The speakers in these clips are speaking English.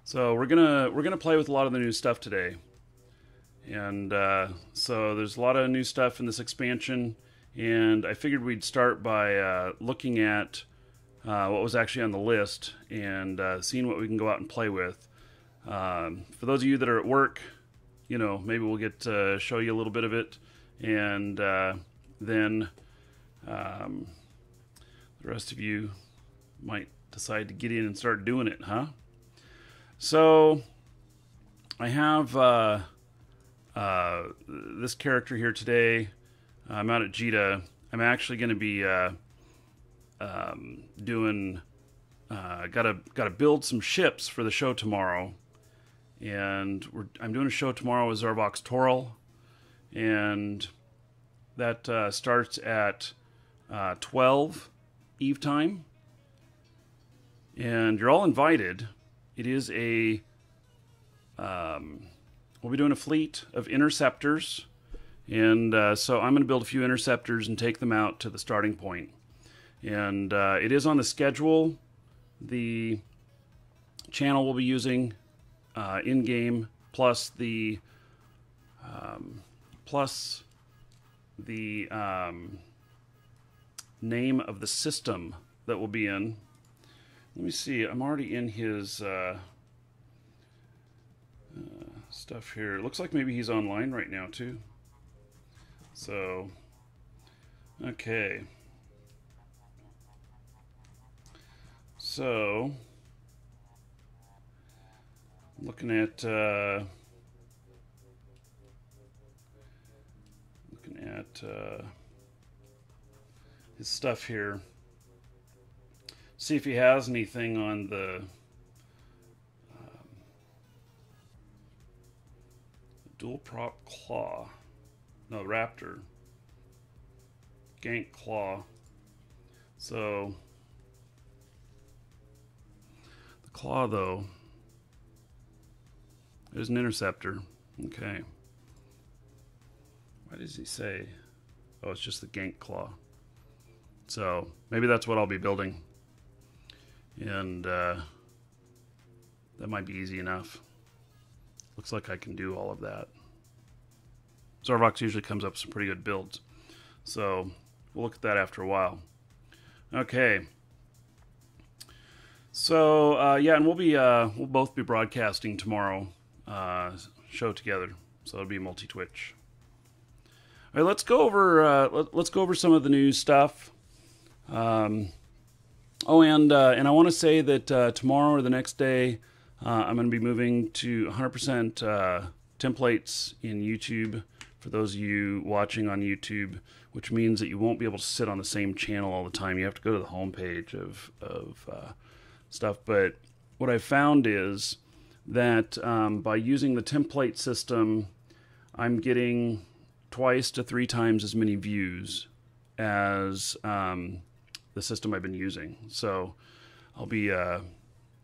So we're gonna play with a lot of the new stuff today, and so there's a lot of new stuff in this expansion, and I figured we'd start by looking at what was actually on the list and seeing what we can go out and play with. For those of you that are at work, you know, maybe we'll get to show you a little bit of it, and then the rest of you might decide to get in and start doing it, huh? So I have this character here today. I'm out at Jita. I'm actually going to be doing gotta build some ships for the show tomorrow, and I'm doing a show tomorrow with Zorvox Toral, and that starts at 12 Eve time, and you're all invited. It is we'll be doing a fleet of interceptors, and so I'm going to build a few interceptors and take them out to the starting point. And it is on the schedule. The channel we'll be using in-game, plus the name of the system that we'll be in. Let me see. I'm already in his stuff here. It looks like maybe he's online right now too. So, okay. So, looking at his stuff here. See if he has anything on the dual prop claw. No, raptor. Gank claw. So the claw, though, there's an interceptor. Okay. What does he say? Oh, it's just the gank claw. So maybe that's what I'll be building. And that might be easy enough. Looks like I can do all of that. Zorvox usually comes up with some pretty good builds. So we'll look at that after a while. Okay. So yeah, and we'll both be broadcasting tomorrow show together. So it'll be multi-Twitch. All right, let's go over some of the new stuff. Oh, and I want to say that tomorrow or the next day, I'm going to be moving to 100% templates in YouTube for those of you watching on YouTube, which means that you won't be able to sit on the same channel all the time. You have to go to the home page of stuff. But what I've found is that by using the template system, I'm getting twice to 3 times as many views as the system I've been using. So I'll be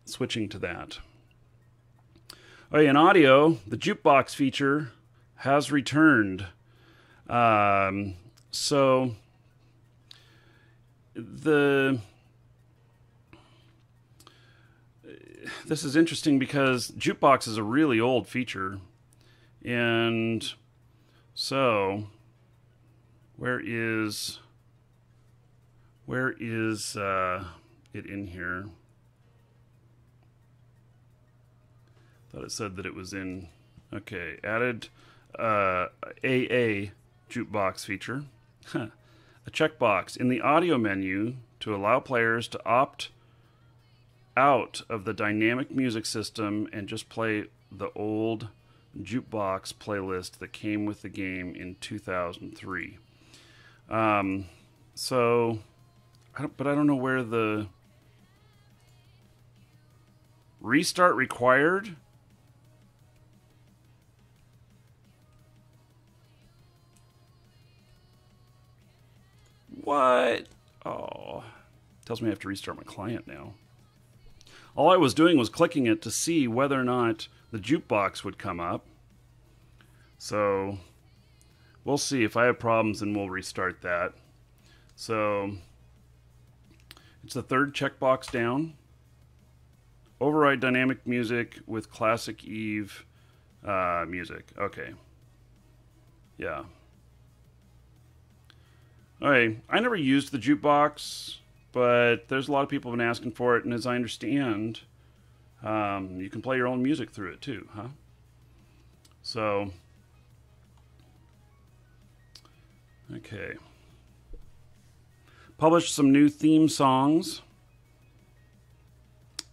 switching to that. Oh, yeah, in audio, the jukebox feature has returned. So this is interesting because jukebox is a really old feature, and so where is it in here? Thought it said that it was in. Okay, added AA jukebox feature. A checkbox in the audio menu to allow players to opt out of the dynamic music system and just play the old jukebox playlist that came with the game in 2003. So, but I don't know where the restart required. What? Oh, tells me I have to restart my client now. All I was doing was clicking it to see whether or not the jukebox would come up. So we'll see. If I have problems, then we'll restart that. So it's the third checkbox down. override dynamic music with classic Eve music. Okay. Yeah. Okay. I never used the jukebox, but there's a lot of people have been asking for it, and as I understand, you can play your own music through it too, huh? So, okay. Published some new theme songs.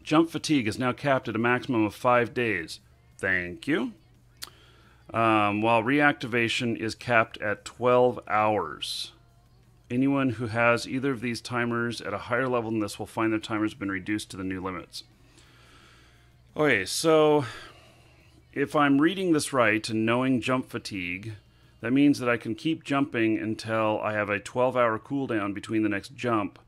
Jump fatigue is now capped at a maximum of 5 days. Thank you. While reactivation is capped at 12 hours. Anyone who has either of these timers at a higher level than this will find their timers have been reduced to the new limits. Okay, so if I'm reading this right and knowing jump fatigue, that means that I can keep jumping until I have a 12-hour cooldown between the next jump.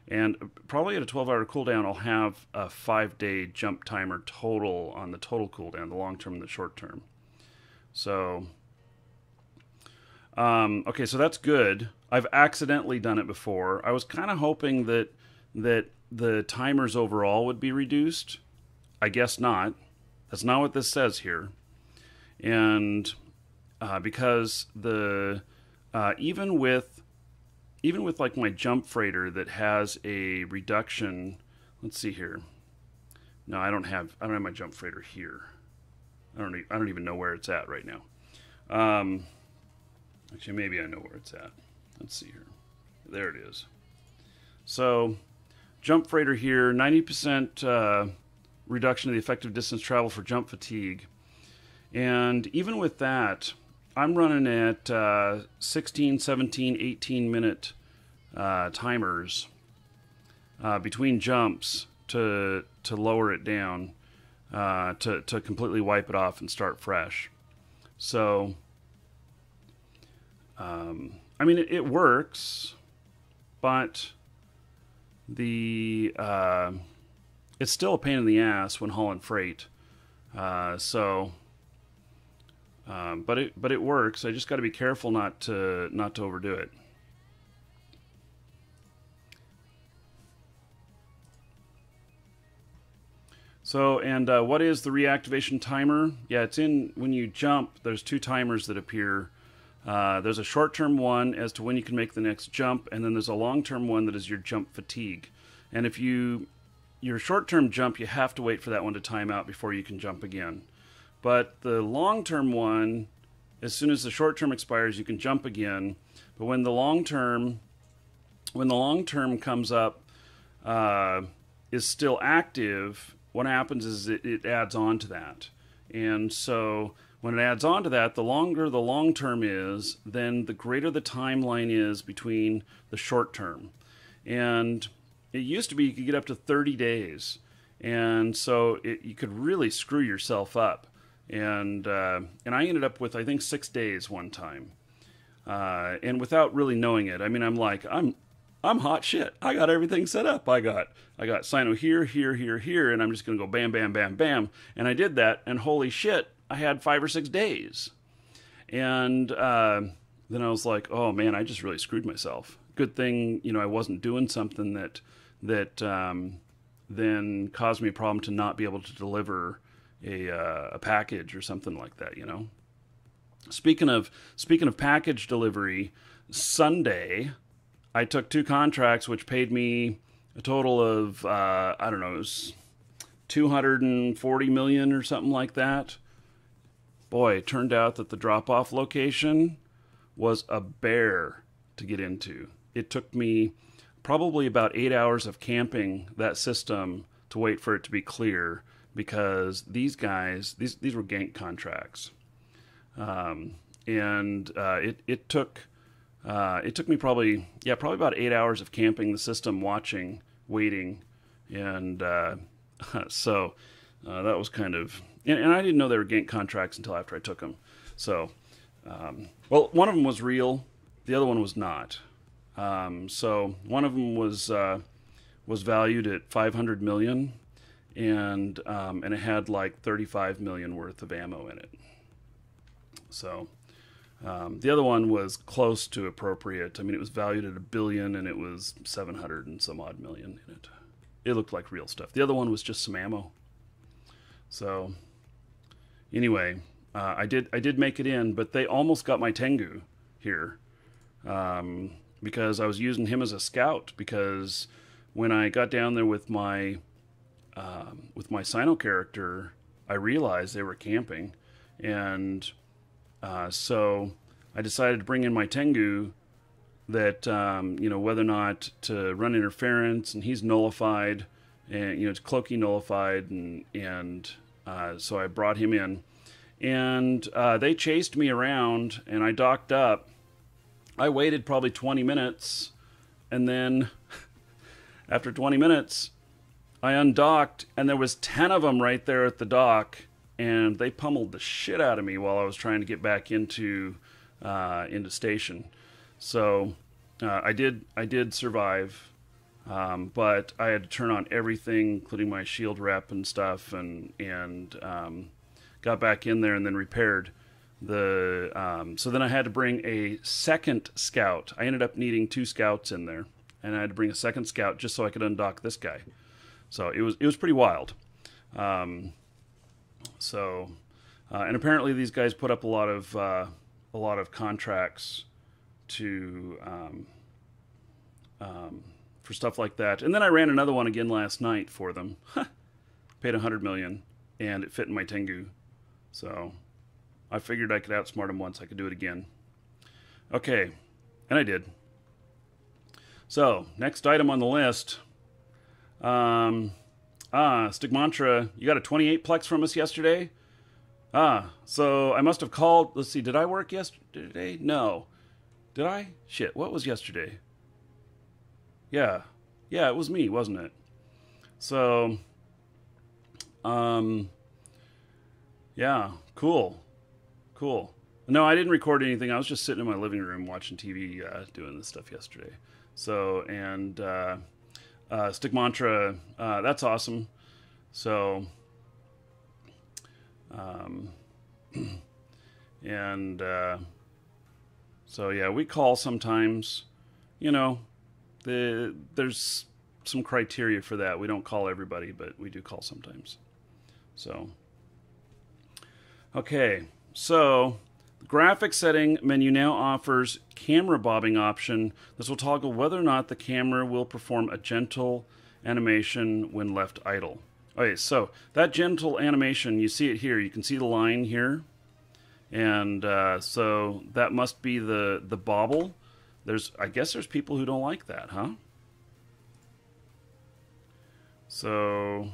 And probably at a 12-hour cooldown, I'll have a 5-day jump timer total on the total cooldown, the long term and the short term. So, okay, so that's good. I've accidentally done it before. I was kind of hoping that the timers overall would be reduced. I guess not. That's not what this says here. And because the even with like my jump freighter that has a reduction, let's see here. No, I don't have my jump freighter here. I don't even know where it's at right now. Actually, maybe I know where it's at. Let's see here. There it is. So, jump freighter here, 90% reduction of the effective distance travel for jump fatigue. And even with that, I'm running at 16, 17, 18 minute timers between jumps to lower it down, to completely wipe it off and start fresh. So, I mean, it works, but it's still a pain in the ass when hauling freight. But it works. I just got to be careful not to overdo it. So, and what is the reactivation timer? Yeah, it's in when you jump. There's 2 timers that appear. There's a short-term one as to when you can make the next jump, and then there's a long-term one that is your jump fatigue. And if your short-term jump, you have to wait for that one to time out before you can jump again. But the long-term one, as soon as the short-term expires, you can jump again. But when the long-term comes up, is still active, what happens is it adds on to that. And so when it adds on to that, the longer the long-term is, then the greater the timeline is between the short-term. And it used to be you could get up to 30 days. And so you could really screw yourself up. And I ended up with, I think, 6 days one time. And without really knowing it. I mean, I'm like, I'm hot shit. I got everything set up. I got Sino here, here, here, here, and I'm just going to go bam, bam, bam, bam. And I did that, and holy shit, I had 5 or 6 days. And then I was like, oh man, I just really screwed myself. Good thing, I wasn't doing something that then caused me a problem to not be able to deliver a package or something like that, Speaking of package delivery, Sunday I took 2 contracts which paid me a total of I don't know, it was $240 million or something like that. Boy, it turned out that the drop-off location was a bear to get into. It took me probably about 8 hours of camping that system to wait for it to be clear, because these guys, these were gank contracts. It took me probably about 8 hours of camping the system, watching, waiting, and so that was kind of, and I didn't know they were gank contracts until after I took them. So, well, one of them was real, the other one was not. So one of them was valued at 500 million, and it had like 35 million worth of ammo in it. So the other one was close to appropriate. I mean, it was valued at $1 billion, and it was 700 and some odd million in it. It looked like real stuff. The other one was just some ammo. So anyway, I did make it in, but they almost got my Tengu here, because I was using him as a scout. Because when I got down there with my Sino character, I realized they were camping, and so I decided to bring in my Tengu. That whether or not to run interference, and he's nullified, and it's cloaky nullified, and so I brought him in, and they chased me around, and I docked up. I waited probably 20 minutes, and then after 20 minutes, I undocked, and there was 10 of them right there at the dock, and they pummeled the shit out of me while I was trying to get back into station. So I did survive, but I had to turn on everything, including my shield rep and stuff, and got back in there and then repaired the. So then I had to bring a second scout. I ended up needing 2 scouts in there, and I had to bring a second scout just so I could undock this guy. So it was pretty wild. And apparently these guys put up a lot of contracts to for stuff like that. And then I ran another one again last night for them. Paid $100 million, and it fit in my Tengu. So I figured I could outsmart them once. I could do it again. Okay, and I did. So next item on the list. Stigmantra, you got a 28 plex from us yesterday? So I must have called. Let's see, did I work yesterday? No. Did I? Shit, what was yesterday? Yeah, it was me, wasn't it? So, yeah, cool. No, I didn't record anything. I was just sitting in my living room watching TV, doing this stuff yesterday. So, and Stigmantra, that's awesome. So, so yeah, we call sometimes. There's some criteria for that. We don't call everybody, but we do call sometimes. So, okay, so the graphic setting menu now offers camera bobbing option. This will toggle whether or not the camera will perform a gentle animation when left idle. Okay, so that gentle animation, you see it here. You can see the line here. And so that must be the bobble. I guess there's people who don't like that, huh? So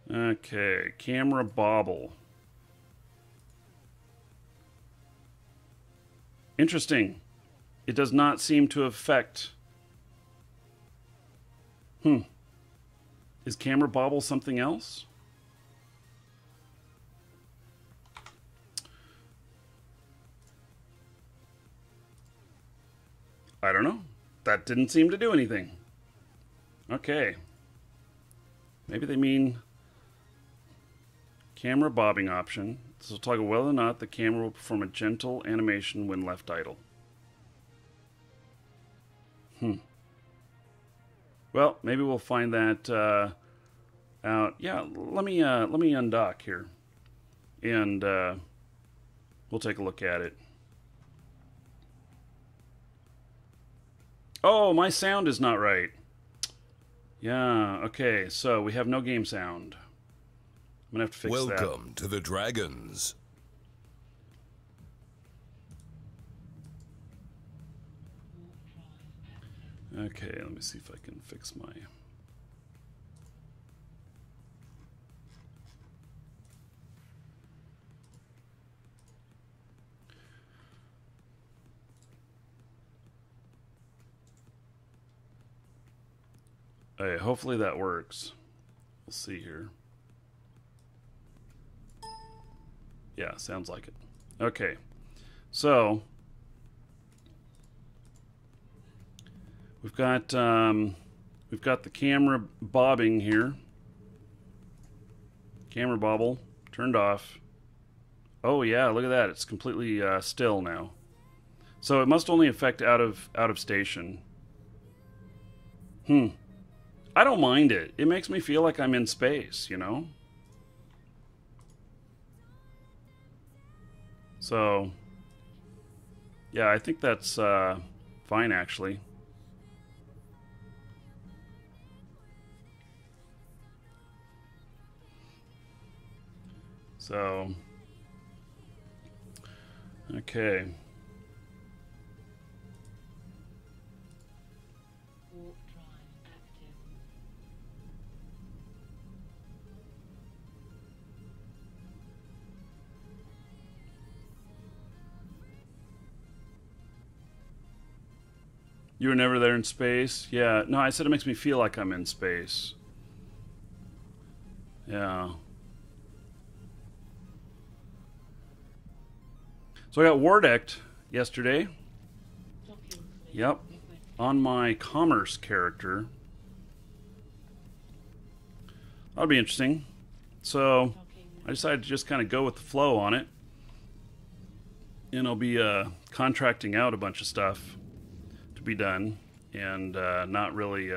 okay, camera bobble. Interesting. It does not seem to affect. Is camera bobble something else? I don't know. That didn't seem to do anything. Okay. Maybe they mean camera bobbing option. This will toggle whether or not the camera will perform a gentle animation when left idle. Well, maybe we'll find that out. Yeah, let me undock here, and we'll take a look at it. Oh, my sound is not right. Yeah, okay, so we have no game sound. I'm gonna have to fix that. Welcome to the Dragons. Okay, let me see if I can fix my... Hey, hopefully that works. We'll see here. Yeah, sounds like it. Okay, so we've got the camera bobbing here. Camera bobble turned off. Oh yeah, look at that. It's completely still now. So it must only affect out of station. I don't mind it. It makes me feel like I'm in space, you know? So, yeah, I think that's fine, actually. So, okay. You were never there in space? Yeah. No, I said it makes me feel like I'm in space. Yeah. So I got Wardect yesterday. Yep. On my commerce character. That'll be interesting. So I decided to just kind of go with the flow on it. And I'll be contracting out a bunch of stuff to be done. And not really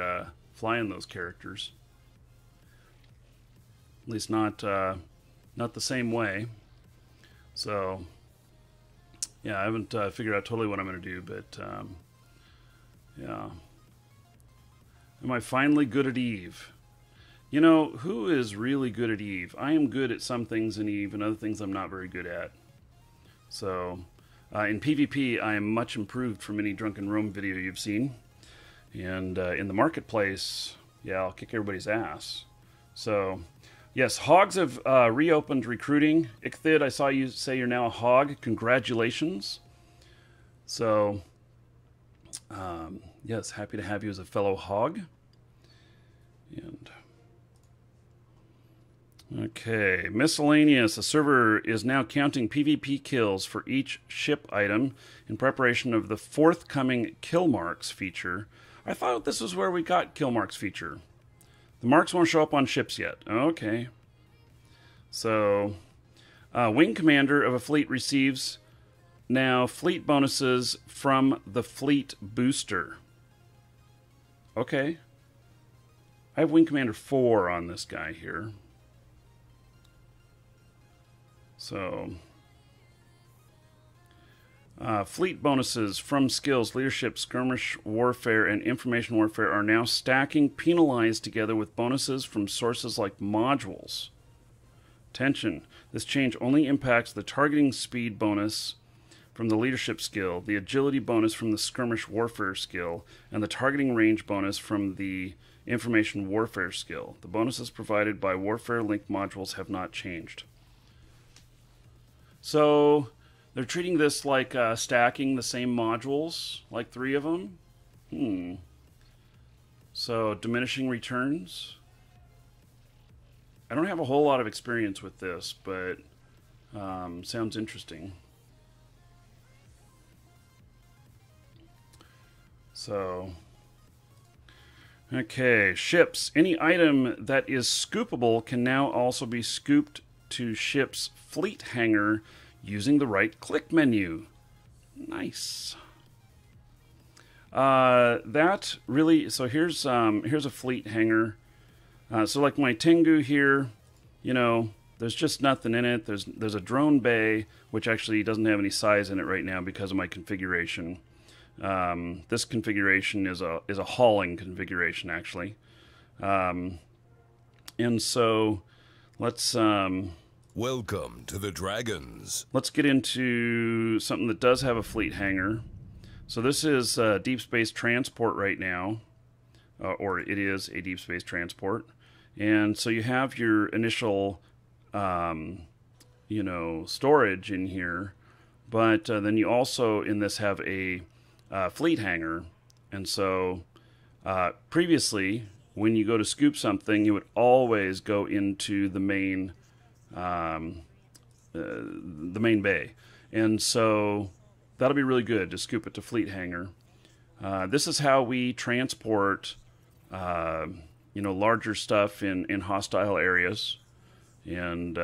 flying those characters. At least not the same way. So, yeah, I haven't figured out totally what I'm going to do, but yeah. Am I finally good at Eve? You know, who is really good at Eve? I am good at some things in Eve and other things I'm not very good at. So, in PvP, I am much improved from any Drunken Rome video you've seen. And in the marketplace, yeah, I'll kick everybody's ass. So, yes, hogs have reopened recruiting. Ichthid, I saw you say you're now a hog. Congratulations. So, yes, happy to have you as a fellow hog. And okay, miscellaneous. A server is now counting PvP kills for each ship item in preparation of the forthcoming kill marks feature. I thought this was where we got kill marks feature. The marks won't show up on ships yet. Okay. So, wing commander of a fleet receives now fleet bonuses from the fleet booster. Okay. I have wing commander 4 on this guy here. So, fleet bonuses from skills, leadership, skirmish warfare, and information warfare are now stacking penalized together with bonuses from sources like modules. Attention, this change only impacts the targeting speed bonus from the leadership skill, the agility bonus from the skirmish warfare skill, and the targeting range bonus from the information warfare skill. The bonuses provided by warfare link modules have not changed. So, they're treating this like stacking the same modules, like 3 of them. So, diminishing returns. I don't have a whole lot of experience with this, but sounds interesting. So, okay, ships. Any item that is scoopable can now also be scooped to ship's fleet hangar using the right click menu. Nice. That really, so here's a fleet hangar. So like my Tengu here, you know, there's just nothing in it. There's a drone bay, which actually doesn't have any size in it right now because of my configuration. This configuration is a hauling configuration actually. And so let's Welcome to the Dragons. let's get into something that does have a fleet hangar. So this is deep space transport right now, or it is a deep space transport. And so you have your initial, you know, storage in here, but then you also in this have a fleet hangar. And so previously, when you go to scoop something, you would always go into the main bay. And so that'll be really good to scoop it to fleet hangar. This is how we transport, you know, larger stuff in hostile areas. And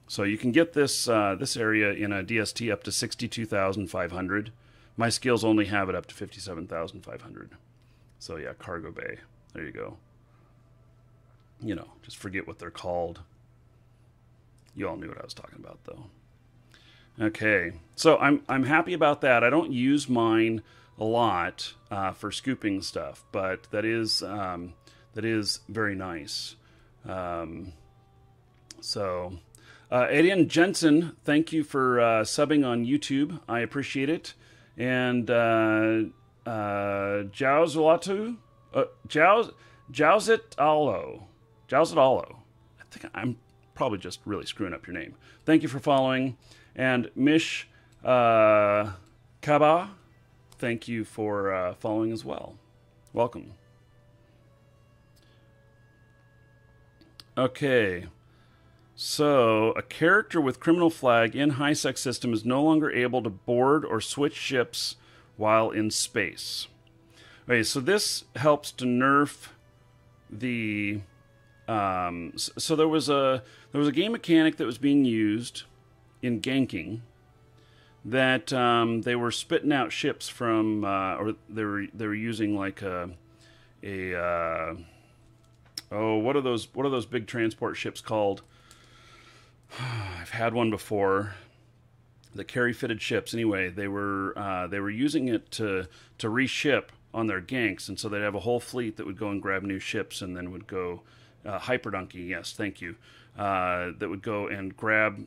so you can get this this area in a DST up to 62,500. My skills only have it up to 57,500. So yeah, cargo bay. There you go. you know, just forget what they're called. You all knew what I was talking about, though. Okay, so I'm happy about that. I don't use mine a lot for scooping stuff, but that is very nice. Adrian Jensen, thank you for subbing on YouTube. I appreciate it. And Jowzalatu, Jowzitalo. I think I'm probably just really screwing up your name. Thank you for following. And Mish Kaba, thank you for following as well. Welcome. Okay. So, a character with criminal flag in high-sec system is no longer able to board or switch ships while in space. Okay, so this helps to nerf the... so there was a game mechanic that was being used in ganking that they were spitting out ships from, or they were using like what are those big transport ships called? I've had one before. The carry fitted ships. Anyway, they were using it to reship on their ganks, and so they'd have a whole fleet that would go and grab new ships, and then would go hyperdonkey. Yes, thank you. That would go and grab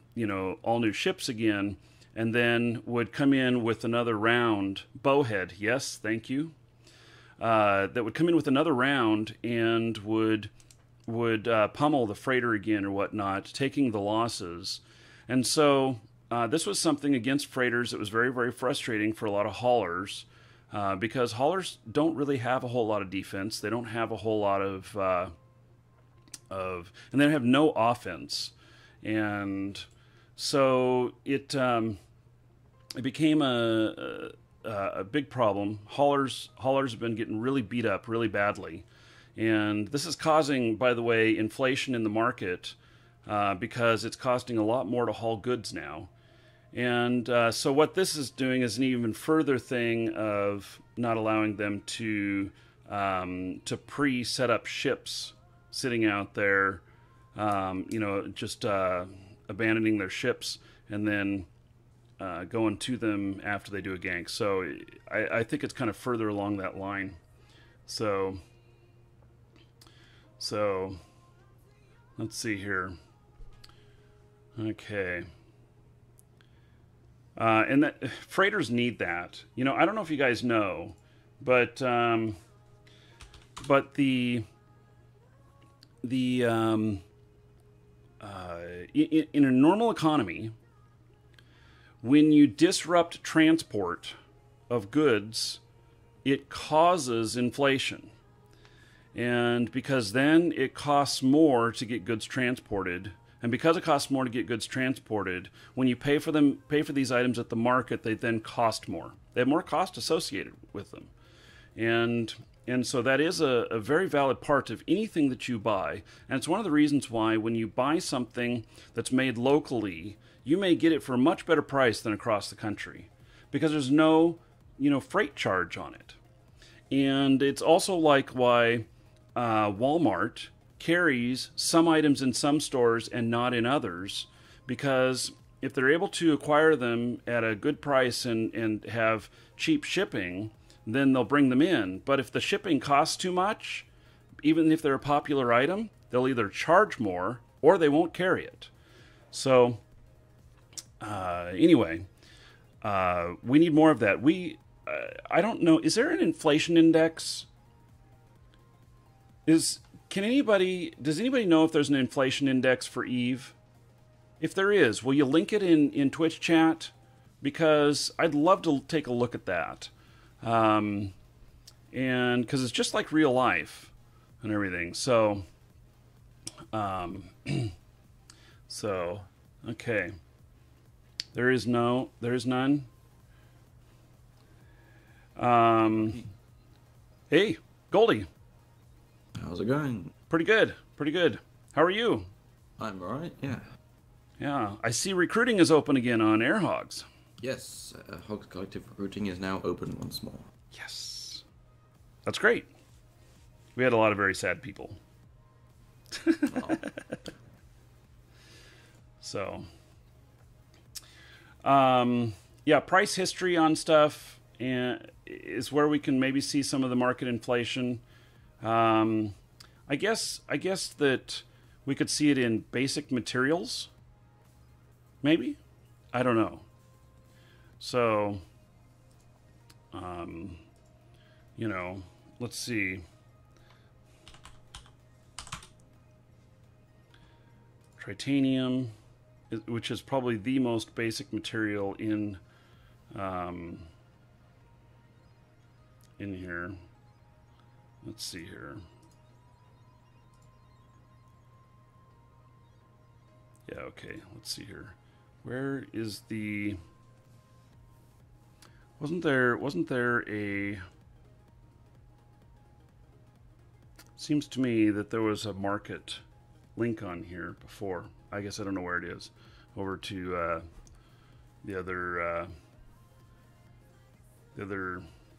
all new ships again, and then would come in with another round bowhead. Yes, thank you. That would come in with another round and would pummel the freighter again or whatnot, taking the losses. And so this was something against freighters that was very, very frustrating for a lot of haulers because haulers don't really have a whole lot of defense. They don't have a whole lot of and they have no offense. And so it became a big problem. Haulers have been getting really beat up really badly. And this is causing, by the way, inflation in the market because it's costing a lot more to haul goods now. And so what this is doing is an even further thing of not allowing them to pre-set up ships sitting out there, just abandoning their ships and then going to them after they do a gank. So I think it's kind of further along that line. So let's see here. Okay. And that freighters need that. I don't know if you guys know, but in a normal economy, when you disrupt transport of goods, it causes inflation. And because then it costs more to get goods transported, and because it costs more to get goods transported, when you pay for these items at the market, they then cost more. They have more cost associated with them. And so that is a very valid part of anything that you buy. And it's one of the reasons why when you buy something that's made locally, you may get it for a much better price than across the country because there's no, freight charge on it. And it's also like why Walmart carries some items in some stores and not in others, because if they're able to acquire them at a good price and have cheap shipping, then they'll bring them in. But if the shipping costs too much, even if they're a popular item, they'll either charge more or they won't carry it. So anyway, we need more of that. I don't know, is there an inflation index? Does anybody know if there's an inflation index for Eve? If there is, will you link it in Twitch chat? Because I'd love to take a look at that. And because it's just like real life and everything. So, okay. There is none. Hey, Goldie. How's it going? Pretty good. How are you? I'm alright, yeah. Yeah, I see recruiting is open again on Air Hogs. Yes, Hogs Collective recruiting is now open once more. Yes. That's great. We had a lot of very sad people. Wow. So, yeah, price history on stuff and is where we can maybe see some of the market inflation. I guess that we could see it in basic materials. Maybe, I don't know. So, you know, let's see. Titanium, which is probably the most basic material in here. Let's see here. Yeah, okay, let's see here. Where is the... Wasn't there a... Seems to me that there was a market link on here before. I guess I don't know where it is. Over to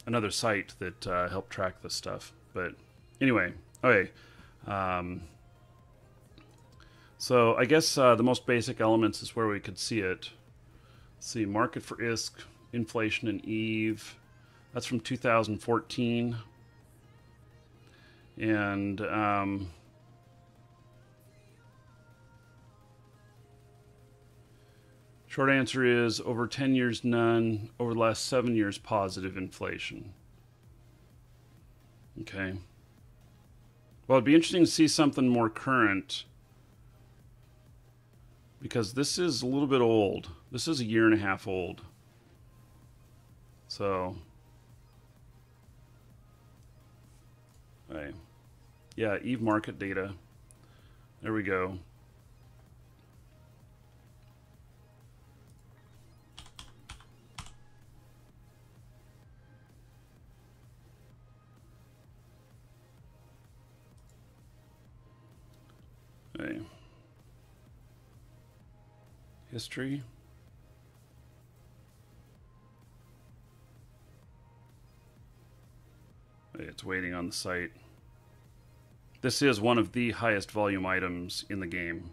another site that helped track this stuff. But anyway, okay. So I guess the most basic elements is where we could see it. Let's see, market for ISK, inflation and Eve. That's from 2014. And short answer is over 10 years, none. Over the last 7 years, positive inflation. Okay. Well, it'd be interesting to see something more current, because this is a little bit old. This is a year and a half old. So, okay. Yeah, Eve market data. There we go. Okay. History. Okay, it's waiting on the site. This is one of the highest volume items in the game.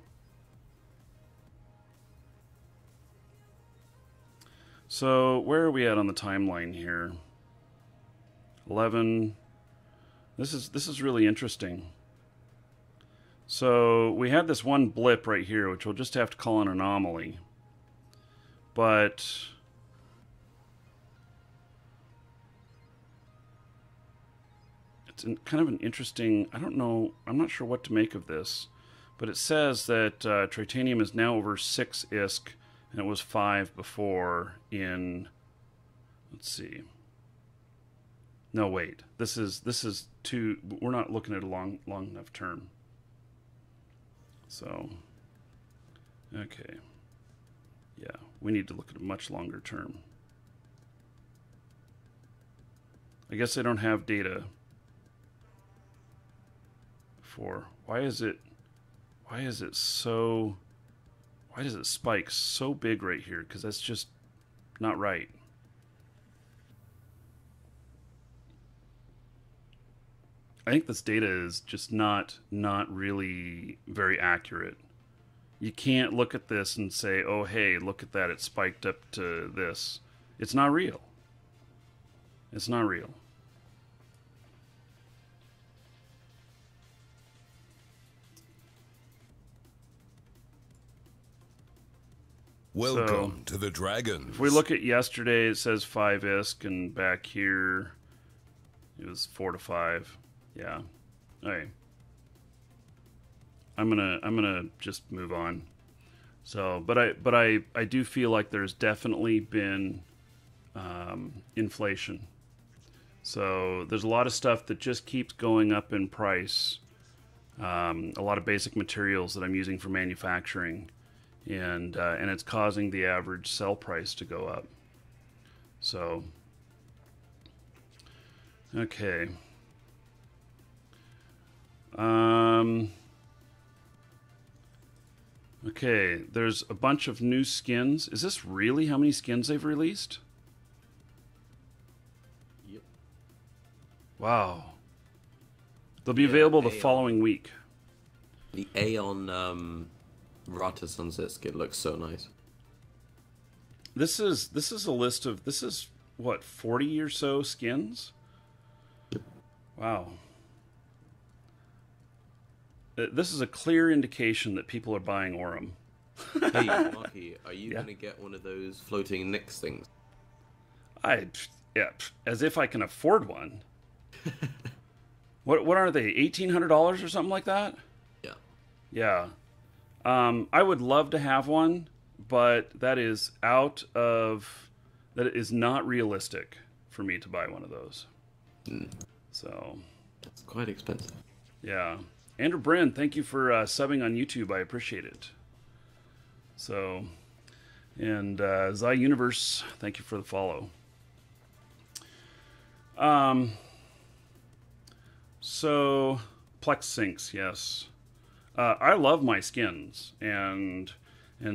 So where are we at on the timeline here? 11. This is really interesting. So we had this one blip right here, which we'll just have to call an anomaly. But it's kind of an interesting, I don't know, I'm not sure what to make of this. But it says that Tritanium is now over 6 ISK, and it was 5 before in, let's see. No, wait. This is too, we're not looking at a long enough term. So, okay. Yeah, we need to look at a much longer term. I guess I don't have data for, why does it spike so big right here? Because that's just not right. I think this data is just not really very accurate. You can't look at this and say, oh, hey, look at that, it spiked up to this. It's not real. It's not real. Welcome to the Dragons. If we look at yesterday, it says 5 ISK, and back here it was 4 to 5. Yeah. Okay. I'm gonna just move on. So, but I do feel like there's definitely been inflation. So there's a lot of stuff that just keeps going up in price. A lot of basic materials that I'm using for manufacturing, and it's causing the average sell price to go up. So, okay. Okay, there's a bunch of new skins. Is this really how many skins they've released? Yep. Wow. They'll be available the following week. The Aeon Rata Sunset skin looks so nice. This is a list of what 40 or so skins. Wow. This is a clear indication that people are buying Aurum. Hey, Marky, are you Yeah. gonna get one of those floating Nyx things? Yeah, as if I can afford one. What are they? $1,800 or something like that? Yeah. Yeah. I would love to have one, but that is not realistic for me to buy one of those. So, It's quite expensive. yeah. Andrew Brin, thank you for subbing on YouTube. I appreciate it. So, and Zy Universe, thank you for the follow. So Plex Sinks, yes. I love my skins, and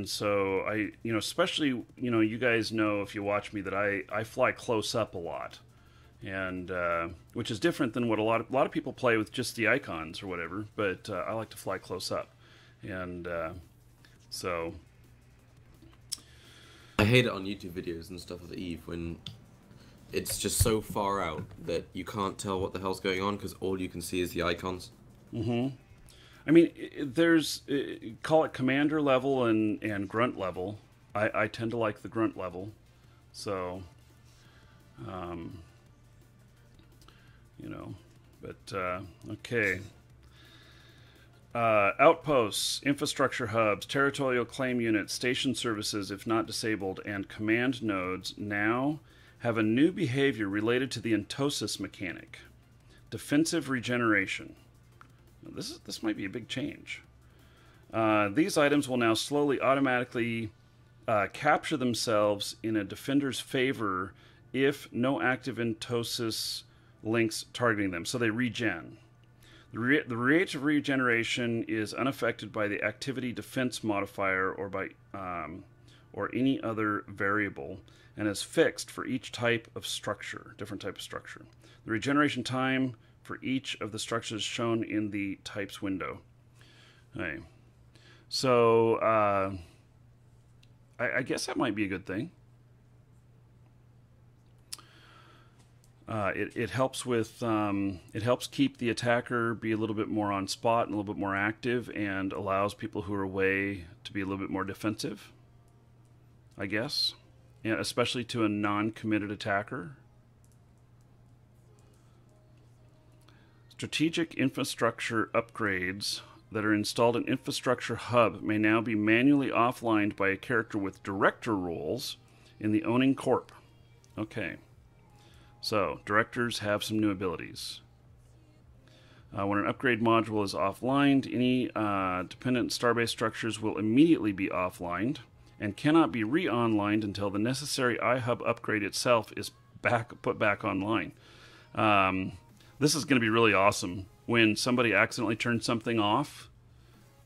so I, especially, you guys know if you watch me that I fly close up a lot, and which is different than what a lot of people play with just the icons or whatever. But I like to fly close up, and so I hate it on YouTube videos and stuff with Eve when it's just so far out that you can't tell what the hell's going on because all you can see is the icons. Mm-hmm. I mean, there's call it commander level and grunt level. I tend to like the grunt level, so But okay. Outposts, infrastructure hubs, territorial claim units, station services, if not disabled, and command nodes now have a new behavior related to the entosis mechanic. Defensive regeneration. This might be a big change. These items will now slowly automatically capture themselves in a defender's favor if no active entosis links targeting them. So they regen. The rate of regeneration is unaffected by the activity defense modifier or by or any other variable, and is fixed for each type of structure, different type of structure. The regeneration time for each of the structures shown in the types window. Okay. So I guess that might be a good thing. It helps with it helps keep the attacker be a little bit more on spot and a little bit more active, and allows people who are away to be a little bit more defensive, I guess, yeah, especially to a non-committed attacker. Strategic infrastructure upgrades that are installed in Infrastructure Hub may now be manually offlined by a character with director roles in the owning corp. Okay. So, directors have some new abilities. When an upgrade module is offlined, any dependent starbase structures will immediately be offlined and cannot be re-onlined until the necessary iHub upgrade itself is put back online. This is going to be really awesome when somebody accidentally turns something off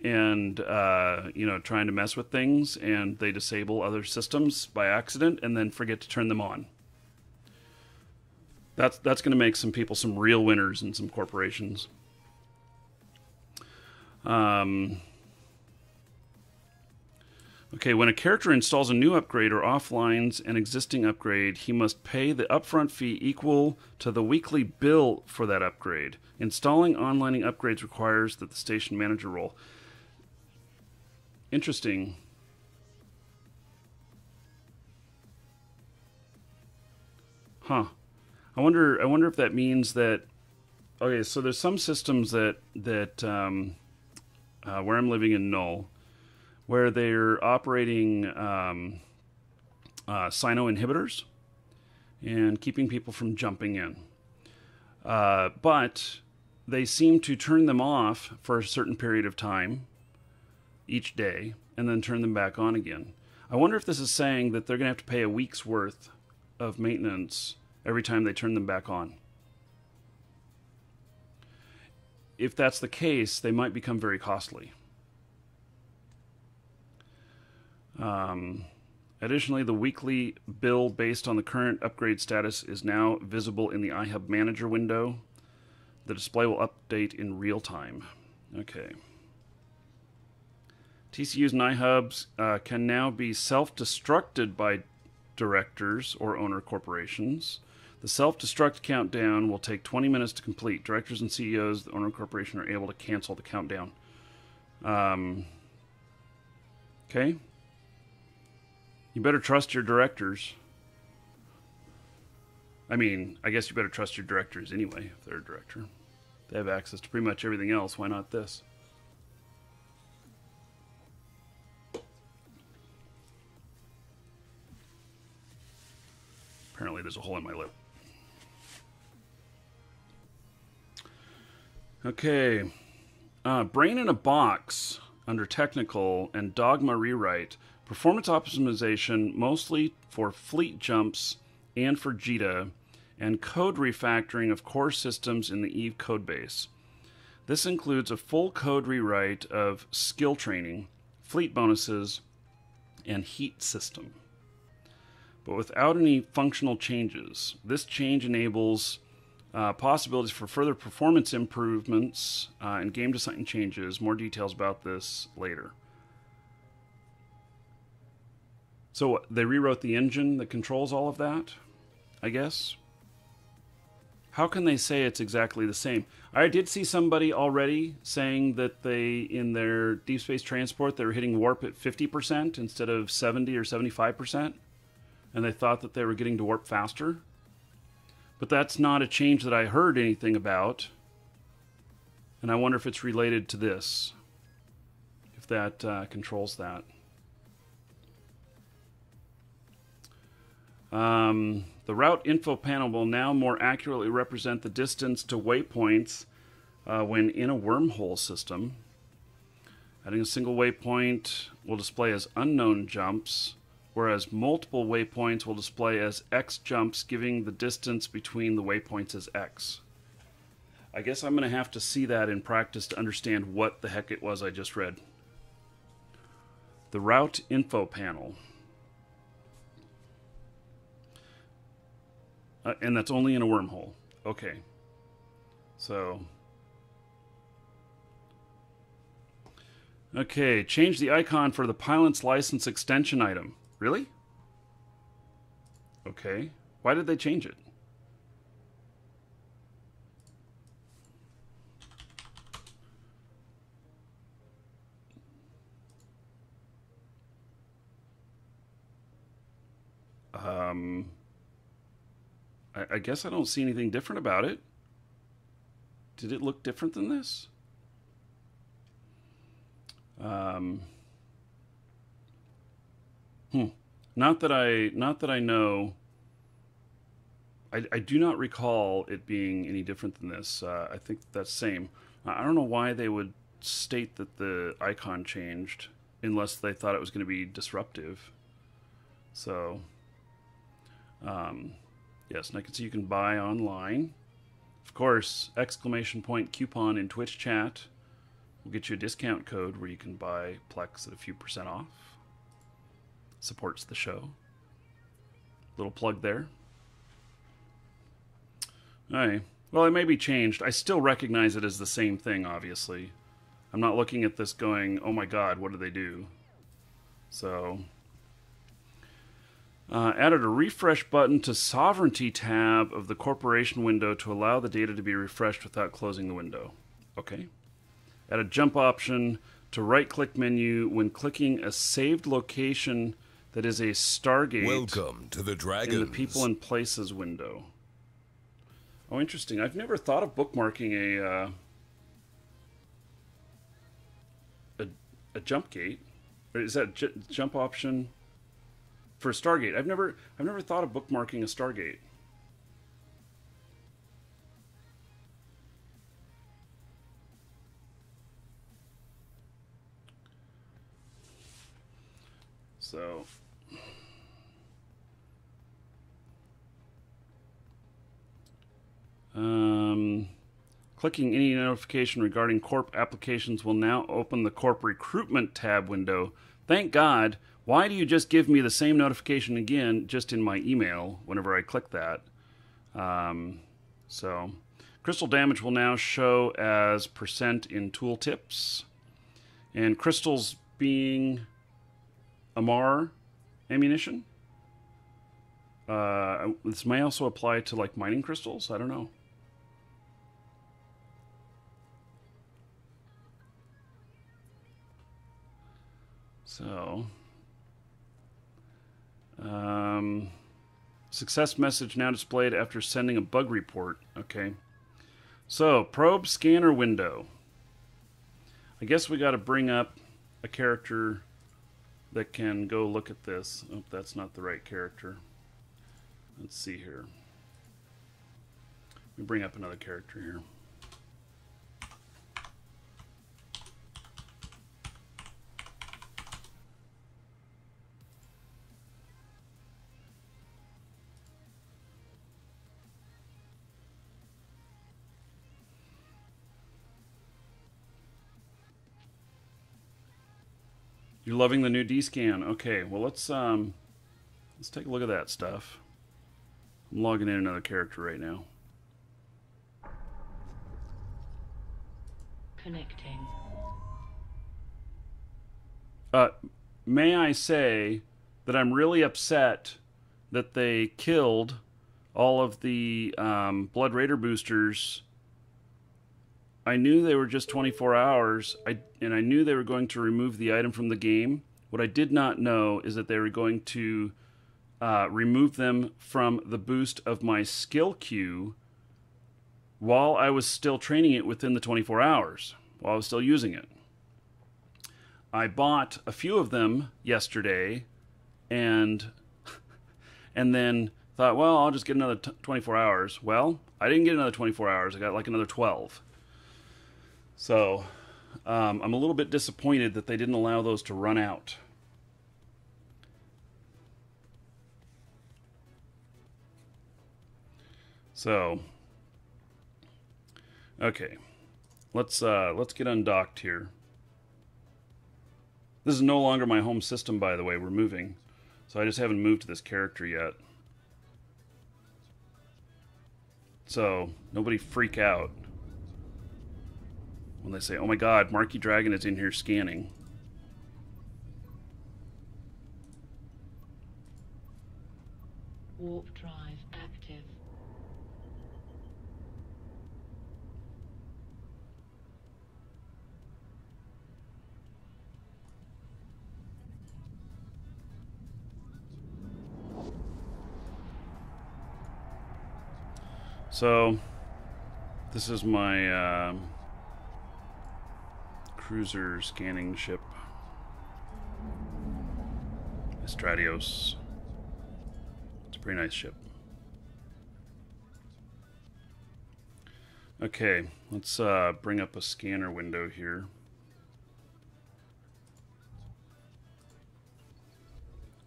and, trying to mess with things, and they disable other systems by accident and then forget to turn them on. That's going to make some people some real winners in some corporations. Okay, when a character installs a new upgrade or offlines an existing upgrade, he must pay the upfront fee equal to the weekly bill for that upgrade. Installing onlining upgrades requires that the station manager role. Interesting. Huh. I wonder if that means that. Okay, so there's some systems that where I'm living in Null, where they're operating cyno inhibitors and keeping people from jumping in, but they seem to turn them off for a certain period of time each day and then turn them back on again. I wonder if this is saying that they're going to have to pay a week's worth of maintenance every time they turn them back on. If that's the case, they might become very costly. Additionally, the weekly bill based on the current upgrade status is now visible in the iHub Manager window. The display will update in real time. Okay. TCUs and iHubs can now be self-destructed by directors or owner corporations. The self-destruct countdown will take 20 minutes to complete. Directors and CEOs of the owner corporation are able to cancel the countdown. Okay. You better trust your directors. I mean, I guess you better trust your directors anyway, if they're a director. They have access to pretty much everything else. Why not this? Apparently there's a hole in my lip. Okay. Brain in a box under technical and dogma rewrite. Performance optimization mostly for fleet jumps and for JITA, and code refactoring of core systems in the Eve codebase. This includes a full code rewrite of skill training, fleet bonuses, and heat system, but without any functional changes. This change enables possibilities for further performance improvements and game design changes. More details about this later. So they rewrote the engine that controls all of that, I guess. How can they say it's exactly the same? I did see somebody already saying that they, in their deep space transport, they were hitting warp at 50% instead of 70 or 75%. And they thought that they were getting to warp faster. But that's not a change that I heard anything about. And I wonder if it's related to this. If that controls that. The route info panel will now more accurately represent the distance to waypoints when in a wormhole system. Adding a single waypoint will display as unknown jumps, whereas multiple waypoints will display as X jumps, giving the distance between the waypoints as X. I guess I'm going to have to see that in practice to understand what the heck it was I just read. The route info panel. And that's only in a wormhole. Okay. So. Okay, change the icon for the pilot's license extension item. Really? Okay. Why did they change it? I guess I don't see anything different about it. Did it look different than this? Not that I know. I do not recall it being any different than this. I think that's same. I don't know why they would state that the icon changed unless they thought it was going to be disruptive. So, yes, and I can see you can buy online. Of course, exclamation point coupon in Twitch chat will get you a discount code where you can buy Plex at a few % off. Supports the show. Little plug there. Alright. Well, it may be changed. I still recognize it as the same thing, obviously. I'm not looking at this going, oh my god, what did they do? So, added a refresh button to Sovereignty tab of the corporation window to allow the data to be refreshed without closing the window. Okay. Add a jump option to right-click menu when clicking a saved location that is a Stargate. Welcome to the Dragons. In the People and Places window. Oh, interesting. I've never thought of bookmarking a jump gate. Or is that jump option for a Stargate? I've never thought of bookmarking a Stargate. So, clicking any notification regarding Corp applications will now open the Corp Recruitment tab window. Thank God. Why do you just give me the same notification again just in my email whenever I click that? So, crystal damage will now show as % in tooltips. And crystals being Amar ammunition. This may also apply to like mining crystals. I don't know. So, success message now displayed after sending a bug report. Okay. So, probe scanner window. I guess we got to bring up a character that can go look at this. Oh, that's not the right character. Let's see here. Let me bring up another character here. You're loving the new D-scan. Okay, well let's take a look at that stuff. I'm logging in another character right now. Connecting. May I say that I'm really upset that they killed all of the Blood Raider boosters. I knew they were just 24 hours, and I knew they were going to remove the item from the game. What I did not know is that they were going to remove them from the boost of my skill queue while I was still training it within the 24 hours, while I was still using it. I bought a few of them yesterday, and then thought, well, I'll just get another 24 hours. Well, I didn't get another 24 hours. I got like another 12. So, I'm a little bit disappointed that they didn't allow those to run out. So, okay, let's get undocked here. This is no longer my home system, by the way. We're moving, so I just haven't moved to this character yet. So nobody freak out when they say, "Oh my God, Marky Dragon is in here scanning." Warp drive active. So this is my cruiser scanning ship, Estradios. It's a pretty nice ship. Okay, let's bring up a scanner window here.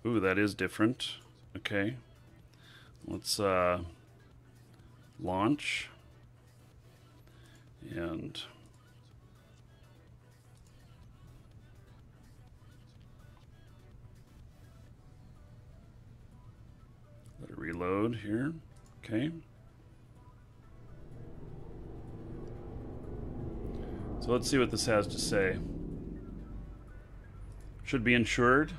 Ooh, that is different. Okay, let's launch and let it reload here. Okay. So let's see what this has to say. Should be insured.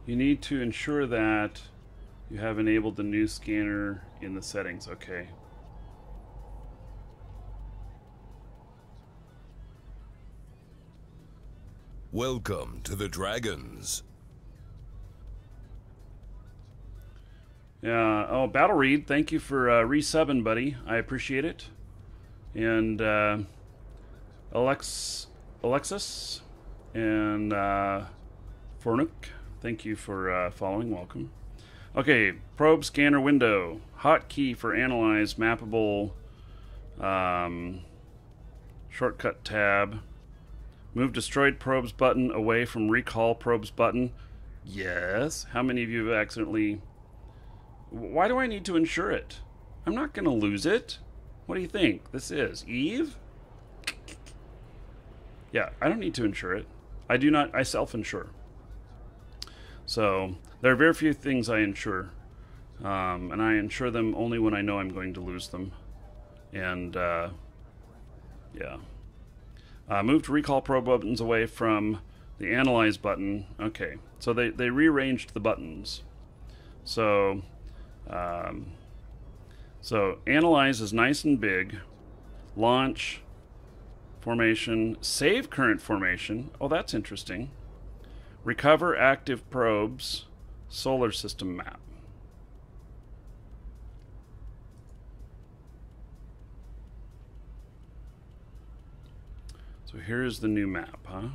You need to ensure that you have enabled the new scanner in the settings. Okay. Welcome to the Dragons. Yeah. Oh, Battle Reed, thank you for resubbing, buddy. I appreciate it. And Alexis and Fornuk, thank you for following. Welcome. Okay, probe scanner window. Hotkey for analyze mappable. Shortcut tab. Move destroyed probes button away from recall probes button. Yes. How many of you have accidentally... Why do I need to insure it? I'm not going to lose it. What do you think this is? Eve? Yeah, I don't need to insure it. I do not. I self-insure. So there are very few things I insure. And I insure them only when I know I'm going to lose them. And Yeah. Moved recall probe buttons away from the analyze button. Okay, so they rearranged the buttons. So, so analyze is nice and big. Launch, formation, save current formation. Oh, that's interesting. Recover active probes, solar system map. So here's the new map, huh?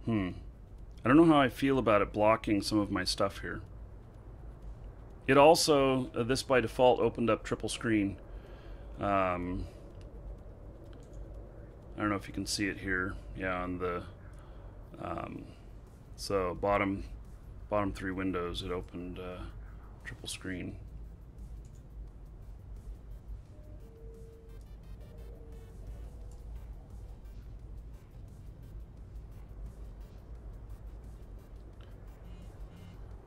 I don't know how I feel about it blocking some of my stuff here. It also, this by default opened up triple screen. I don't know if you can see it here. Yeah, on the so bottom three windows, it opened triple screen.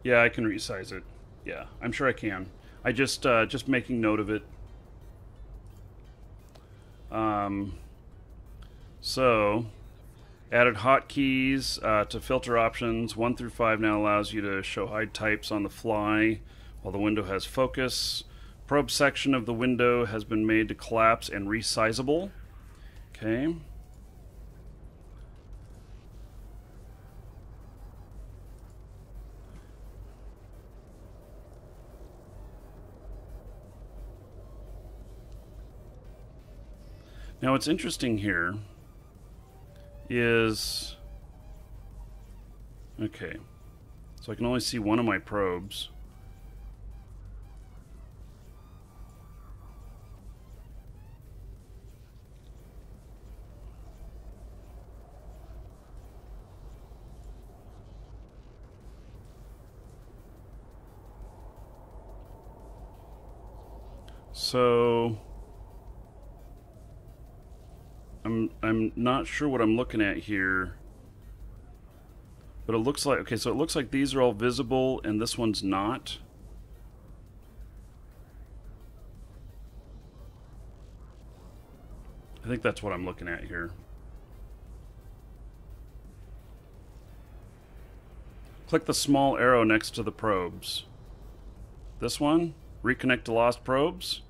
Yeah, I can resize it. Yeah, I'm sure I can. I just making note of it. So added hotkeys to filter options. 1 through 5 now allows you to show hide types on the fly while the window has focus. Probe section of the window has been made to collapse and resizable. Okay. Now what's interesting here is, okay, so I can only see one of my probes. So I'm not sure what I'm looking at here, but it looks like, okay, so it looks like these are all visible and this one's not. I think that's what I'm looking at here. Click the small arrow next to the probes. This one, reconnect to lost probes.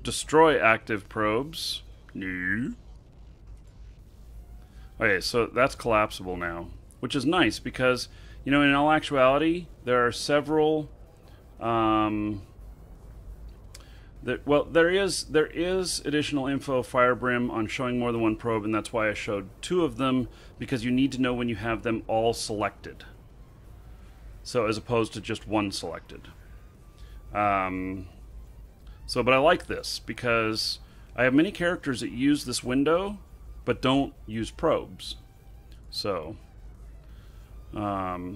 Destroy active probes. No. Okay, so that's collapsible now, which is nice because, you know, in all actuality, there are several. There is additional info Firebrim on showing more than one probe, and that's why I showed 2 of them, because you need to know when you have them all selected. So as opposed to just one selected. So, but I like this because I have many characters that use this window but don't use probes. So, okay.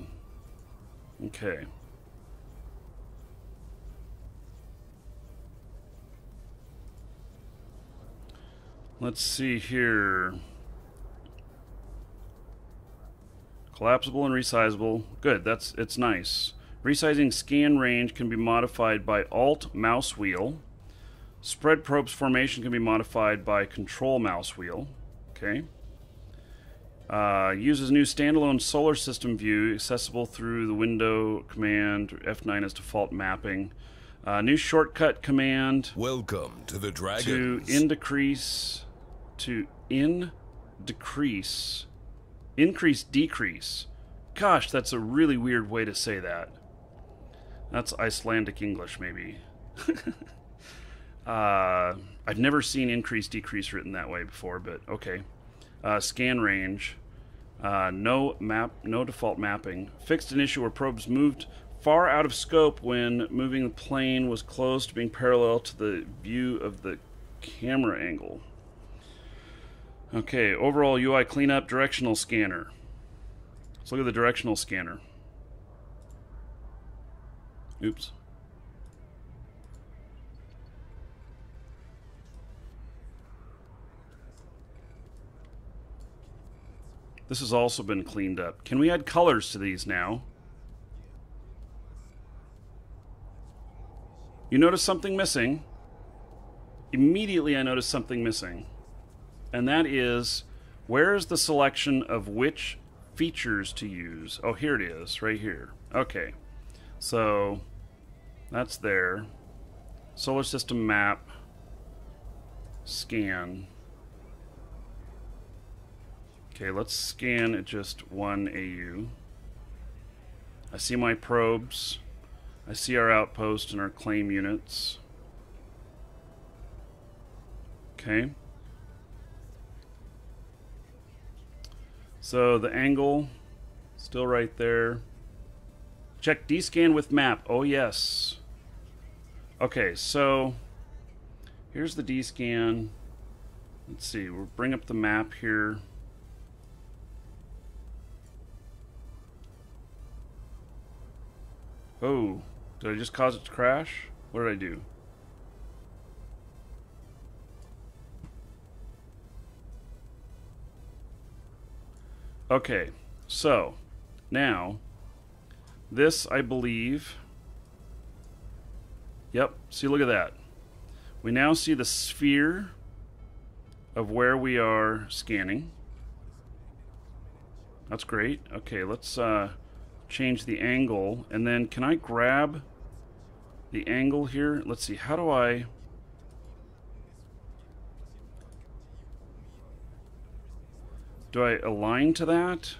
Let's see here. Collapsible and resizable. Good, it's nice. Resizing scan range can be modified by Alt mouse wheel. Spread probes formation can be modified by Control mouse wheel. Okay. Uses new standalone solar system view accessible through the window command. F9 as default mapping. New shortcut command. Welcome to the Dragons. Increase decrease. Gosh, that's a really weird way to say that. That's Icelandic English, maybe. I've never seen increase decrease written that way before, but okay. Scan range. No default mapping. Fixed an issue where probes moved far out of scope when moving the plane was close to being parallel to the view of the camera angle. Okay, overall UI cleanup, directional scanner. Let's look at the directional scanner. Oops. This has also been cleaned up. Can we add colors to these now? you notice something missing. Immediately I notice something missing. And that is, where is the selection of which features to use? Oh, here it is, right here. Okay, so that's there. Solar system map, scan. Okay, let's scan at just 1 AU. I see my probes. I see our outpost and our claim units. Okay. So the angle, still right there. Check D-scan with map. Oh, yes. Okay, so here's the D-scan. Let's see, we'll bring up the map here. Oh, did I just cause it to crash? What did I do? Okay, so now this, I believe, yep, see, look at that. We now see the sphere of where we are scanning. That's great. Okay, let's change the angle, and then can I grab the angle here? Let's see, how do I... Do I align to that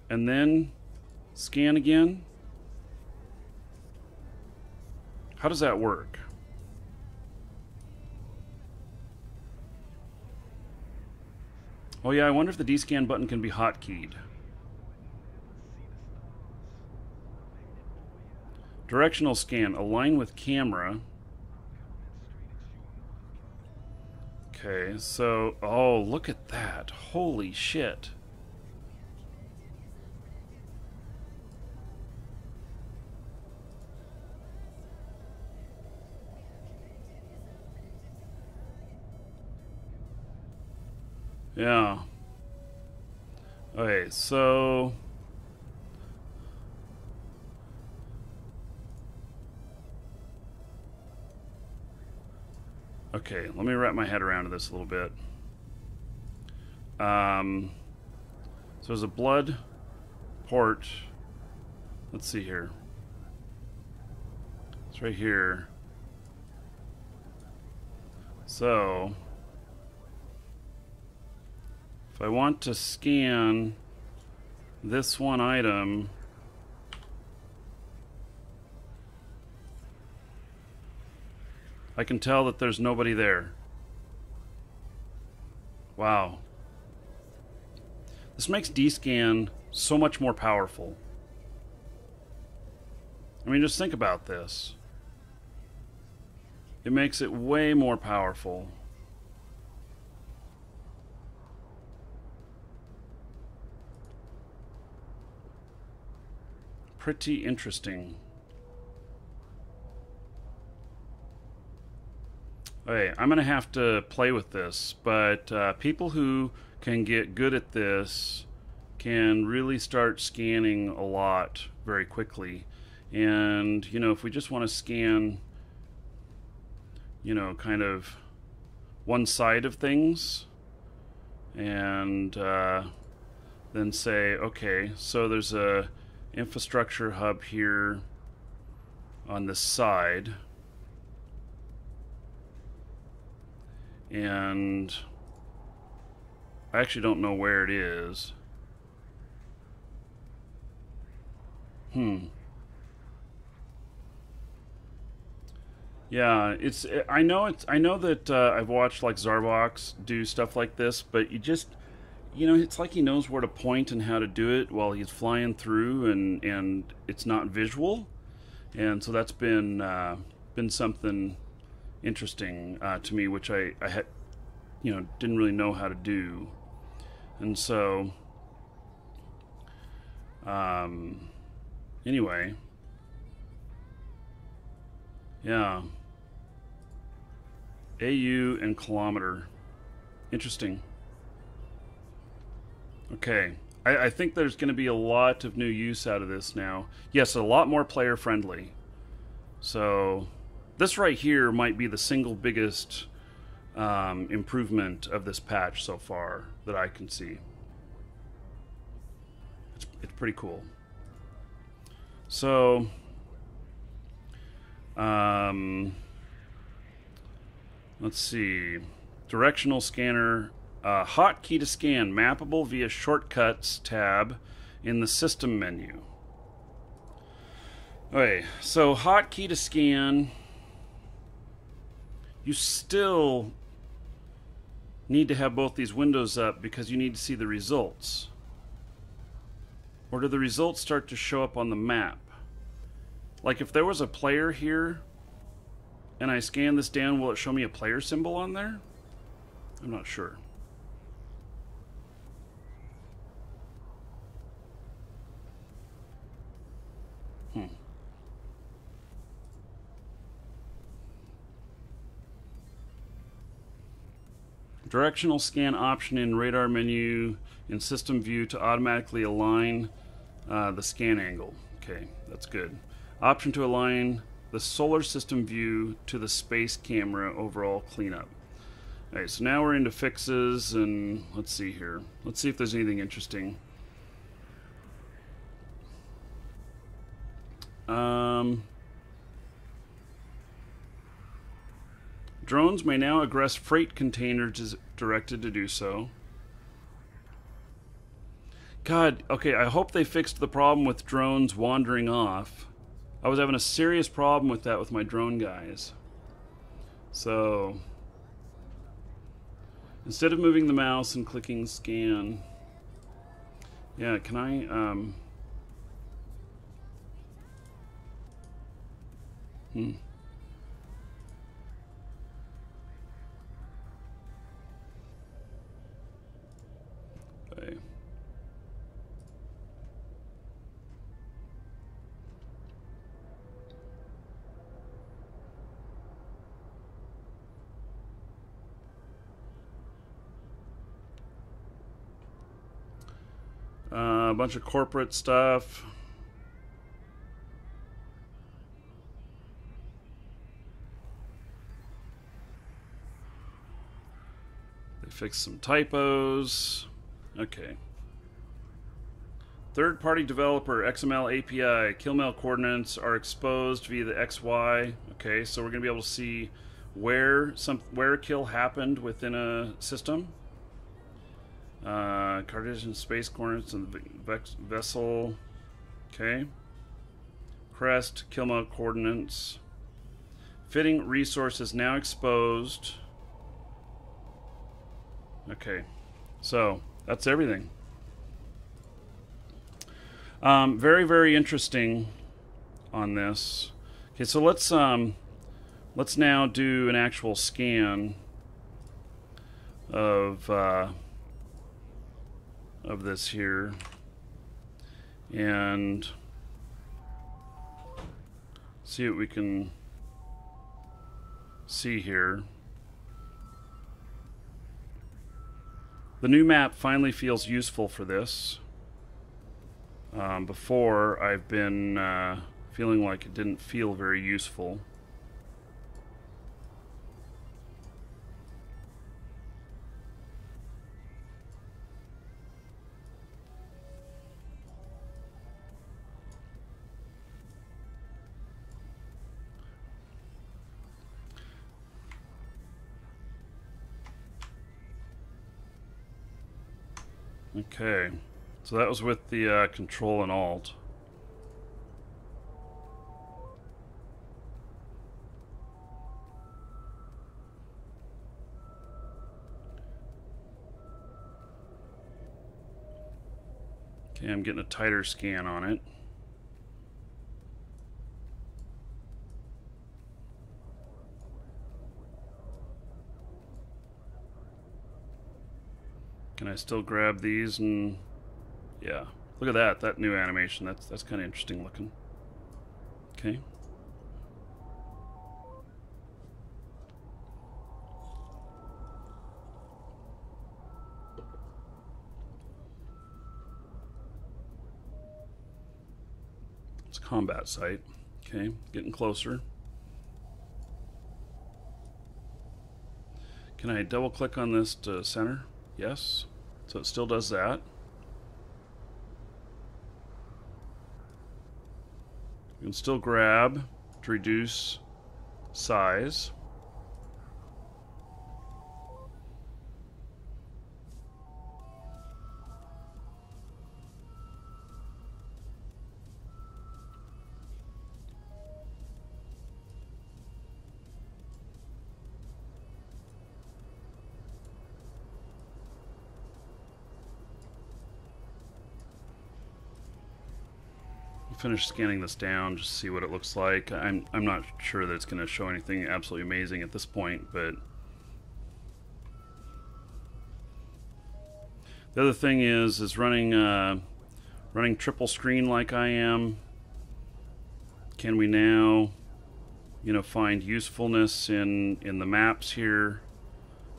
and then scan again? How does that work? Oh yeah, I wonder if the D-scan button can be hotkeyed. Directional scan, align with camera. Okay, so, oh, look at that. Holy shit. Yeah. Okay, so... Okay, let me wrap my head around this a little bit. So there's a blood port. Let's see here. It's right here. So if I want to scan this one item, I can tell that there's nobody there. Wow. This makes D-scan so much more powerful. I mean, just think about this. It makes it way more powerful. Pretty interesting. Okay, I'm gonna have to play with this, but people who can get good at this can really start scanning a lot very quickly. And, you know, if we just want to scan, you know, kind of one side of things, and then say, okay, so there's a infrastructure hub here on this side. And I actually don't know where it is. Yeah, I know that I've watched like Zarbox do stuff like this, but you know, it's like he knows where to point and how to do it while he's flying through, and it's not visual, and so that's been something interesting to me, which I had, you know, didn't really know how to do. And so anyway, yeah, AU and kilometer, interesting. Okay, I think there's going to be a lot of new use out of this now. Yes, a lot more player friendly. So this right here might be the single biggest improvement of this patch so far that I can see. It's pretty cool. So let's see. Directional scanner, hotkey to scan, mappable via shortcuts tab in the system menu. Okay, so hotkey to scan. You still need to have both these windows up because you need to see the results. Or do the results start to show up on the map? Like if there was a player here and I scan this down, will it show me a player symbol on there? I'm not sure. Directional scan option in radar menu in system view to automatically align the scan angle. Okay, that's good. Option to align the solar system view to the space camera overall cleanup. Alright, so now we're into fixes, and let's see here. Let's see if there's anything interesting. Drones may now aggress freight containers as directed to do so. God, okay, I hope they fixed the problem with drones wandering off. I was having a serious problem with that with my drone guys. So, instead of moving the mouse and clicking scan, yeah, can I, Okay. A bunch of corporate stuff. They fixed some typos. Okay. Third-party developer XML API killmail coordinates are exposed via the XY. Okay, so we're going to be able to see where a kill happened within a system. Cartesian space coordinates and the vessel. Okay. Crest killmail coordinates. Fitting resources now exposed. Okay, so that's everything. Very, very interesting on this. Okay, so let's now do an actual scan of this here, and see what we can see here. The new map finally feels useful for this. Before, I've been feeling like it didn't feel very useful. Okay, so that was with the Control and Alt. Okay, I'm getting a tighter scan on it. Can I still grab these? And yeah, look at that new animation. That's kind of interesting looking. Okay. It's a combat site. Okay, getting closer. Can I double click on this to center? Yes. So it still does that. You can still grab to reduce size. Finish scanning this down just to see what it looks like. I'm not sure that it's going to show anything absolutely amazing at this point, but the other thing is running running triple screen like I am. Can we now, you know, find usefulness in the maps here?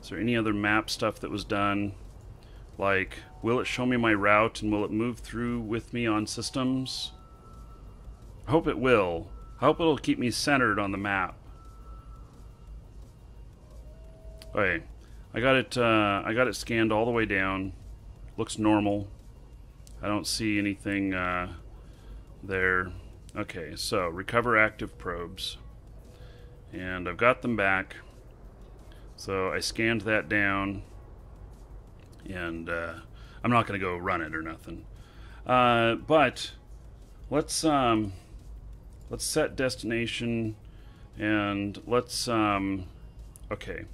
Is there any other map stuff that was done? Like, will it show me my route and will it move through with me on systems? I hope it will. I hope it'll keep me centered on the map. Okay, I got it scanned all the way down. Looks normal. I don't see anything there. Okay, so recover active probes. And I've got them back. So I scanned that down. And I'm not going to go run it or nothing. But let's set destination and let's okay,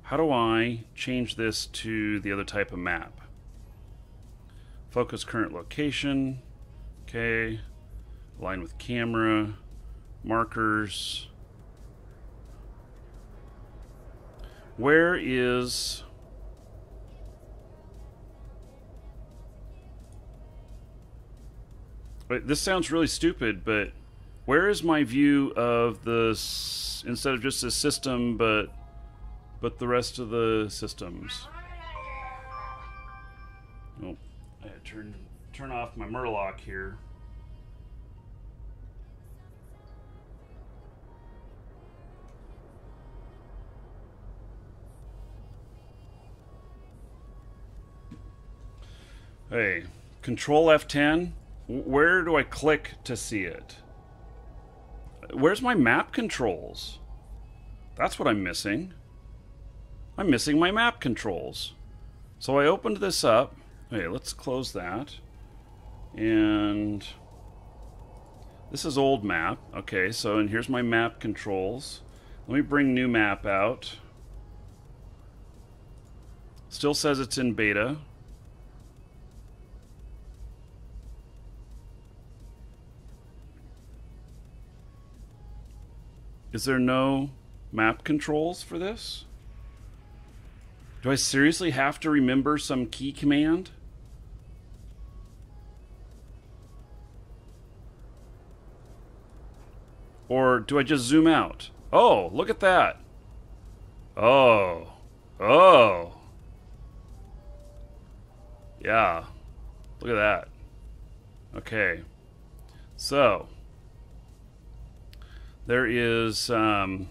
how do I change this to the other type of map? Focus current location, okay, align with camera, markers. Where is this sounds really stupid, but where is my view of this, instead of just the system, but the rest of the systems? Oh, I had to turn off my Murloc here. Hey, Control F10. Where do I click to see it? Where's my map controls? That's what I'm missing. I'm missing my map controls. So I opened this up. Okay, let's close that. And this is old map. Okay, so and here's my map controls. Let me bring new map out. Still says it's in beta. Is there no map controls for this? Do I seriously have to remember some key command? Or do I just zoom out? Oh, look at that. Oh. Oh. Yeah. Look at that. Okay. So there is that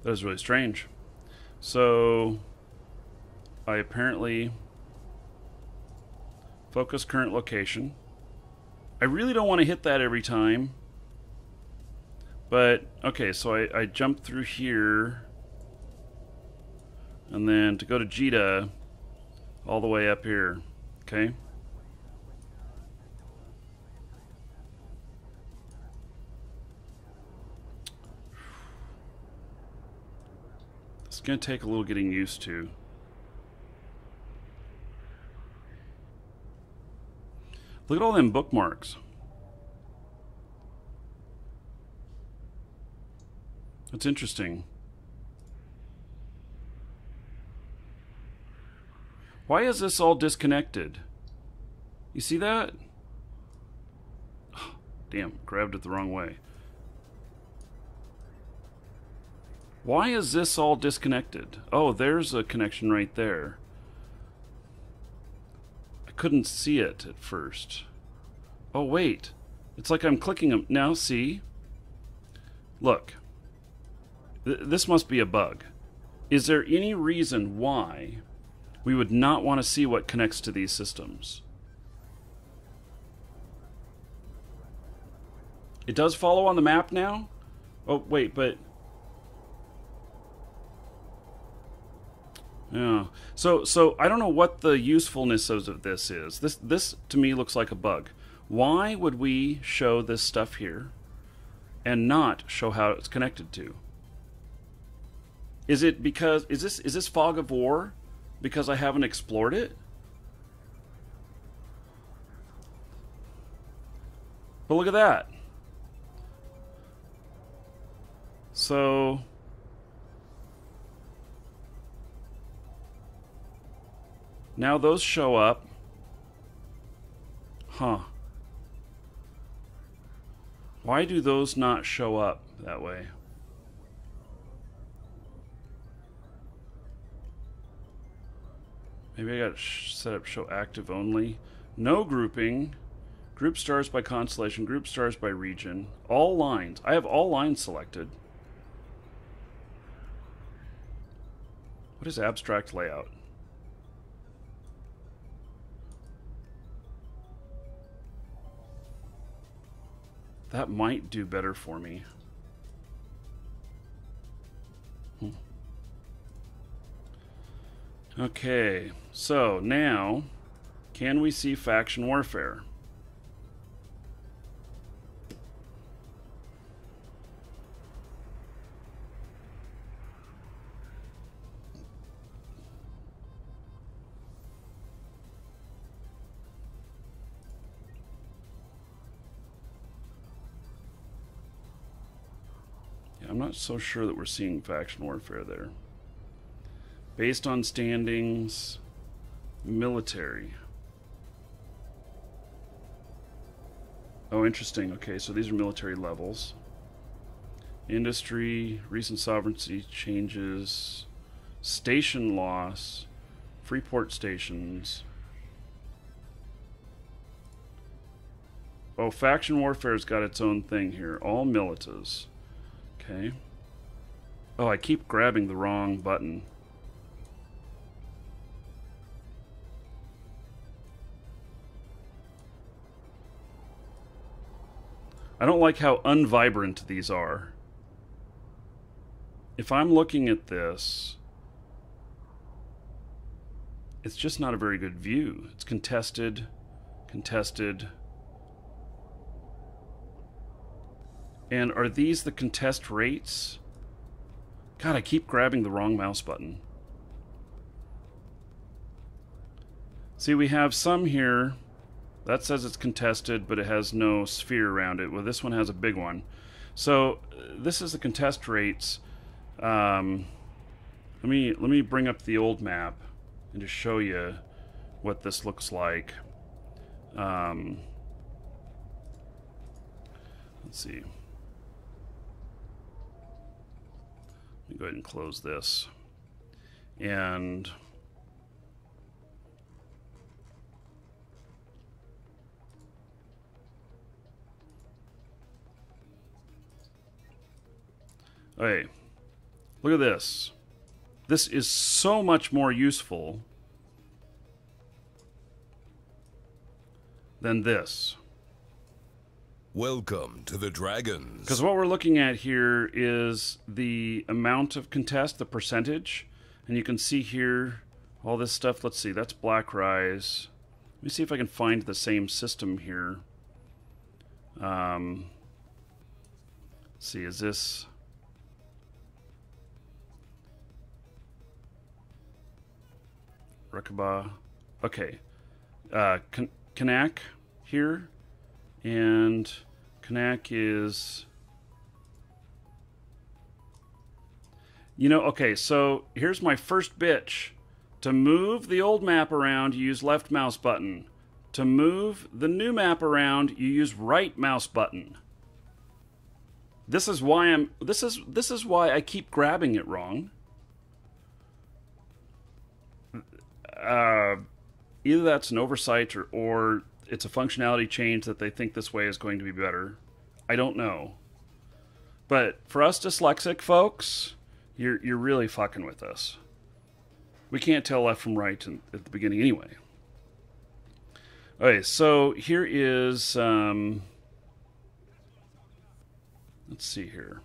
is really strange. So I apparently focus current location. I really don't want to hit that every time. But okay, so I jump through here, and then to go to JITA all the way up here. Okay. It's going to take a little getting used to. Look at all them bookmarks. That's interesting. Why is this all disconnected? You see that? Oh, damn, grabbed it the wrong way. Why is this all disconnected? Oh, there's a connection right there. I couldn't see it at first. Oh, wait. It's like I'm clicking them. Now, see? Look. This must be a bug. Is there any reason why we would not want to see what connects to these systems? It does follow on the map now? Oh, wait, but... Yeah. So I don't know what the usefulness of this is. This to me looks like a bug. Why would we show this stuff here and not show how it's connected to? Is it because is this fog of war because I haven't explored it? But look at that. So now those show up. Huh. Why do those not show up that way? Maybe I got set up show active only. No grouping. Group stars by constellation. Group stars by region. All lines. I have all lines selected. What is abstract layout? That might do better for me. Okay, so now, can we see faction warfare? I'm not so sure that we're seeing faction warfare there. Based on standings, military. Oh, interesting. Okay, so these are military levels. Industry, recent sovereignty changes, station loss, free port stations. Oh, faction warfare's got its own thing here. All militas. Okay. Oh, I keep grabbing the wrong button. I don't like how unvibrant these are. If I'm looking at this, it's just not a very good view. It's contested, contested. And are these the contest rates? God, I keep grabbing the wrong mouse button. See, we have some here. That says it's contested, but it has no sphere around it. Well, this one has a big one. So this is the contest rates. Let me bring up the old map and just show you what this looks like. Let's see. Let me go ahead and close this. And okay, look at this. This is so much more useful than this. Welcome to the Dragons. Because what we're looking at here is the amount of contest, the percentage, and you can see here all this stuff. Let's see, that's Black Rise. Let me see if I can find the same system here. Let's see, is this... Rekaba. Okay. Kanak here. And Kanak is... You know, okay, so here's my first bitch. To move the old map around, you use left mouse button. To move the new map around, you use right mouse button. This is why this is why I keep grabbing it wrong. Either that's an oversight or it's a functionality change that they think this way is going to be better. I don't know. But for us dyslexic folks, you're really fucking with us. We can't tell left from right at the beginning anyway. Okay, so here is, let's see here.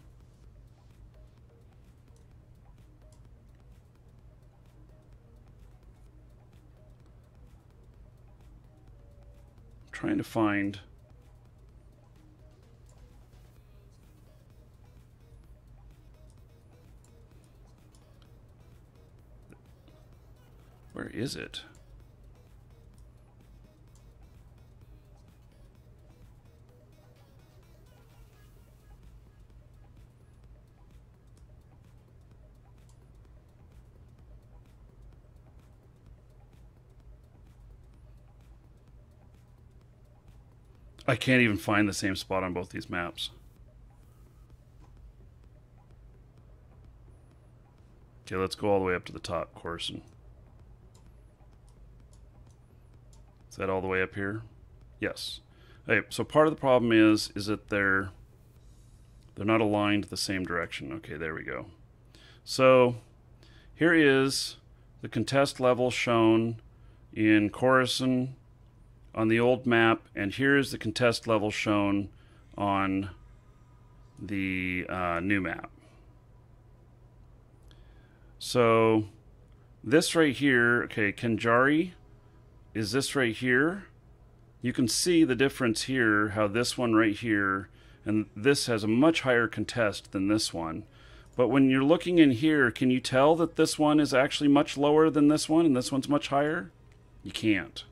I'm trying to find... Where is it? I can't even find the same spot on both these maps. Okay, let's go all the way up to the top, Corson. Is that all the way up here? Yes. Okay, so part of the problem is that they're not aligned the same direction. Okay, there we go. So here is the contest level shown in Coruscant on the old map, and here's the contest level shown on the new map. So this right here, okay, Kanjari is this right here. You can see the difference here, how this one right here, and this has a much higher contest than this one. But when you're looking in here, can you tell that this one is actually much lower than this one and this one's much higher? You can't.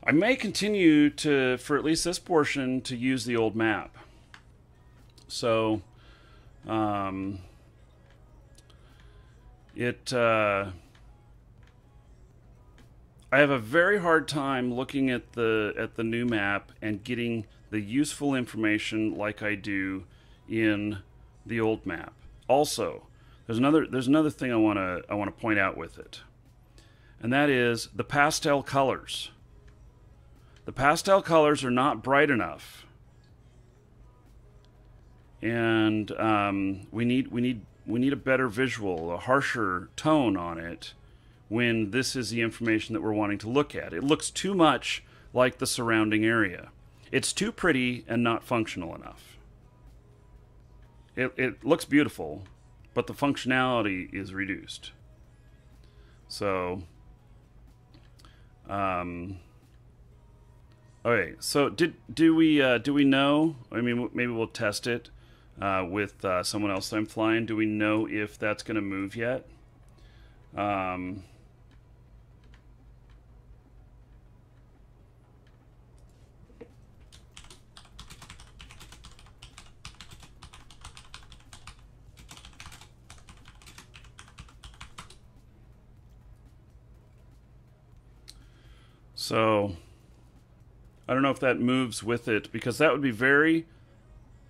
I may continue to, for at least this portion, to use the old map. So, I have a very hard time looking at the new map and getting the useful information like I do in the old map. Also, there's another thing I want to point out with it, and that is the pastel colors. The pastel colors are not bright enough, and we need a better visual, a harsher tone on it when this is the information that we're wanting to look at. It looks too much like the surrounding area. It's too pretty and not functional enough. It looks beautiful, but the functionality is reduced. So, okay. So do we know? I mean, maybe we'll test it with someone else that I'm flying. Do we know if that's going to move yet? So, I don't know if that moves with it, because that would be very...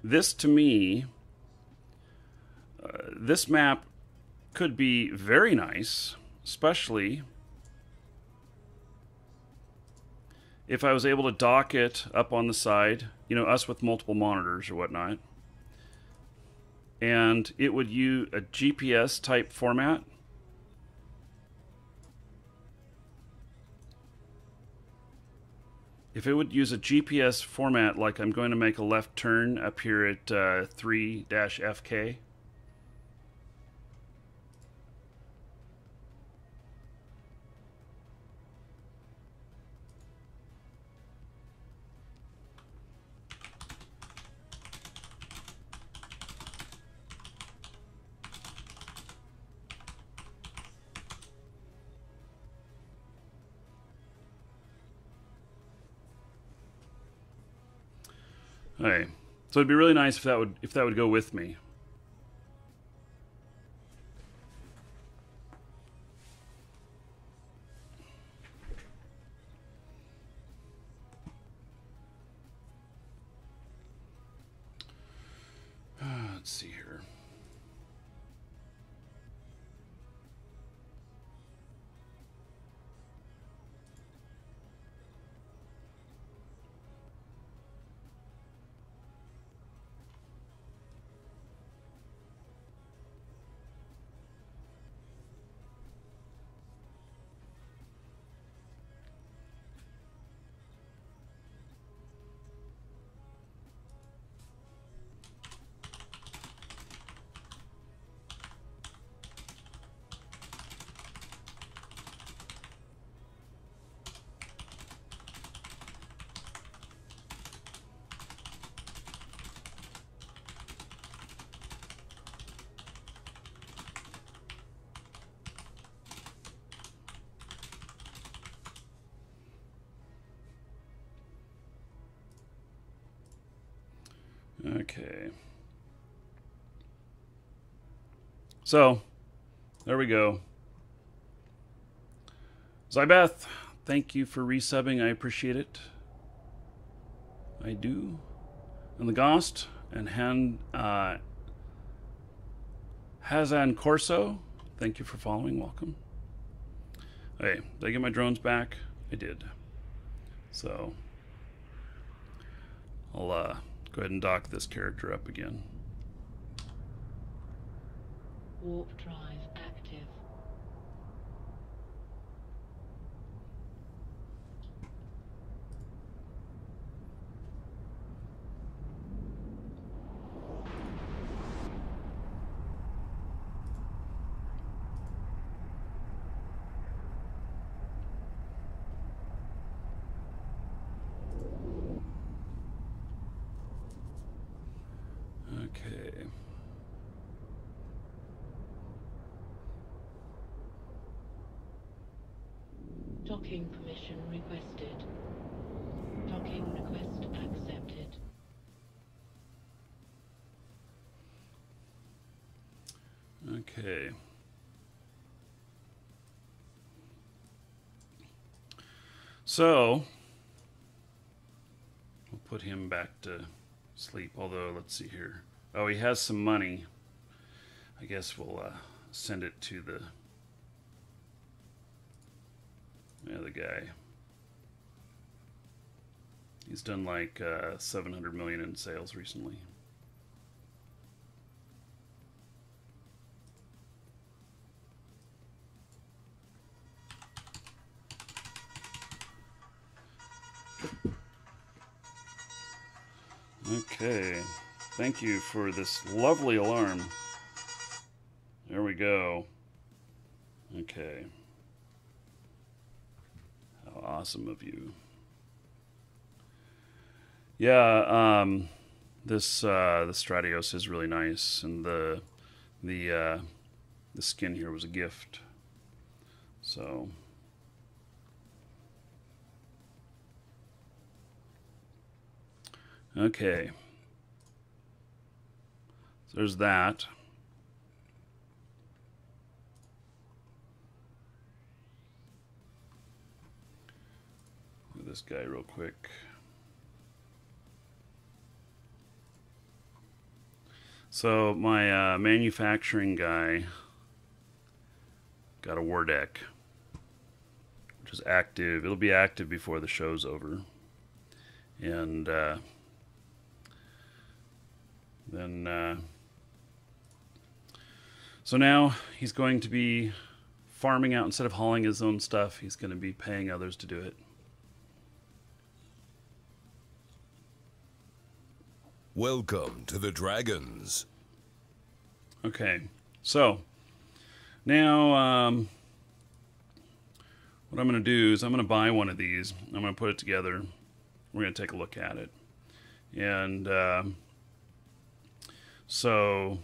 This, to me, this map could be very nice, especially if I was able to dock it up on the side, you know, us with multiple monitors or whatnot, and it would use a GPS type format. If it would use a GPS format, like I'm going to make a left turn up here at 3-FK. Okay, so it'd be really nice if that would go with me. Let's see here. Okay. So, there we go. Zybeth, thank you for resubbing. I appreciate it. I do. And the Ghost and Hazan Corso, thank you for following. Welcome. Hey, did I get my drones back? I did. So, I'll go ahead and dock this character up again. Warp drive active. Okay. Docking permission requested. Docking request accepted. Okay. So, we'll put him back to sleep, although, let's see here. Oh, he has some money. I guess we'll send it to the other guy. He's done like 700 million in sales recently. Okay, thank you for this lovely alarm. There we go. Okay. How awesome of you. Yeah, this the Stratios is really nice, and the skin here was a gift. So okay. So there's that. Look at this guy real quick. So my manufacturing guy got a war deck, which is active. It'll be active before the show's over. And then so now he's going to be farming out. Instead of hauling his own stuff, he's going to be paying others to do it. Welcome to the Dragons. Okay, so now what I'm going to do is I'm going to buy one of these. I'm going to put it together. We're going to take a look at it. And so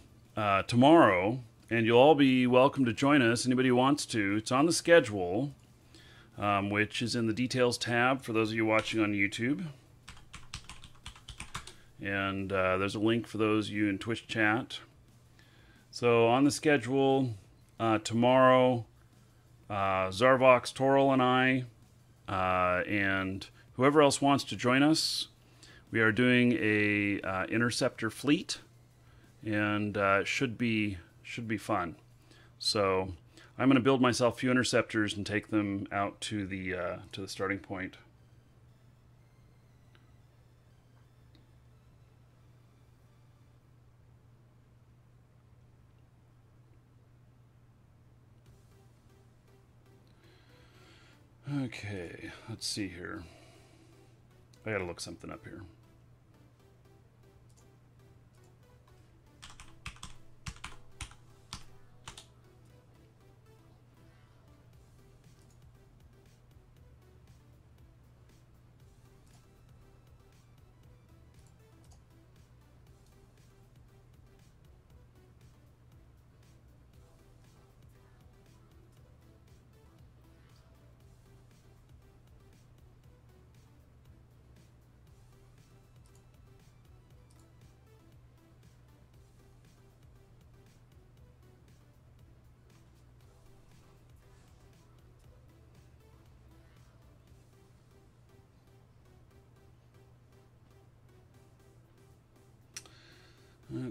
tomorrow, and you'll all be welcome to join us, anybody who wants to. It's on the schedule, which is in the details tab for those of you watching on YouTube. And there's a link for those of you in Twitch chat. So on the schedule, tomorrow, Zarvox, Toral, and I, and whoever else wants to join us, we are doing a interceptor fleet, and it should be fun. So I'm going to build myself a few interceptors and take them out to the starting point. Okay, let's see here. I gotta look something up here.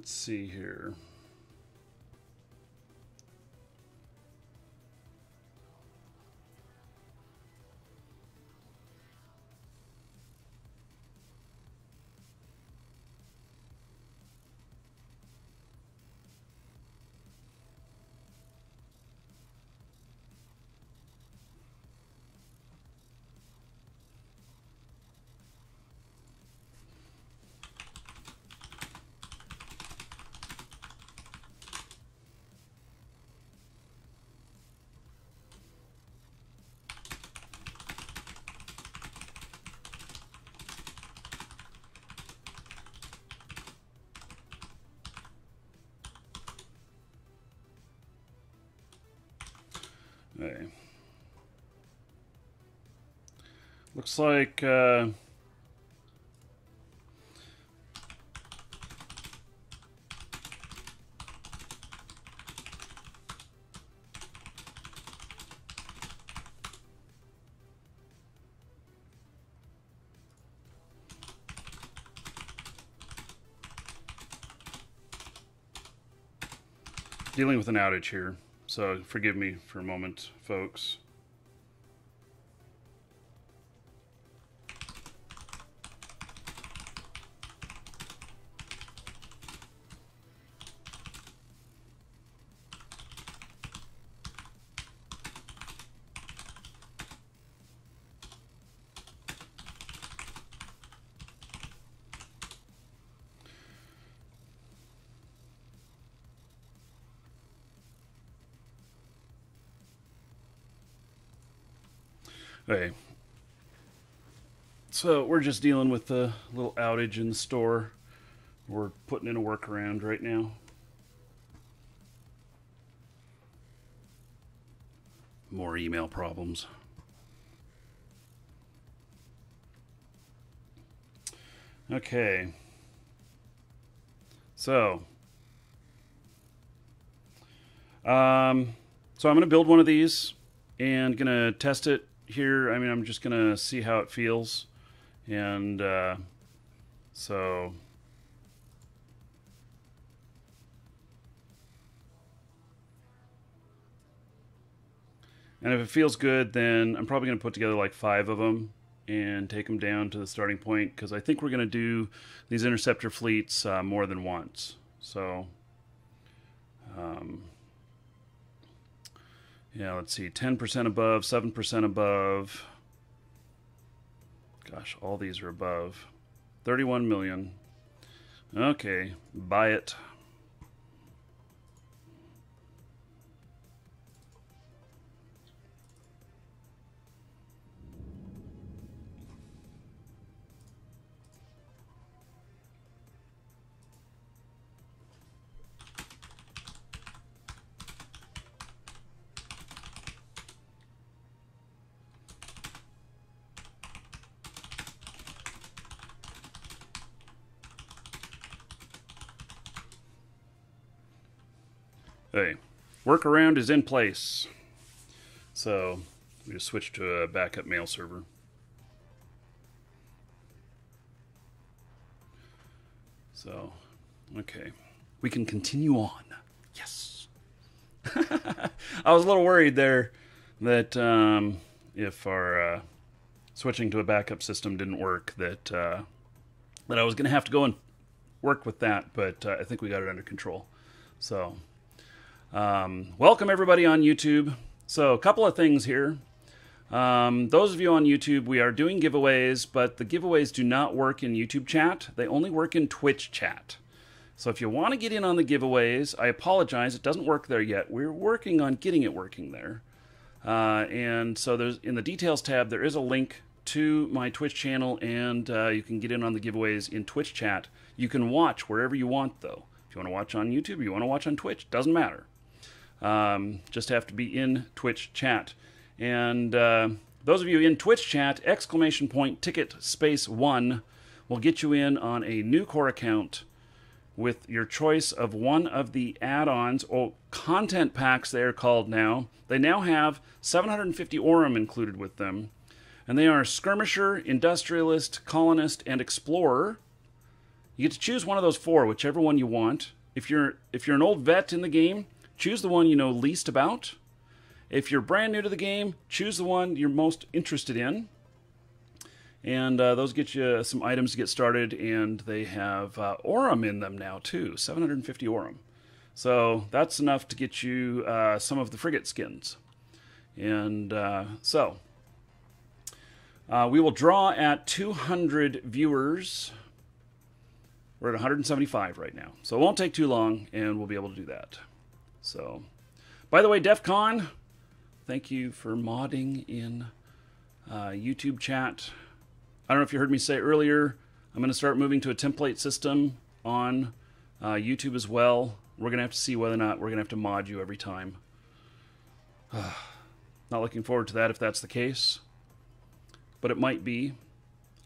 Let's see here. Okay. Looks like dealing with an outage here, so forgive me for a moment, folks. Okay, so we're just dealing with a little outage in the store. We're putting in a workaround right now. More email problems. Okay, so I'm going to build one of these and going to test it here. I mean, I'm just going to see how it feels. And so and if it feels good, then I'm probably going to put together like 5 of them and take them down to the starting point, because I think we're going to do these interceptor fleets more than once. So yeah, let's see, 10% above, 7% above. Gosh, all these are above. 31 million. Okay, buy it. Okay, workaround is in place. So we just switched to a backup mail server. So, okay, we can continue on. Yes. I was a little worried there that if our switching to a backup system didn't work, that I was going to have to go and work with that, but I think we got it under control. So welcome everybody on YouTube. So a couple of things here. Those of you on YouTube, we are doing giveaways, but the giveaways do not work in YouTube chat. They only work in Twitch chat. So if you want to get in on the giveaways, I apologize, it doesn't work there yet. We're working on getting it working there. And so there's in the details tab, there is a link to my Twitch channel, and you can get in on the giveaways in Twitch chat. You can watch wherever you want, though. If you want to watch on YouTube, you want to watch on Twitch, doesn't matter. Just have to be in Twitch chat. And those of you in Twitch chat, !ticket space 1 will get you in on a new core account with your choice of one of the add-ons or content packs they are called now. They now have 750 Aurum included with them. And they are Skirmisher, Industrialist, Colonist, and Explorer. You get to choose one of those four, whichever one you want. If you're an old vet in the game, choose the one you know least about. If you're brand new to the game, choose the one you're most interested in. And those get you some items to get started, and they have Aurum in them now too, 750 Aurum. So that's enough to get you some of the frigate skins. And we will draw at 200 viewers. We're at 175 right now. So it won't take too long, and we'll be able to do that. So, by the way, DEF CON, thank you for modding in YouTube chat. I don't know if you heard me say earlier, I'm going to start moving to a template system on YouTube as well. We're going to have to see whether or not we're going to have to mod you every time. Not looking forward to that if that's the case, but it might be.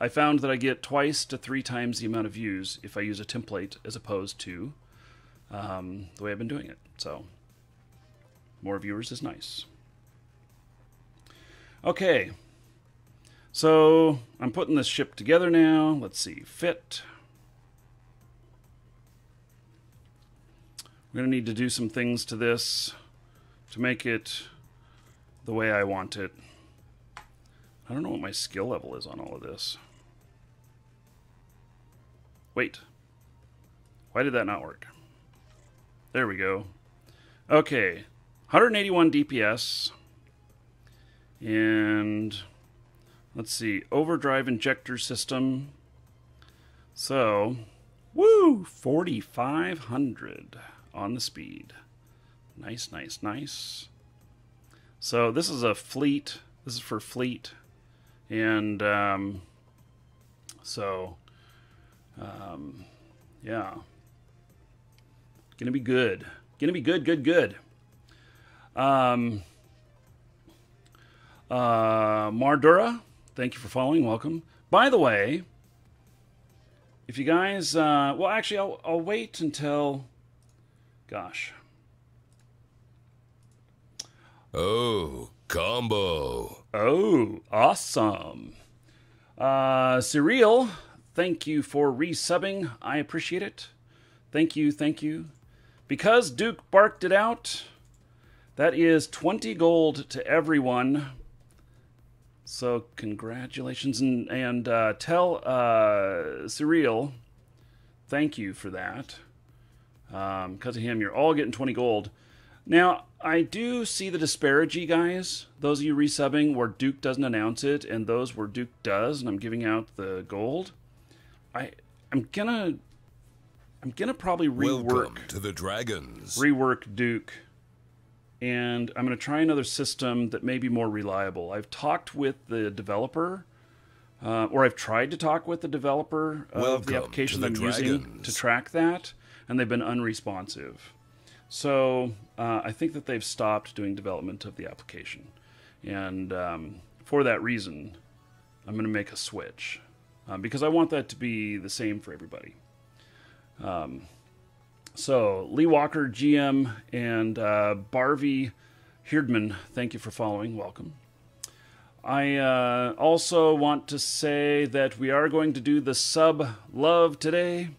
I found that I get 2 to 3 times the amount of views if I use a template as opposed to the way I've been doing it. So, more viewers is nice. Okay. So, I'm putting this ship together now. Let's see. Fit. We're going to need to do some things to this to make it the way I want it. I don't know what my skill level is on all of this. Wait. Why did that not work? There we go. Okay. 181 DPS. And let's see. Overdrive injector system. So, woo! 4,500 on the speed. Nice, nice, nice. So this is a fleet. This is for fleet. And yeah. Gonna be good. Gonna be good, good, good. Mardura, thank you for following. Welcome. By the way, if you guys, well, actually, I'll wait until, gosh. Oh, combo. Oh, awesome. Cyril, thank you for resubbing. I appreciate it. Thank you, thank you. Because Duke barked it out, that is 20 gold to everyone. So congratulations, and tell Cyril, thank you for that. Because of him, you're all getting 20 gold. Now, I do see the disparity, guys. Those of you resubbing where Duke doesn't announce it, and those where Duke does, and I'm giving out the gold. I'm gonna probably rework. Welcome to the Dragons. Rework Duke. And I'm going to try another system that may be more reliable. I've talked with the developer, or I've tried to talk with the developer of the application that I'm using to track that, and they've been unresponsive. So I think that they've stopped doing development of the application. And for that reason, I'm going to make a switch, because I want that to be the same for everybody. So, Lee Walker, GM, and Barvey Heardman, thank you for following. Welcome. I also want to say that we are going to do the sub love today.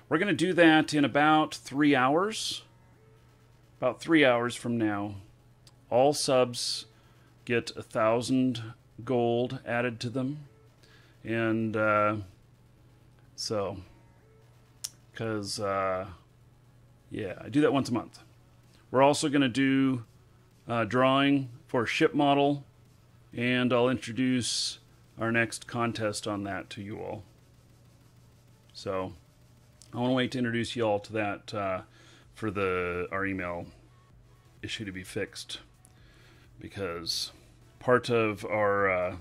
We're going to do that in about 3 hours. About 3 hours from now. All subs get 1,000 gold added to them. And so, because... yeah, I do that once a month. We're also going to do drawing for ship model, and I'll introduce our next contest on that to you all. So I want to wait to introduce you all to that for our email issue to be fixed, because part of our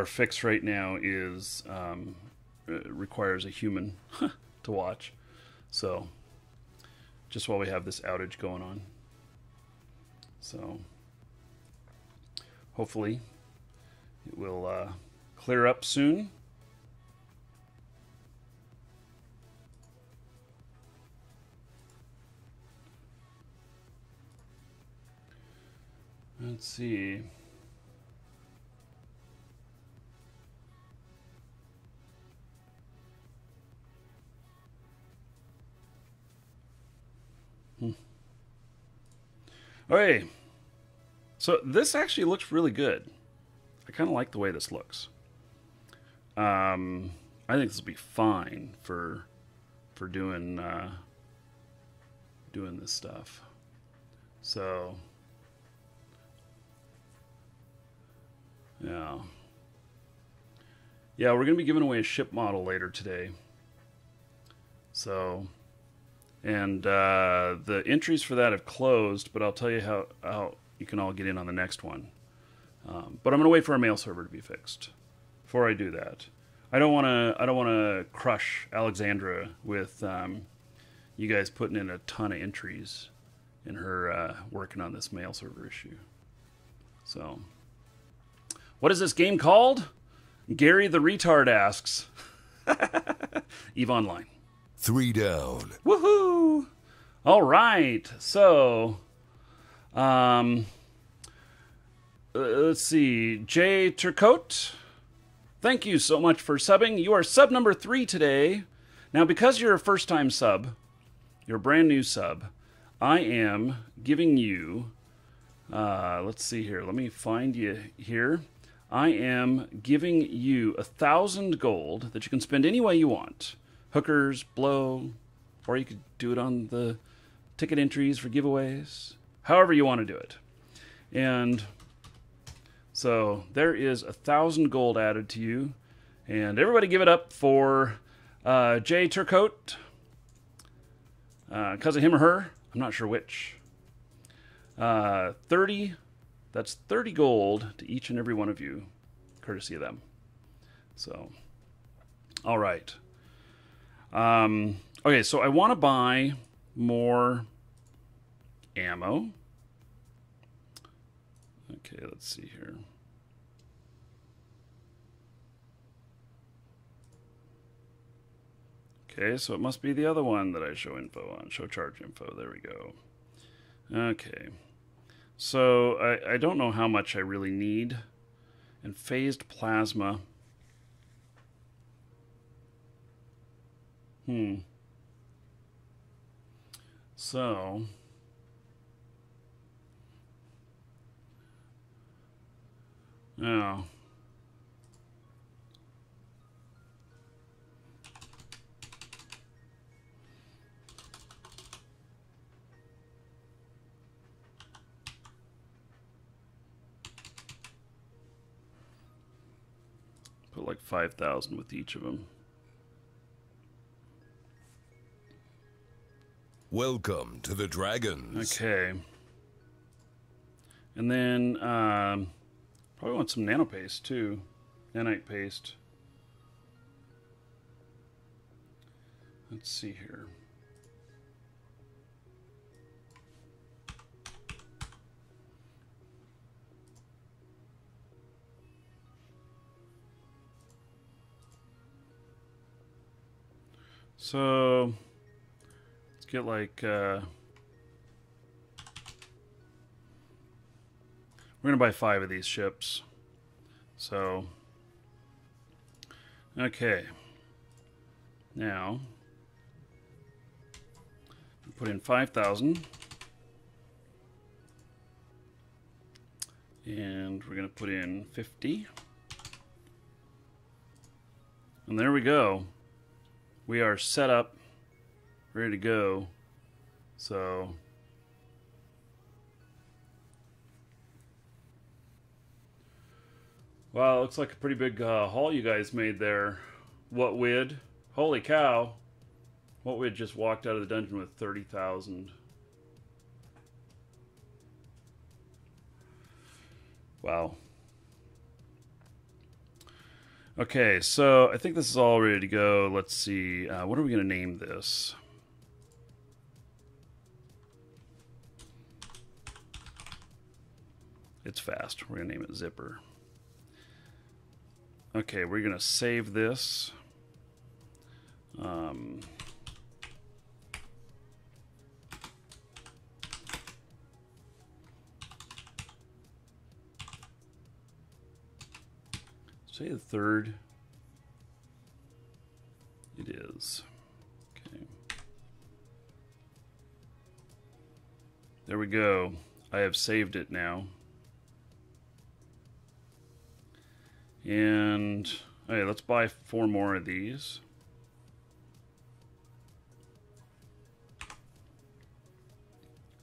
fix right now is requires a human to watch. So just while we have this outage going on. So hopefully it will clear up soon. Let's see. Okay. So this actually looks really good. I kind of like the way this looks. I think this will be fine for doing doing this stuff. So yeah, we're gonna be giving away a ship model later today. So, and the entries for that have closed, but I'll tell you how you can all get in on the next one. But I'm gonna wait for our mail server to be fixed before I do that. I don't want to crush Alexandra with you guys putting in a ton of entries in her working on this mail server issue. So, what is this game called? Gary the Retard asks. EVE Online. 3 down. Woohoo! All right, so let's see. Jay Turcotte, thank you so much for subbing. You are sub number 3 today. Now, because you're a first-time sub, you're a brand new sub, I am giving you, let's see here. Let me find you here. I am giving you 1,000 gold that you can spend any way you want. Hookers, blow, or you could do it on the ticket entries for giveaways. However you want to do it. And so there is 1,000 gold added to you. And everybody give it up for Jay Turcotte. Because of him or her, I'm not sure which. 30, that's 30 gold to each and every one of you, courtesy of them. So, all right. Okay, so I want to buy more ammo. Okay, let's see here. Okay, so it must be the other one that I show info on. Show charge info. There we go. Okay. So I don't know how much I really need. And phased plasma. So yeah. Put like 5,000 with each of them. Welcome to the Dragons. Okay. And then probably want some nano paste too. Nanite paste. Let's see here. So let's get like we're gonna buy 5 of these ships. So okay, now put in 5,000, and we're gonna put in 50, and there we go. We are set up, ready to go. So wow, it looks like a pretty big haul you guys made there. What Wid? Holy cow. What Wid just walked out of the dungeon with 30,000. Wow. Okay, so I think this is all ready to go. Let's see. What are we going to name this? It's fast. We're going to name it Zipper. Okay, we're going to save this. Say the 3rd. It is. Okay. There we go. I have saved it now. And okay, let's buy 4 more of these.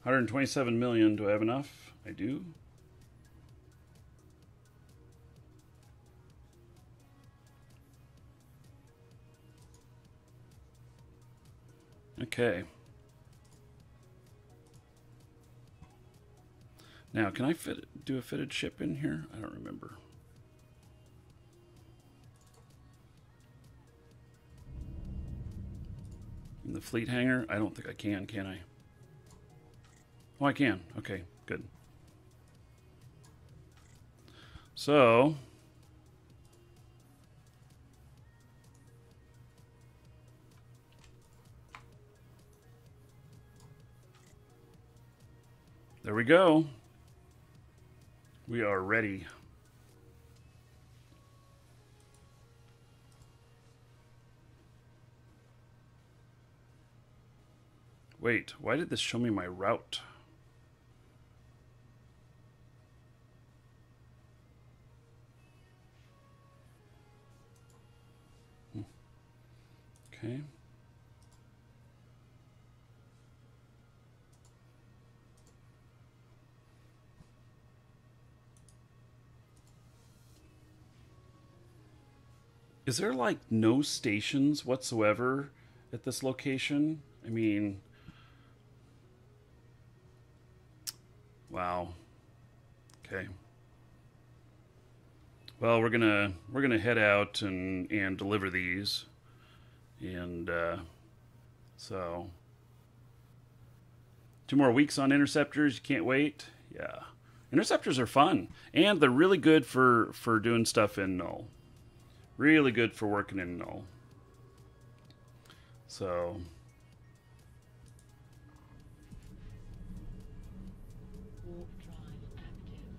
$127 million. Do I have enough? I do. Okay. Now, can I do a fitted ship in here? I don't remember. In the fleet hangar? I don't think I can I? Oh, I can. Okay, good. So, there we go. We are ready. Wait, why did this show me my route? Okay. Is there like no stations whatsoever at this location? I mean, wow. Okay. Well, we're gonna head out and deliver these, and so 2 more weeks on interceptors. You can't wait. Yeah, interceptors are fun, and they're really good for doing stuff in null. Really good for working in null. So. Warp drive active.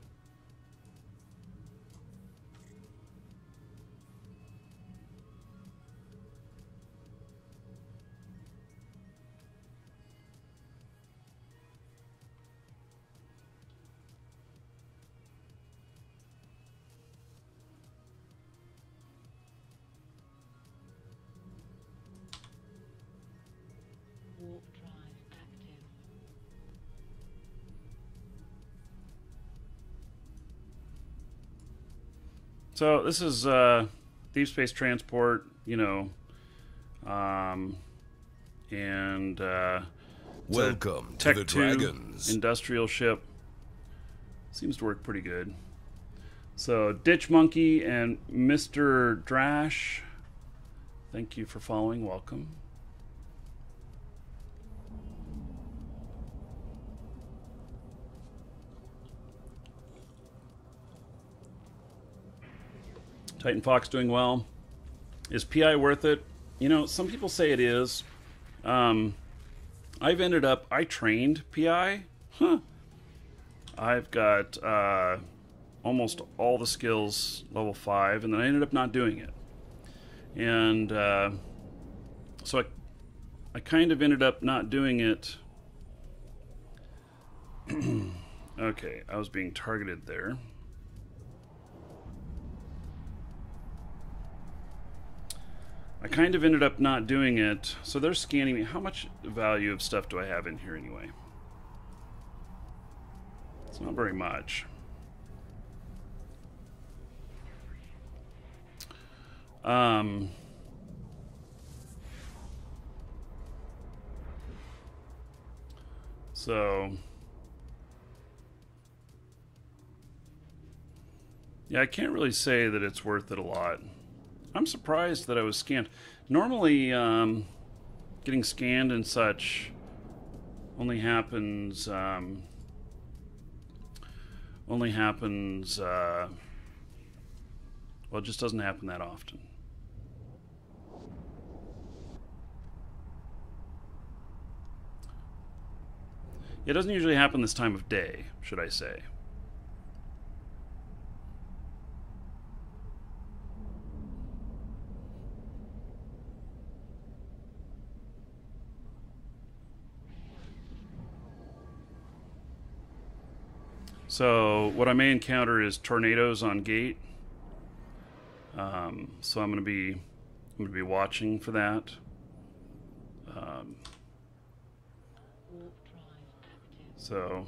Warp drive active. So this is deep space transport, you know, and Welcome to Tech the 2 Dragons. industrial ship. Seems to work pretty good. So Ditch Monkey and Mr. Drash, thank you for following. Welcome. Titan Fox doing well. Is PI worth it? You know, some people say it is. I've ended up, I trained PI. I've got almost all the skills level 5, and then I ended up not doing it. And so I kind of ended up not doing it. Okay, I was being targeted there. I kind of ended up not doing it. So they're scanning me. How much value of stuff do I have in here anyway? It's not very much. So yeah, I can't really say that it's worth it a lot. I'm surprised that I was scanned. Normally, getting scanned and such only happens, well, it just doesn't happen that often. It doesn't usually happen this time of day, should I say. So what I may encounter is tornadoes on gate. So I'm going to be watching for that. Warp drive active. So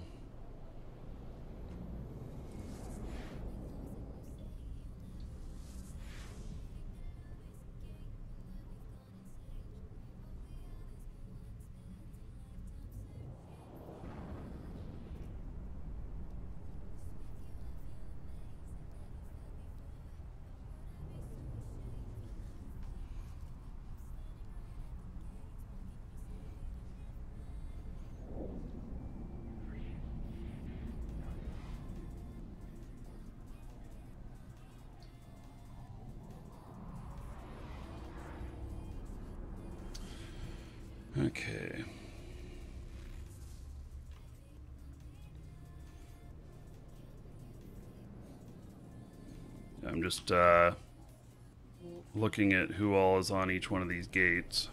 okay. I'm just looking at who all is on each one of these gates.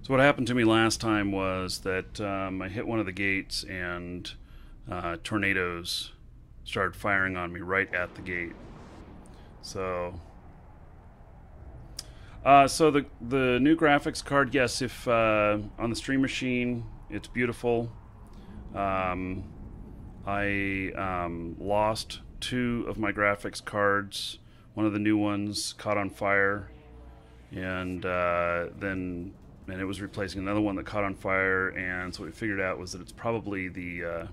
So what happened to me last time was that I hit one of the gates and tornadoes started firing on me right at the gate. So the new graphics card, yes, if on the Stream Machine, it's beautiful. I lost 2 of my graphics cards. One of the new ones caught on fire, and then it was replacing another one that caught on fire. And so what we figured out was that it's probably the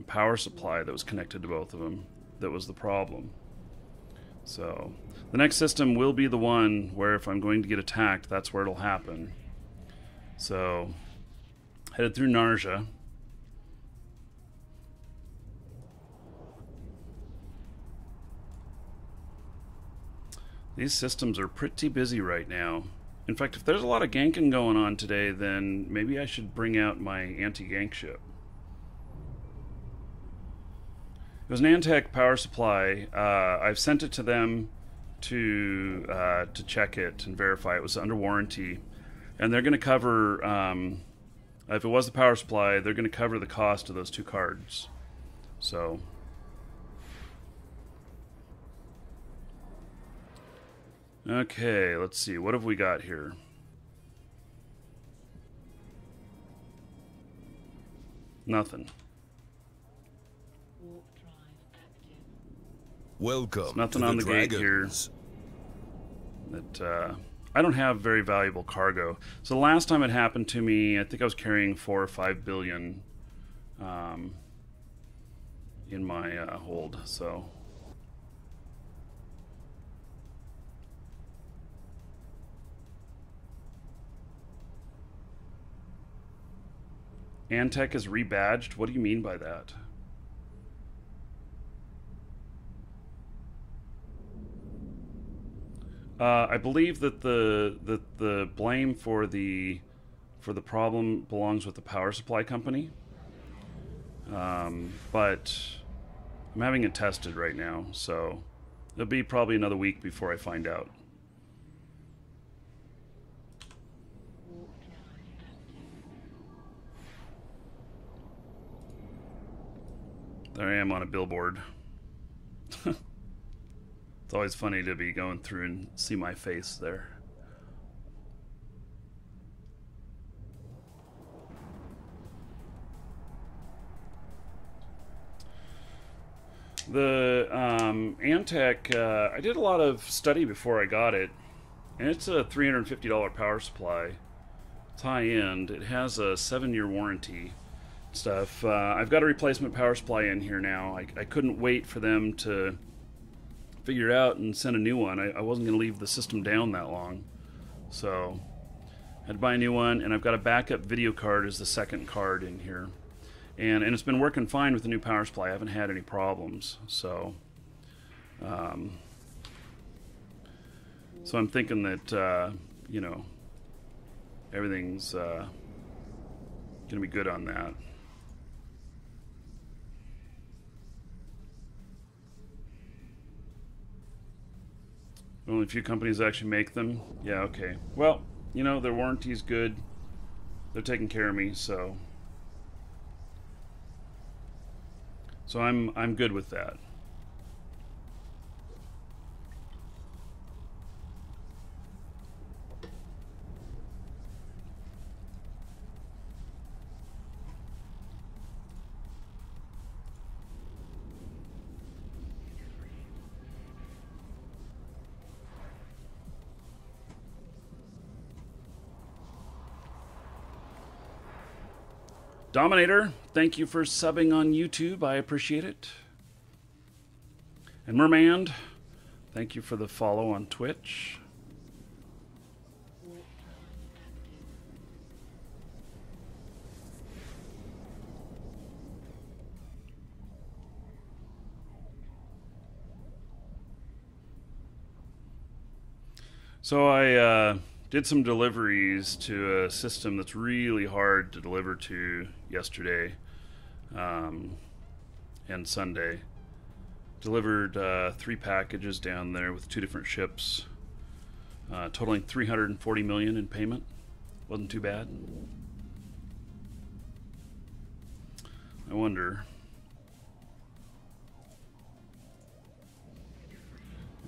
power supply that was connected to both of them that was the problem. So the next system will be the one where if I'm going to get attacked, that's where it'll happen. So headed through Narja. These systems are pretty busy right now. In fact, if there's a lot of ganking going on today, then maybe I should bring out my anti-gank ship. It was an Antec power supply. I've sent it to them to check it and verify it was under warranty, and they're going to cover. If it was the power supply, they're going to cover the cost of those 2 cards. So. Okay, let's see. What have we got here? Nothing. Warp drive active. Welcome There's nothing to on the the gate here. Dragons. That I don't have very valuable cargo. So the last time it happened to me, I think I was carrying 4 or 5 billion in my hold. So. Antec is rebadged? What do you mean by that? I believe that the blame for the problem belongs with the power supply company, but I'm having it tested right now, so it'll be probably another week before I find out. Warp drive active. There I am on a billboard. It's always funny to be going through and see my face there. The Antec, I did a lot of study before I got it, and it's a $350 power supply. It's high end. It has a 7-year warranty. Stuff. I've got a replacement power supply in here now. I couldn't wait for them to figure it out and send a new one. I wasn't going to leave the system down that long. So I had to buy a new one, and I've got a backup video card as the second card in here. And it's been working fine with the new power supply. I haven't had any problems. So so I'm thinking that, you know, everything's going to be good on that. Only a few companies actually make them. Yeah, okay. Well, you know, their warranty's good. They're taking care of me, so I'm good with that. Dominator, thank you for subbing on YouTube. I appreciate it. And Mermand, thank you for the follow on Twitch. So I did some deliveries to a system that's really hard to deliver to yesterday and Sunday. Delivered 3 packages down there with 2 different ships, totaling $340 million in payment. Wasn't too bad. I wonder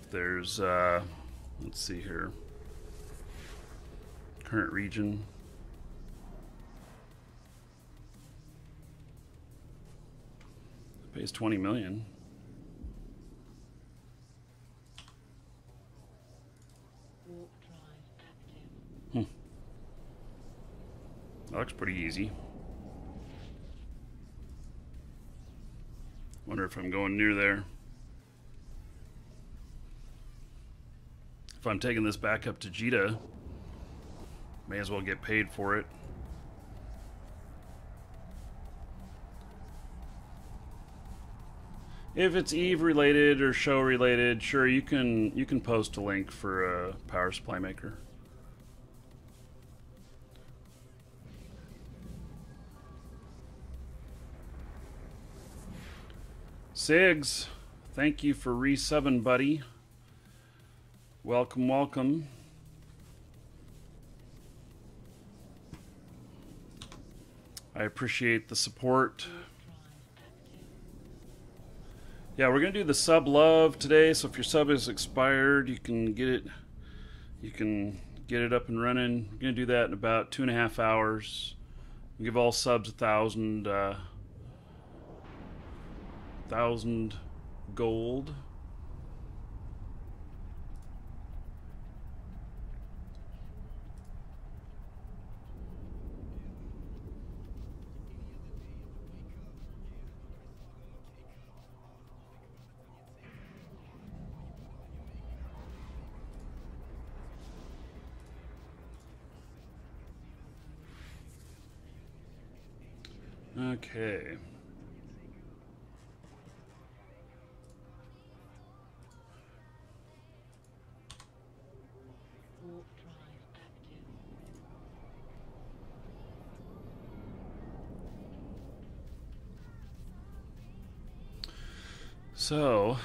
if there's let's see here. Current region. Pays $20 million. Warp drive active. That looks pretty easy. Wonder if I'm going near there. If I'm taking this back up to Jita, may as well get paid for it. If it's Eve related or show related, sure, you can post a link for a power supply maker. Sigs, thank you for resubbing, buddy. Welcome, welcome. I appreciate the support. Yeah, we're gonna do the sub love today. So if your sub is expired, you can get it. You can get it up and running. We're gonna do that in about 2.5 hours. We give all subs 1,000 gold. Okay. Warp drive active. So,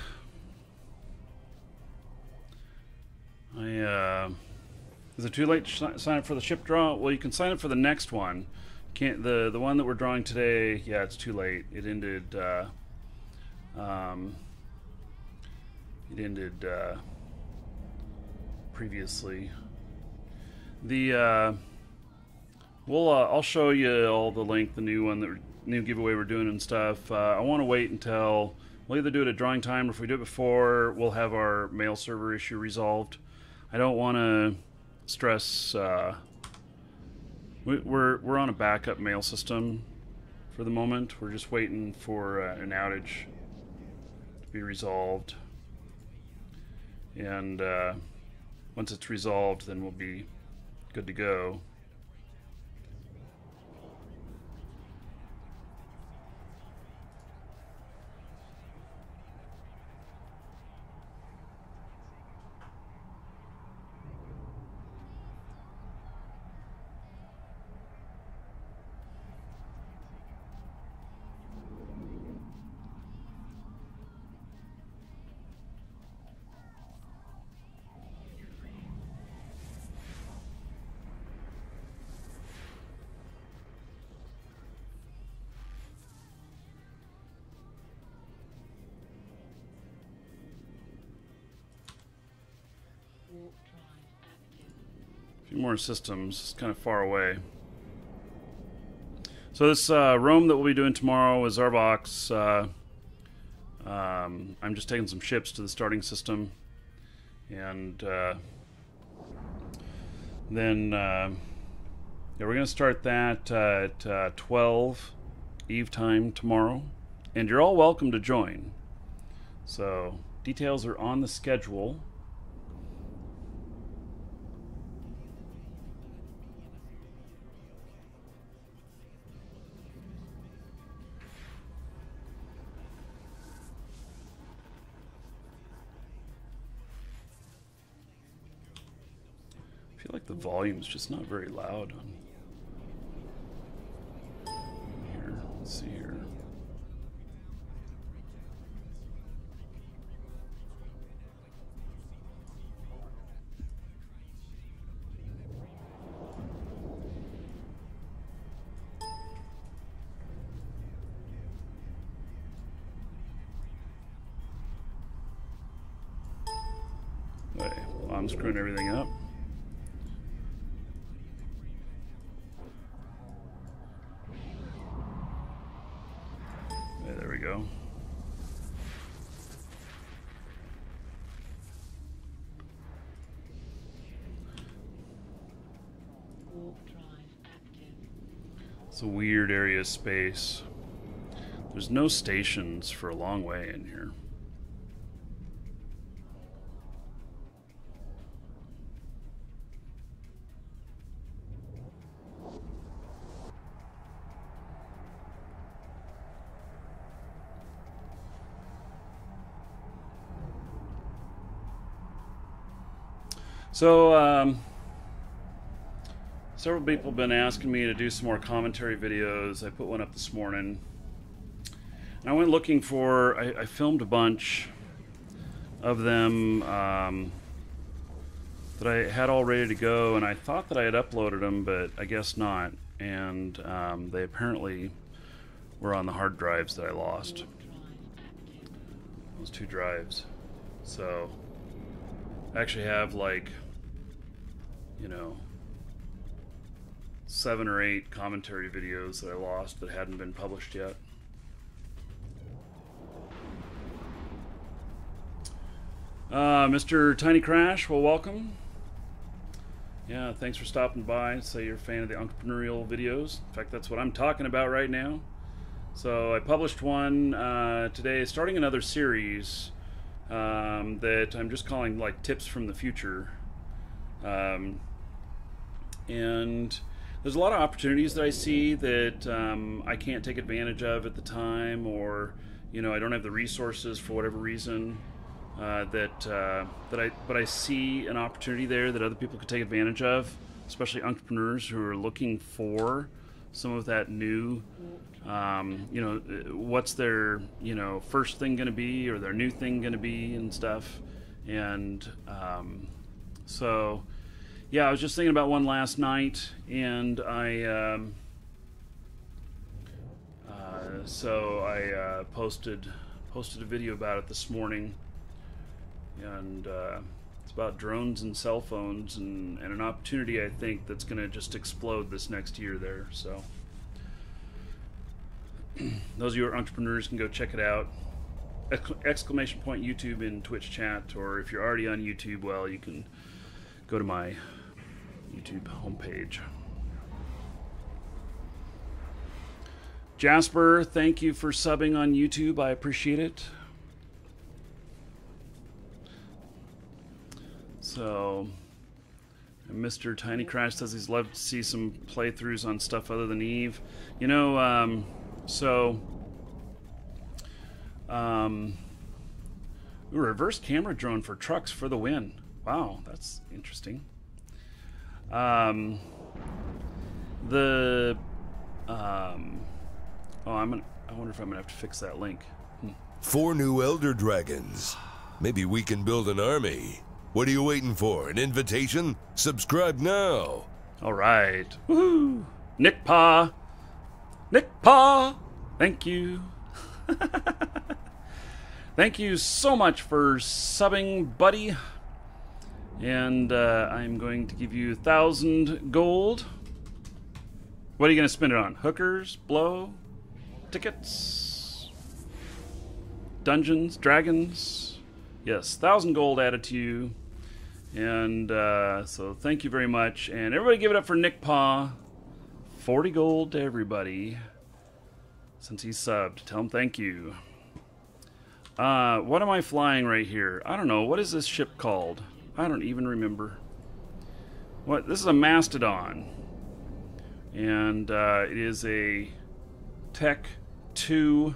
is it too late to sign up for the ship draw? Well, you can sign up for the next one. Can't the one that we're drawing today? Yeah, it's too late. It ended. Previously. The I'll show you all the link, the new one, the new giveaway we're doing and stuff. I want to wait until we'll either do it at drawing time, or if we do it before, we'll have our mail server issue resolved. I don't want to stress. We're on a backup mail system for the moment. We're just waiting for an outage to be resolved, and once it's resolved, then we'll be good to go. Warp drive active. A few more systems. It's kind of far away. So this roam that we'll be doing tomorrow is our box. I'm just taking some ships to the starting system, and then yeah, we're gonna start that at 12 Eve time tomorrow, and you're all welcome to join. So details are on the schedule. I feel like the volume's just not very loud on here. Let's see here. Okay, well, I'm screwing everything up. Okay, there we go. Warp drive active. It's a weird area of space. There's no stations for a long way in here. So, several people have been asking me to do some more commentary videos. I put one up this morning. And I went looking for, I filmed a bunch of them that I had all ready to go, and I thought that I had uploaded them, but I guess not. And they apparently were on the hard drives that I lost. Warp drive active. Those 2 drives. So, I actually have like, you know, 7 or 8 commentary videos that I lost that hadn't been published yet. Mr. Tiny Crash, well, welcome. Yeah, thanks for stopping by. Say you're a fan of the entrepreneurial videos. In fact, that's what I'm talking about right now. So I published one today, starting another series that I'm just calling like tips from the future. And there's a lot of opportunities that I see that I can't take advantage of at the time, or you know, I don't have the resources for whatever reason. But I see an opportunity there that other people could take advantage of, especially entrepreneurs who are looking for some of that new, you know, what's their, you know, first thing going to be, or their new thing going to be and stuff. And so, yeah, I was just thinking about one last night, and I posted a video about it this morning. And it's about drones and cell phones, and an opportunity I think that's going to just explode this next year there. So those of you who are entrepreneurs can go check it out. Exclamation point YouTube in Twitch chat, or if you're already on YouTube, well, you can go to my YouTube homepage. Jasper, thank you for subbing on YouTube. I appreciate it. So, and Mr. Tiny Crash says he's loved to see some playthroughs on stuff other than Eve. You know, reverse camera drone for trucks for the win. Wow, that's interesting. I wonder if I'm gonna have to fix that link. 4 new Elder Dragons. Maybe we can build an army. What are you waiting for? An invitation? Subscribe now. All right. Woohoo! Nick Pa! Thank you. Thank you so much for subbing, buddy. And I'm going to give you 1,000 gold. What are you going to spend it on? Hookers? Blow? Tickets? Dungeons? Dragons? Yes, 1,000 gold added to you. And so thank you very much. And everybody give it up for Nick Paw. 40 gold to everybody. Since he's subbed. Tell him thank you. What am I flying right here? I don't know. What is this ship called? I don't even remember. What? This is a Mastodon. And it is a Tech 2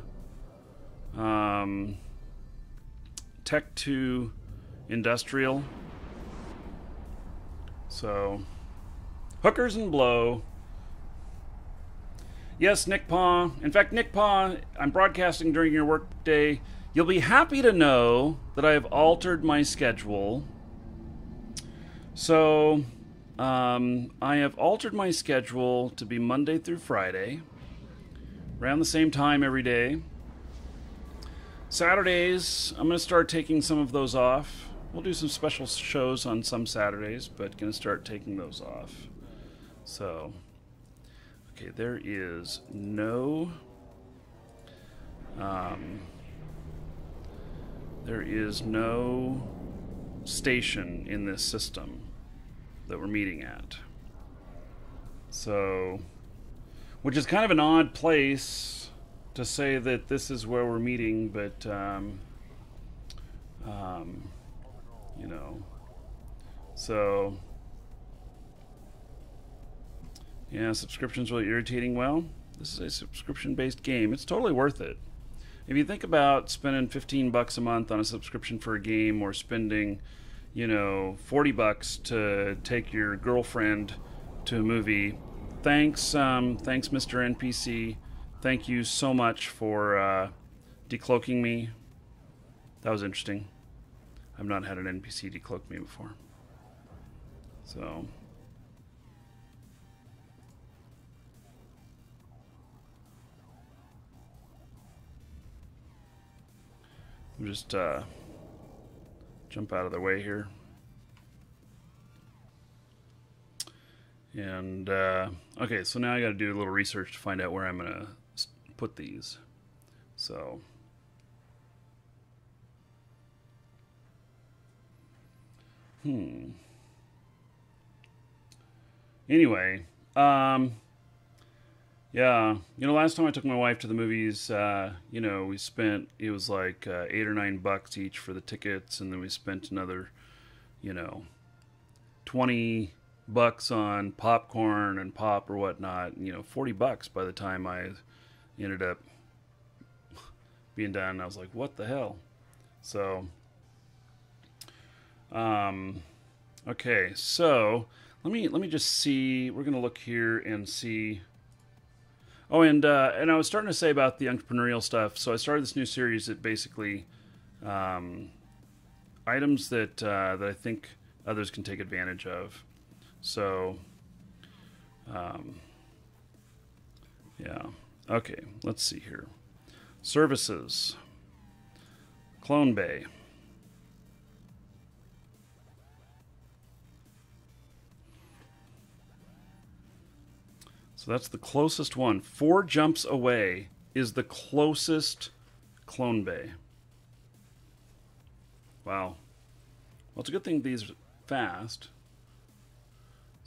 Tech 2 Industrial. So, hookers and blow. Yes, Nick Paw. In fact, Nick Paw, I'm broadcasting during your work day. You'll be happy to know that I have altered my schedule. So, I have altered my schedule to be Monday through Friday, around the same time every day. Saturdays, I'm going to start taking some of those off. We'll do some special shows on some Saturdays, but going to start taking those off. So, okay, there is no station in this system that we're meeting at. So, which is kind of an odd place to say that this is where we're meeting, but you know, so yeah, subscription's really irritating. Well, this is a subscription-based game. It's totally worth it. If you think about spending $15 a month on a subscription for a game, or spending, you know, $40 to take your girlfriend to a movie, thanks Mr. NPC. Thank you so much for decloaking me. That was interesting. I've not had an NPC decloak me before. So, I'll just jump out of the way here. And okay, so now I got to do a little research to find out where I'm gonna put these. So, anyway, yeah, you know, last time I took my wife to the movies, you know, we spent, it was like $8 or $9 each for the tickets, and then we spent another, you know, $20 on popcorn and pop or whatnot. You know, $40 by the time I ended up being done. I was like, what the hell? So, okay, so let me just see. We're gonna look here and see. Oh, and I was starting to say about the entrepreneurial stuff. So I started this new series that basically items that that I think others can take advantage of. So, yeah. Okay, let's see here. Services. Clone Bay. So that's the closest one. 4 jumps away is the closest Clone Bay. Wow. Well, it's a good thing these are fast.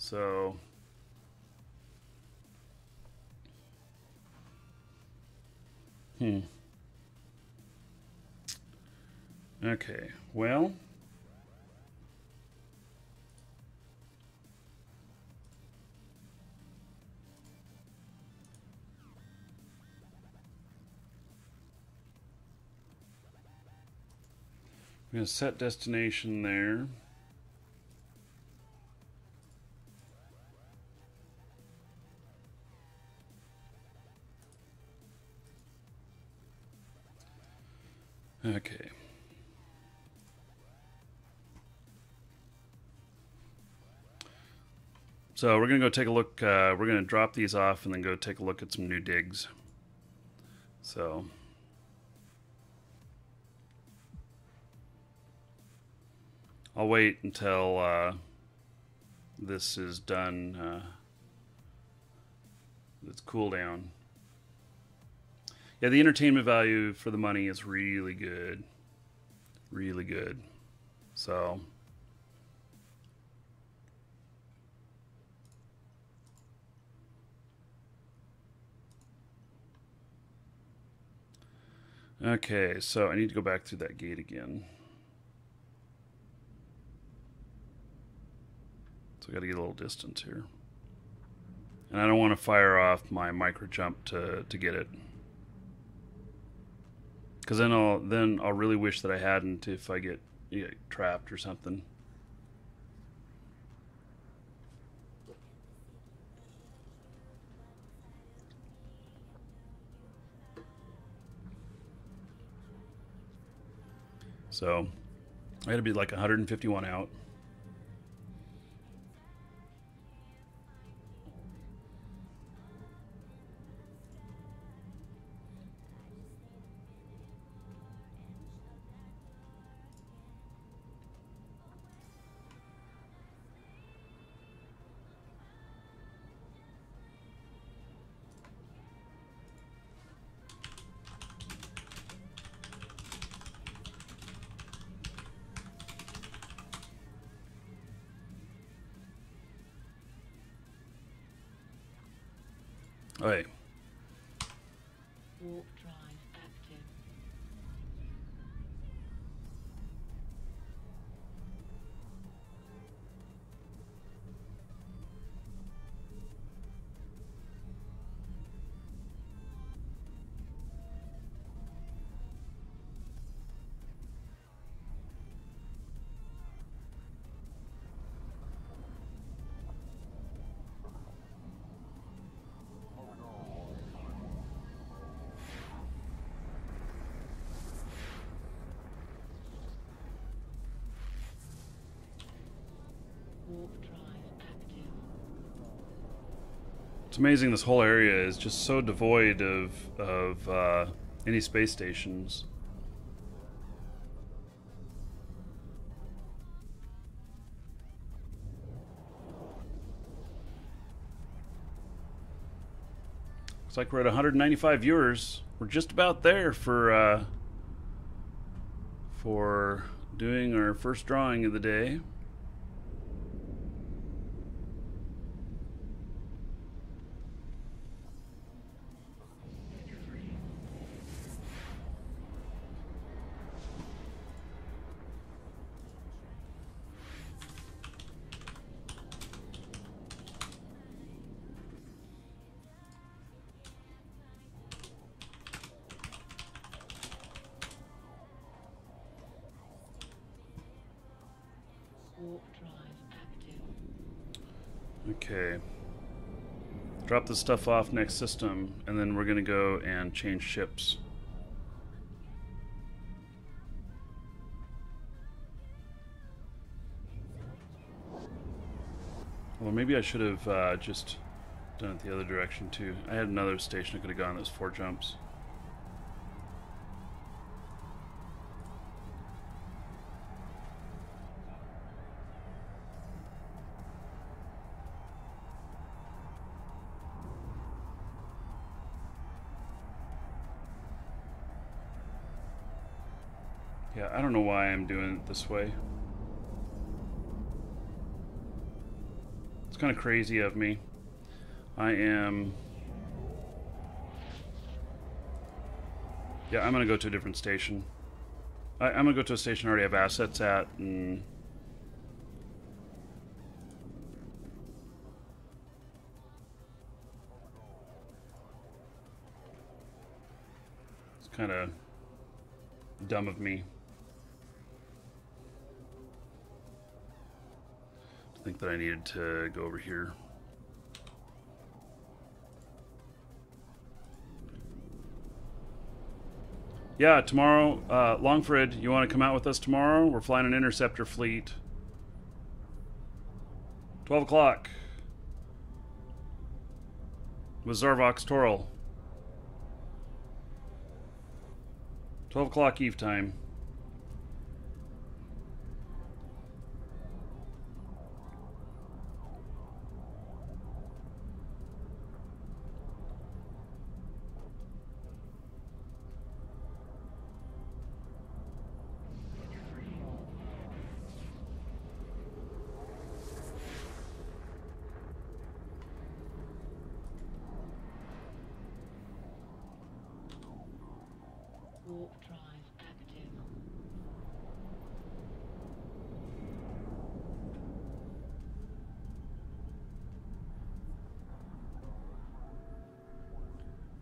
So, okay, well, I'm going to set destination there. Okay. So we're going to go take a look. We're going to drop these off and then go take a look at some new digs. So, I'll wait until this is done. It's cool down. Yeah, the entertainment value for the money is really good. Really good. So okay, so I need to go back through that gate again. So I got to get a little distance here. And I don't want to fire off my micro jump to get it. Because then I'll really wish that I hadn't if I get trapped or something. So I had to be like 151 out. Okay. Warp drive active. Warp drive active. It's amazing this whole area is just so devoid of any space stations. Looks like we're at 195 viewers. We're just about there for doing our first drawing of the day. Warp drive active. Okay. Drop the stuff off next system, and then we're going to go and change ships. Well, maybe I should have just done it the other direction too. I had another station I could have gone. Those 4 jumps. Yeah, I don't know why I'm doing it this way. It's kind of crazy of me. I am... Yeah, I'm going to go to a different station. I'm going to go to a station I already have assets at, and... It's kind of dumb of me. I think that I needed to go over here. Yeah, tomorrow, Longford, you want to come out with us tomorrow? We're flying an interceptor fleet. 12 o'clock. With Zarvox Toral. 12 o'clock Eve time.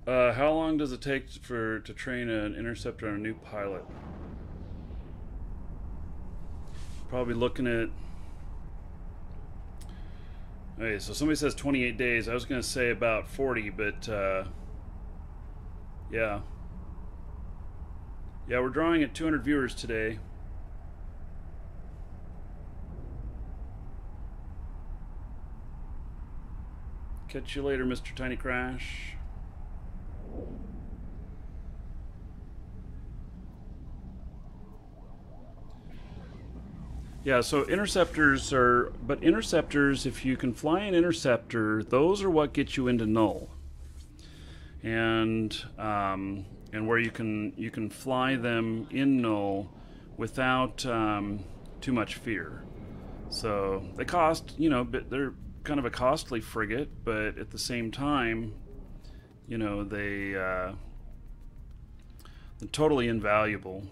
How long does it take to train an interceptor on a new pilot? Probably looking at... Okay, so somebody says 28 days. I was going to say about 40, but yeah. Yeah, we're drawing at 200 viewers today. Catch you later, Mr. Tiny Crash. Yeah, so interceptors are, but interceptors, if you can fly an interceptor, those are what get you into null, and where you can fly them in null without too much fear. So they cost, you know, but they're kind of a costly frigate, but at the same time, you know, they're totally invaluable.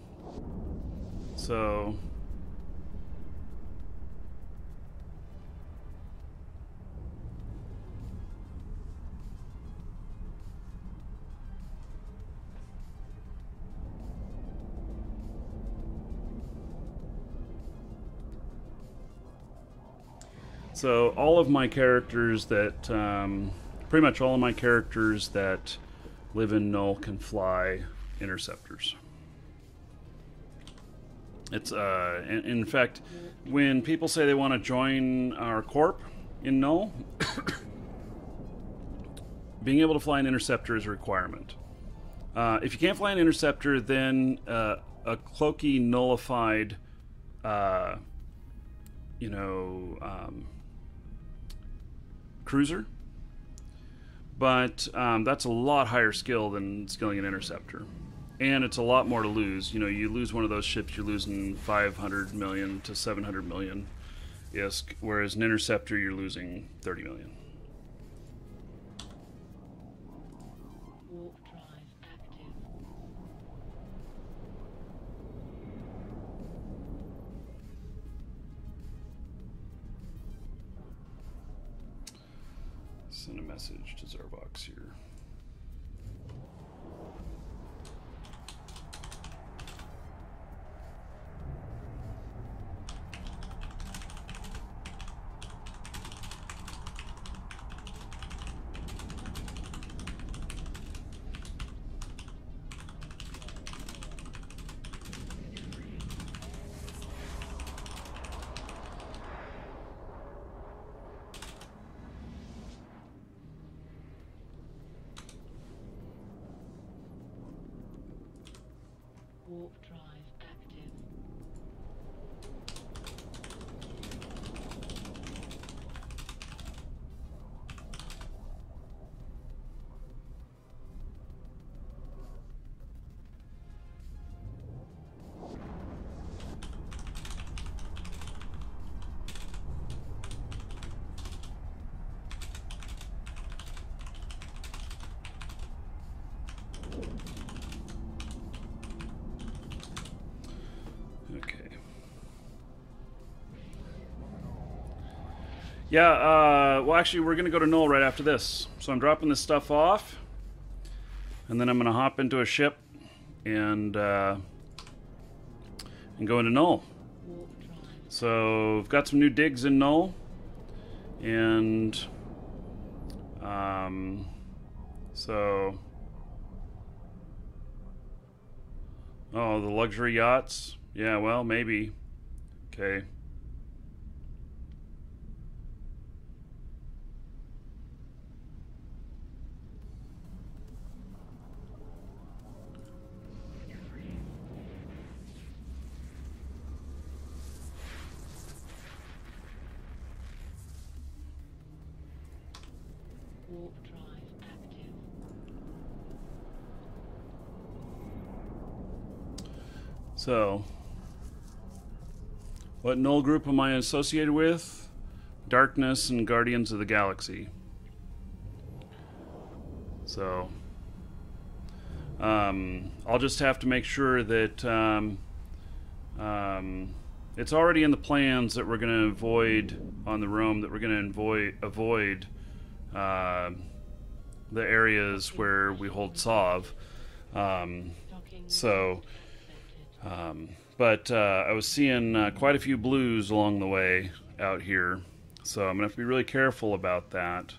So. So all of my characters that, pretty much all of my characters that live in null can fly interceptors. It's, in fact, when people say they want to join our corp in null, being able to fly an interceptor is a requirement. If you can't fly an interceptor, then a cloaky nullified, you know, cruiser, but that's a lot higher skill than skilling an interceptor, and it's a lot more to lose. You know, you lose one of those ships, you're losing 500 million to 700 million, yes, whereas an interceptor you're losing 30 million. Warp drive active. Send a message to Zarvox here. Warp drive active. Okay. Yeah, well actually we're gonna go to null right after this. So I'm dropping this stuff off, and then I'm gonna hop into a ship and go into null. Warp drive. So I've got some new digs in null, and so oh, the luxury yachts. Yeah, well, maybe. Okay. Warp drive active. So, what null group am I associated with? Darkness and Guardians of the Galaxy. So, I'll just have to make sure that it's already in the plans that we're going to avoid on the roam, that we're going to avoid the areas where we hold SOV. But I was seeing quite a few blues along the way out here, so I'm gonna have to be really careful about that.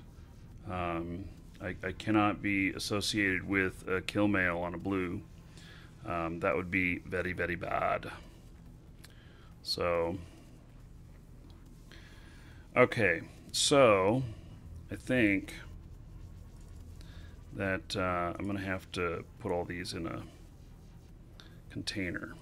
I cannot be associated with a kill mail on a blue. That would be very, very bad. So, okay, so I think that I'm going to have to put all these in a container.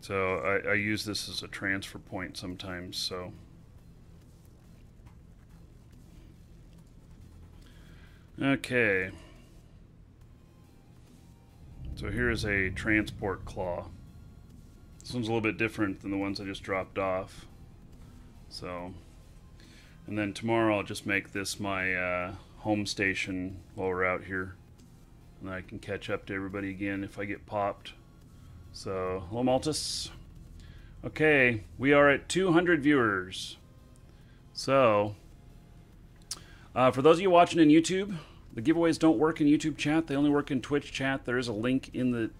So I use this as a transfer point sometimes, so. Okay. So here's a transport claw. This one's a little bit different than the ones I just dropped off. So, and then tomorrow I'll just make this my home station while we're out here. And then I can catch up to everybody again if I get popped. So, hello Maltus. Okay, we are at 200 viewers. So, for those of you watching in YouTube, the giveaways don't work in YouTube chat. They only work in Twitch chat. There is a link in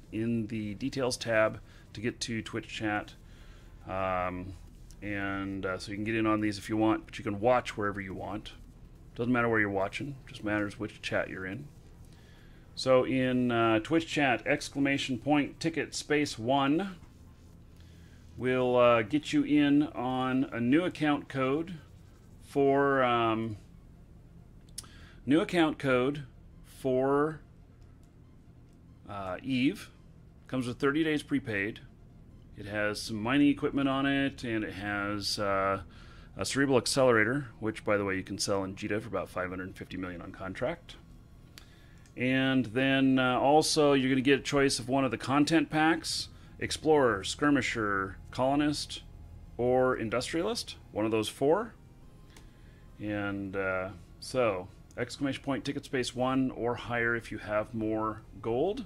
the details tab to get to Twitch chat. So you can get in on these if you want, but you can watch wherever you want. Doesn't matter where you're watching, just matters which chat you're in. So in Twitch chat, !ticket space 1 will get you in on a new account code for Eve. Comes with 30 days prepaid. It has some mining equipment on it, and it has a cerebral accelerator, which, by the way, you can sell in JITA for about 550 million on contract. And then also you're going to get a choice of one of the content packs: Explorer, Skirmisher, Colonist, or Industrialist. One of those 4. And so, !ticket space 1 or higher if you have more gold.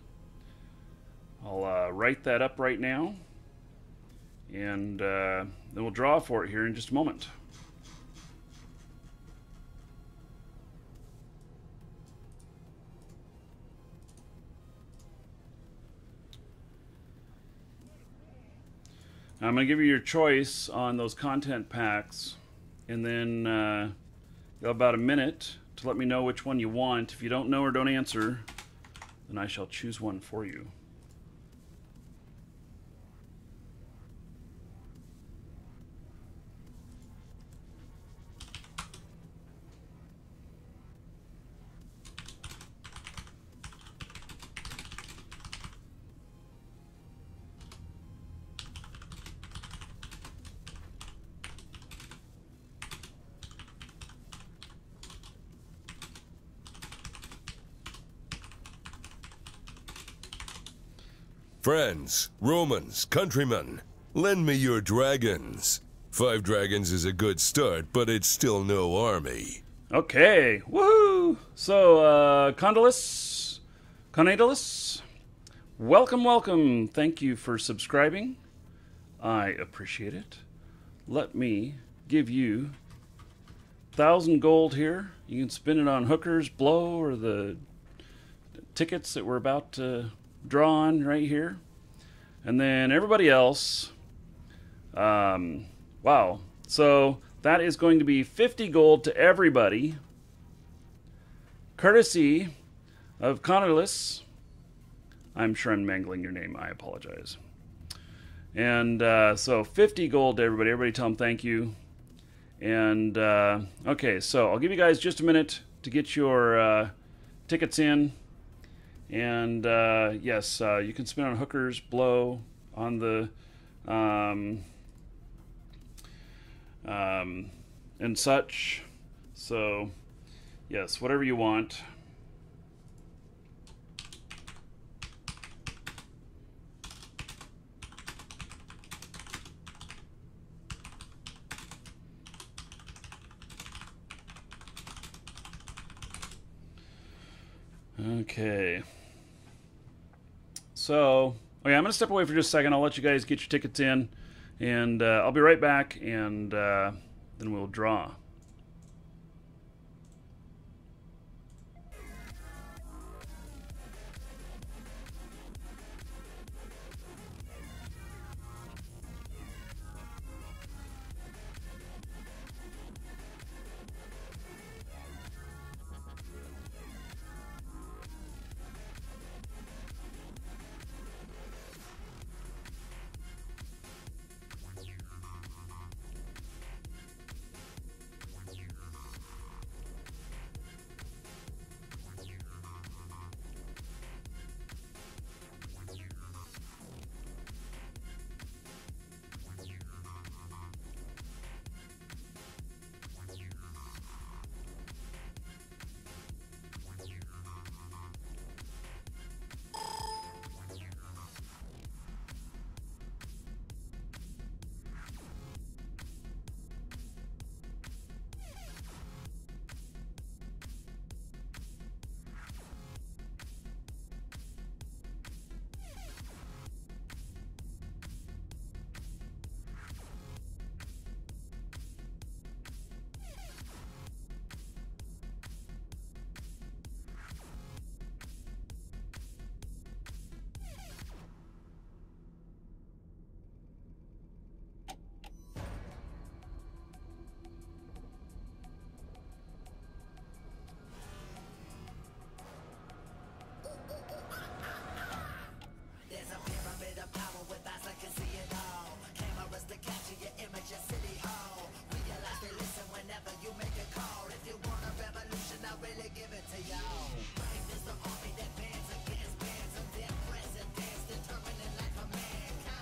I'll write that up right now. And then we'll draw for it here in just a moment. I'm going to give you your choice on those content packs, and then you'll have about a minute to let me know which one you want. If you don't know or don't answer, then I shall choose one for you. Friends, Romans, countrymen, lend me your dragons. 5 dragons is a good start, but it's still no army. Okay, woohoo! So, Condylus, welcome, welcome. Thank you for subscribing. I appreciate it. Let me give you 1,000 gold here. You can spend it on hookers, blow, or the tickets that we're about to draw on right here. And then everybody else, wow. So that is going to be 50 gold to everybody, courtesy of Condylus. I'm sure I'm mangling your name. I apologize. And so 50 gold to everybody. Everybody tell them thank you. And okay, so I'll give you guys just a minute to get your tickets in. And yes, you can spin on hookers, blow, on the and such. So yes, whatever you want. Okay. So, okay, I'm going to step away for just a second. I'll let you guys get your tickets in, and I'll be right back, and then we'll draw.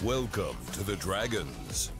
Welcome to the Dragons.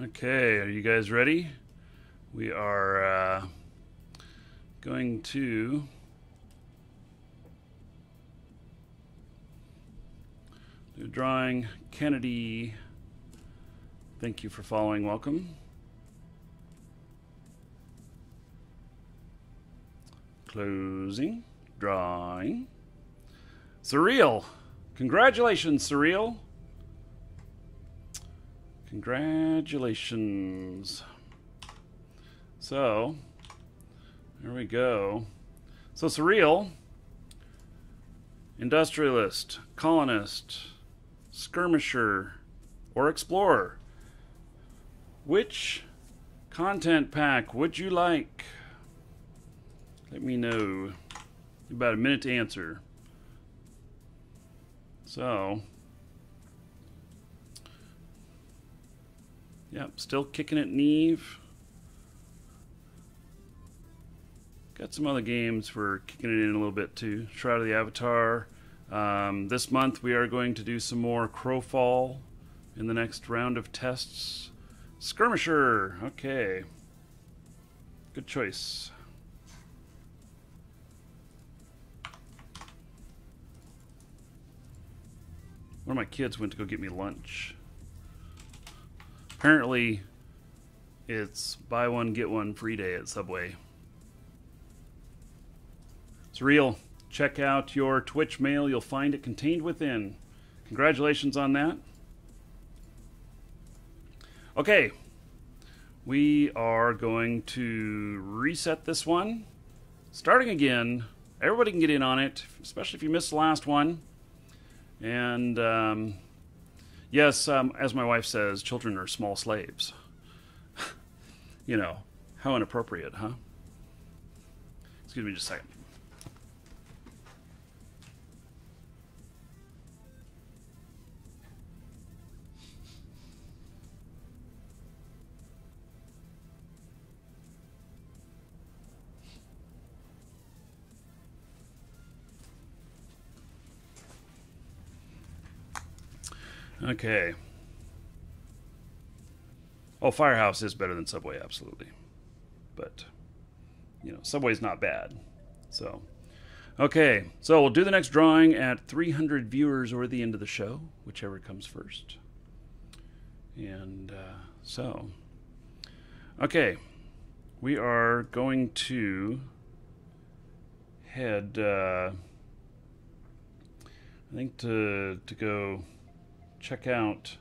Okay, are you guys ready? We are going to do drawing. Kennedy, thank you for following. Welcome. Closing. Drawing. Surreal. Congratulations, Surreal. Congratulations. So, there we go. So, Surreal, industrialist, colonist, skirmisher, or explorer. Which content pack would you like? Let me know. About a minute to answer. So, yep, still kicking it, Neve. got some other games we're kicking it in a little bit too. Shroud of the Avatar. This month we are going to do some more Crowfall in the next round of tests. Skirmisher. Okay. Good choice. One of my kids went to go get me lunch. Apparently, it's buy one, get one free day at Subway. It's real. Check out your Twitch mail. You'll find it contained within. Congratulations on that. Okay. We are going to reset this one. Starting again. Everybody can get in on it, especially if you missed the last one. And, yes, as my wife says, children are small slaves. You know, how inappropriate, huh? Excuse me just a second. Okay. Oh, Firehouse is better than Subway, absolutely. But, you know, Subway's not bad. So, okay. So we'll do the next drawing at 300 viewers or the end of the show, whichever comes first. And so, okay. We are going to head, I think to go check out,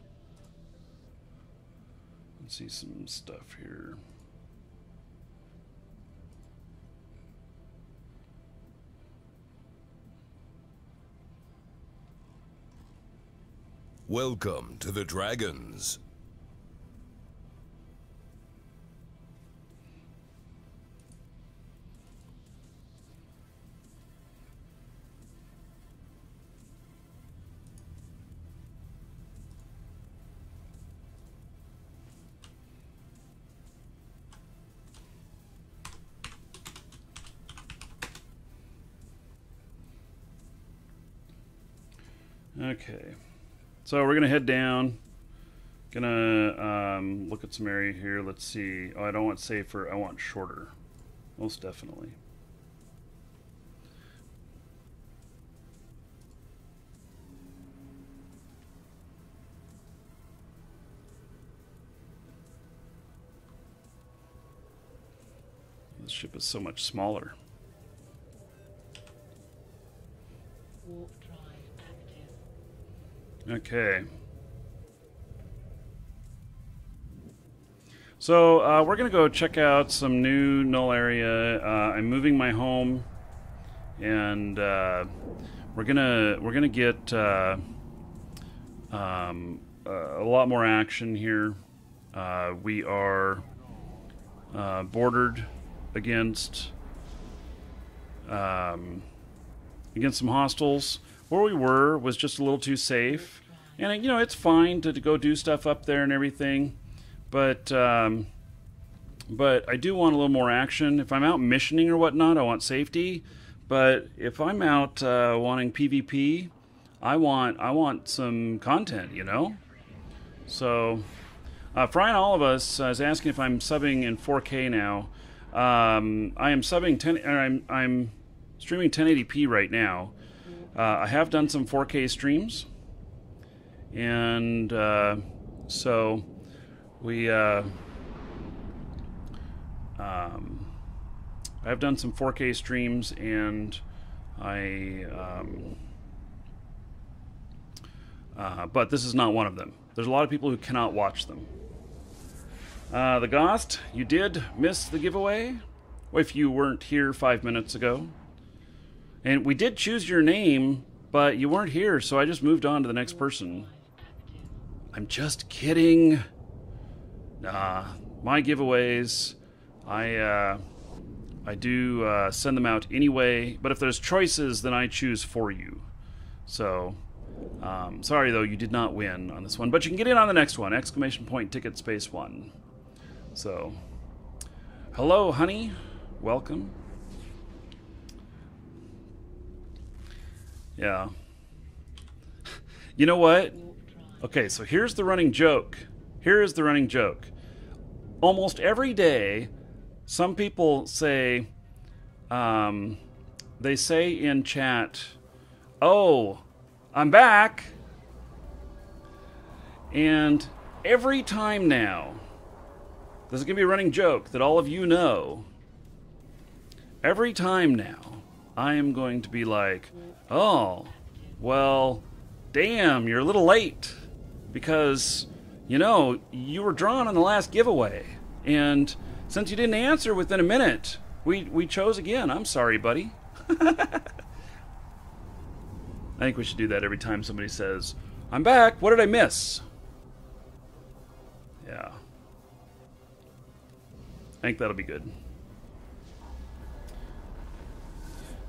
let's see some stuff here. Welcome to the Dragons. Okay, so we're gonna head down. Gonna look at some area here. Let's see. Oh, I don't want safer. I want shorter. Most definitely. This ship is so much smaller. Warp drive active. Okay. So we're gonna go check out some new null area. I'm moving my home, and we're gonna get a lot more action here. We are bordered against some hostiles. Where we were was just a little too safe, and you know it's fine to go do stuff up there and everything, but I do want a little more action. If I'm out missioning or whatnot, I want safety. But if I'm out wanting PvP, I want some content, you know. So, Brian, all of us is asking if I'm subbing in 4K now. I am subbing 10. Or I'm streaming 1080p right now. I have done some 4K streams, and so we. I've done some 4K streams, and but this is not one of them. There's a lot of people who cannot watch them. The Ghost, you did miss the giveaway if you weren't here 5 minutes ago. And we did choose your name, but you weren't here, so I just moved on to the next person. I'm just kidding. Nah, my giveaways, I do send them out anyway, but if there's choices, then I choose for you. So, sorry though, you did not win on this one, but you can get in on the next one, ! Ticket space 1. So, hello honey, welcome. Yeah. You know what? Okay, so here's the running joke. Here is the running joke. Almost every day, some people say, they say in chat, "Oh, I'm back." And every time now, this is going to be a running joke that all of you know. Every time now, I am going to be like, "Oh, well, damn, you're a little late because, you know, you were drawn on the last giveaway. And since you didn't answer within a minute, we chose again. I'm sorry, buddy." I think we should do that every time somebody says, "I'm back. What did I miss?" Yeah. I think that'll be good.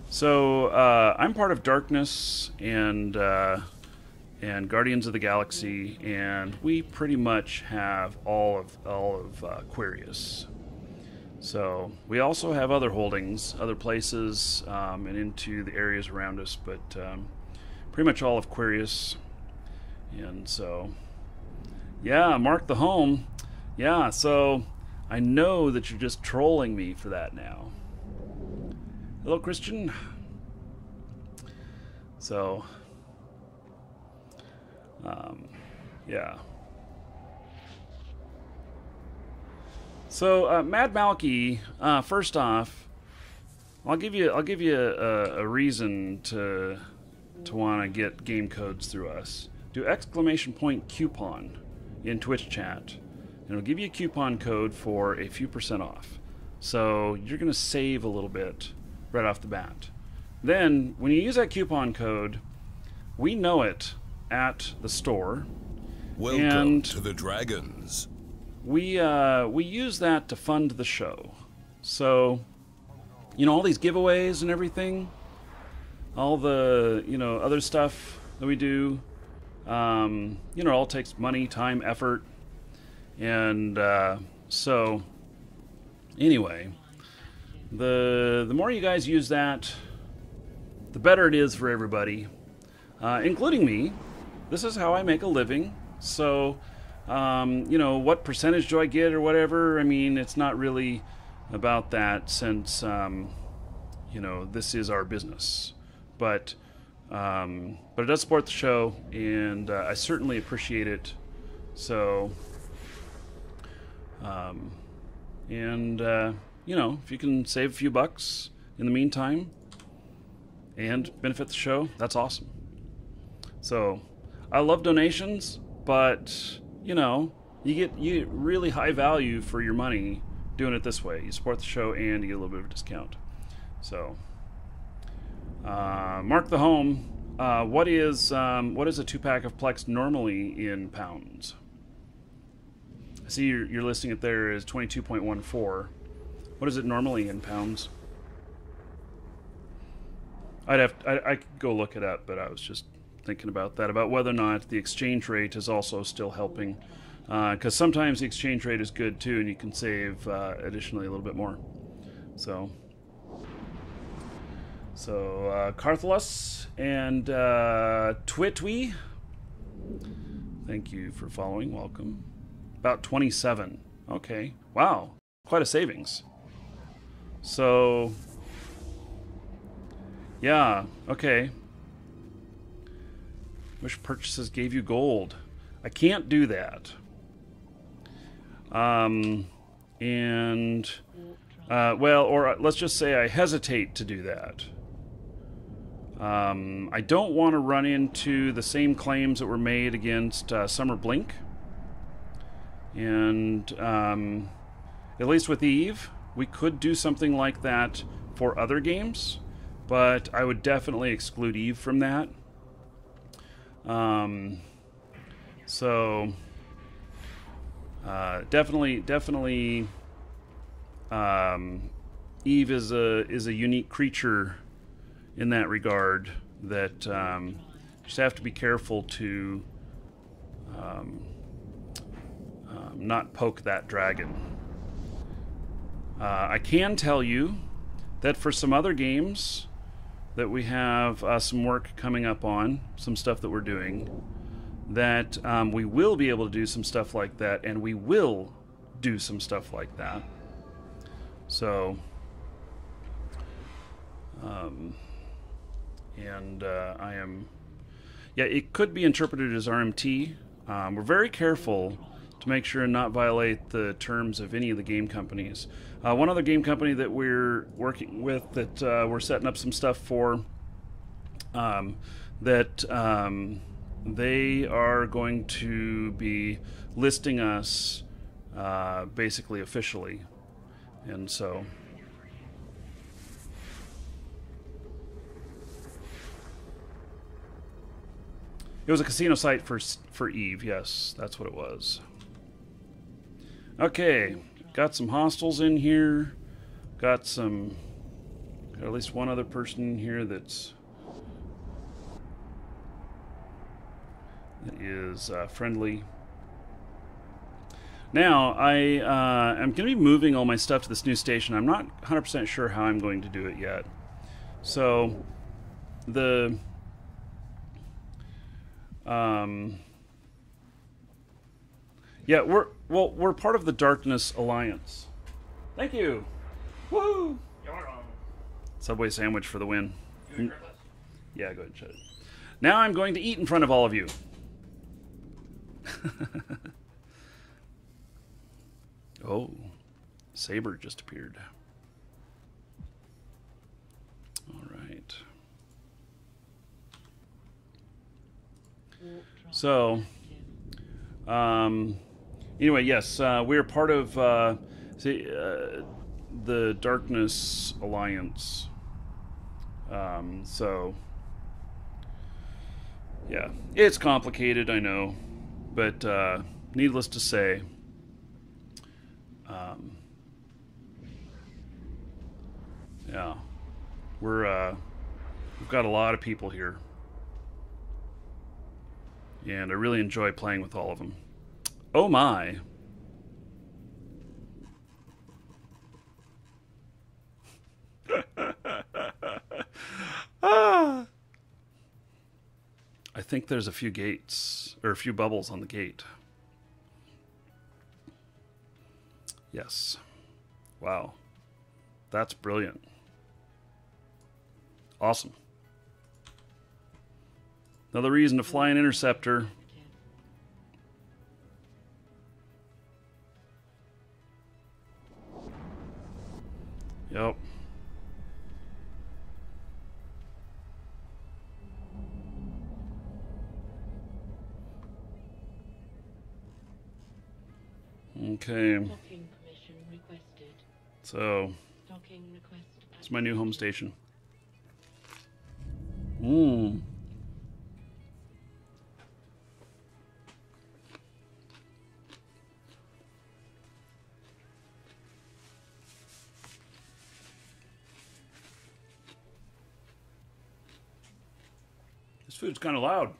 So, I'm part of Darkness and Guardians of the Galaxy, and we pretty much have all of Aquarius. So we also have other holdings, other places, and into the areas around us, but pretty much all of Aquarius. And so, yeah, mark the home. Yeah, so I know that you're just trolling me for that now. Hello, Christian. So, yeah. So, Mad Malky, first off, I'll give you a reason to want to get game codes through us. Do ! coupon in Twitch chat, and it'll give you a coupon code for a few % off. So you're going to save a little bit right off the bat. Then, when you use that coupon code, we know it at the store. Welcome to the Dragons. We use that to fund the show. So, you know, all these giveaways and everything, all the, you know, other stuff that we do, you know, it all takes money, time, effort. And so, anyway, the more you guys use that, the better it is for everybody, including me. This is how I make a living. So, you know, what percentage do I get or whatever? I mean, it's not really about that since, you know, this is our business. But it does support the show, and I certainly appreciate it. So, you know, if you can save a few bucks in the meantime and benefit the show, that's awesome. So, I love donations, but, you know, you get really high value for your money doing it this way. You support the show and you get a little bit of a discount. So, mark the home. What is a 2-pack of Plex normally in pounds? I see you're listing it there as 22.14. What is it normally in pounds? I could go look it up, but I was just thinking about that, about whether or not the exchange rate is also still helping, because sometimes the exchange rate is good too, and you can save additionally a little bit more. So Carthlus and Twitwe, thank you for following. Welcome. About 27. Okay. Wow. Quite a savings. So, yeah. Okay. Wish purchases gave you gold. I can't do that. Well, or let's just say I hesitate to do that. I don't want to run into the same claims that were made against Summer Blink. And at least with Eve, we could do something like that for other games, but I would definitely exclude Eve from that. So definitely, Eve is a unique creature in that regard, that just have to be careful to not poke that dragon. I can tell you that for some other games, that we have some work coming up on, some stuff that we're doing, that we will be able to do some stuff like that, and we will do some stuff like that. So, I am, yeah, it could be interpreted as RMT. We're very careful to make sure and not violate the terms of any of the game companies. One other game company that we're working with, that we're setting up some stuff for, they are going to be listing us basically officially. And so it was a casino site for Eve. Yes, that's what it was. Okay, got some hostels in here. Got at least one other person in here that is friendly. Now, I am going to be moving all my stuff to this new station. I'm not 100% sure how I'm going to do it yet. So, yeah, we're part of the Darkness Alliance. Thank you. Woo! Subway sandwich for the win. Yeah, go ahead and shut it. Now I'm going to eat in front of all of you. Oh, Saber just appeared. All right. So, anyway, yes, we're part of the Darkness Alliance. So, yeah, it's complicated, I know, but needless to say, yeah, we've got a lot of people here, and I really enjoy playing with all of them. Oh my! Ah! I think there's a few gates, or a few bubbles on the gate. Yes. Wow. That's brilliant. Awesome. Another reason to fly an interceptor. Yep. Okay. Docking permission requested. So, Docking request. it's my new home station. This food's kind of loud.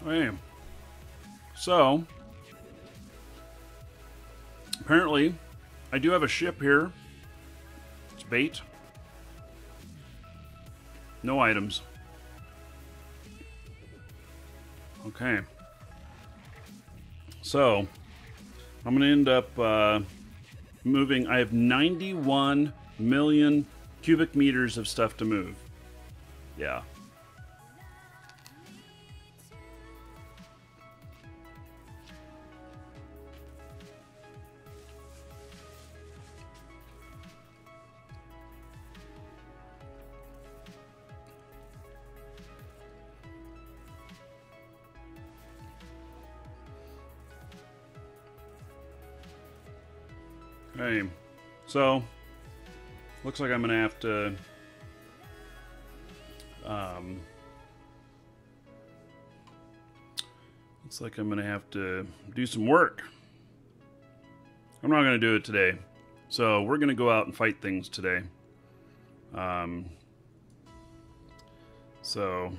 Okay. So, apparently, I do have a ship here. It's bait. No items. Okay. So, I'm going to end up moving. I have 91 million cubic meters of stuff to move. Yeah. Okay, so looks like I'm gonna have to do some work. I'm not gonna do it today, so we're gonna go out and fight things today. So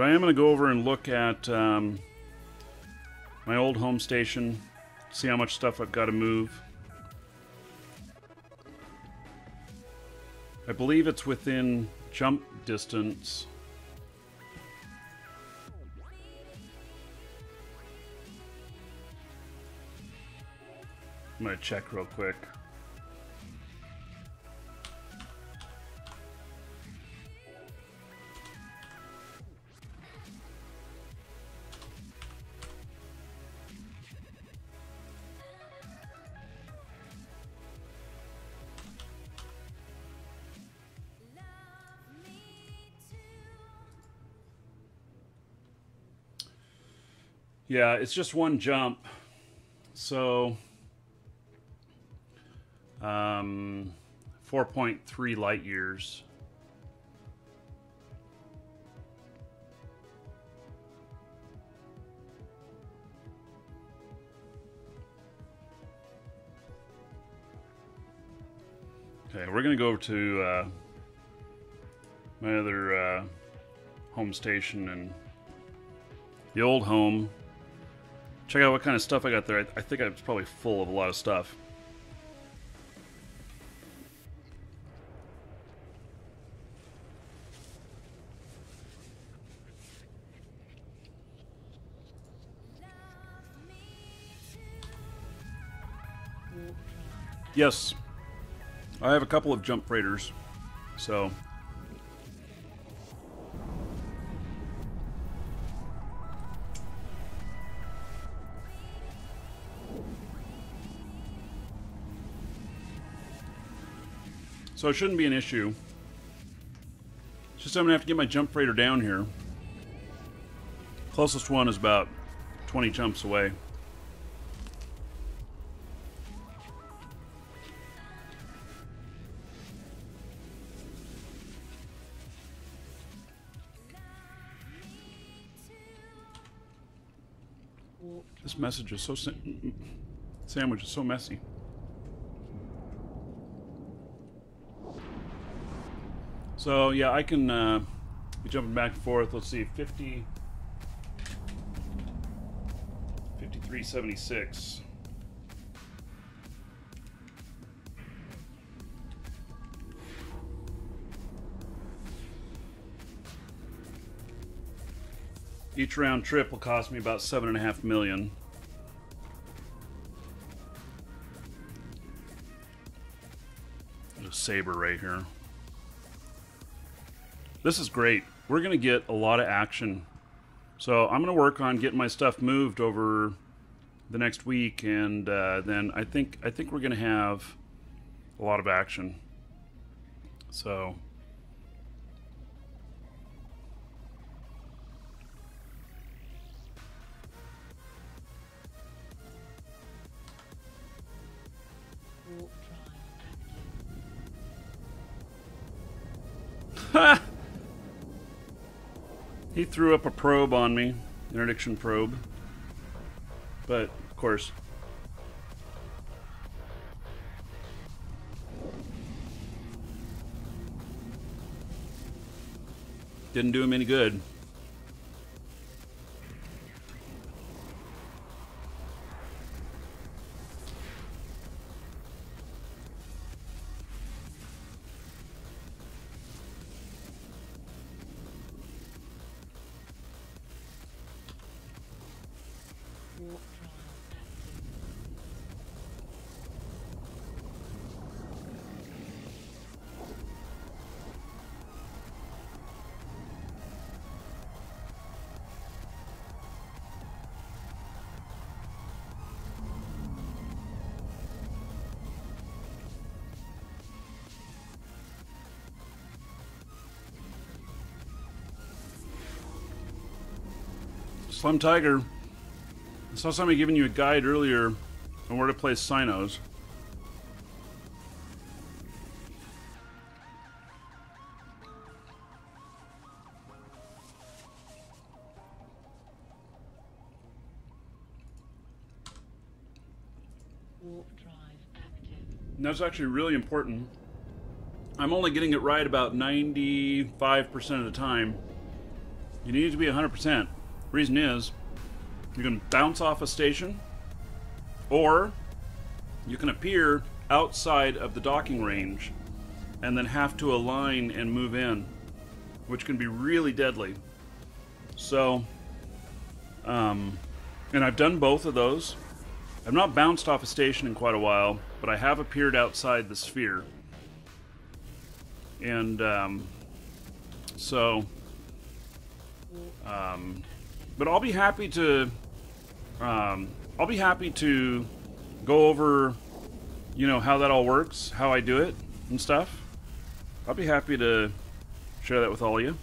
But I am going to go over and look at my old home station, see how much stuff I've got to move. I believe it's within jump distance. I'm going to check real quick. Yeah, it's just one jump. So 4.3 light years. Okay, we're gonna go over to my other home station and the old home. Check out what kind of stuff I got there. I think it's probably full of a lot of stuff. Yes, I have a couple of jump freighters, so it shouldn't be an issue. It's just I'm gonna have to get my jump freighter down here. Closest one is about 20 jumps away. This message is so sandwich is so messy. So yeah, I can be jumping back and forth. Let's see, 53.76. Each round trip will cost me about $7.5 million. There's a saber right here. This is great. We're going to get a lot of action. So I'm going to work on getting my stuff moved over the next week, and then I think we're going to have a lot of action. So ha! He threw up a probe on me, interdiction probe. But, of course, didn't do him any good. Slim Tiger, I saw somebody giving you a guide earlier on where to place sinos. Warp drive active. And that's actually really important. I'm only getting it right about 95% of the time. You need it to be 100%. Reason is, you can bounce off a station, or you can appear outside of the docking range and then have to align and move in, which can be really deadly. So, and I've done both of those. I've not bounced off a station in quite a while, but I have appeared outside the sphere. And but I'll be happy to go over, you know, how that all works, how I do it and stuff. I'll be happy to share that with all of you.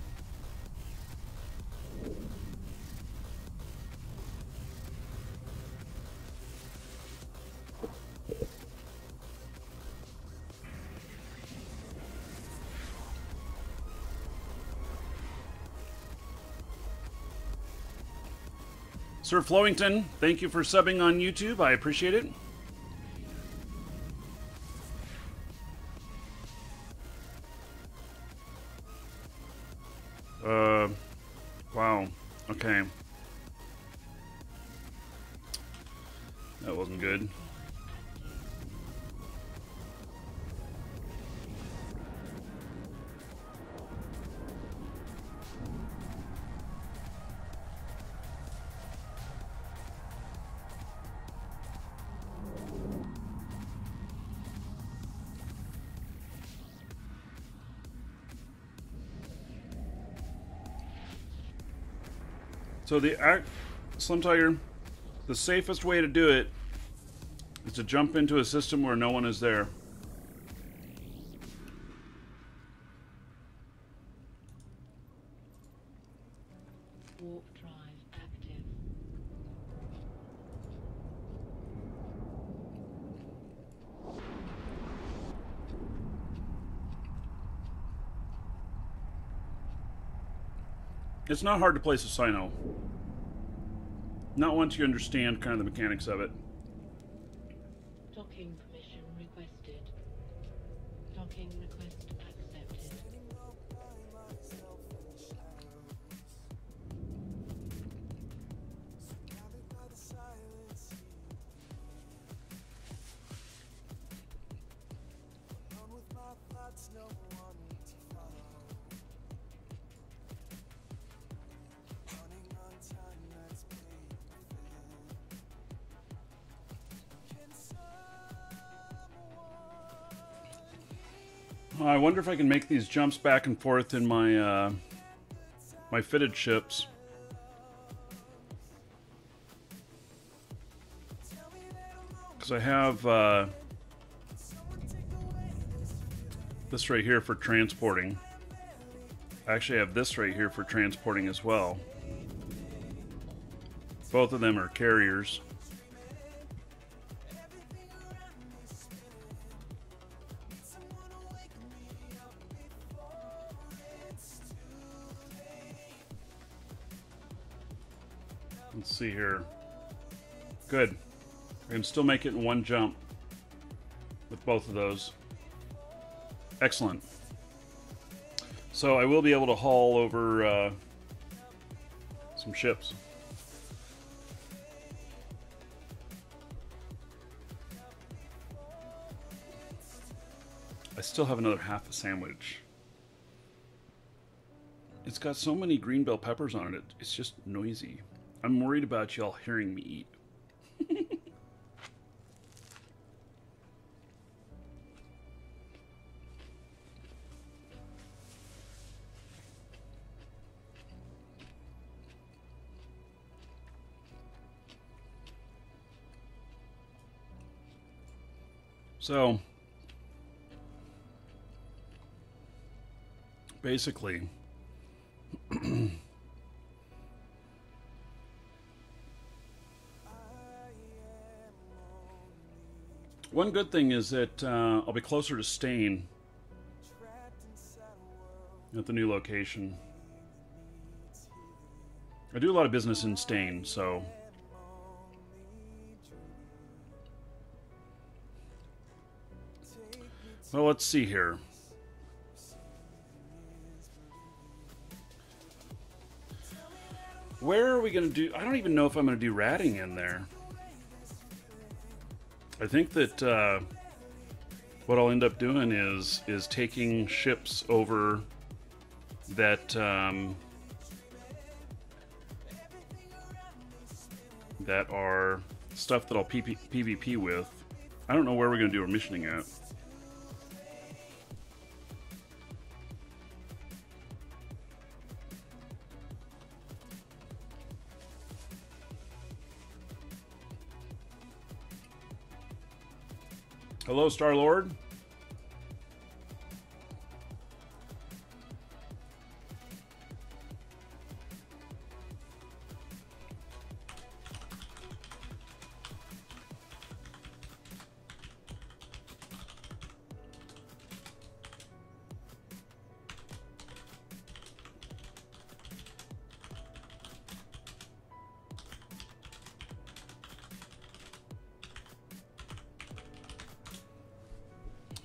Sir Flowington, thank you for subbing on YouTube. I appreciate it. Wow. Okay. That wasn't good. So the Slim Tiger, the safest way to do it is to jump into a system where no one is there. Warp drive active. It's not hard to place a Sino. Not once you understand kind of the mechanics of it. Docking permission requested. Docking request accepted. I wonder if I can make these jumps back and forth in my my fitted ships. Because I have this right here for transporting. I actually have this right here for transporting as well. Both of them are carriers. Let's see here. Good. I can still make it in one jump with both of those. Excellent. So I will be able to haul over some ships. I still have another half a sandwich. It's got so many green bell peppers on it, it's just noisy. I'm worried about y'all hearing me eat. So, basically, one good thing is that I'll be closer to Stain at the new location. I do a lot of business in Stain, so... Well, let's see here. Where are we going to do... I don't even know if I'm going to do ratting in there. I think that what I'll end up doing is taking ships over that that are stuff that I'll PvP with. I don't know where we're going to do our missioning at. Hello, Star-Lord.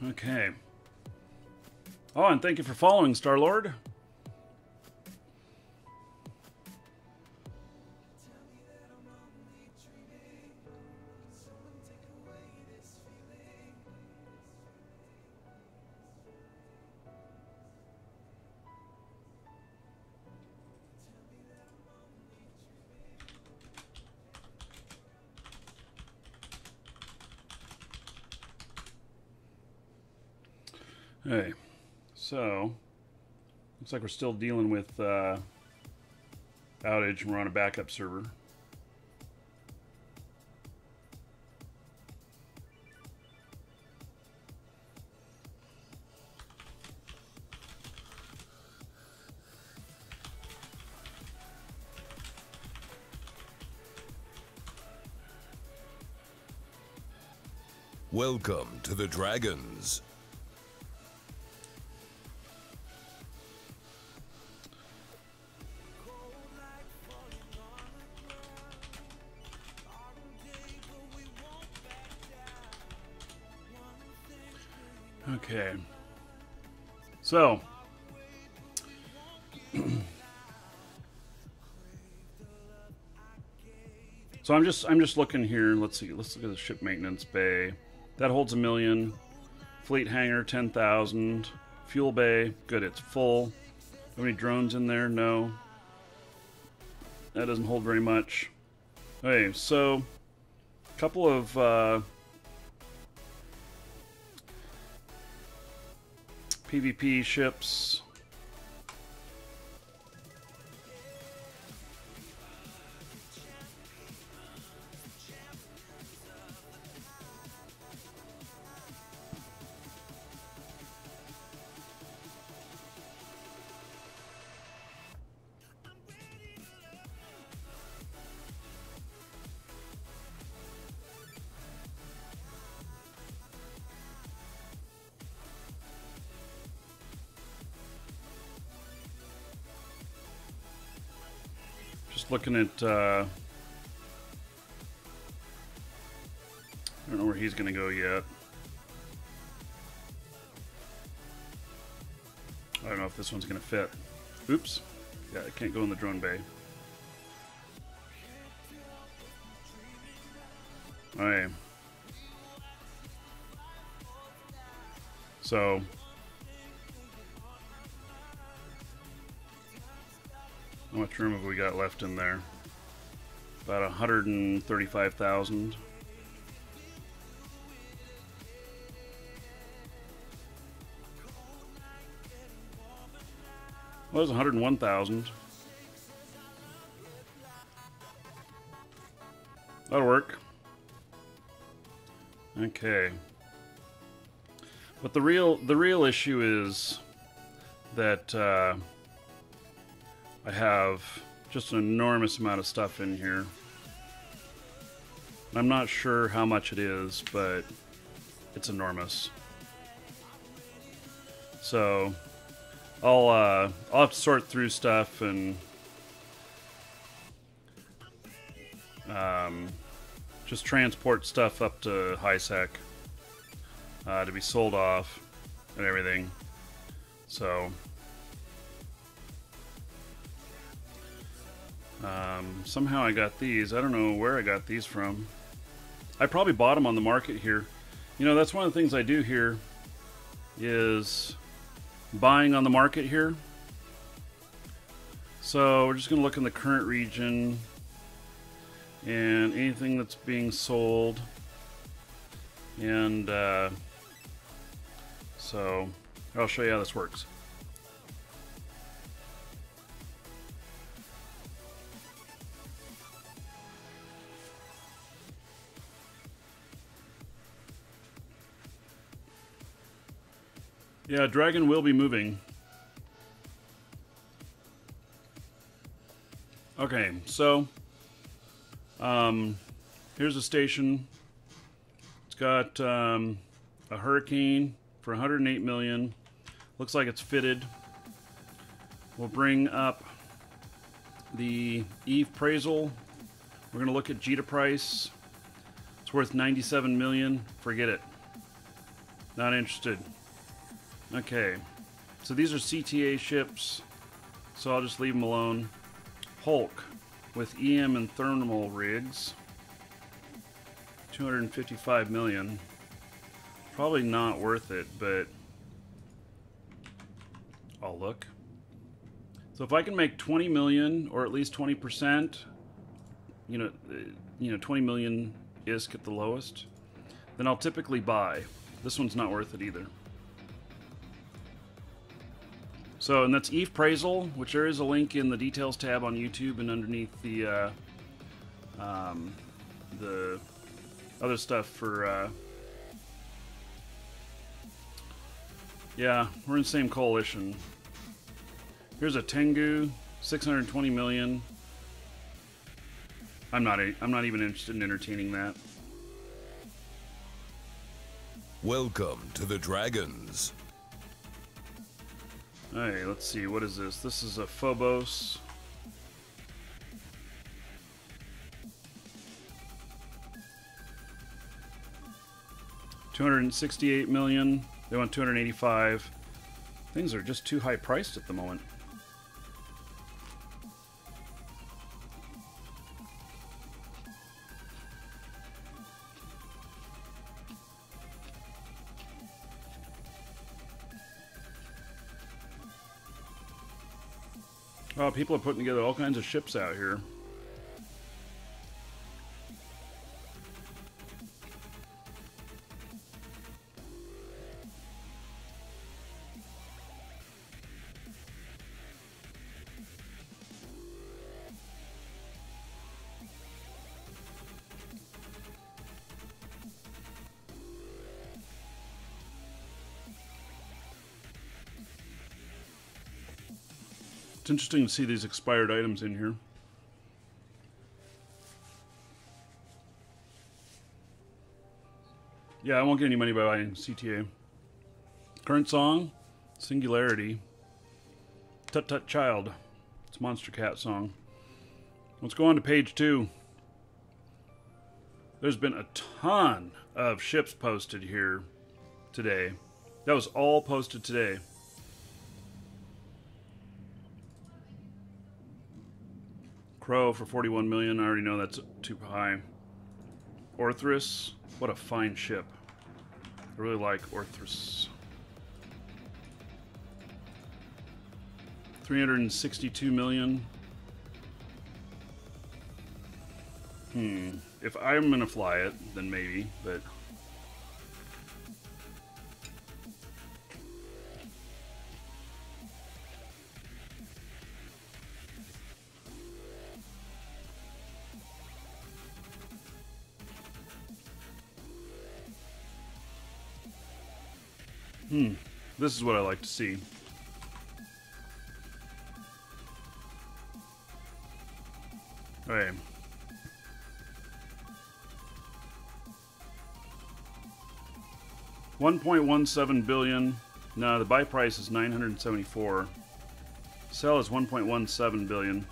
Okay. Oh, and thank you for following, Star-Lord. Hey, so looks like we're still dealing with outage, and we're on a backup server. Welcome to the Dragons. Okay, so I'm just looking here. Let's see. Let's look at the ship maintenance bay. That holds 1 million. Fleet hangar 10,000. Fuel bay, good. It's full. Have any drones in there? No. That doesn't hold very much. Okay, so a couple of PvP ships. Just looking at, I don't know where he's going to go yet. I don't know if this one's going to fit. Oops. Yeah, I can't go in the drone bay. Alright. So... how much room have we got left in there? About 135,000. Well, there's 101,000. That'll work. Okay. But the real issue is that I have just an enormous amount of stuff in here. I'm not sure how much it is, but it's enormous. So I'll have to sort through stuff and just transport stuff up to HiSec to be sold off and everything. So Somehow I got these. I don't know where I got these from. I probably bought them on the market here. You know, that's one of the things I do here is buying on the market here. So we're just going to look in the current region and anything that's being sold. And so I'll show you how this works. Yeah, Dragon will be moving. Okay, so here's a station. It's got a Hurricane for 108 million. Looks like it's fitted. We'll bring up the Eve appraisal. We're going to look at Jita price. It's worth 97 million. Forget it. Not interested. Okay, so these are CTA ships, so I'll just leave them alone. Hulk with EM and thermal rigs, 255 million. Probably not worth it, but I'll look. So if I can make 20 million or at least 20%, you know, 20 million ISK at the lowest, then I'll typically buy. This one's not worth it either. So, and that's Eve appraisal, which there is a link in the details tab on YouTube and underneath the other stuff for, yeah, we're in the same coalition. Here's a Tengu, 620 million. I'm not even interested in entertaining that. Welcome to the Dragons. Alright, let's see, what is this? This is a Phobos. $268 million. They want 285. Things are just too high priced at the moment. Oh, people are putting together all kinds of ships out here. It's interesting to see these expired items in here. Yeah, I won't get any money by buying CTA. Current song, Singularity. Tut Tut Child. It's a Monster Cat song. Let's go on to page 2. There's been a ton of ships posted here today. That was all posted today. Crow for 41 million. I already know that's too high. Orthrus. What a fine ship. I really like Orthrus. 362 million. If I'm gonna fly it, then maybe, but this is what I like to see. Okay. $1.17 billion. No, the buy price is 974. Sell is 1.17 billion.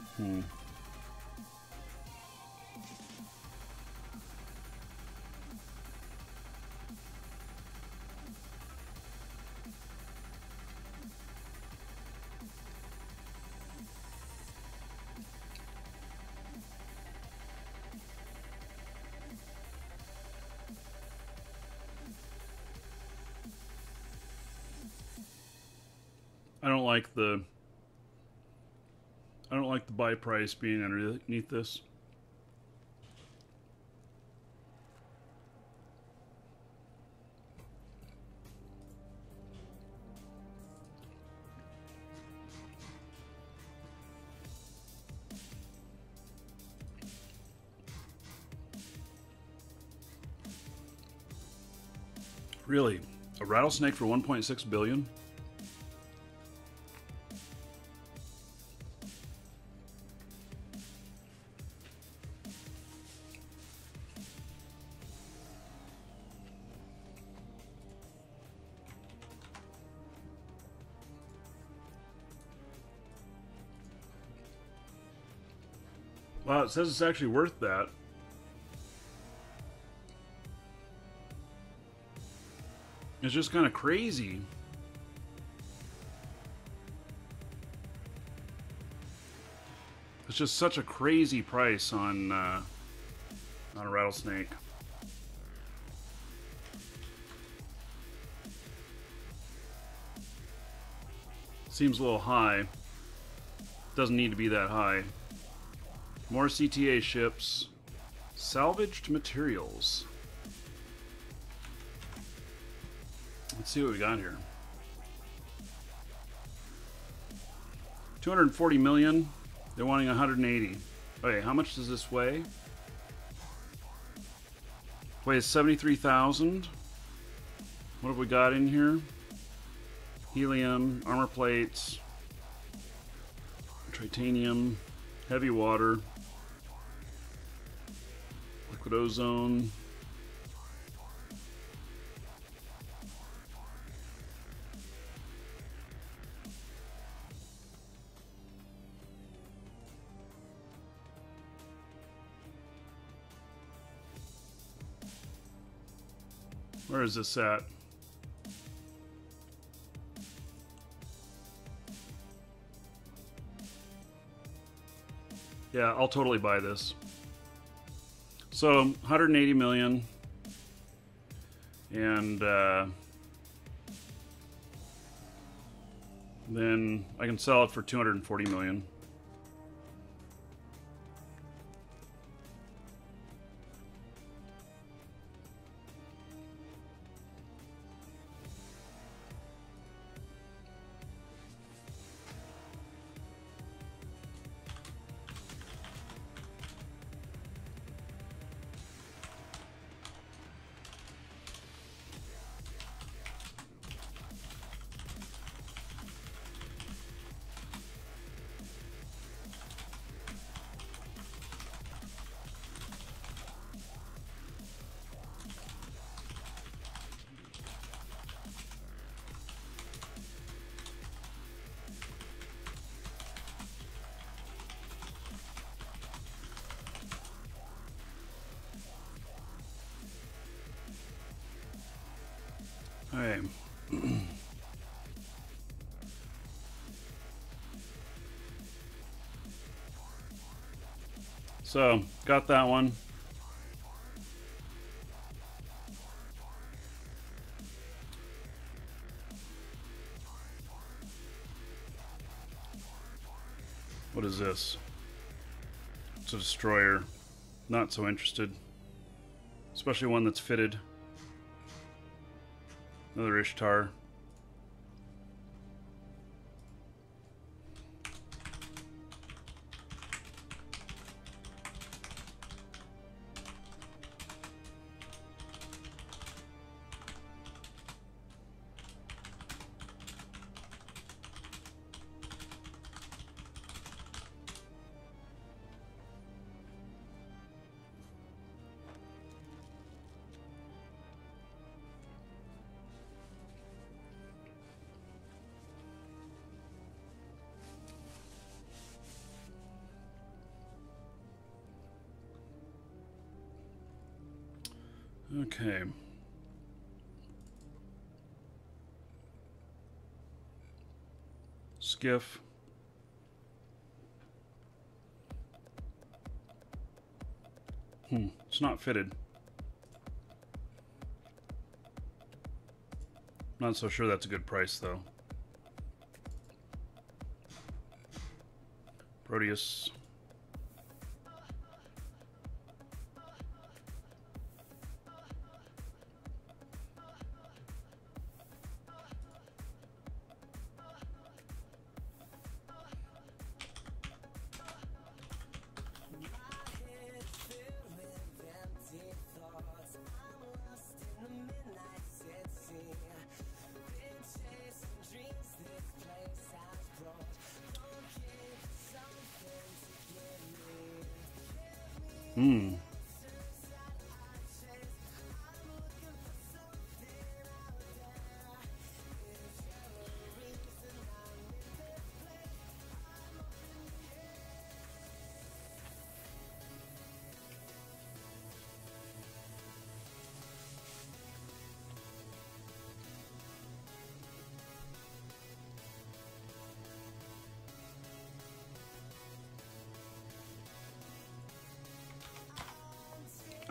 don't like the buy price being underneath this. Really? A rattlesnake for 1.6 billion? Wow, it says it's actually worth that. It's just kind of crazy. It's just such a crazy price on a rattlesnake. Seems a little high. Doesn't need to be that high. More CTA ships. Salvaged materials. Let's see what we got here. 240 million. They're wanting 180. Okay, how much does this weigh? Weighs 73,000. What have we got in here? Helium, armor plates, titanium, heavy water, liquid ozone. Where is this at? Yeah, I'll totally buy this. So 180 million, and then I can sell it for 240 million. Okay. So, got that one. What is this? It's a destroyer. Not so interested. Especially one that's fitted. Another Ishtar. Okay. Skiff. It's not fitted. Not so sure that's a good price though. Proteus. Hmm.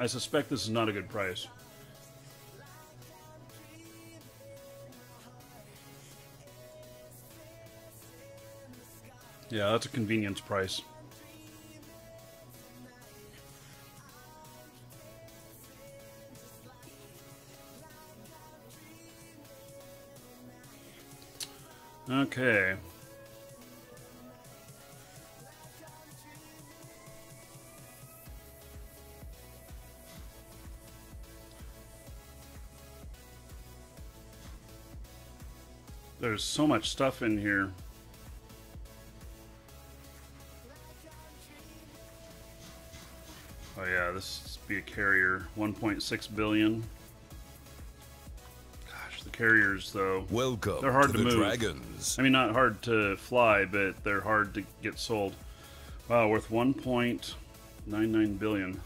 I suspect this is not a good price. Yeah, that's a convenience price. Okay. There's so much stuff in here. Oh yeah, this would be a carrier. 1.6 billion. Gosh, the carriers though. Welcome they're hard to to the move. Dragons. I mean, not hard to fly, but they're hard to get sold. Wow, worth 1.99 billion.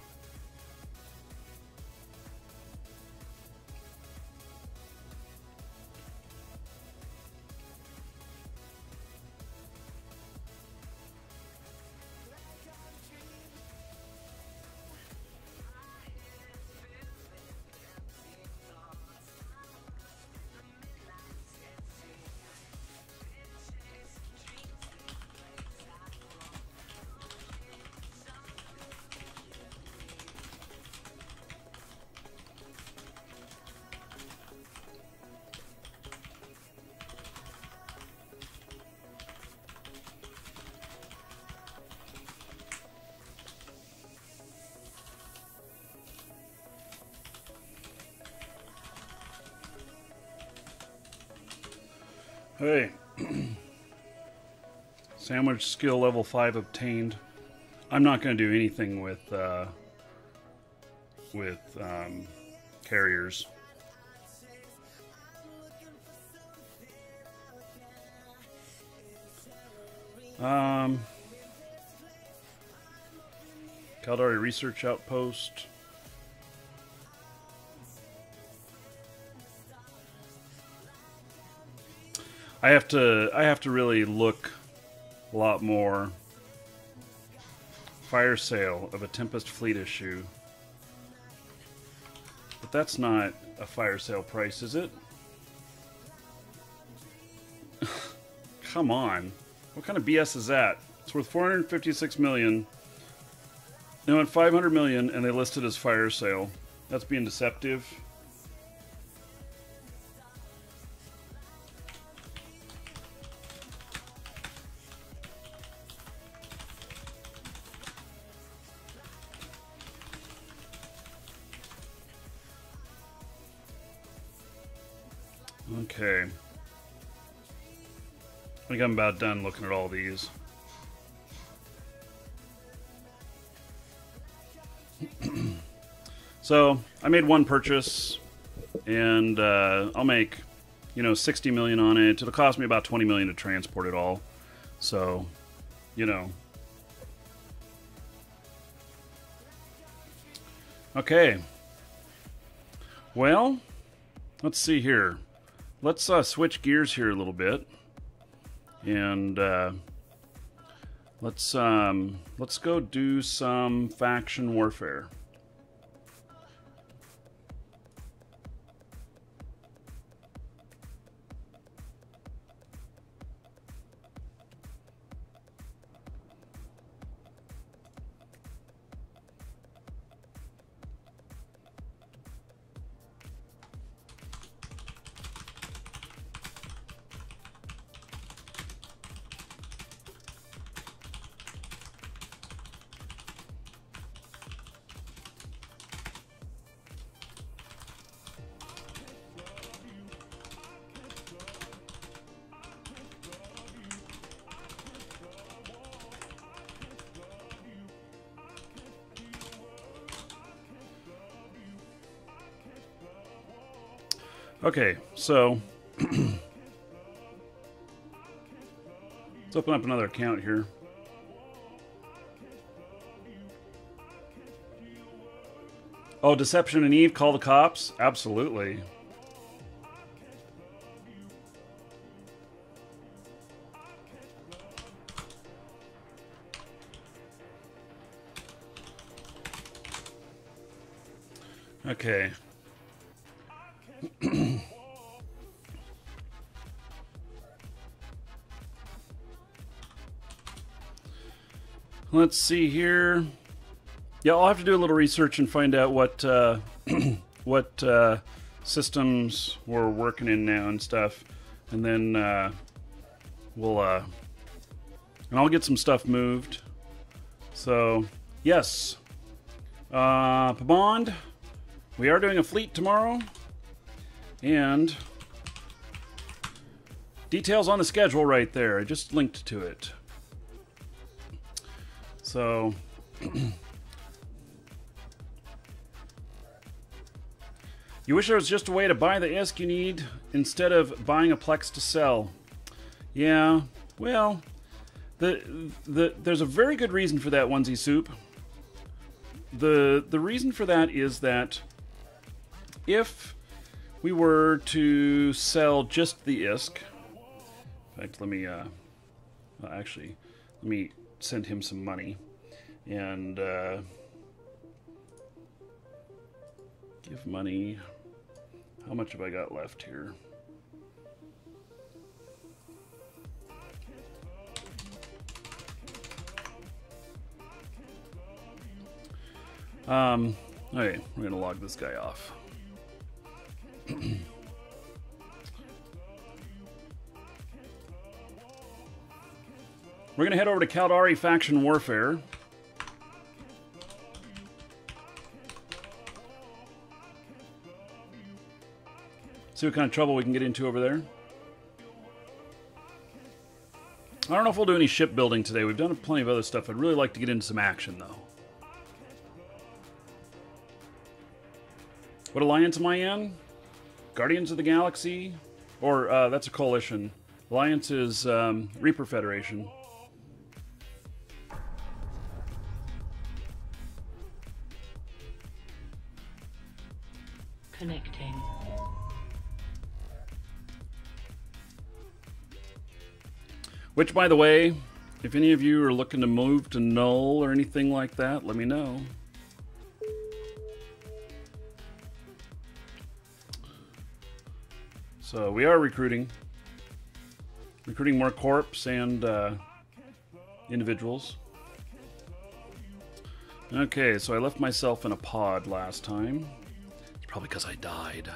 Hey. Sandwich skill level 5 obtained. I'm not going to do anything with carriers. Caldari Research Outpost. I have to really look a lot more. Fire sale of a Tempest fleet issue. But that's not a fire sale price, is it? Come on. What kind of BS is that? It's worth 456 million. They went 500 million and they listed as fire sale. That's being deceptive. Okay. I think I'm about done looking at all these. So I made one purchase, and I'll make, 60 million on it. It'll cost me about 20 million to transport it all. So, Okay. Well, let's see here. Let's switch gears here a little bit, and let's go do some faction warfare. Okay, so let's open up another account here. Oh, Deception and Eve, call the cops? Absolutely. Okay. Let's see here. Yeah, I'll have to do a little research and find out what what systems we're working in now and stuff, and then we'll and I'll get some stuff moved. So yes, Pabond, we are doing a fleet tomorrow, and details on the schedule right there. I just linked to it. So. You wish there was just a way to buy the ISK you need instead of buying a Plex to sell. Yeah, well, there's a very good reason for that, Onesie Soup. The reason for that is that if we were to sell just the ISK, in fact, let me actually let me send him some money and give money. How much have I got left here? Okay, we're gonna log this guy off. We're gonna head over to Caldari Faction Warfare. See what kind of trouble we can get into over there. I don't know if we'll do any shipbuilding today. We've done plenty of other stuff. I'd really like to get into some action, though. What alliance am I in? Guardians of the Galaxy? Or, that's a coalition. Alliance is Reaper Federation. Connecting. Which, by the way, if any of you are looking to move to Null or anything like that, let me know. So we are recruiting more corps and individuals. Okay, so I left myself in a pod last time. It's probably because I died.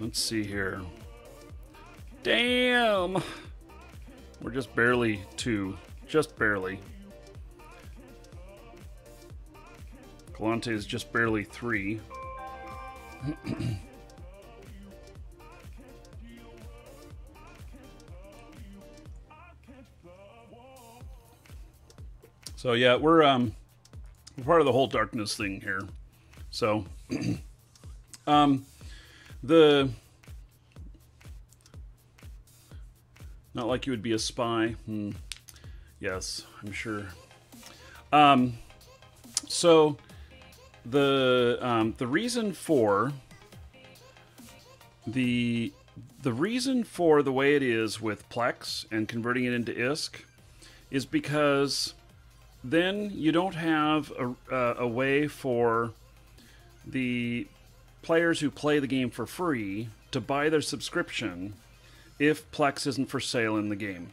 Let's see here. Damn! We're just barely 2. Just barely. Galante is just barely 3. So yeah, we're part of the whole darkness thing here. So not like you would be a spy. Yes, I'm sure. So the reason for the reason for the way it is with Plex and converting it into ISK is because then you don't have a way for the players who play the game for free to buy their subscription if Plex isn't for sale in the game.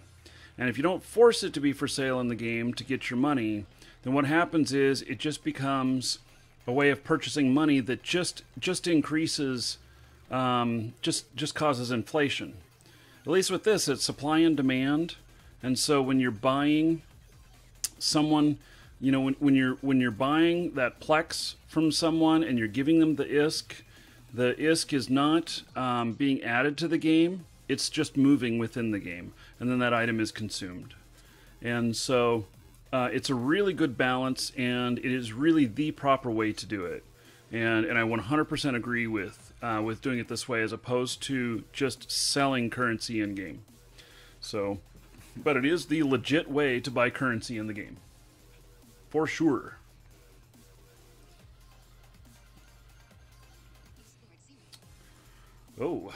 And if you don't force it to be for sale in the game to get your money, then what happens is it just becomes a way of purchasing money that just increases, just causes inflation. At least with this, it's supply and demand. And so when you're buying someone, you know, when you're buying that Plex from someone and you're giving them the ISK is not being added to the game. It's just moving within the game, and then that item is consumed. And so it's a really good balance, and it is really the proper way to do it. and I 100% agree with doing it this way as opposed to just selling currency in game. So, but it is the legit way to buy currency in the game, for sure. Oh.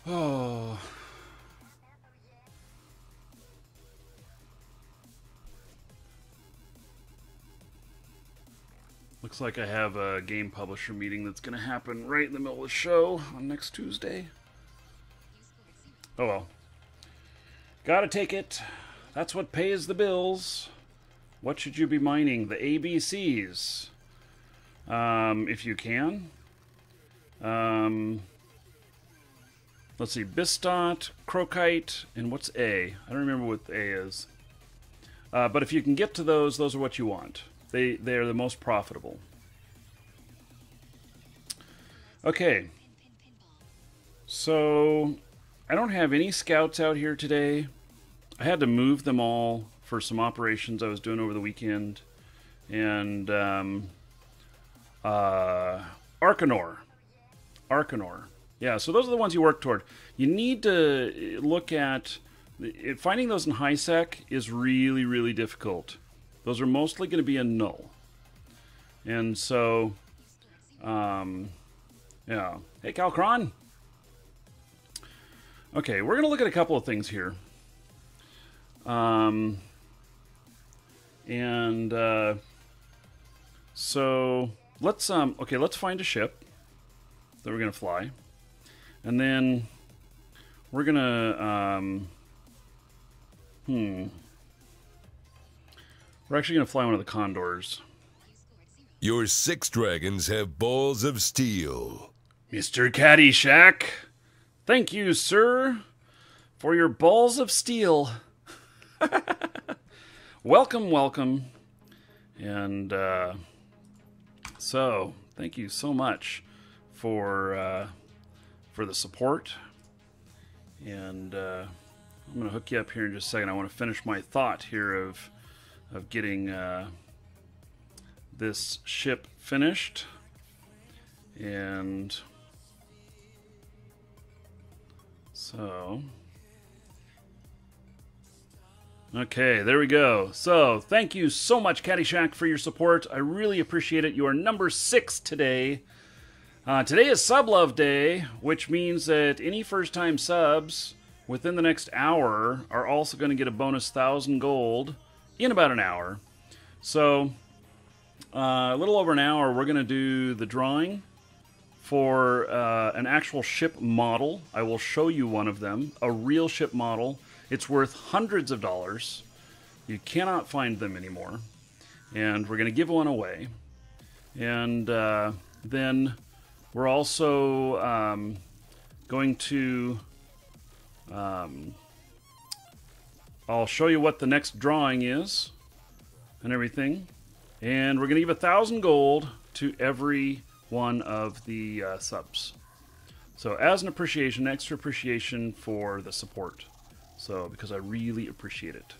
Oh. Looks like I have a game publisher meeting that's going to happen right in the middle of the show on next Tuesday. Oh well. Gotta take it. That's what pays the bills. What should you be mining? The ABCs. If you can. Let's see. Bistot, Crocite, and what's A? I don't remember what A is. But if you can get to those are what you want. They are the most profitable. Okay. So, I don't have any scouts out here today. I had to move them all for some operations I was doing over the weekend. And, Arcanor. Yeah, so those are the ones you work toward. You need to look at... Finding those in high sec is really, really difficult. Those are mostly going to be a null. And so... yeah. Hey, Calcron! Okay, we're going to look at a couple of things here. So let's let's find a ship that we're gonna fly, and then we're gonna we're actually gonna fly one of the condors. Your 6 dragons have balls of steel. Mr. Caddyshack, thank you, sir, for your balls of steel. Welcome. And so, thank you so much for the support. And I'm going to hook you up here in just a second. I want to finish my thought here of getting this ship finished. And so... Okay, there we go. So, thank you so much, Caddyshack, for your support. I really appreciate it. You are number 6 today. Today is Sub Love Day, which means that any first-time subs within the next hour are also going to get a bonus 1,000 gold in about an hour. So, a little over an hour, we're going to do the drawing for an actual ship model. I will show you one of them, a real ship model. It's worth hundreds of dollars. You cannot find them anymore. And we're going to give one away. And then we're also going to... I'll show you what the next drawing is and everything. And we're going to give 1,000 gold to every one of the subs. So as an appreciation, extra appreciation for the support. So, because I really appreciate it.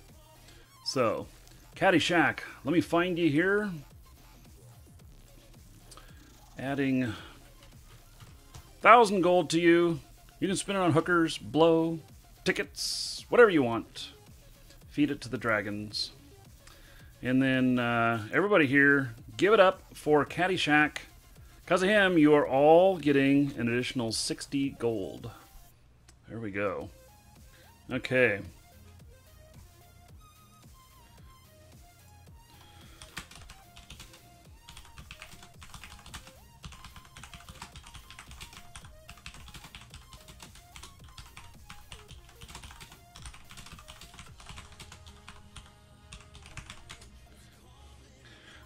So, Caddyshack, let me find you here. Adding 1,000 gold to you. You can spend it on hookers, blow, tickets, whatever you want. Feed it to the dragons. And then, everybody here, give it up for Caddyshack. Because of him, you are all getting an additional 60 gold. There we go. Okay.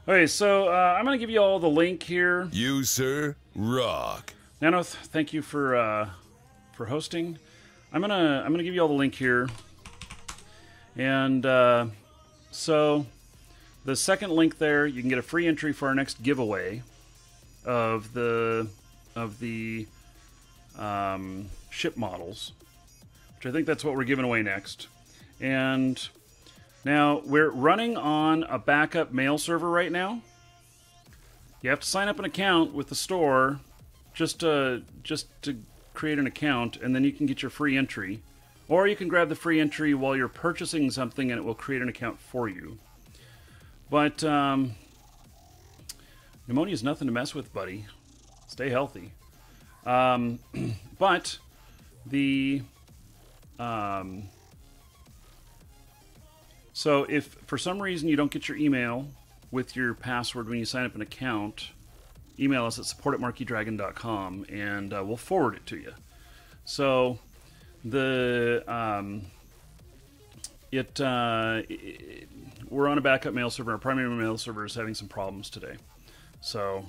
Okay, so I'm going to give you all the link here. You, sir, rock. Nanoth, thank you for hosting. I'm gonna give you all the link here, and so the second link there, you can get a free entry for our next giveaway of the ship models. which I think that's what we're giving away next. And now we're running on a backup mail server right now. You have to sign up an account with the store just to create an account, and then you can get your free entry. Or you can grab the free entry while you're purchasing something and it will create an account for you. But pneumonia is nothing to mess with, buddy. Stay healthy. But the... so if for some reason you don't get your email with your password when you sign up an account, email us at support@markydragon.com and we'll forward it to you. So we're on a backup mail server. Our primary mail server is having some problems today. So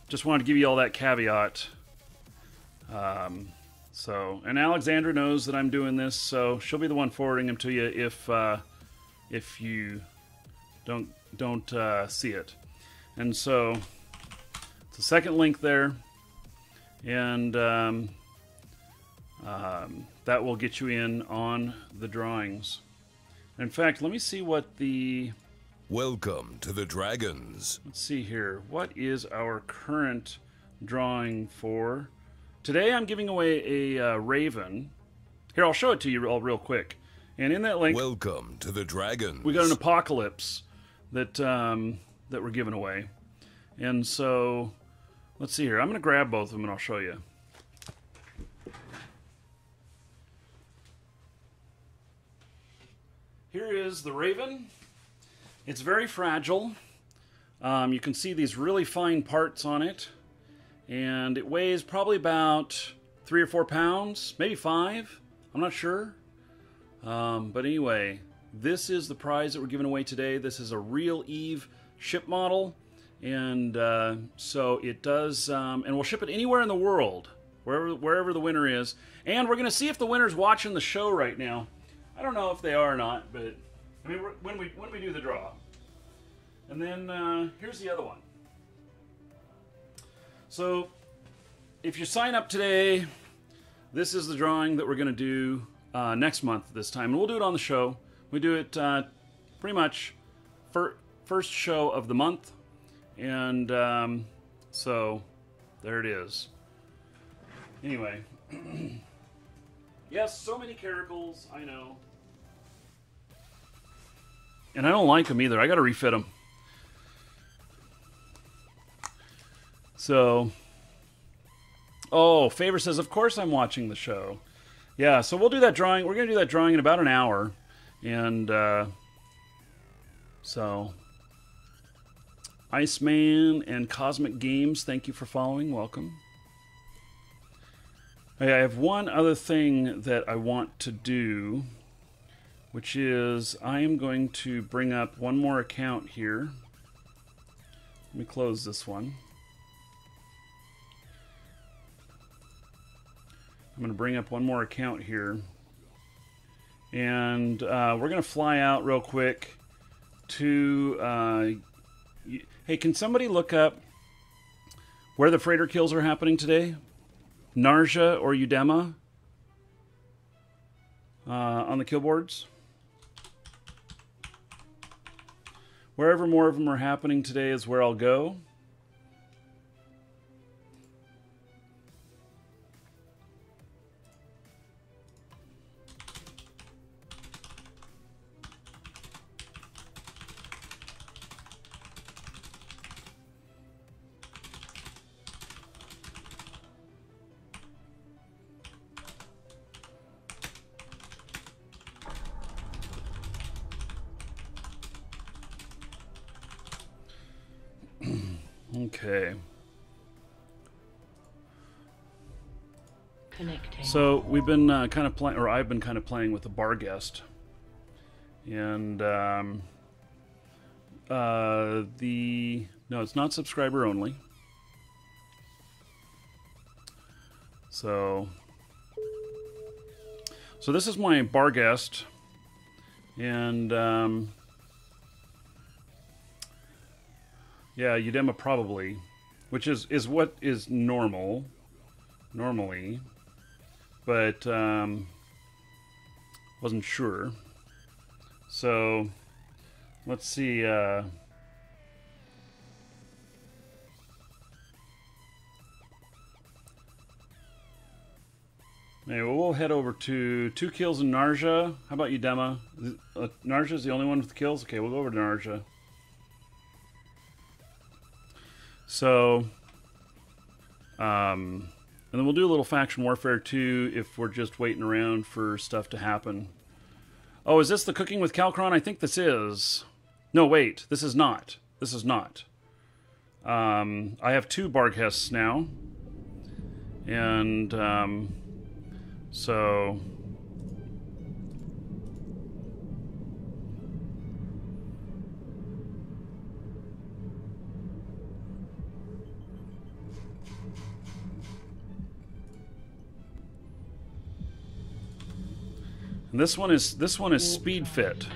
just wanted to give you all that caveat. And Alexandra knows that I'm doing this, so she'll be the one forwarding them to you if you don't see it. And so it's the second link there, and that will get you in on the drawings. In fact, let me see what the... Welcome to the Dragons. Let's see here. What is our current drawing for? Today I'm giving away a Raven. Here, I'll show it to you all real quick. And in that link... Welcome to the Dragons. We got an Apocalypse that that we're giving away. And so, let's see here. I'm going to grab both of them and I'll show you. Here is the Raven. It's very fragile. You can see these really fine parts on it. And it weighs probably about 3 or 4 pounds, maybe 5. I'm not sure. But anyway, this is the prize that we're giving away today. This is a real Eve ship model. And so it does, and we'll ship it anywhere in the world, wherever the winner is. And we're going to see if the winner's watching the show right now. I don't know if they are or not, but I mean, when we do the draw. And then here's the other one. So if you sign up today, this is the drawing that we're going to do next month this time. And we'll do it on the show. We do it pretty much first show of the month. And so there it is. Anyway. Yes, so many caracals, I know. And I don't like them either. I got to refit them. So, oh, Favor says, of course I'm watching the show. Yeah, so we'll do that drawing. We're going to do that drawing in about an hour. And so, Iceman and Cosmic Games, thank you for following. Welcome. Okay, I have one other thing that I want to do, which is I am going to bring up one more account here. Let me close this one. I'm going to bring up one more account here. And we're going to fly out real quick to... hey, can somebody look up where the freighter kills are happening today? Narja or Udema on the kill boards. Wherever more of them are happening today is where I'll go. Okay. Connecting. So we've been kind of playing, or I've been kind of playing with the bar guest, and no, it's not subscriber only. So this is my bar guest, and yeah, Udema probably, which is what is normally, but Wasn't sure. So let's see. Maybe we'll head over to 2 kills in Narja. How about you, Dema? Narja's the only one with kills? Okay, we'll go over to Narja. So, and then we'll do a little faction warfare too if we're just waiting around for stuff to happen. Oh, is this the cooking with Calcron? I think this is. No, wait, this is not. This is not. I have 2 Barghests now. And, so... And this one is speed fit.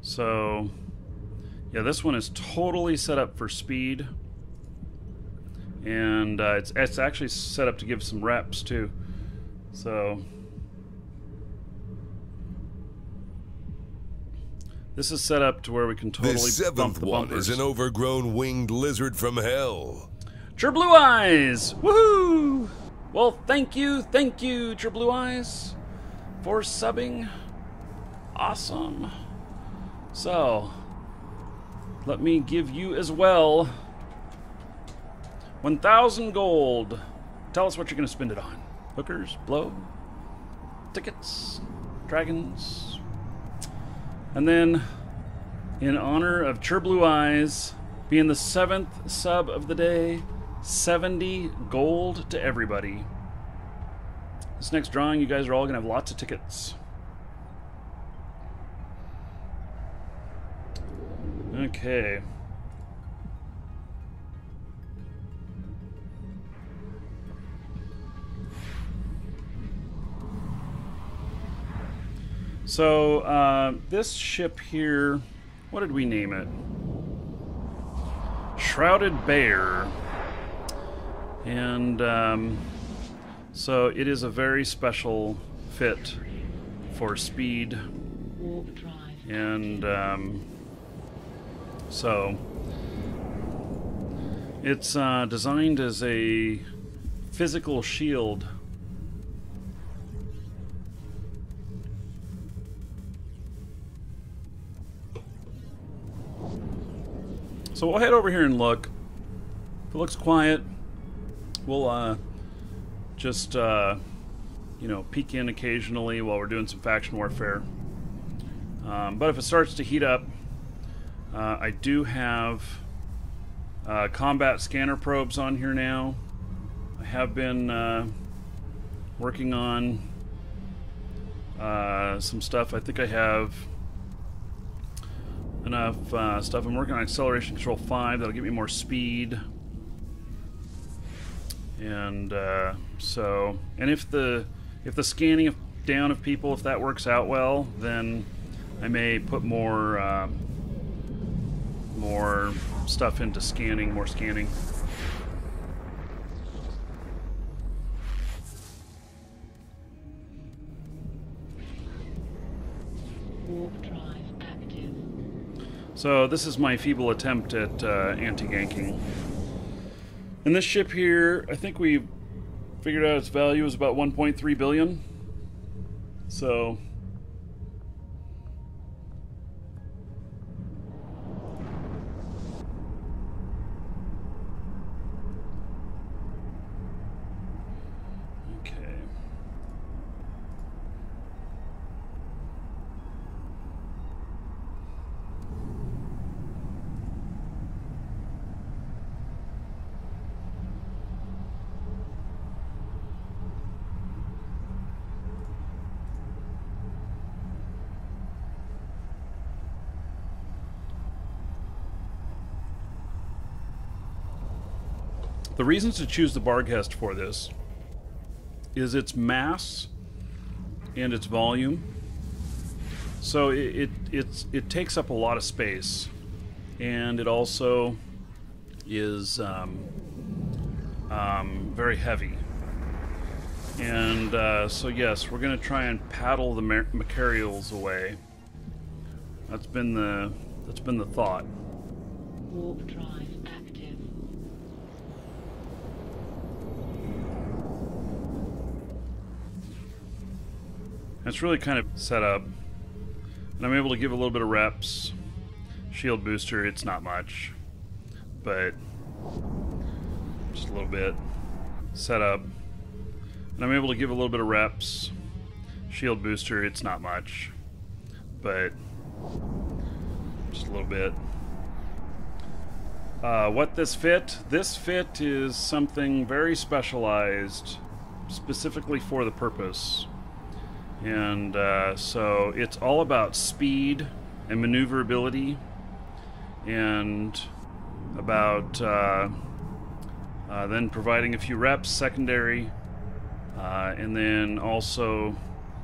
So yeah, this one is totally set up for speed, and it's actually set up to give some reps too. So this is set up to where we can totally this bump seventh the one bumpers. is an overgrown winged lizard from hell. Your Blue Eyes! Woohoo! Well, thank you, Your Blue Eyes, for subbing. Awesome. So, let me give you as well 1,000 gold. Tell us what you're going to spend it on. Hookers, blow, tickets, dragons. And then, in honor of Your Blue Eyes being the 7th sub of the day, 70 gold to everybody. This next drawing, you guys are all going to have lots of tickets. Okay. So, this ship here, what did we name it? Shrouded Bear. And, so it is a very special fit for speed. Warp drive. And, so it's designed as a physical shield. So we'll head over here and look. If it looks quiet, we'll just you know, peek in occasionally while we're doing some faction warfare. But if it starts to heat up, I do have combat scanner probes on here now. I have been working on some stuff. I think I have enough stuff. I'm working on acceleration control 5. That'll give me more speed. And so, and if the scanning down of people, if that works out well, then I may put more stuff into scanning, more scanning. Warp drive active. So this is my feeble attempt at anti-ganking. And this ship here, I think we figured out its value is about 1.3 billion. So the reasons to choose the Barghest for this is its mass and its volume. So it takes up a lot of space, and it also is very heavy. And so yes, we're going to try and paddle the materials away. That's been the thought. Warp drive active. It's really kind of set up, and I'm able to give a little bit of reps. Shield booster, it's not much, but just a little bit. Set up, and I'm able to give a little bit of reps. Shield booster, it's not much, but just a little bit. What this fit? This fit is something very specialized, specifically for the purpose. And so it's all about speed and maneuverability, and about then providing a few reps secondary, and then also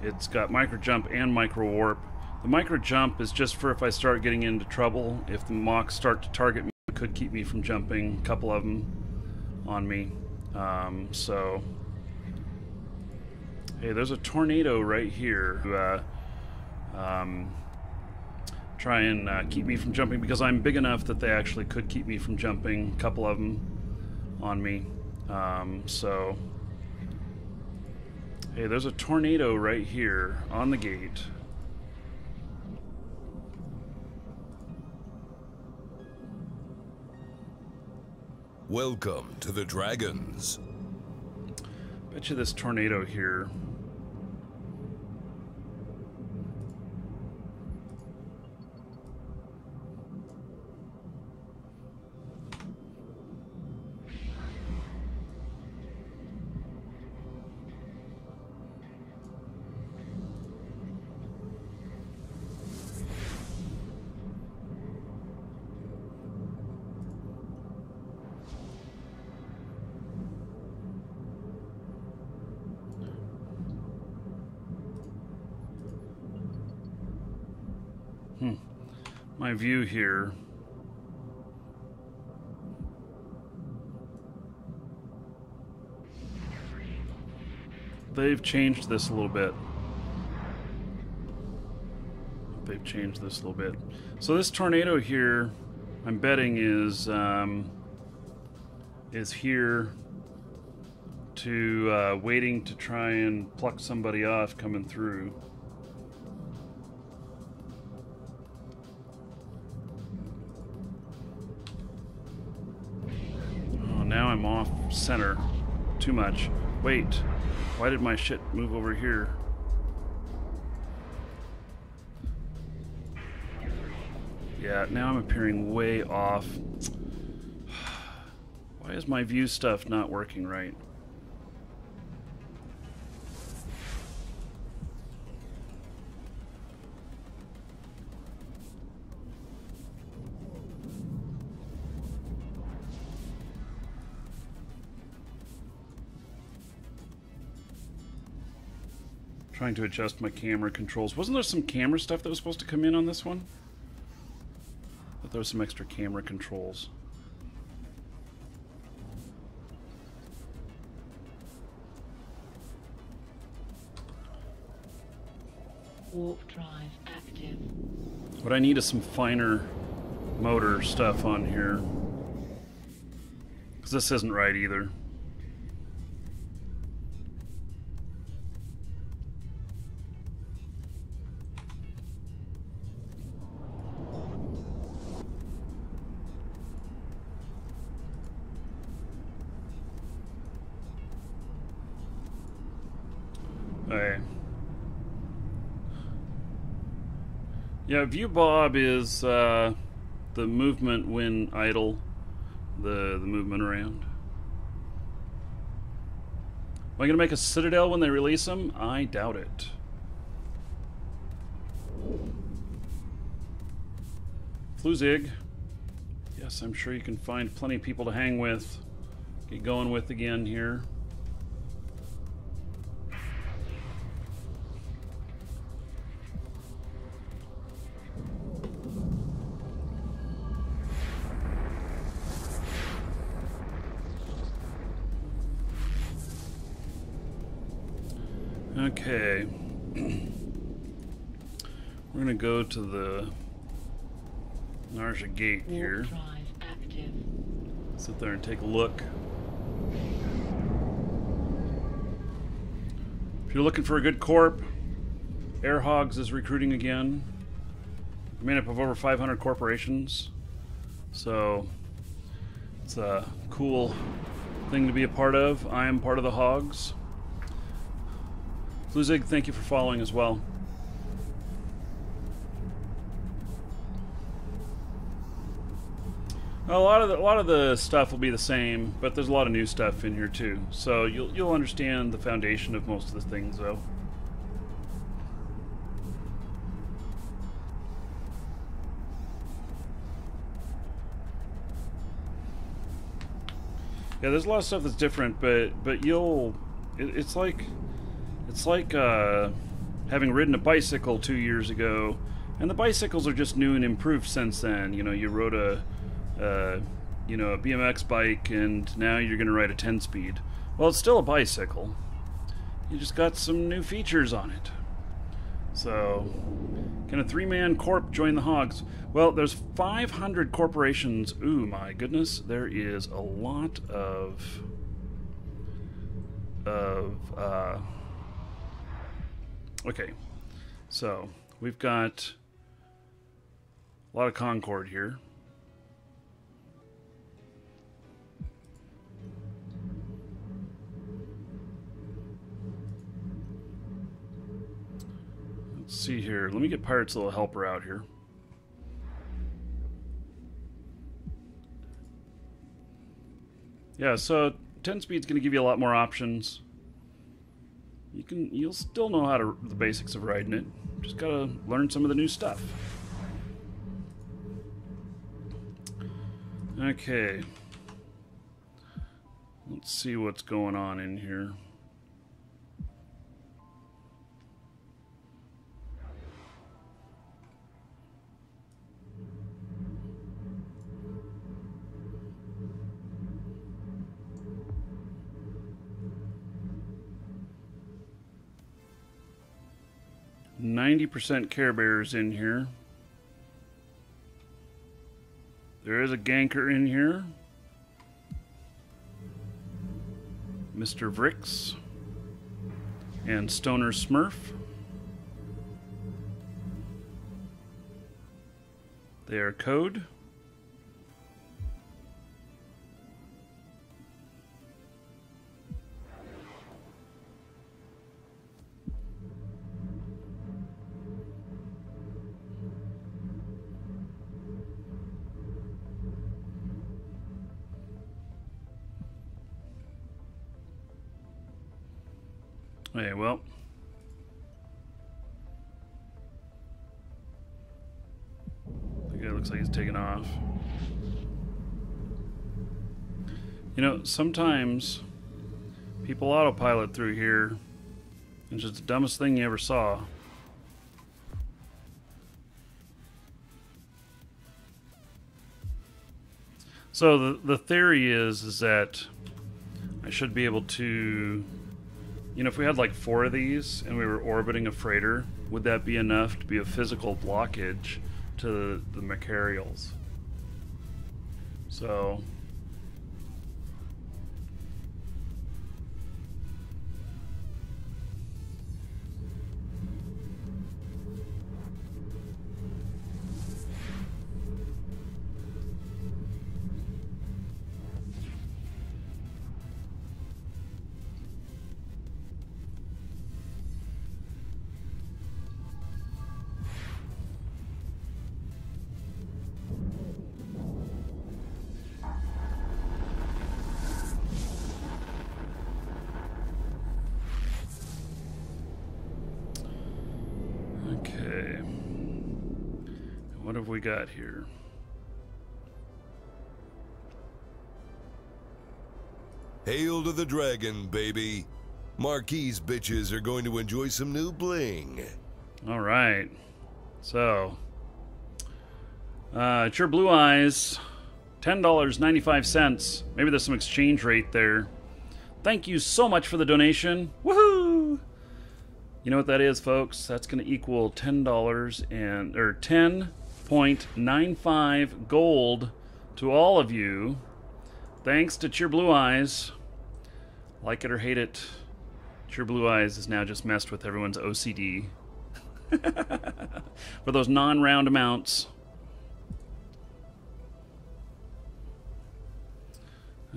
it's got micro jump and micro warp. The micro jump is just for if I start getting into trouble. If the mocks start to target me, it could keep me from jumping, a couple of them on me. So hey, there's a tornado right here. Try and keep me from jumping, because I'm big enough that they actually could keep me from jumping, a couple of them on me. So hey, there's a tornado right here on the gate. Welcome to the Dragons. Bet you this tornado here. My view here. They've changed this a little bit. They've changed this a little bit. So this tornado here, I'm betting is here to waiting to try and pluck somebody off coming through. Now I'm off center too much. Wait, why did my shit move over here? Yeah, now I'm appearing way off. Why is my view stuff not working right? Trying to adjust my camera controls. Wasn't there some camera stuff that was supposed to come in on this one? I thought there was some extra camera controls. Warp drive active. What I need is some finer motor stuff on here, because this isn't right either. Okay. Yeah, view bob is the movement when idle, the movement around. Am I going to make a citadel when they release them? I doubt it. Fluzig. Yes, I'm sure you can find plenty of people to hang with, get going with again here. Okay. We're gonna go to the Narja gate here. Warp drive active. Sit there and take a look. If you're looking for a good corp, Air Hogs is recruiting again. Made up of over 500 corporations. So it's a cool thing to be a part of. I am part of the Hogs. Fluzig, thank you for following as well. A lot of the stuff will be the same, but there's a lot of new stuff in here too. So you'll understand the foundation of most of the things, though. Yeah, there's a lot of stuff that's different, but it's like having ridden a bicycle 2 years ago, and the bicycles are just new and improved since then. You know, you rode a BMX bike, and now you're going to ride a 10-speed. Well, it's still a bicycle. You just got some new features on it. So, can a 3-man corp join the Hogs? Well, there's 500 corporations. Ooh, my goodness. There is a lot of okay. So, we've got a lot of Concord here. Let's see here. Let me get Pirate's little helper out here. Yeah, so 10 speed's going to give you a lot more options. You'll still know how to the basics of riding it. Just got to learn some of the new stuff. Okay. Let's see what's going on in here. %, Care Bears in here. There is a ganker in here. Mr. Vrix and Stoner Smurf. They are code. Hey, well, the guy looks like he's taking off. You know, sometimes people autopilot through here. It's just the dumbest thing you ever saw. So the theory is that I should be able to, you know, if we had like 4 of these and we were orbiting a freighter, would that be enough to be a physical blockage to the Macarials? So okay, what have we got here? Hail to the dragon, baby. Marquise bitches are going to enjoy some new bling. All right, so it's your Blue Eyes, $10.95. Maybe there's some exchange rate there. Thank you so much for the donation. Woohoo! You know what that is, folks? That's going to equal $10 and or 10.95 gold to all of you. Thanks to Cheer Blue Eyes. Like it or hate it, Cheer Blue Eyes has now just messed with everyone's OCD for those non-round amounts.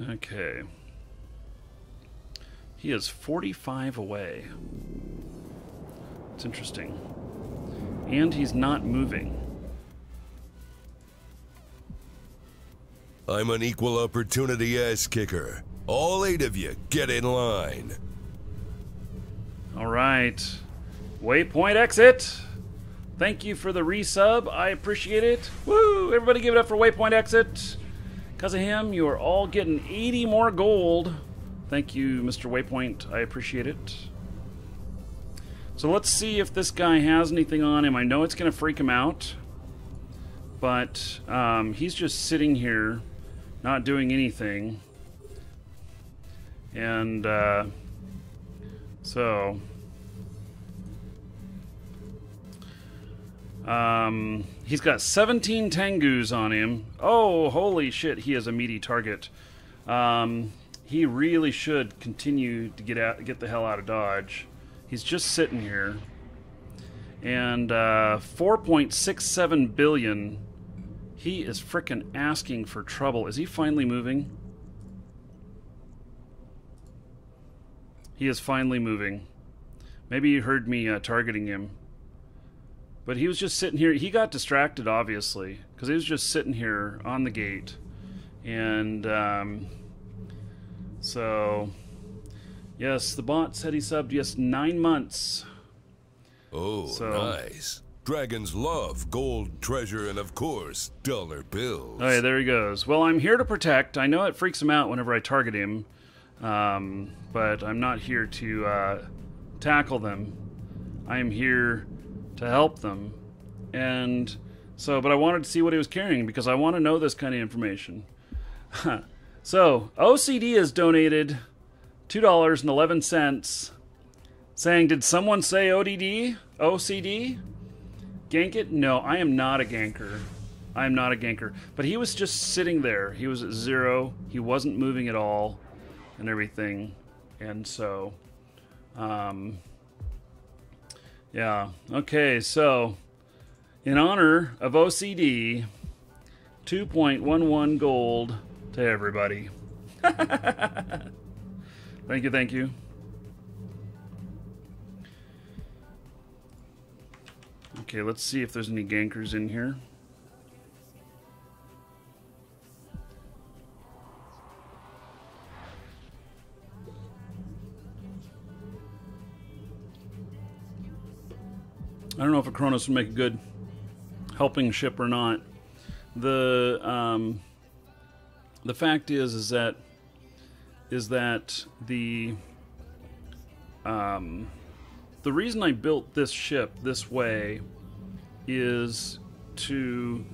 Okay. He is 45 away. It's interesting. And he's not moving. I'm an equal opportunity ass kicker. All 8 of you, get in line. All right. Waypoint exit. Thank you for the resub. I appreciate it. Woo! Everybody give it up for Waypoint exit. Because of him, you are all getting 80 more gold. Thank you, Mr. Waypoint. I appreciate it. So let's see if this guy has anything on him. I know it's going to freak him out. But he's just sitting here, not doing anything. And so he's got 17 Tengus on him. Oh, holy shit, he is a meaty target. He really should continue to get the hell out of Dodge. He's just sitting here. And 4.67 billion. He is frickin' asking for trouble. Is he finally moving? He is finally moving. Maybe you heard me targeting him. But he was just sitting here. He got distracted, obviously, because he was just sitting here on the gate. And so, yes, the bot said he subbed, yes, 9 months. Oh, So- nice. Dragons love gold, treasure, and of course, dollar bills. Oh, yeah, there he goes. Well, I'm here to protect. I know it freaks him out whenever I target him. But I'm not here to tackle them. I am here to help them. And so, but I wanted to see what he was carrying because I want to know this kind of information. So, OCD has donated $2.11 saying, did someone say ODD? OCD? Gank it? No, I am not a ganker. I am not a ganker. But he was just sitting there. He was at 0. He wasn't moving at all and everything. And so, yeah. Okay, so in honor of OCD, 2.11 gold to everybody. Thank you, thank you. Okay, let's see if there's any gankers in here. I don't know if a Kronos would make a good helping ship or not. The fact is that the reason I built this ship this way is to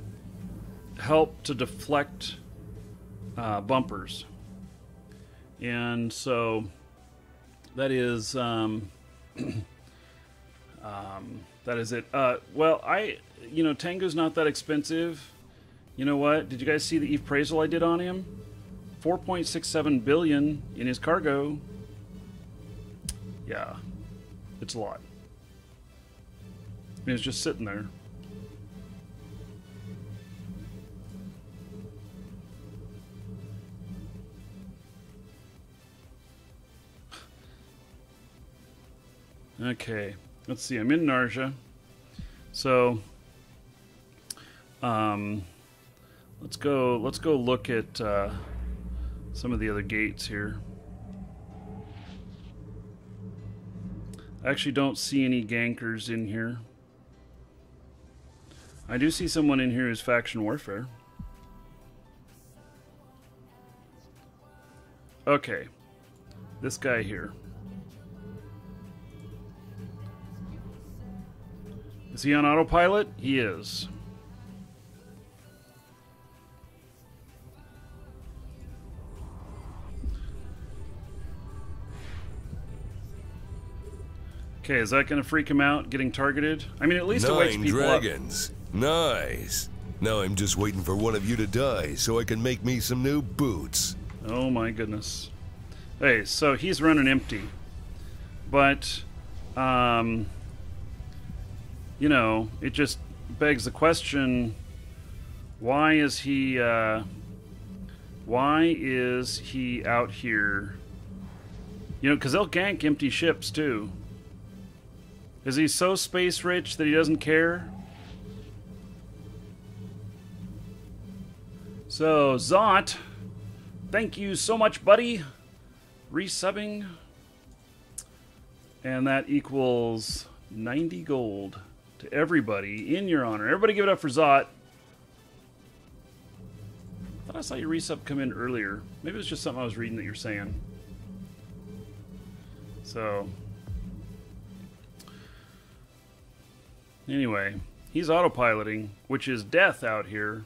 help to deflect bumpers, and so that is that is it. Well, Tango's not that expensive. You know what? Did you guys see the appraisal I did on him? 4.67 billion in his cargo. Yeah, it's a lot. He was just sitting there. Okay, let's see. I'm in Narja, so let's go look at some of the other gates here. I actually don't see any gankers in here. I do see someone in here who's faction warfare. Okay, this guy here. Is he on autopilot? He is. Okay, is that going to freak him out, getting targeted? I mean, at least it wakes 9 people up. dragons. Nice. Now I'm just waiting for one of you to die so I can make me some new boots. Oh my goodness. Hey, so he's running empty. But, you know, it just begs the question, why is he out here? You know, because they'll gank empty ships, too. Is he so space rich that he doesn't care? So, Zot, thank you so much, buddy. Resubbing. And that equals 90 gold to everybody in your honor. Everybody give it up for Zot. I thought I saw your resub come in earlier. Maybe it was just something I was reading that you're saying. So, anyway, he's autopiloting, which is death out here.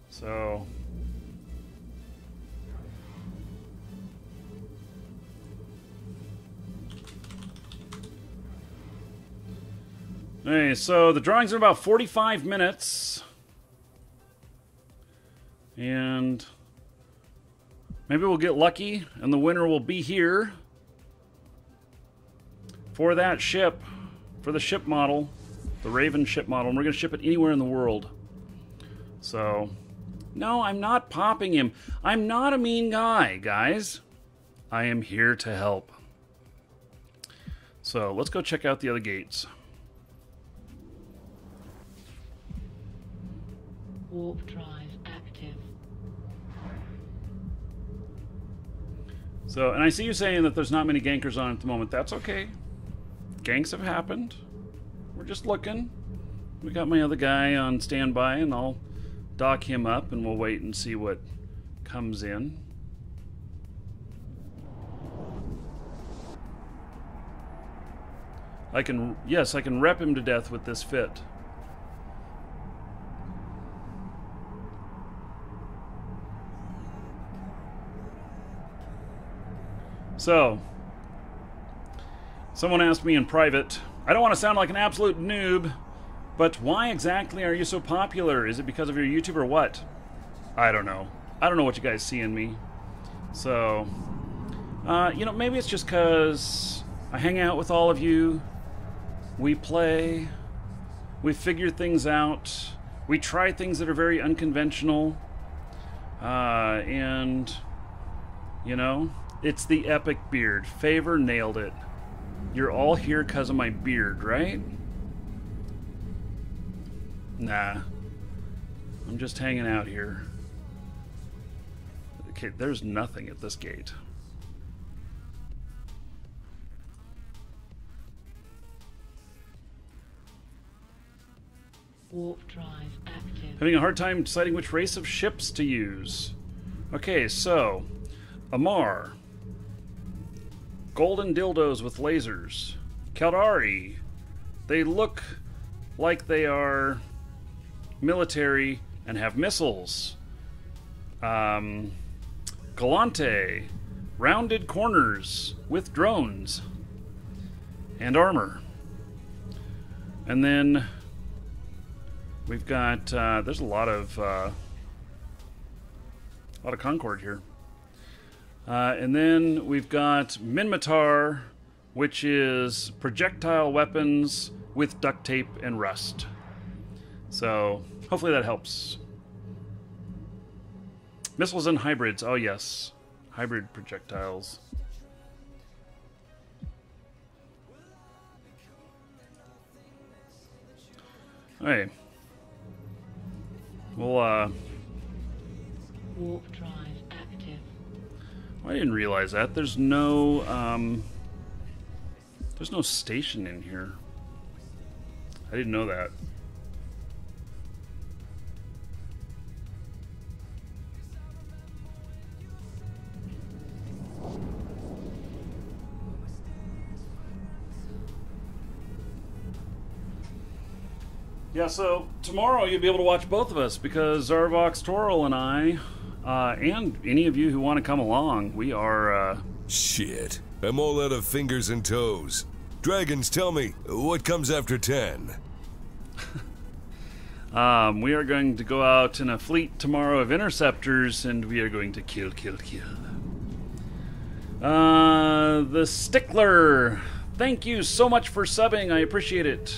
So, hey, so the drawings are about 45 minutes. And maybe we'll get lucky and the winner will be here for that ship, for the ship model, the Raven ship model. And we're going to ship it anywhere in the world. So, no, I'm not popping him. I'm not a mean guy, guys. I am here to help. So, let's go check out the other gates. Warp drive active. So, and I see you saying that there's not many gankers on at the moment. That's okay. Ganks have happened. We're just looking. We got my other guy on standby, and I'll dock him up, and we'll wait and see what comes in. Yes, I can rep him to death with this fit. So, someone asked me in private, I don't want to sound like an absolute noob, but why exactly are you so popular? Is it because of your YouTube or what? I don't know. I don't know what you guys see in me. So, you know, maybe it's just because I hang out with all of you. We play. We figure things out. We try things that are very unconventional. And, you know, it's the epic beard. Favor nailed it. You're all here because of my beard, right? Nah. I'm just hanging out here. Okay, there's nothing at this gate. Warp drive active. Having a hard time deciding which race of ships to use. Okay, so Amar. Golden dildos with lasers. Caldari. They look like they are military and have missiles. Galante. Rounded corners with drones and armor. And then we've got there's a lot of Concord here. And then we've got Minmatar, which is projectile weapons with duct tape and rust. So hopefully that helps. Missiles and hybrids. Oh yes, hybrid projectiles. Hey. Well, Warp drive active. I didn't realize that. There's no station in here. I didn't know that. Yeah, so tomorrow you'll be able to watch both of us because Zarvox Toral and I, and any of you who want to come along, we are... Shit. I'm all out of fingers and toes. Dragons, tell me, what comes after 10? We are going to go out in a fleet tomorrow of interceptors, and we are going to kill. The Stickler, thank you so much for subbing. I appreciate it.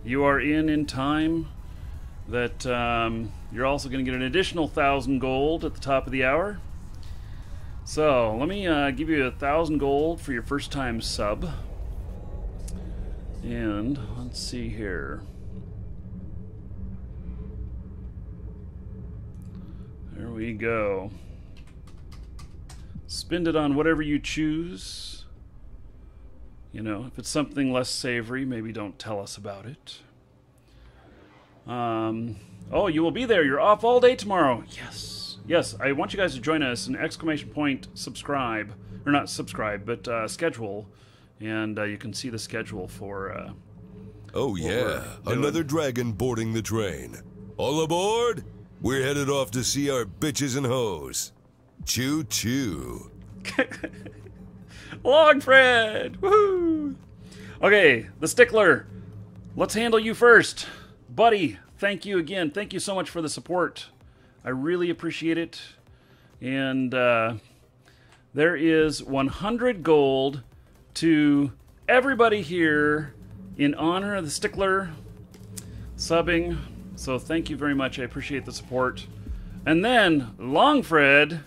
You are in time. That you're also going to get an additional 1,000 gold at the top of the hour. So let me give you 1,000 gold for your first time sub. And let's see here. There we go. Spend it on whatever you choose. You know, if it's something less savory, maybe don't tell us about it. Oh, you will be there. You're off all day tomorrow. Yes. Yes, I want you guys to join us. An exclamation point subscribe. Or not subscribe, but schedule. And you can see the schedule for... oh yeah, another dragon boarding the train. All aboard? We're headed off to see our bitches and hoes. Choo-choo. Long Fred! Woohoo! Okay, the Stickler. Let's handle you first. Buddy, thank you again. Thank you so much for the support. I really appreciate it. And there is 100 gold to everybody here in honor of the Stickler subbing. So thank you very much. I appreciate the support. And then Longfred.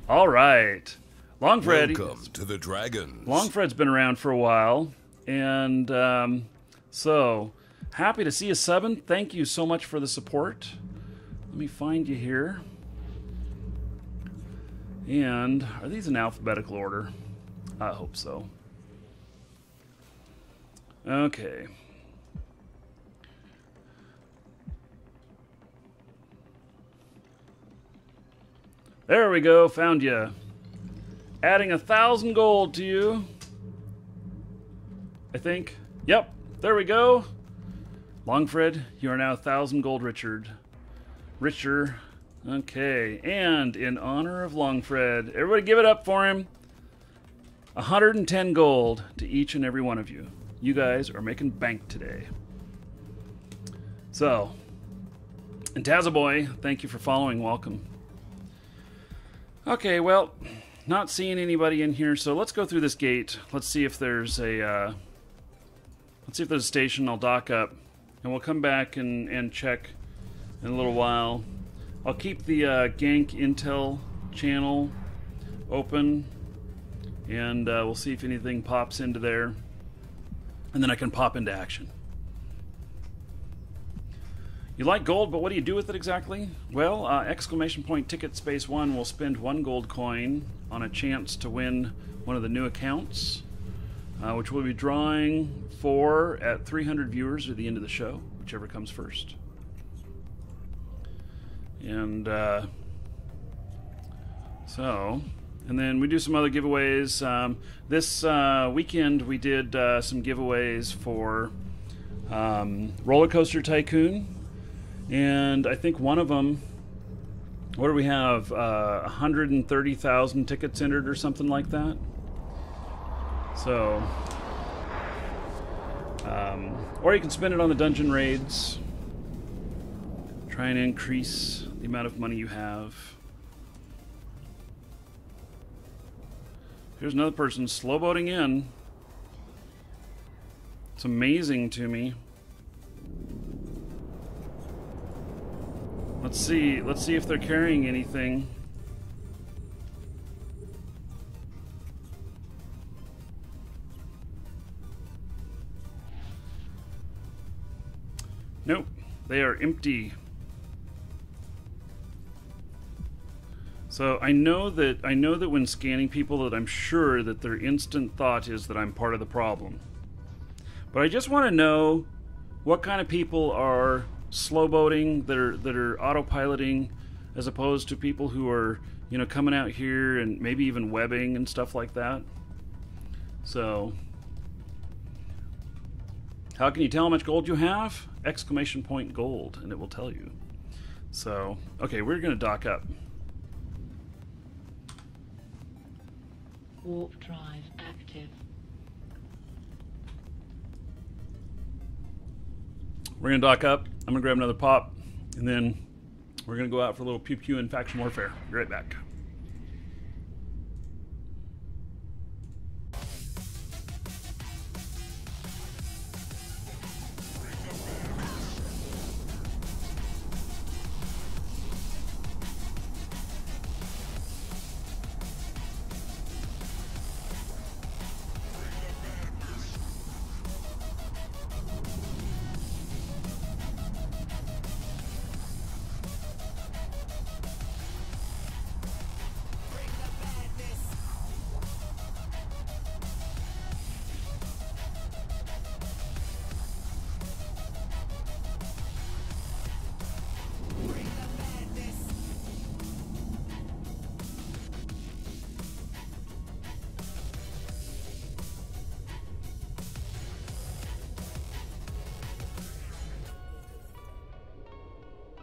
All right. Longfred. Welcome to the Dragons. Longfred's been around for a while. And so happy to see you subbing. Thank you so much for the support. Let me find you here. And are these in alphabetical order? I hope so. Okay. There we go, found you. Adding 1,000 gold to you. I think. Yep, there we go. Longfred, you are now 1,000 gold richer. Okay, and in honor of Longfred, everybody give it up for him. 110 gold to each and every one of you. You guys are making bank today. So, and Tazaboy, thank you for following. Welcome. Okay, well, not seeing anybody in here, so let's go through this gate. Let's see if there's a station. I'll dock up, and we'll come back and check in a little while. I'll keep the gank intel channel open, and we'll see if anything pops into there, and then I can pop into action. You like gold, but what do you do with it exactly? Well, exclamation point ticket space 1 will spend 1 gold coin on a chance to win one of the new accounts, which we'll be drawing for at 300 viewers at the end of the show, whichever comes first. And and then we do some other giveaways. This weekend we did some giveaways for Roller Coaster Tycoon. And I think one of them, what do we have, 130,000 tickets entered or something like that. So, or you can spend it on the dungeon raids. Try and increase the amount of money you have. Here's another person slow boating in. It's amazing to me. Let's see if they're carrying anything. Nope, they are empty. So I know that when scanning people that I'm sure that their instant thought is that I'm part of the problem. But I just want to know what kind of people are slow boating, that are autopiloting, as opposed to people who are, you know, coming out here and maybe even webbing and stuff like that. So, how can you tell how much gold you have? Exclamation point gold, and it will tell you. So, okay, we're gonna dock up. Warp drive active. We're gonna dock up. I'm gonna grab another pop, and then we're gonna go out for a little pew pew and faction warfare. Be right back.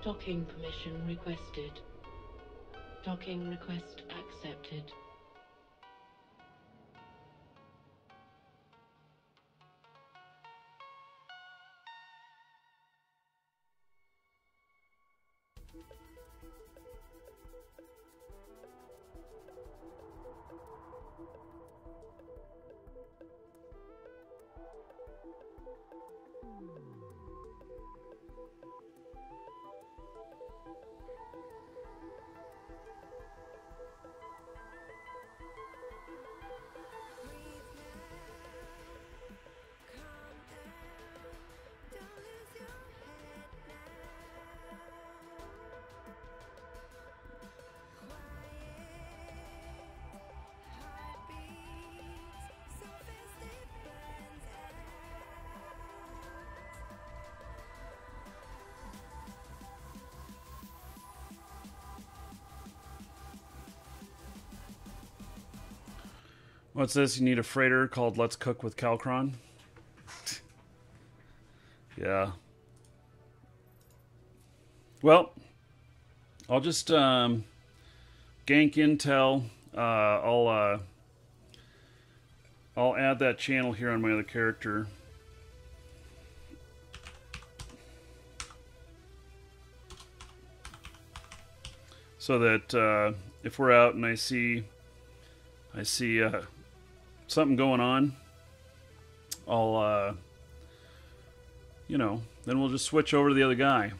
Docking permission requested. Docking request accepted. What's this? You need a freighter called Let's Cook with Calcron? Yeah. Well, I'll just gank intel. I'll add that channel here on my other character. So that if we're out and I see something going on, I'll then we'll just switch over to the other guy.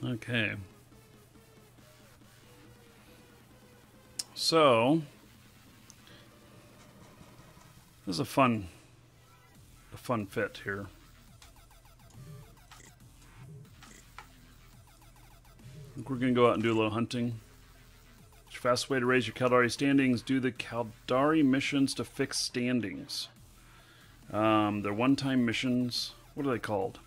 Okay. So this is a fun fit here. I think we're going to go out and do a little hunting. It's the fastest way to raise your Caldari standings. Do the Caldari missions to fix standings. They're one-time missions. What are they called?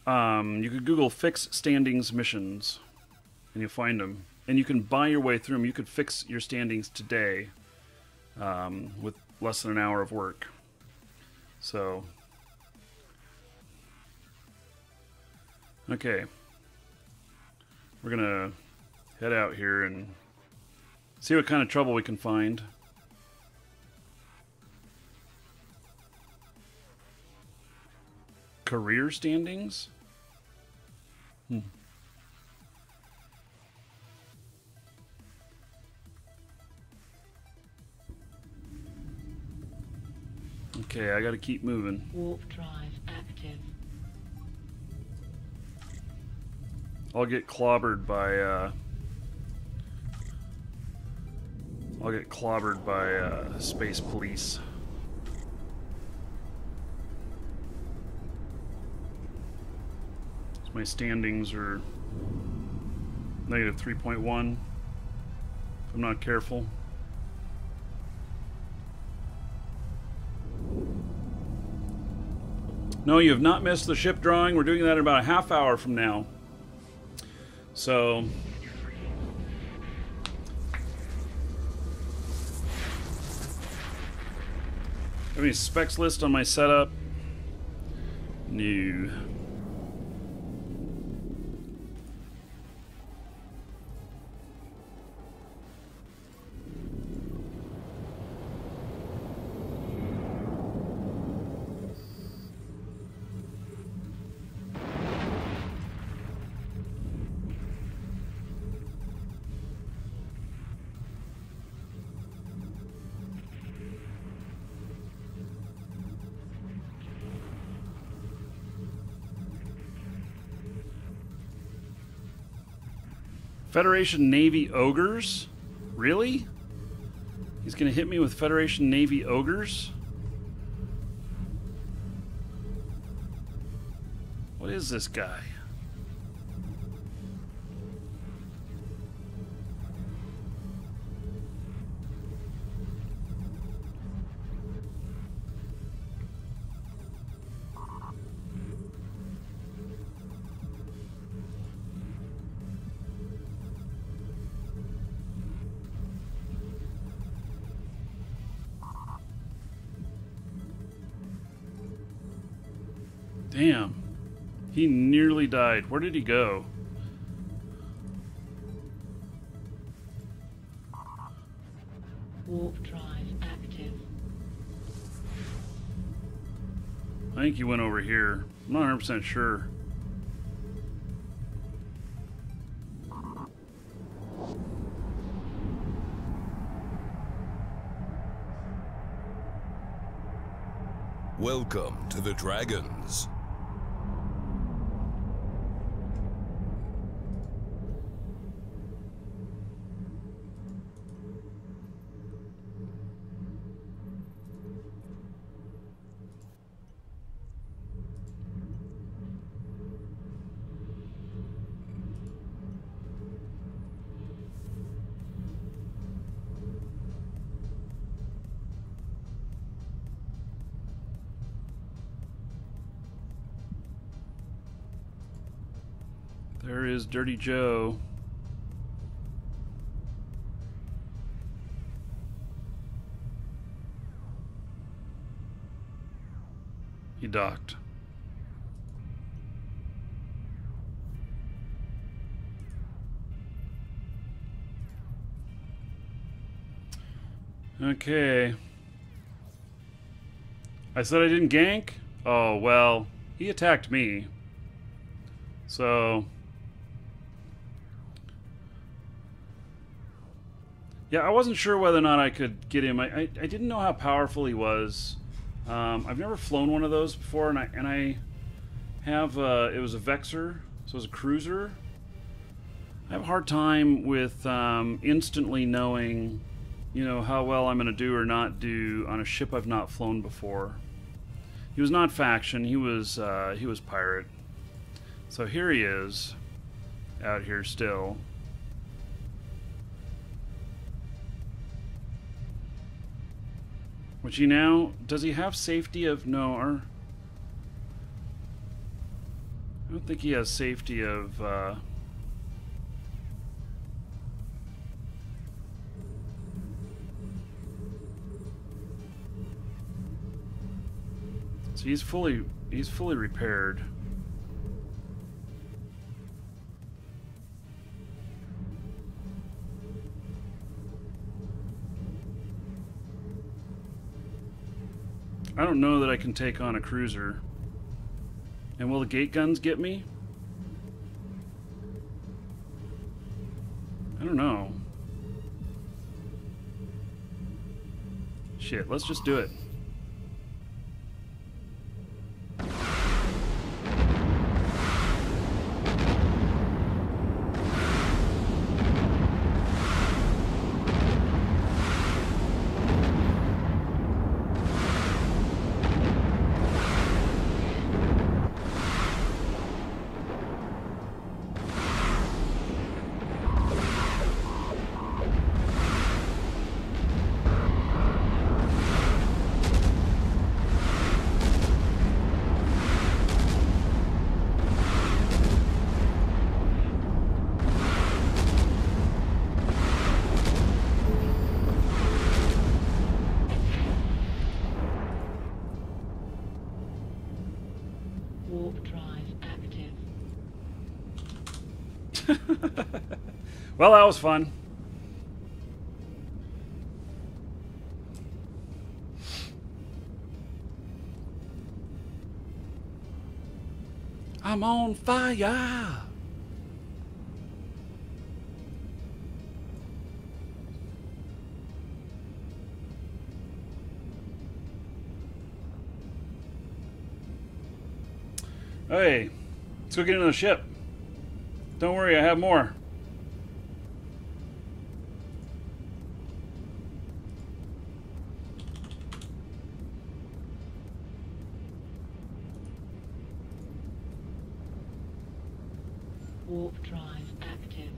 You could Google fix standings missions and you'll find them. And you can buy your way through them. You could fix your standings today with less than an hour of work. So, okay. We're gonna head out here and see what kind of trouble we can find. Career standings? Okay, I gotta keep moving. Warp drive active. I'll get clobbered by space police. So my standings are negative 3.1 if I'm not careful. No, you have not missed the ship drawing. We're doing that in about a half hour from now. So, Have any specs list on my setup? No. Federation Navy ogres? Really? He's gonna hit me with Federation Navy ogres? What is this guy? Damn. He nearly died. Where did he go? Warp drive active. I think he went over here. I'm not 100% sure. Welcome to the Dragons. There is Dirty Joe. He docked. Okay. I said I didn't gank? Oh, well, he attacked me. So... yeah, I wasn't sure whether or not I could get him. I didn't know how powerful he was. I've never flown one of those before, and I have it was a Vexor, so it was a cruiser. I have a hard time with instantly knowing, you know, how well I'm going to do or not do on a ship I've not flown before. He was not faction. He was pirate. So here he is, out here still. Which he now, does he have safety of, no, or, I don't think he has safety of, so he's fully repaired. I don't know that I can take on a cruiser. And will the gate guns get me? I don't know. Shit, let's just do it. Warp drive active. Well, that was fun. I'm on fire. Hey, let's go get into the ship. Don't worry, I have more. Warp drive active.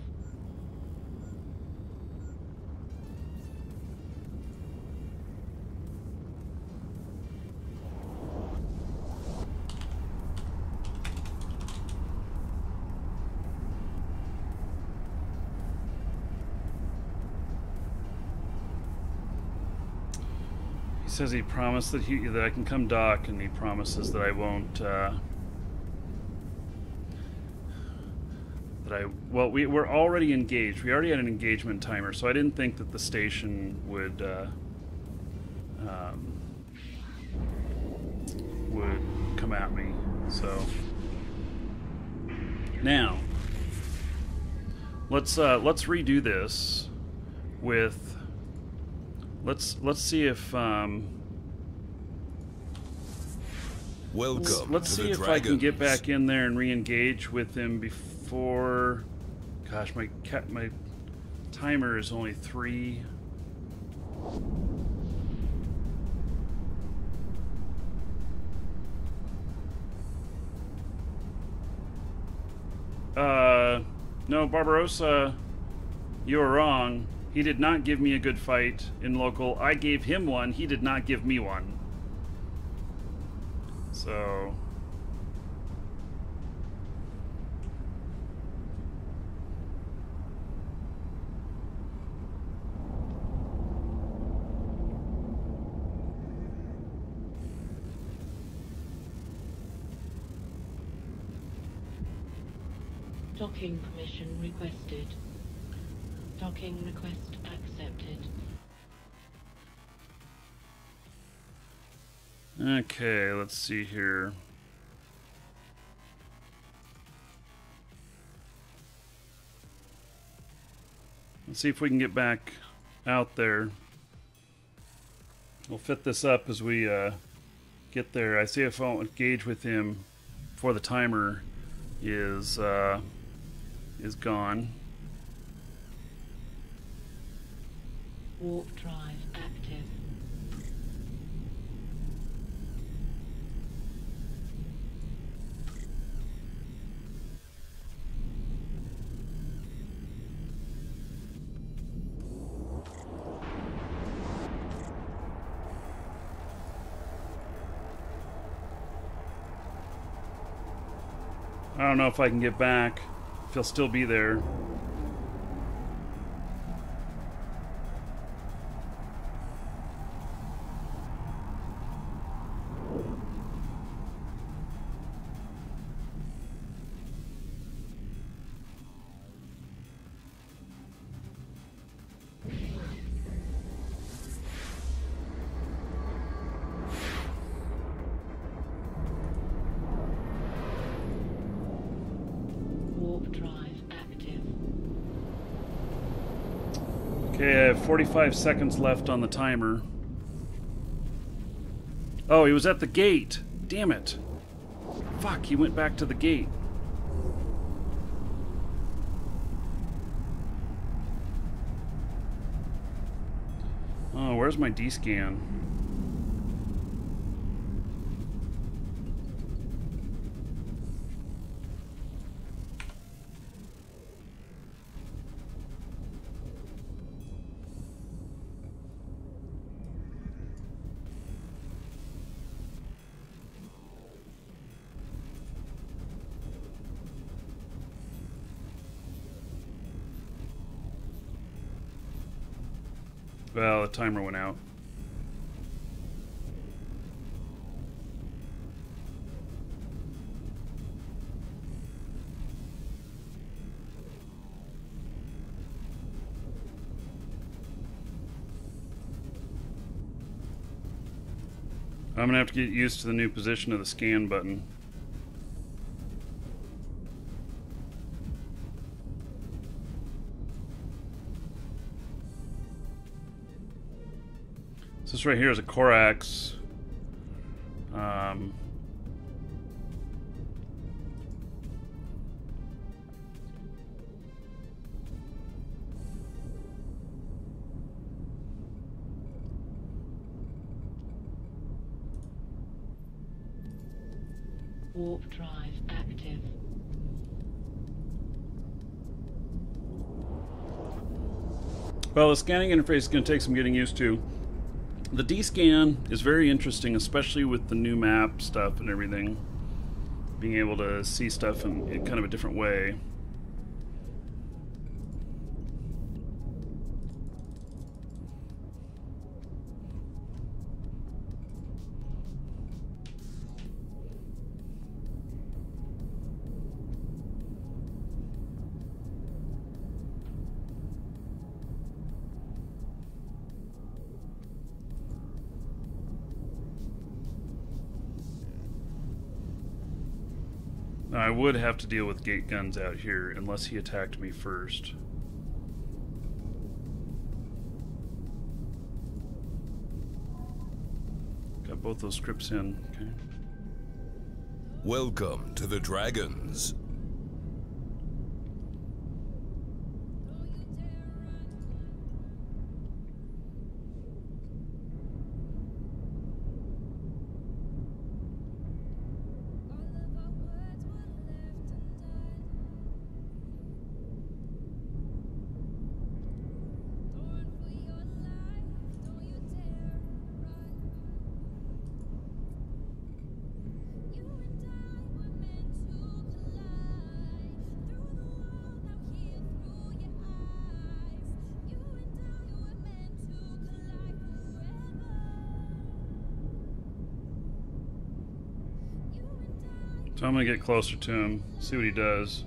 He says he promised that I can come dock, and he promises that I won't. Well, we're already engaged. We already had an engagement timer, so I didn't think that the station would come at me. So now let's redo this with let's see if Welcome let's to see the if I can get Dragons. back in there and re-engage with him before. Gosh, my timer is only 3. No, Barbarossa, you are wrong. He did not give me a good fight in local. I gave him one. He did not give me one. So... Docking permission requested. Docking request accepted. Okay, let's see here. Let's see if we can get back out there. We'll fit this up as we get there. I see if I'll engage with him before the timer is gone. Warp drive active. I don't know if I can get back, if he'll still be there. Warp drive active. Okay, I have 45 seconds left on the timer. Oh, he was at the gate. Damn it. Fuck, he went back to the gate. Oh, where's my D-scan? Well, the timer went out. I'm gonna have to get used to the new position of the scan button. So this right here is a Corax. Warp drive active. Well, the scanning interface is going to take some getting used to. The D-scan is very interesting, especially with the new map stuff and everything. Being able to see stuff in kind of a different way. Now, I would have to deal with gate guns out here unless he attacked me first. Got both those scripts in. Okay. Welcome to the Dragons. So I'm gonna get closer to him, see what he does.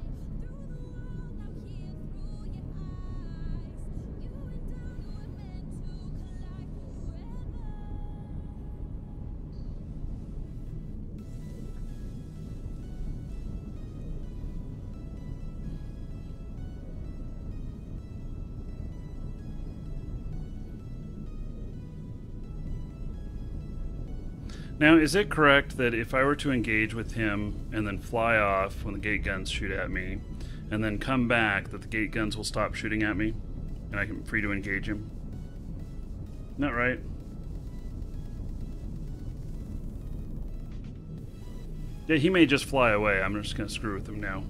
Now, is it correct that if I were to engage with him and then fly off when the gate guns shoot at me, and then come back, that the gate guns will stop shooting at me, and I'm free to engage him? Isn't that right? Yeah, he may just fly away. I'm just gonna screw with him now.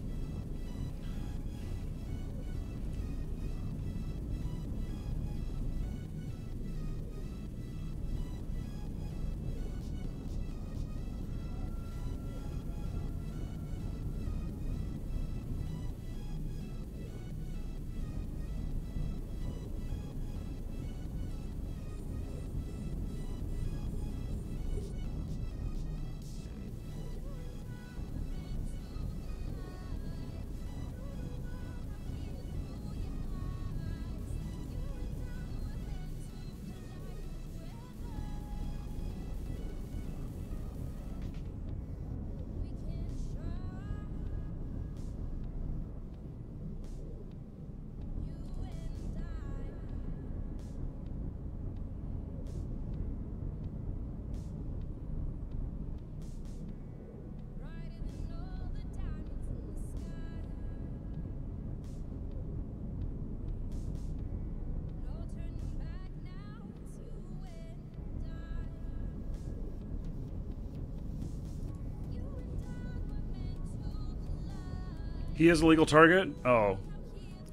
He is a legal target? Oh.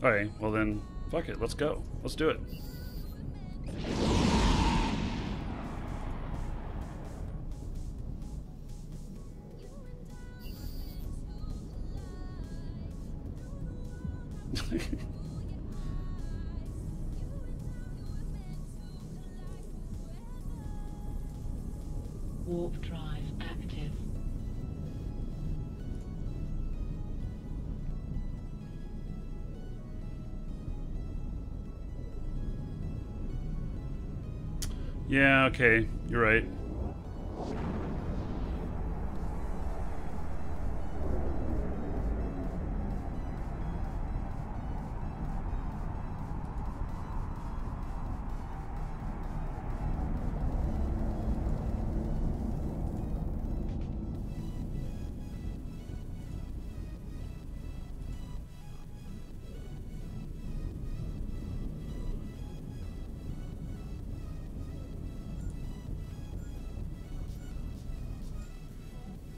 Okay, well then, fuck it, let's go. Let's do it. Warp drive active. Yeah, okay, you're right.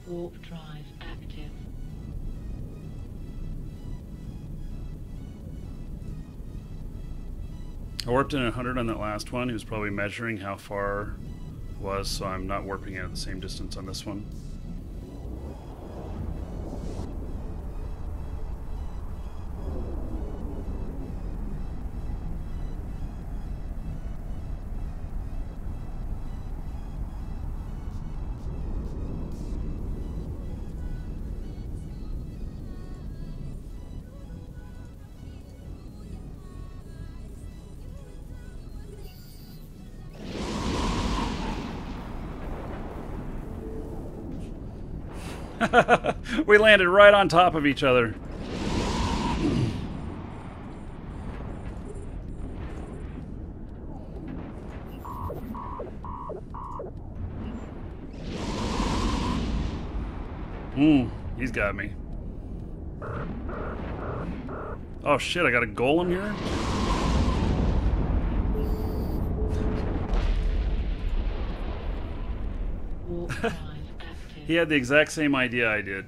Warp drive active. I warped in 100 on that last one. He was probably measuring how far it was, so I'm not warping it at the same distance on this one. We landed right on top of each other. He's got me. Oh shit, I got a golem here? Warp drive active. He had the exact same idea I did.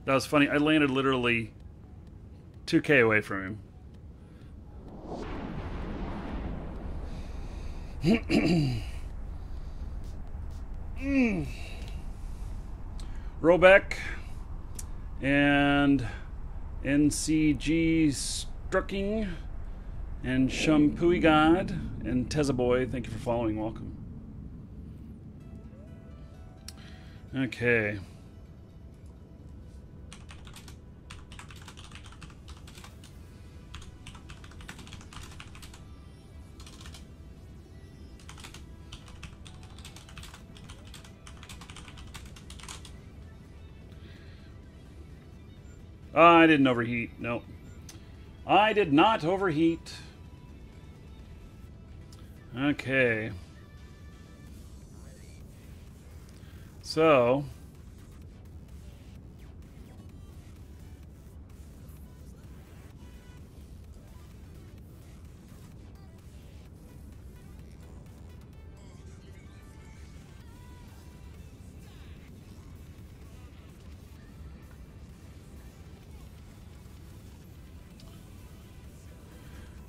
That was funny. I landed literally 2K away from him. Robeck and NCG Strucking and Shampooey God and Tezaboy, thank you for following. Welcome. Okay. I didn't overheat. No. I did not overheat. Okay. So.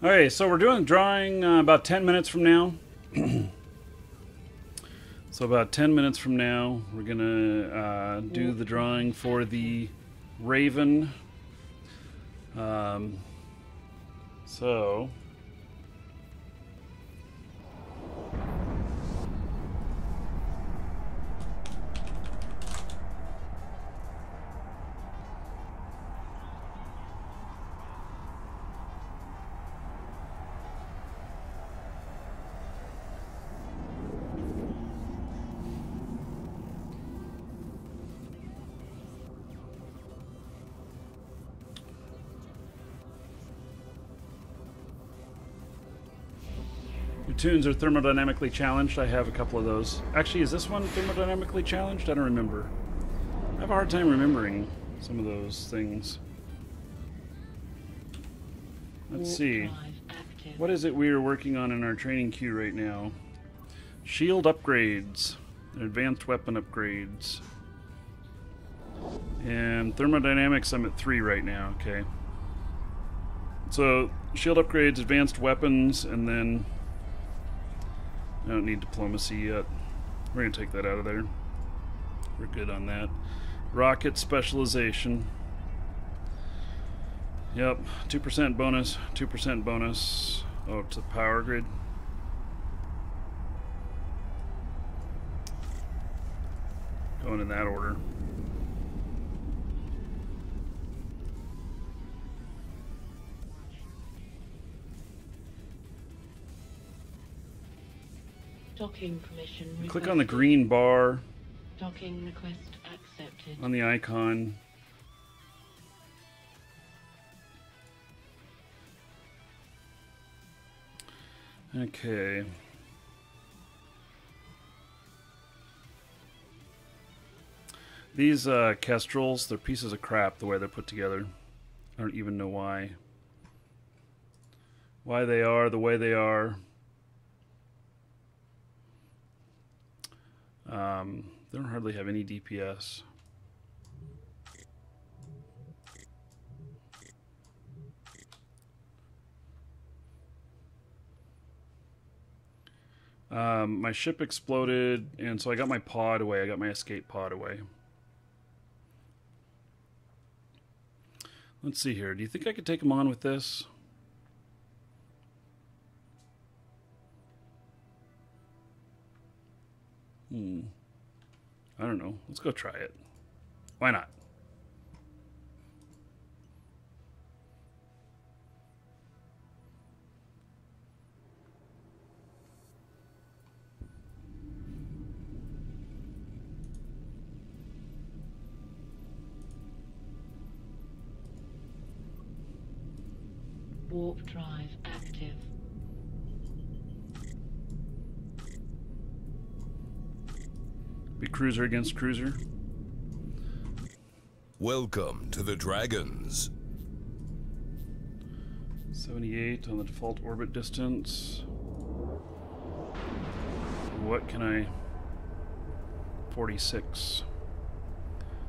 Okay, so we're doing the drawing about 10 minutes from now. So about 10 minutes from now, we're going to do the drawing for the Raven. So... Your tunes are thermodynamically challenged. I have a couple of those. Actually, is this one thermodynamically challenged? I don't remember. I have a hard time remembering some of those things. Let's see. What is it we are working on in our training queue right now? Shield upgrades. Advanced weapon upgrades. And thermodynamics, I'm at 3 right now. Okay. So, shield upgrades, advanced weapons, and then... I don't need diplomacy yet. We're going to take that out of there. We're good on that. Rocket specialization. Yep, 2% bonus, 2% bonus. Oh, to the power grid. Going in that order. Docking permission requested. Click on the green bar Docking request accepted. on the icon. Okay. These kestrels, they're pieces of crap the way they're put together. I don't even know why. Why they are the way they are. They don't hardly have any DPS. My ship exploded, and so I got my pod away. I got my escape pod away. Let's see here. Do you think I could take him on with this? I don't know. Let's go try it. Why not? Warp drive active. Be cruiser against cruiser. Welcome to the Dragons. 78 on the default orbit distance. What can I... 46.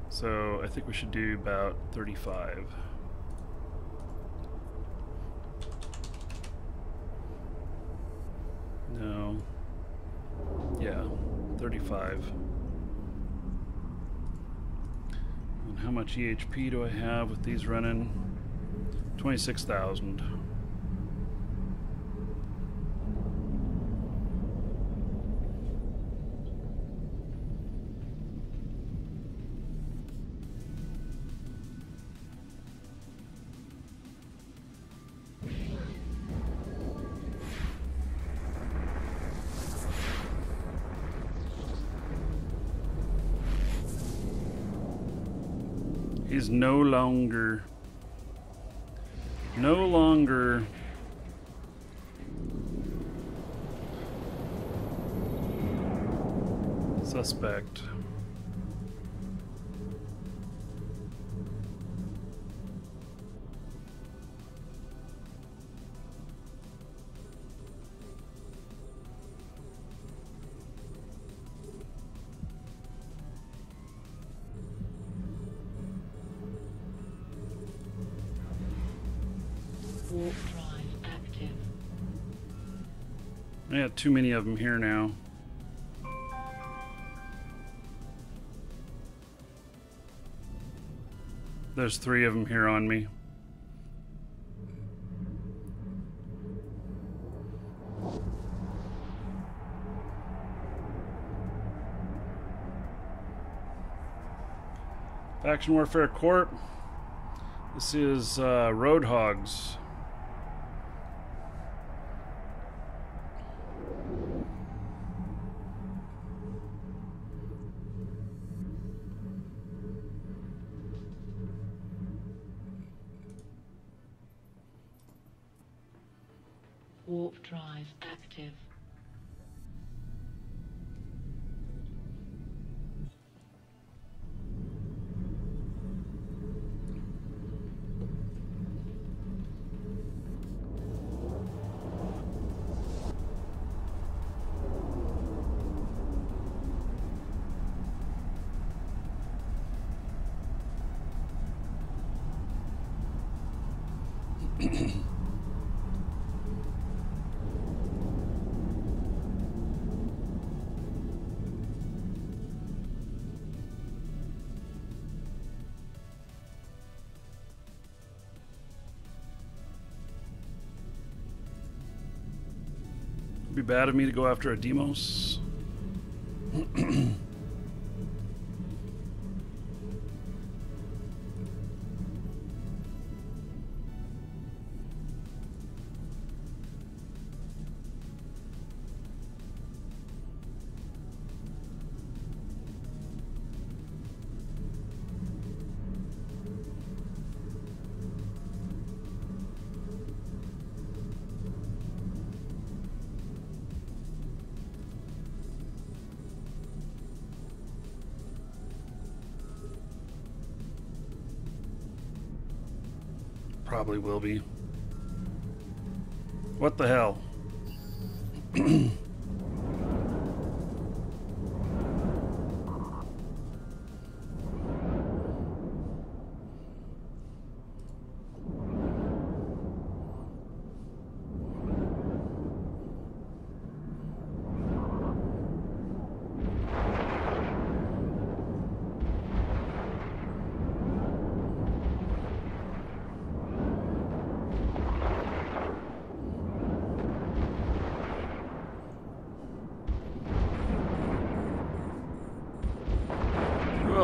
So I think we should do about 35. No. Yeah, 35. And how much EHP do I have with these running? 26,000. He's no longer suspect. Warp drive active. I got too many of them here now. There's 3 of them here on me. Faction Warfare Corp. This is Roadhogs. Warp drive active. It'd be bad of me to go after a Demos. Probably will be. What the hell?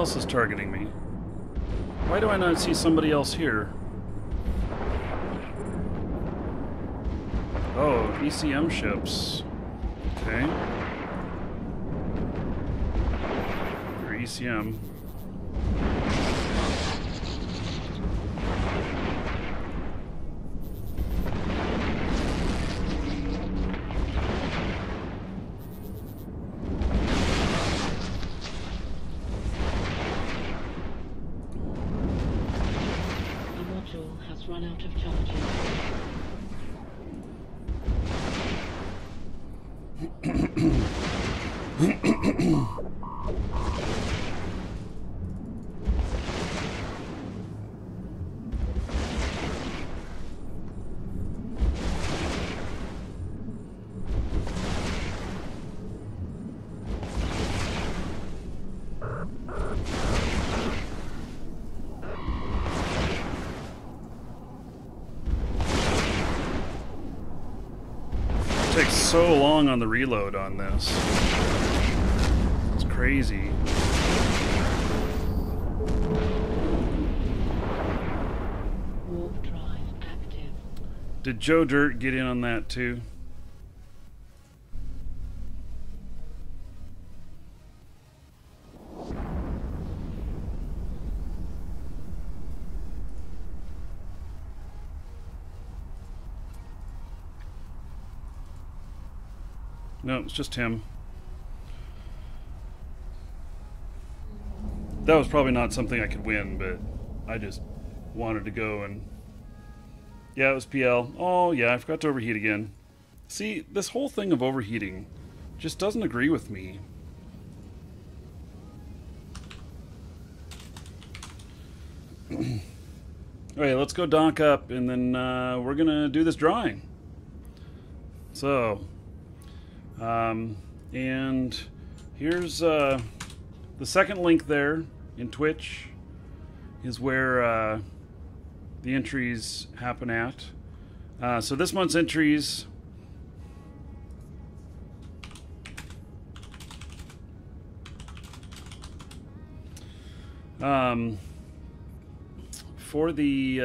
else is targeting me? Why do I not see somebody else here? Oh, ECM ships. Okay. Or ECM. Run out of charges. Takes so long on the reload on this. It's crazy. Warp drive active. Did Joe Dirt get in on that too? No, it's just him. That was probably not something I could win, but I just wanted to go and... Yeah, it was PL. Oh, yeah, I forgot to overheat again. See, this whole thing of overheating just doesn't agree with me. Alright, let's go dock up, and then we're going to do this drawing. So... and here's the second link there in Twitch is where the entries happen at. So this month's entries for the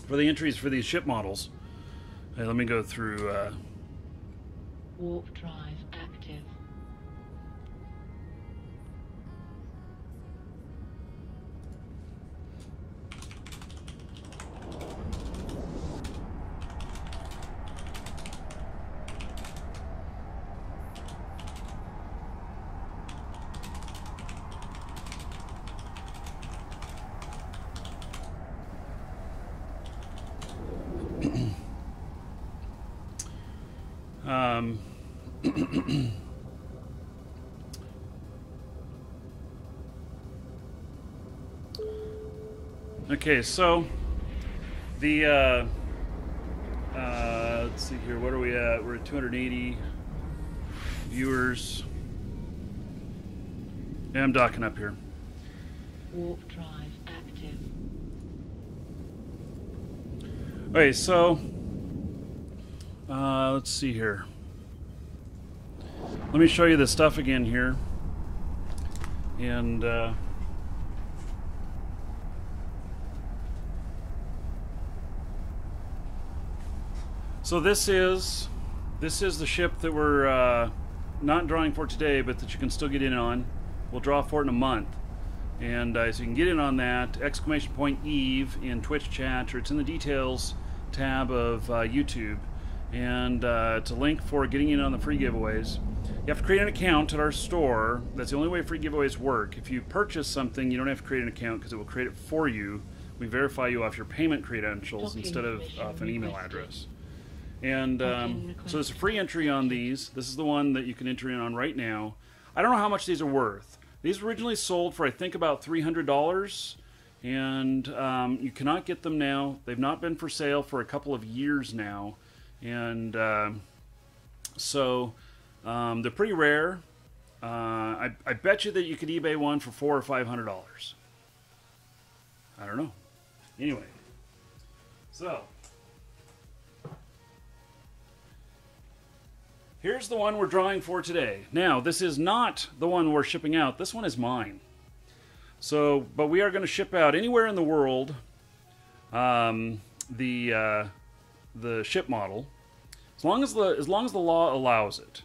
for the entries for these ship models. Hey, let me go through. Warp drive active. Okay, so the let's see here. What are we at? We're at 280 viewers. Yeah, I'm docking up here. Warp drive active. Okay, so let's see here. Let me show you the stuff again here. And so this is the ship that we're not drawing for today, but that you can still get in on. We'll draw for it in a month. And so you can get in on that, !Eve in Twitch chat, or it's in the details tab of YouTube. And it's a link for getting in on the free giveaways. You have to create an account at our store. That's the only way free giveaways work. If you purchase something, you don't have to create an account because it will create it for you. We verify you off your payment credentials instead of off an email address. And so there's a free entry on these. This is the one that you can enter in on right now. I don't know how much these are worth. These originally sold for, I think, about $300. And you cannot get them now. They've not been for sale for a couple of years now. And so they're pretty rare. I bet you that you could eBay one for $400 or $500. I don't know. Anyway, so here's the one we're drawing for today. Now, this is not the one we're shipping out. This one is mine. So, but we are going to ship out anywhere in the world the ship model, as long as the law allows it.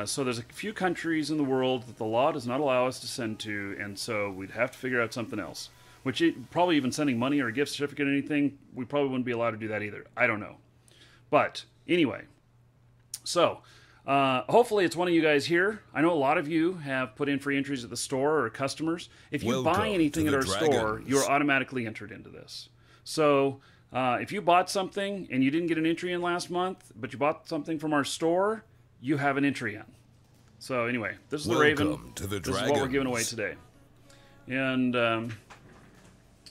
So there's a few countries in the world that the law does not allow us to send to, and so we'd have to figure out something else. Which probably even sending money or a gift certificate or anything, we probably wouldn't be allowed to do that either. I don't know. But anyway, so hopefully it's one of you guys here. I know a lot of you have put in free entries at the store or customers. If you buy anything at our store, you're automatically entered into this. So if you bought something and you didn't get an entry in last month, but you bought something from our store, you have an entry in. So anyway, this is the Raven. This is what we're giving away today. And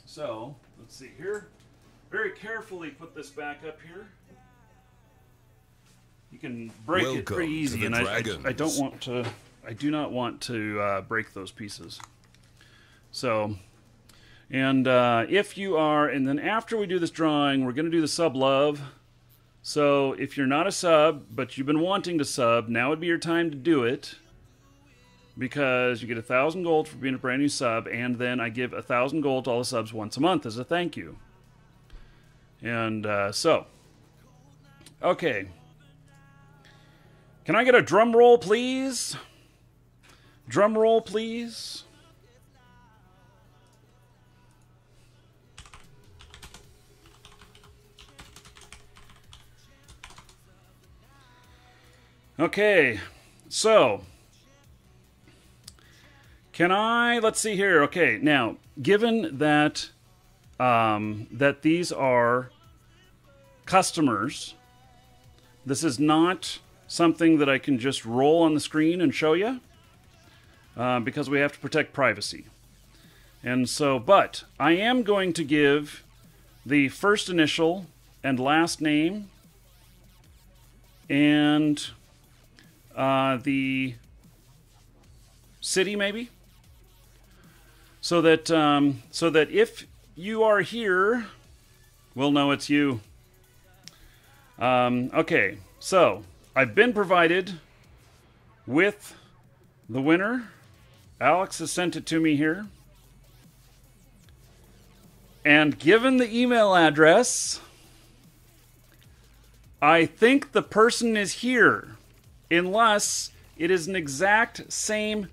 so let's see here. Very carefully put this back up here. You can break it pretty easy, and I don't want to. I do not want to break those pieces. So, and if you are, and then after we do this drawing, we're going to do the sub love. So if you're not a sub, but you've been wanting to sub, now would be your time to do it, because you get 1,000 gold for being a brand new sub, and then I give 1,000 gold to all the subs once a month as a thank you. And so, okay. Can I get a drum roll, please? Drum roll, please. Okay, so can I, let's see here. Okay, now, given that that these are customers, this is not something that I can just roll on the screen and show you, because we have to protect privacy. And so, but I am going to give the first initial and last name and the city, maybe, so that if you are here, we'll know it's you. Okay, so I've been provided with the winner. Alex has sent it to me here, and given the email address, I think the person is here. Unless it is an exact same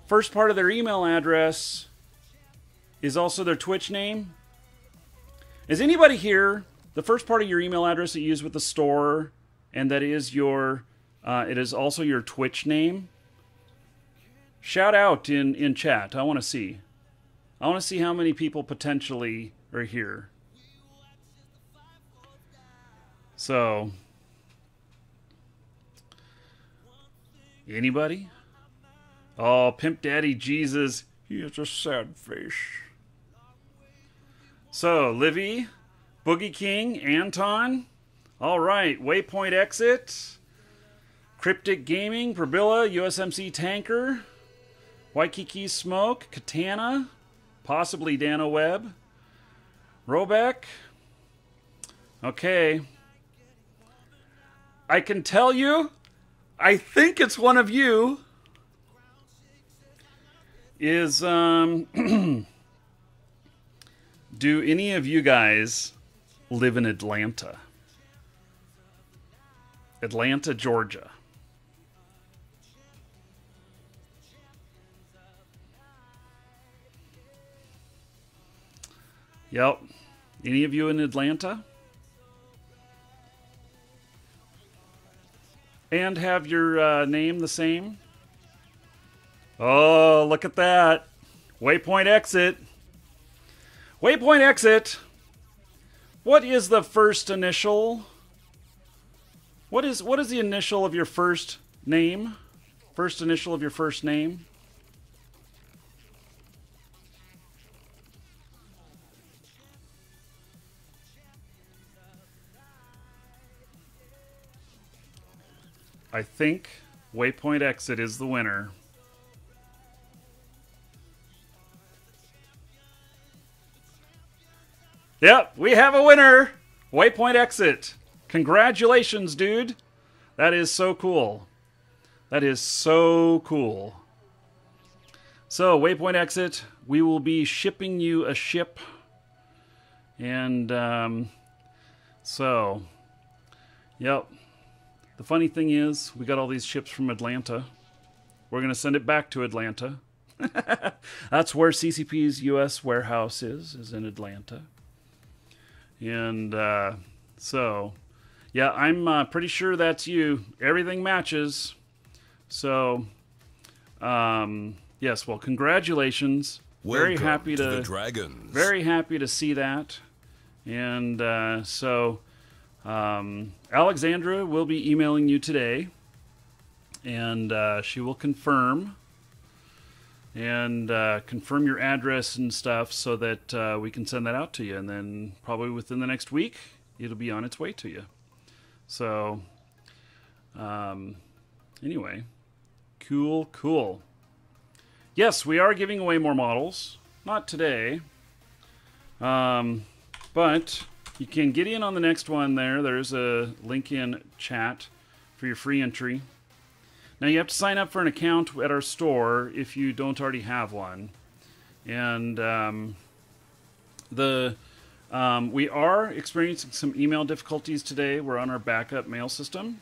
first part of their email address is also their Twitch name. Is anybody here, the first part of your email address that you use with the store, and that is your, it is also your Twitch name? Shout out in chat. I want to see. I want to see how many people potentially are here. So, anybody? Oh, Pimp Daddy Jesus, he is a sad fish. So, Livy, Boogie King, Anton. All right, Waypoint Exit, Cryptic Gaming, Probilla, USMC Tanker, Waikiki Smoke, Katana, possibly Dana Webb, Robeck. Okay. I can tell you, I think it's one of you. Is, do any of you guys live in Atlanta? Atlanta, Georgia. Yep. Any of you in Atlanta? And have your name the same? Oh, look at that. Waypoint Exit. Waypoint Exit. What is the first initial? What is the initial of your first name? First initial of your first name? I think Waypoint Exit is the winner. Yep, we have a winner! Waypoint Exit. Congratulations, dude. That is so cool. That is so cool. So, waypoint exit. We will be shipping you a ship. And, so, yep. The funny thing is, we got all these ships from Atlanta. We're going to send it back to Atlanta. That's where CCP's U.S. warehouse is in Atlanta. And, so, yeah, I'm pretty sure that's you. Everything matches. So, yes, well, congratulations. Welcome to the Dragons. Very happy to see that. And so, Alexandra will be emailing you today. And she will confirm. And confirm your address and stuff so that we can send that out to you. And then probably within the next week, it'll be on its way to you. So, anyway, cool. Yes, we are giving away more models. Not today. But you can get in on the next one there. There's a link in chat for your free entry. Now, you have to sign up for an account at our store if you don't already have one. And we are experiencing some email difficulties today. We're on our backup mail system.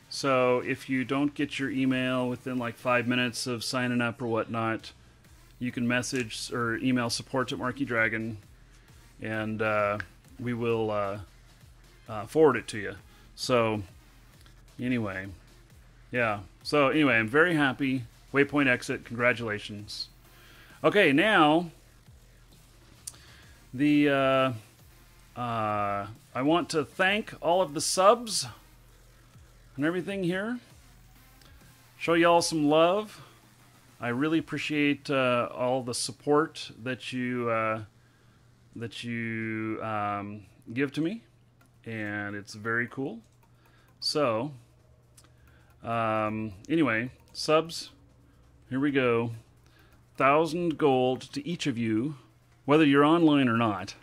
So if you don't get your email within like 5 minutes of signing up or whatnot, you can message or email support@MarkyDragon, and we will forward it to you. So anyway, yeah. So anyway, I'm very happy. Waypoint exit, congratulations. Okay, now the I want to thank all of the subs and everything here. Show y'all some love. I really appreciate all the support that you give to me, and it's very cool. So, anyway, subs. Here we go. 1,000 gold to each of you, whether you're online or not.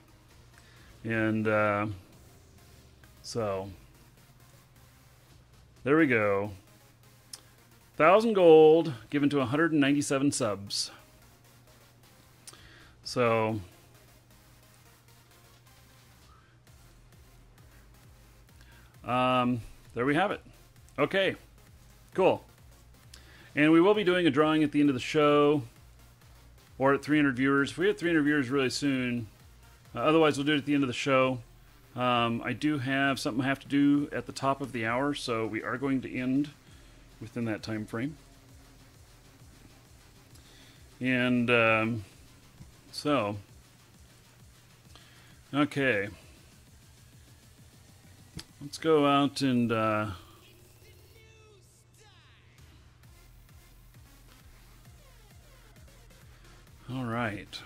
And so. There we go. 1,000 gold given to 197 subs. So, there we have it. Okay, cool. And we will be doing a drawing at the end of the show, or at 300 viewers. If we hit 300 viewers really soon, otherwise we'll do it at the end of the show. I do have something I have to do at the top of the hour, so we are going to end within that time frame. And so, okay, let's go out and all right.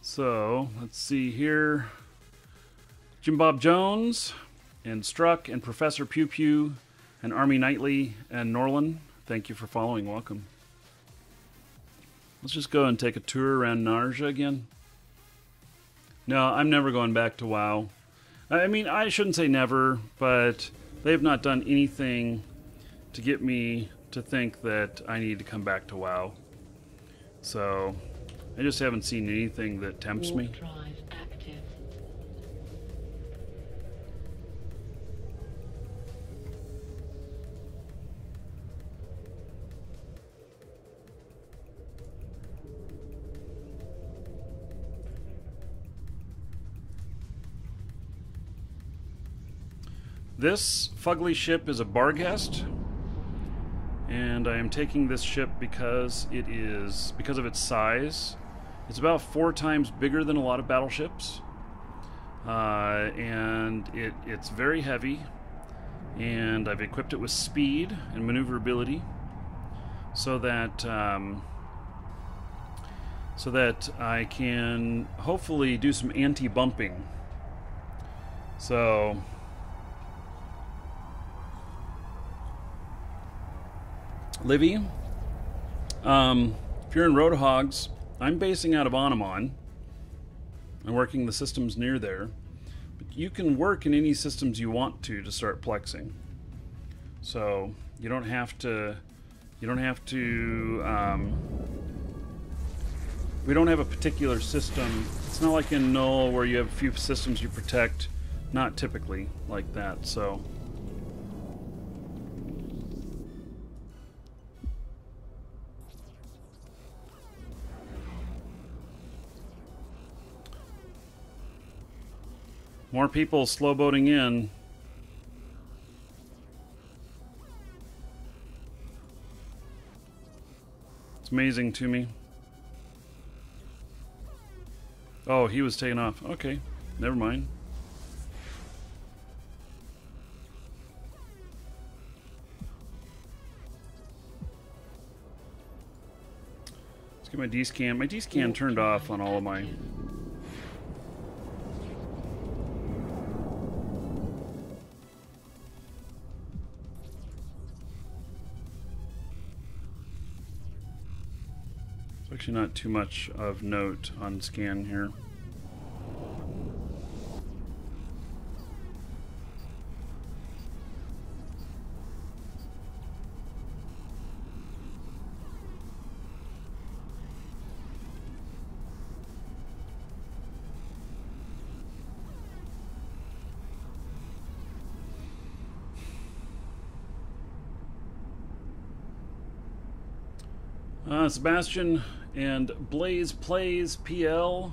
So, let's see here. Jim Bob Jones, and Struck, and Professor Pew Pew, and Army Knightley, and Norlin. Thank you for following. Welcome. Let's just go and take a tour around Narja again. No, I'm never going back to WoW. I mean, I shouldn't say never, but they've not done anything to get me to think that I need to come back to WoW. So, I just haven't seen anything that tempts me. Drive active. This fugly ship is a Barghest, and I am taking this ship because because of its size. It's about 4 times bigger than a lot of battleships, and it's very heavy, and I've equipped it with speed and maneuverability so that I can hopefully do some anti-bumping. So Livy, if you're in Rotohogs, I'm basing out of Anamon. I'm working the systems near there. But you can work in any systems you want to start plexing. So you don't have to. We don't have a particular system. It's not like in Null where you have a few systems you protect. Not typically like that. So. More people slow boating in. It's amazing to me. Oh, he was taken off. Okay, never mind. Let's get my D-scan. My D-scan turned off on all of my... Actually not too much of note on scan here. Sebastian and Blaze Plays PL,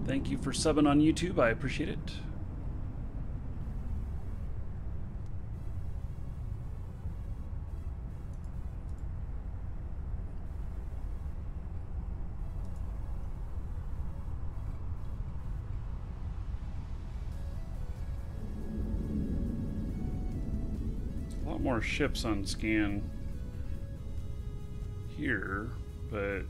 thank you for subbing on YouTube. I appreciate it. A lot more ships on scan here, but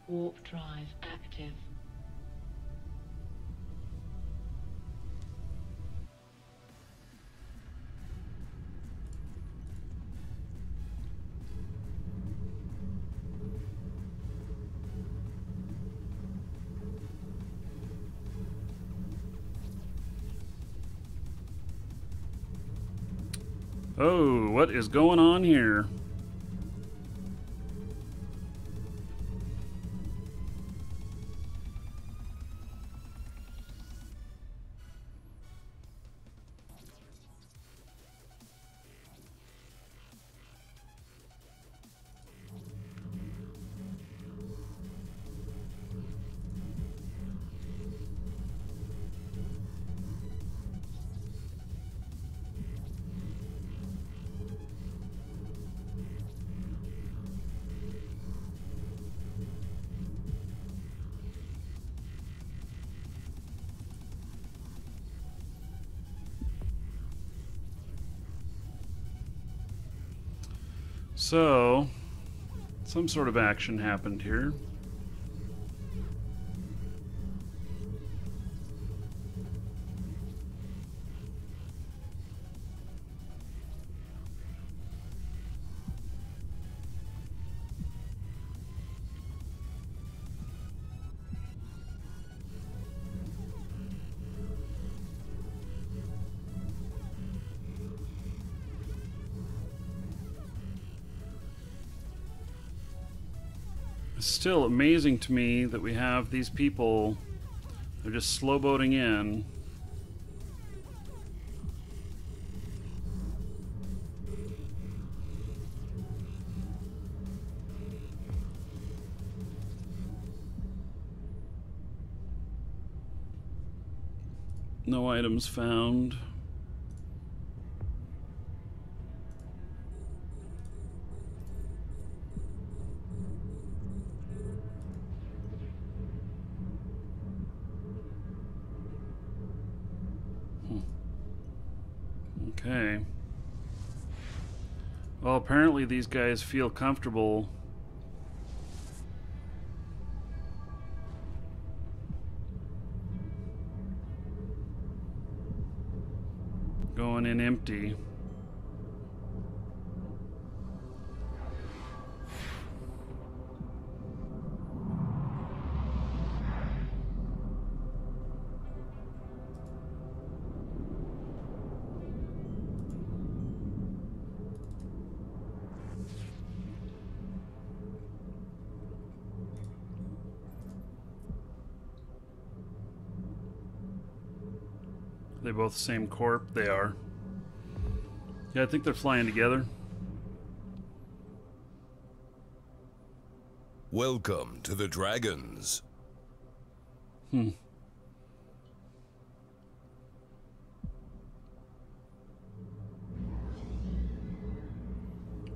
warp drive active. oh, what is going on here? So, some sort of action happened here. It's still amazing to me that we have these people, they're just slow boating in. No items found. Okay. Well, apparently these guys feel comfortable going in empty. They both the same corp? They are. Yeah, I think they're flying together. Welcome to the Dragons.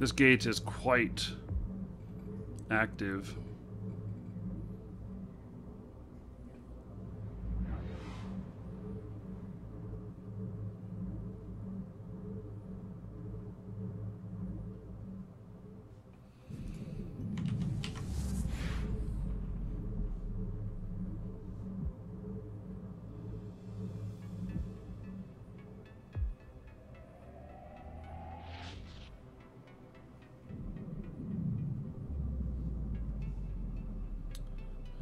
This gate is quite active.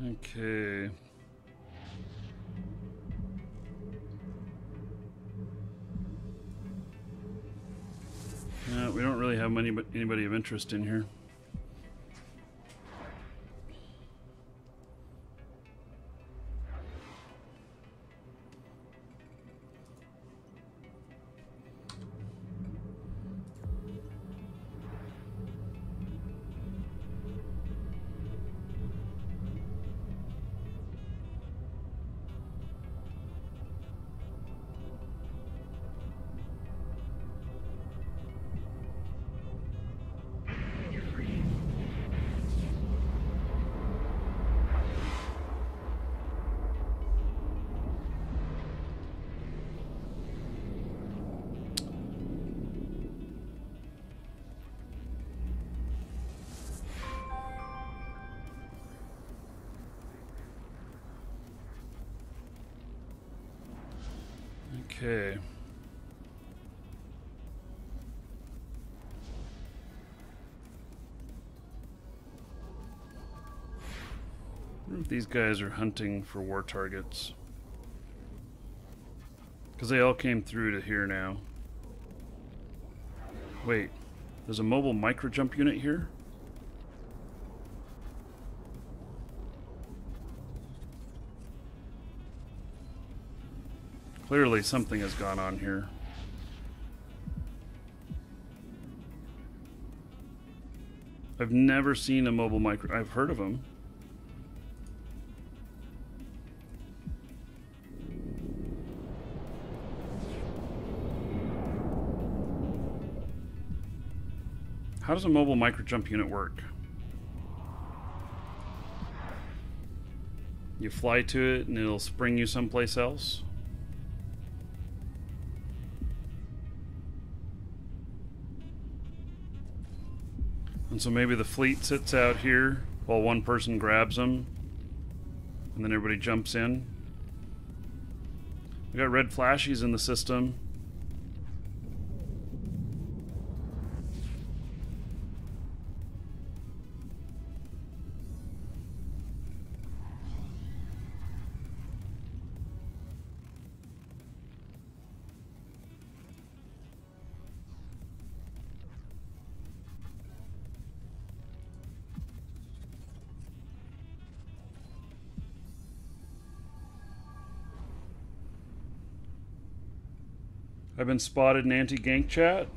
Okay. We don't really have anybody of interest in here. Okay. I wonder if these guys are hunting for war targets. Because they all came through to here now. Wait, there's a mobile micro jump unit here? Clearly something has gone on here. I've never seen a mobile micro... I've heard of them. How does a mobile micro jump unit work? You fly to it and it'll spring you someplace else? And so maybe the fleet sits out here while one person grabs them and then everybody jumps in. We got red flashies in the system. I've been spotted in anti-gank chat.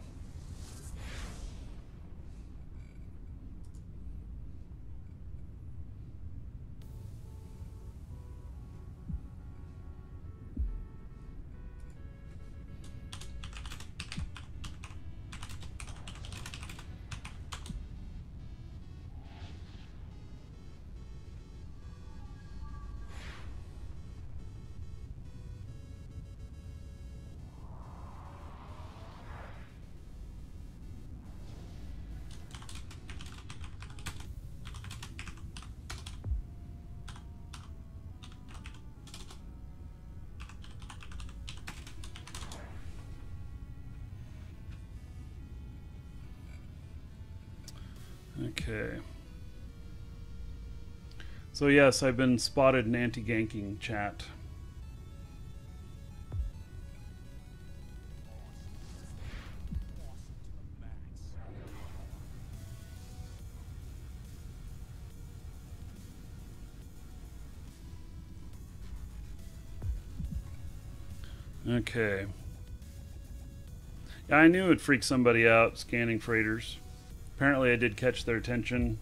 Okay. So yes, I've been spotted in anti-ganking chat. Okay. Yeah, I knew it would freak somebody out scanning freighters. Apparently I did catch their attention.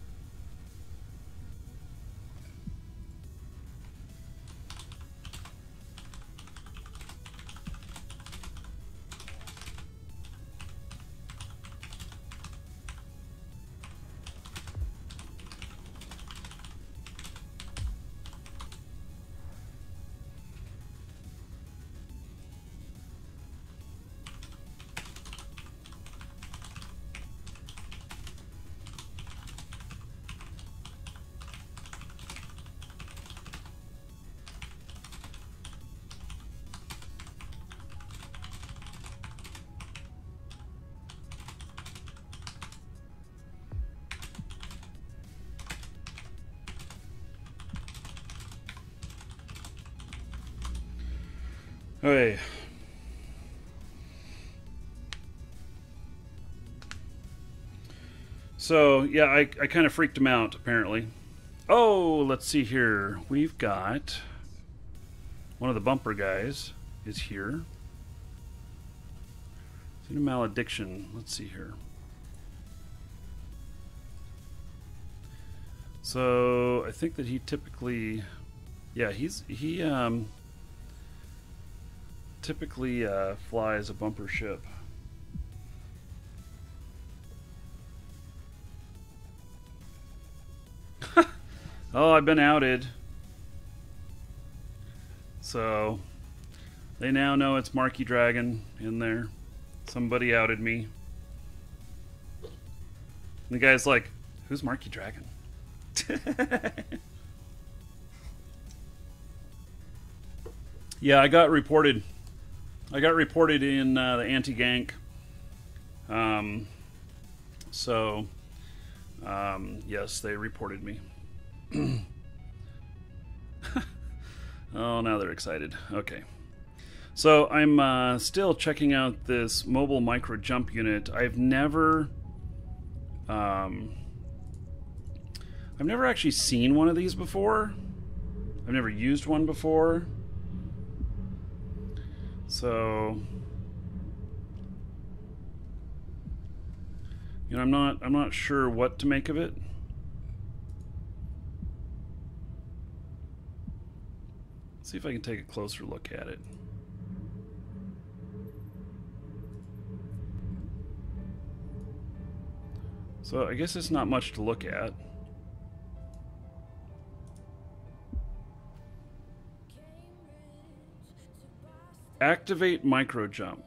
Okay. So, yeah, I kind of freaked him out, apparently. Oh, let's see here. We've got... one of the bumper guys is here. Seen a malediction. Let's see here. So, I think that he typically... yeah, he typically flies a bumper ship. Oh, I've been outed. So they now know it's Marky Dragon in there. Somebody outed me. And the guy's like, who's Marky Dragon? Yeah, I got reported. I got reported in the anti-gank. Yes, they reported me. Oh, now they're excited. Okay. So I'm still checking out this mobile micro jump unit. I've never actually seen one of these before. I've never used one before. So, you know, I'm not sure what to make of it. Let's see if I can take a closer look at it. So I guess it's not much to look at. Activate micro jump.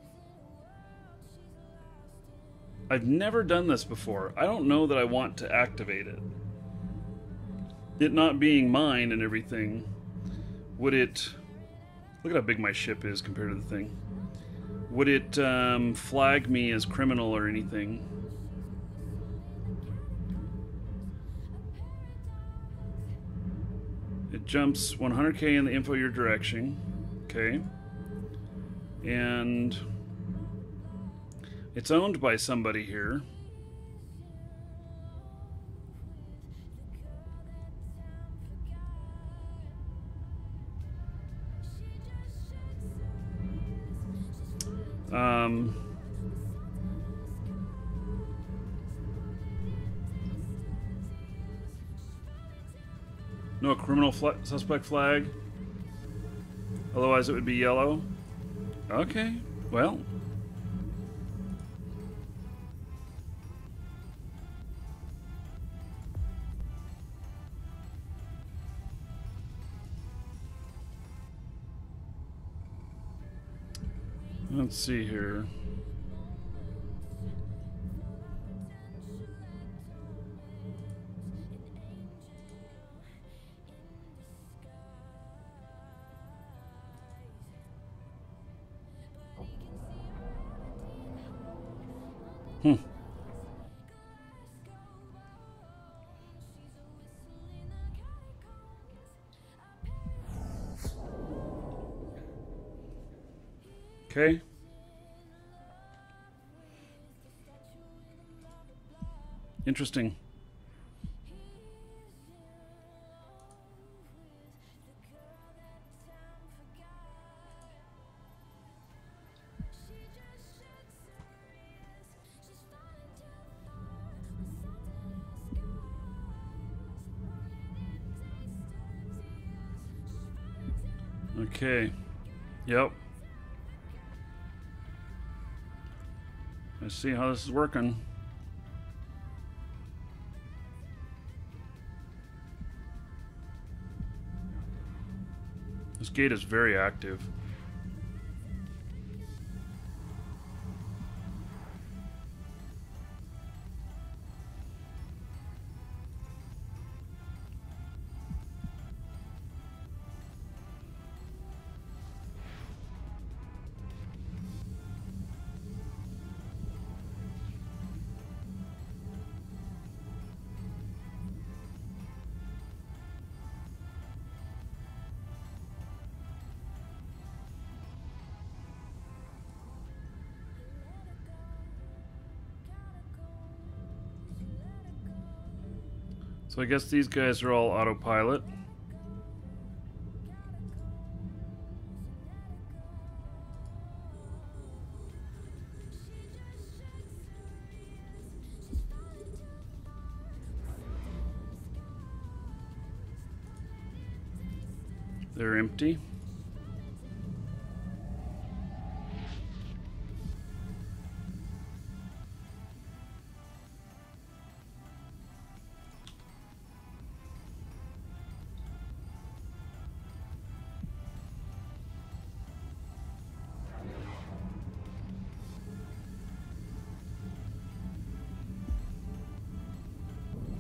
I've never done this before. I don't know that I want to activate it. It not being mine and everything. Would it... look at how big my ship is compared to the thing. Would it flag me as criminal or anything? It jumps 100k in the info your direction. Okay. And it's owned by somebody here. No criminal suspect flag. Otherwise it would be yellow. Okay, well. Let's see here. Okay. Interesting. Okay. Yep. Let's see how this is working. This gate is very active. So I guess these guys are all autopilot. They're empty.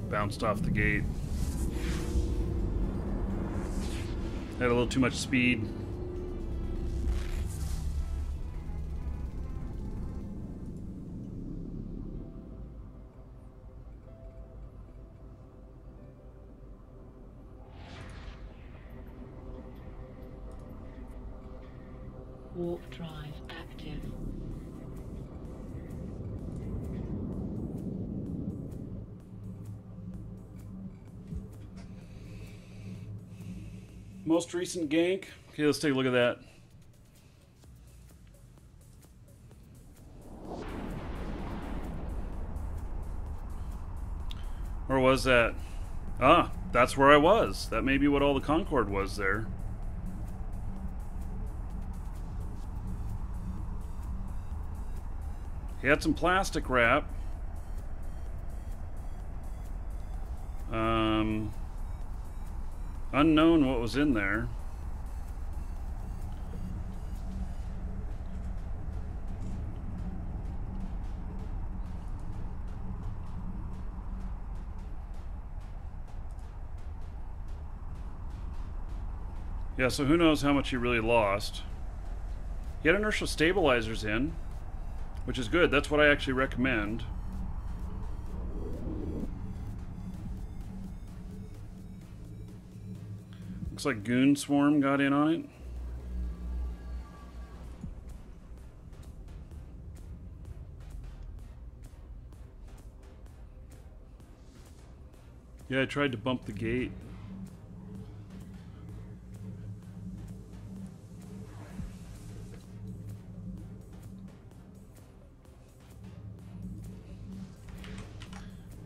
Bounced off the gate. Had a little too much speed. Warp drive active. Most recent gank. Okay, let's take a look at that. Where was that? Ah, that's where I was. That may be what all the Concord was there. He had some plastic wrap. Unknown what was in there. Yeah, so who knows how much he really lost. He had inertial stabilizers in, which is good. That's what I actually recommend. Looks like Goon Swarm got in on it. Yeah, I tried to bump the gate.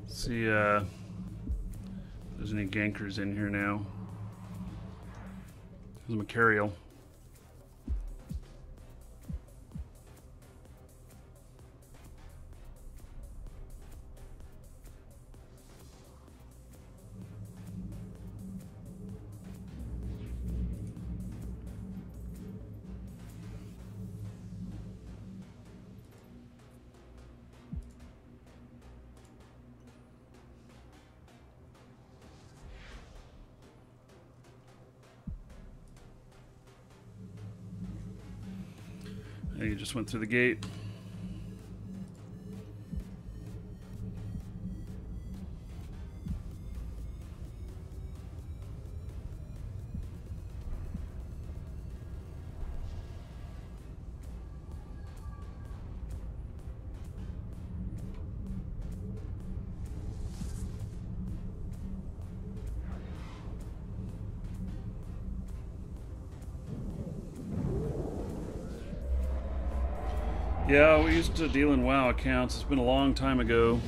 See if there's any gankers in here now. There's a Macarial. You just went through the gate. Yeah, we used to deal in WoW accounts. It's been a long time ago.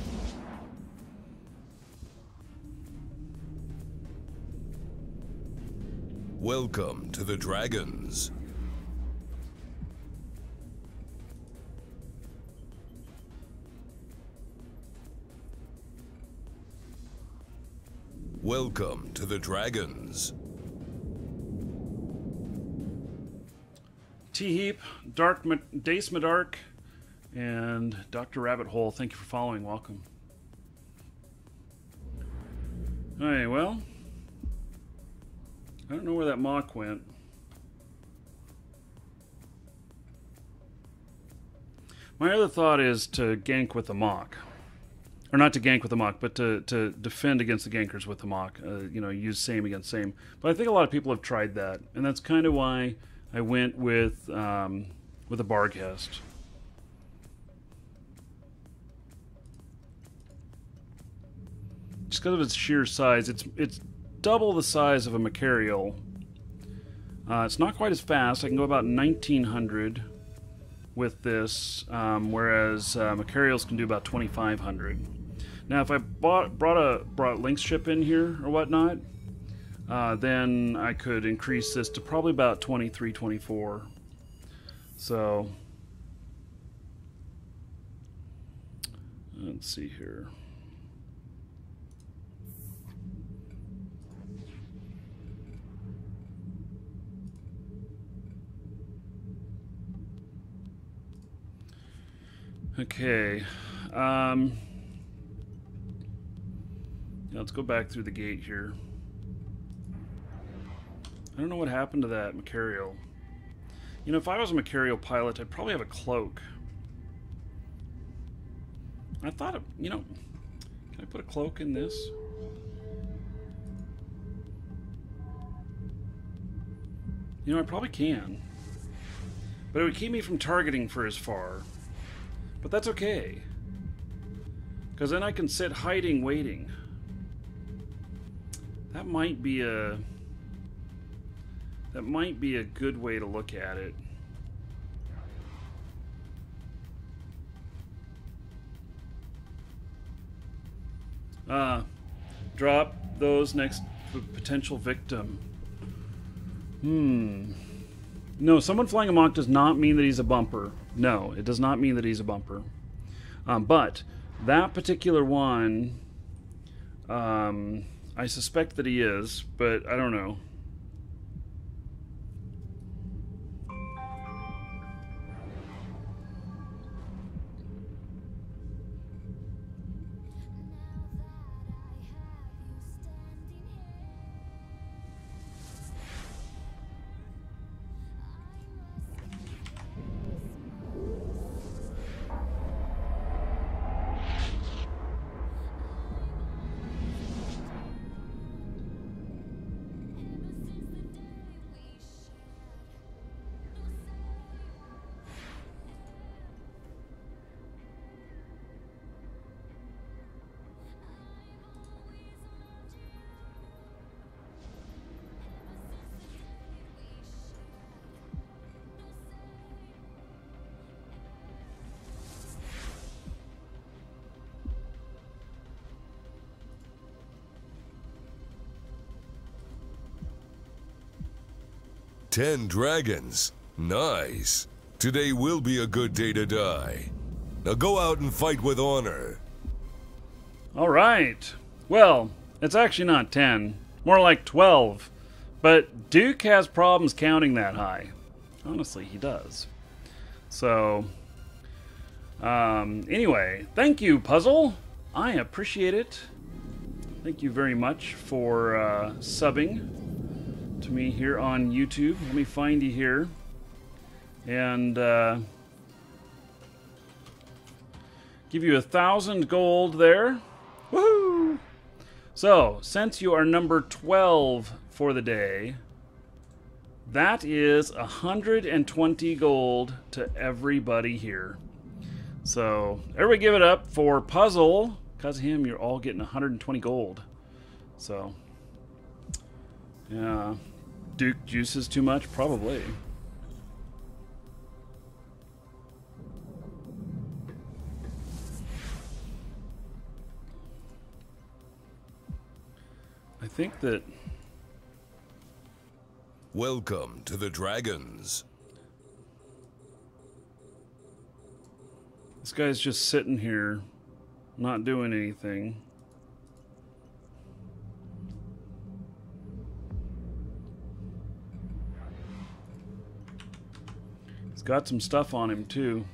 Welcome to the Dragons. Welcome to the Dragons. T-Heap, Dace Madark, and Dr. Rabbit Hole, thank you for following. Welcome. Alright, well, I don't know where that mock went. My other thought is to gank with the mock. Or not to gank with the mock, but to defend against the gankers with the mock. You know, use same against same. But I think a lot of people have tried that. And that's kind of why I went with a Barghest. Just because of its sheer size. It's double the size of a Macarial. It's not quite as fast. I can go about 1900 with this, whereas Macarials can do about 2500. Now, if I brought Link's ship in here or whatnot, then I could increase this to probably about 23, 24. So, let's see here. Okay, yeah, let's go back through the gate here. I don't know what happened to that Macarial. You know, if I was a Macarial pilot, I'd probably have a cloak. I thought, you know, can I put a cloak in this? You know, I probably can. But it would keep me from targeting for as far. But that's okay. Because then I can sit hiding, waiting. That might be a good way to look at it. Drop those next potential victim. No, someone flying a mock does not mean that he's a bumper. No, it does not mean that he's a bumper. But that particular one, I suspect that he is, but I don't know. "10 dragons. Nice. Today will be a good day to die. Now go out and fight with honor." All right. Well, it's actually not 10. More like 12. But Duke has problems counting that high. Honestly, he does. So, anyway, thank you, Puzzle. I appreciate it. Thank you very much for subbing to me here on YouTube. Let me find you here. And give you 1,000 gold there. Woohoo! So, since you are number 12 for the day, that is 120 gold to everybody here. So, everybody give it up for Puzzle. Because of him, you're all getting 120 gold. So, yeah. Duke juices too much? Probably. think that Welcome to the Dragons. this guy's just sitting here, not doing anything. He's got some stuff on him too.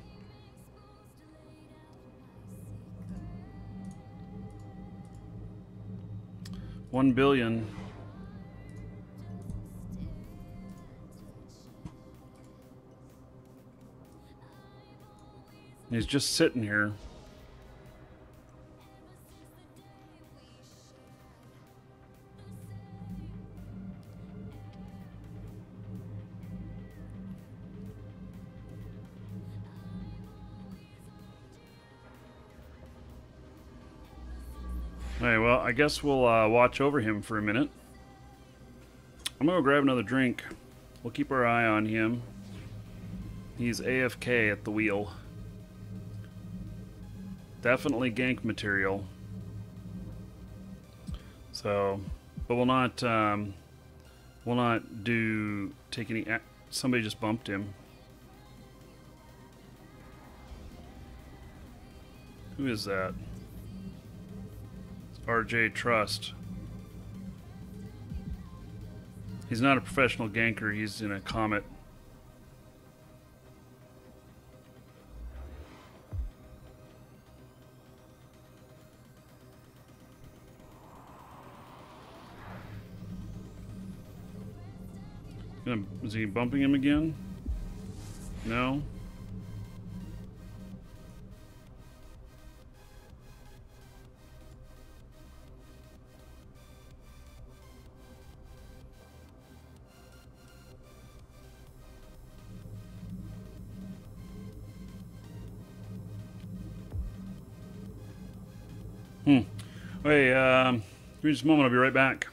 $1 billion. He's just sitting here. Alright, well, I guess we'll watch over him for a minute. I'm gonna go grab another drink. We'll keep our eye on him. He's AFK at the wheel. Definitely gank material. So, but we'll not take any. Somebody just bumped him. Who is that? It's RJ Trust. He's not a professional ganker. He's in a Comet. Is he bumping him again? No? Wait, give me just a moment. I'll be right back.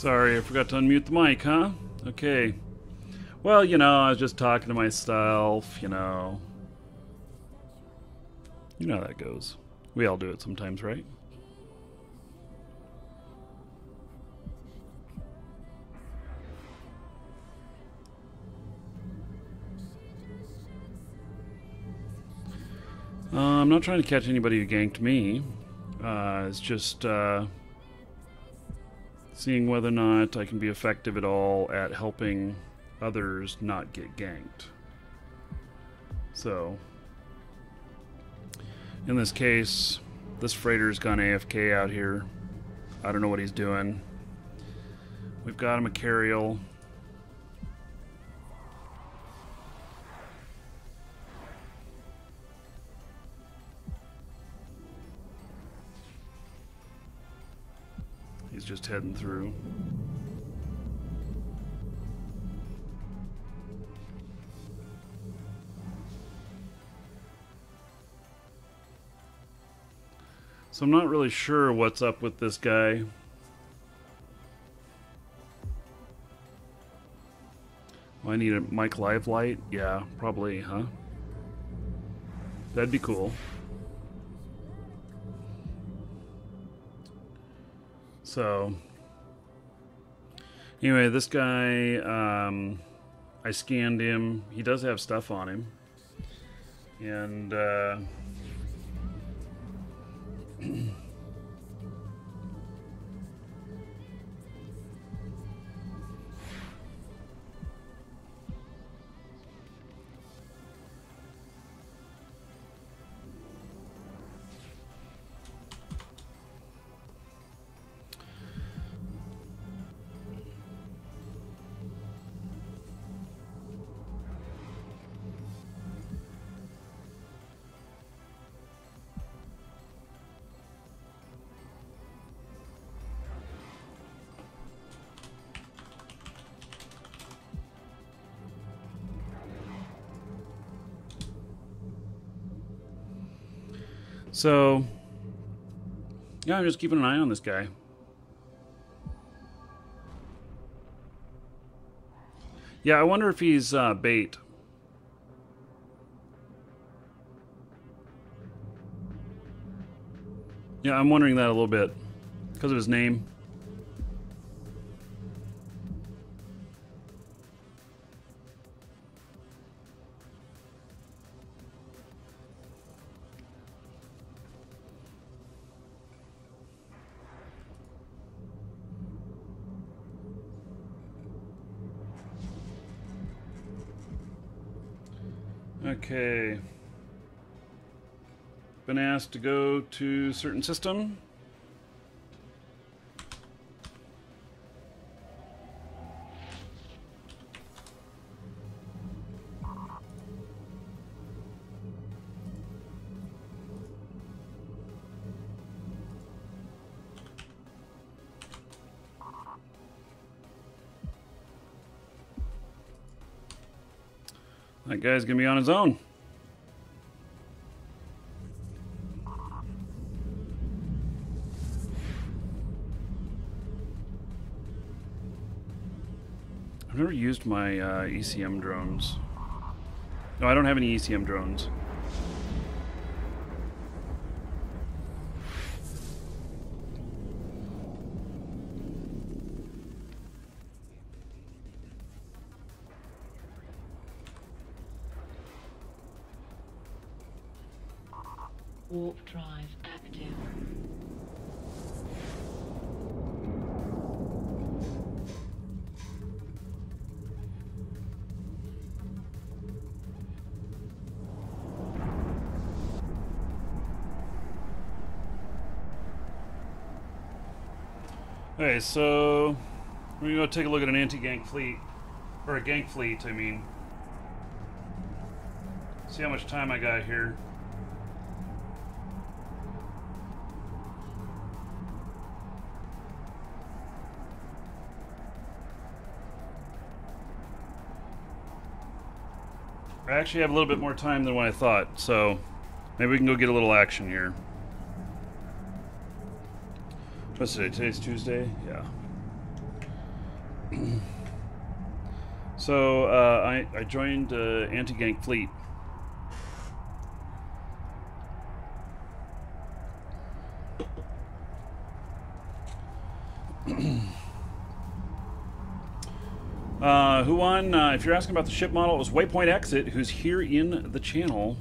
Sorry, I forgot to unmute the mic, huh? Okay. Well, you know, I was just talking to myself, you know. You know how that goes. We all do it sometimes, right? I'm not trying to catch anybody who ganked me. It's just seeing whether or not I can be effective at all at helping others not get ganked. So, in this case, this freighter's gone AFK out here. I don't know what he's doing. We've got him a carriel. He's just heading through. So I'm not really sure what's up with this guy. I need a mic live light? Yeah, probably, huh? That'd be cool. So, anyway, this guy, I scanned him. He does have stuff on him. And, so, yeah, I'm just keeping an eye on this guy. Yeah, I wonder if he's bait. Yeah, I'm wondering that a little bit because of his name. Okay. Been asked to go to certain system. That guy's gonna be on his own. I've never used my ECM drones. No, I don't have any ECM drones. Warp drive active. Okay, so we're gonna go take a look at an anti-gank fleet, or a gank fleet, I mean. See how much time I got here. I actually have a little bit more time than what I thought, so maybe we can go get a little action here. What's today? Today's Tuesday? Yeah. So I joined anti-gank fleet. Who won? If you're asking about the ship model, it was Waypoint Exit, who's here in the channel.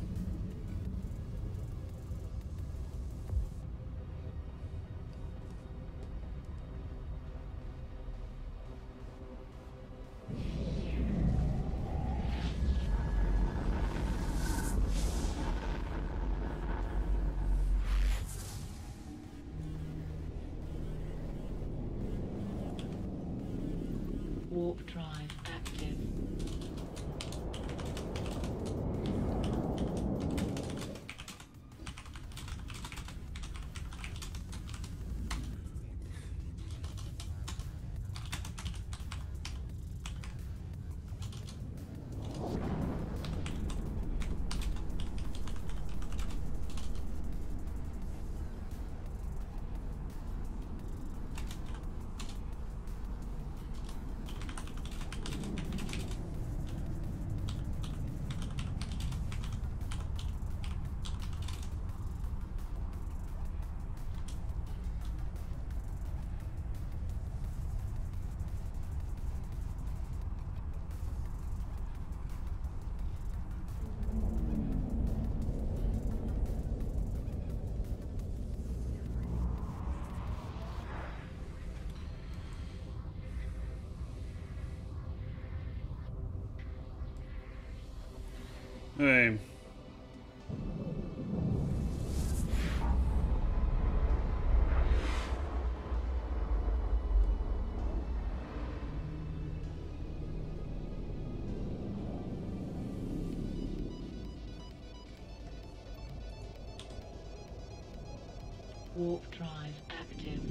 Warp drive active. Hey. Warp drive active.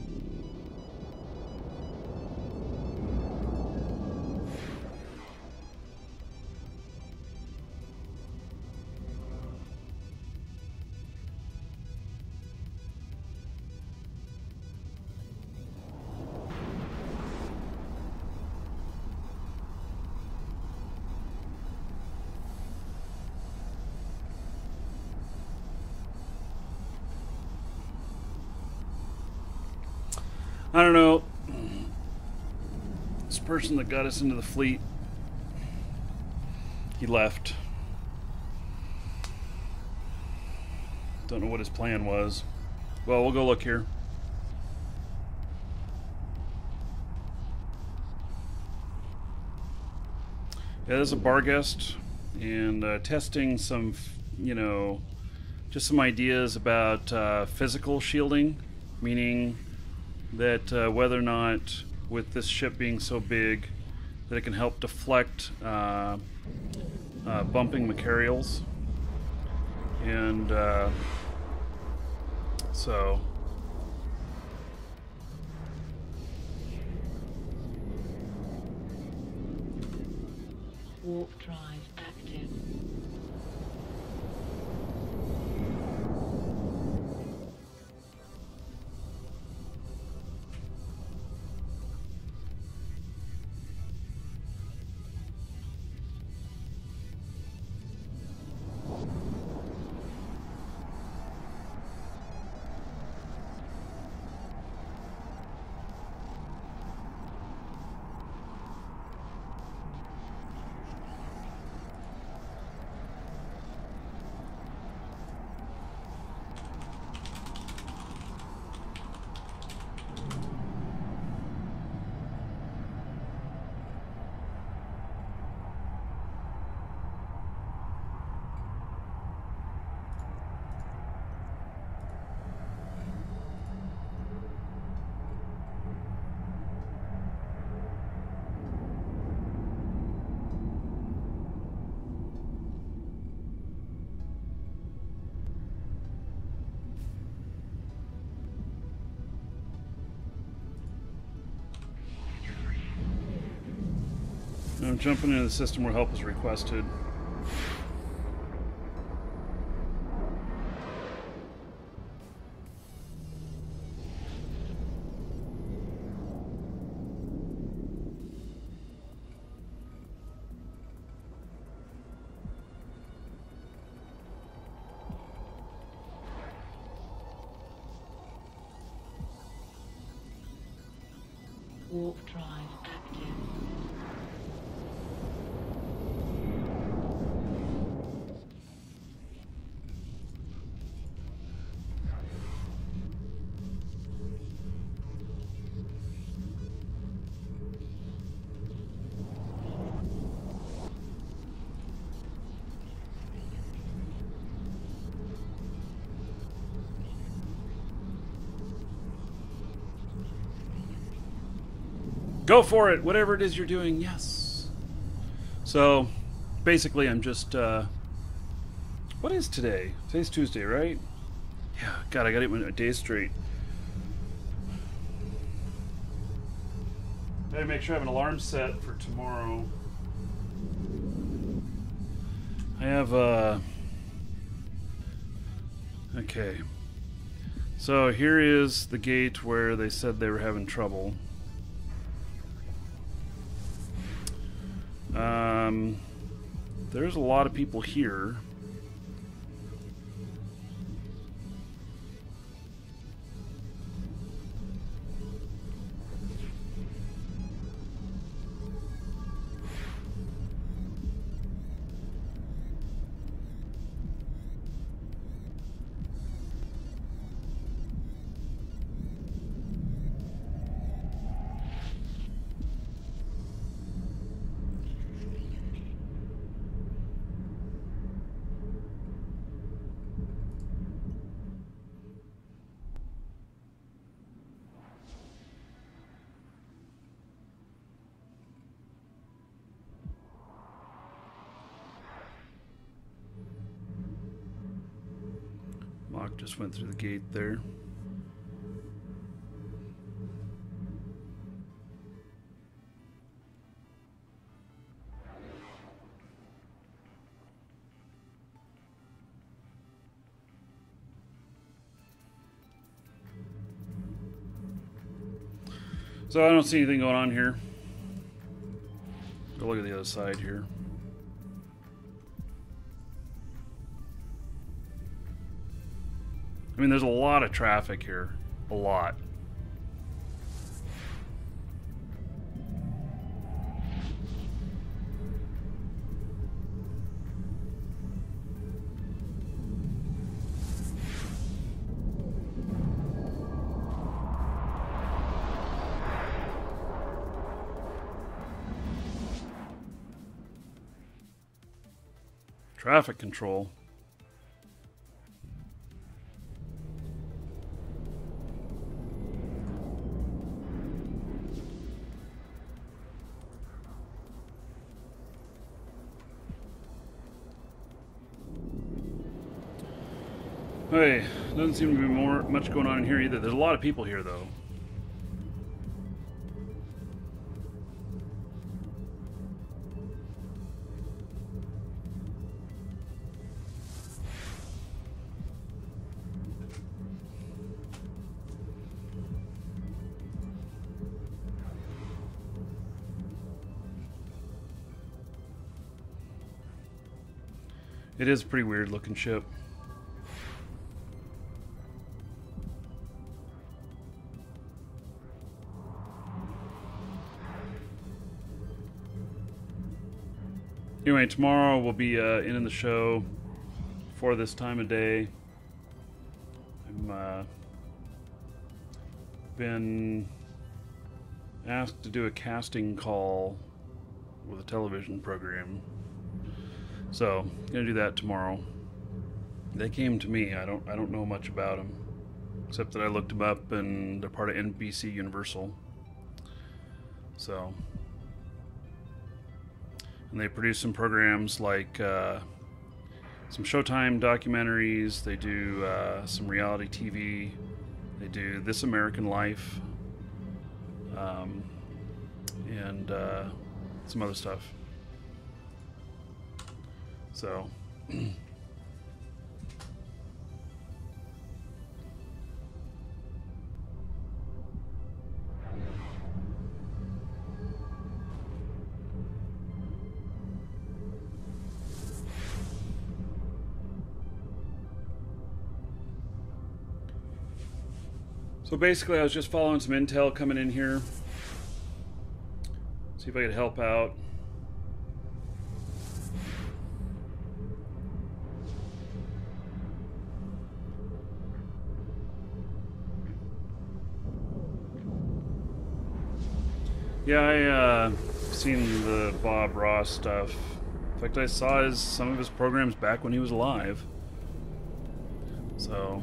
I don't know. This person that got us into the fleet, he left. Don't know what his plan was. Well, we'll go look here. Yeah, there's a bar guest, and testing some, you know, just some ideas about physical shielding, meaning that whether or not, with this ship being so big, that it can help deflect bumping materials. And so Warp drive active. I'm jumping into the system where help is requested. Warp drive active. Go for it, whatever it is you're doing. Yes. So, basically, I'm just. What is today? Today's Tuesday, right? Yeah. God, I gotta get my days straight. Gotta make sure I have an alarm set for tomorrow. I have Okay. So here is the gate where they said they were having trouble. There's a lot of people here. Mock just went through the gate there. So I don't see anything going on here. Go look at the other side here. I mean, there's a lot of traffic here. A lot. Traffic control. Hey, doesn't seem to be much going on in here either. There's a lot of people here, though. It is a pretty weird looking ship. Anyway, tomorrow we'll be in the show for this time of day. I'm been asked to do a casting call with a television program, so I'm gonna do that tomorrow. They came to me. I don't know much about them, except that I looked them up and they're part of NBC Universal. So. And they produce some programs like some Showtime documentaries. They do some reality TV. They do This American Life, and some other stuff. So. So basically, I was just following some intel coming in here. See if I could help out. Yeah, I seen the Bob Ross stuff. In fact, I saw some of his programs back when he was alive. So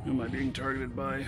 who am I being targeted by?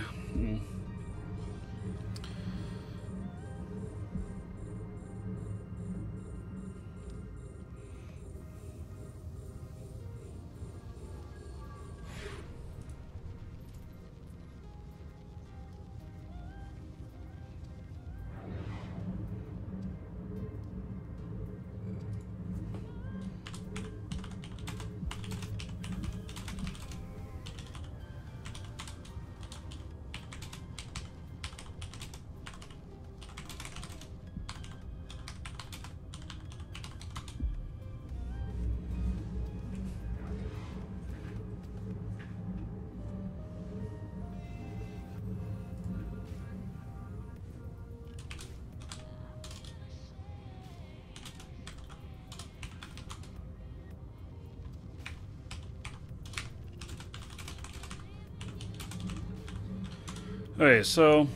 Okay, so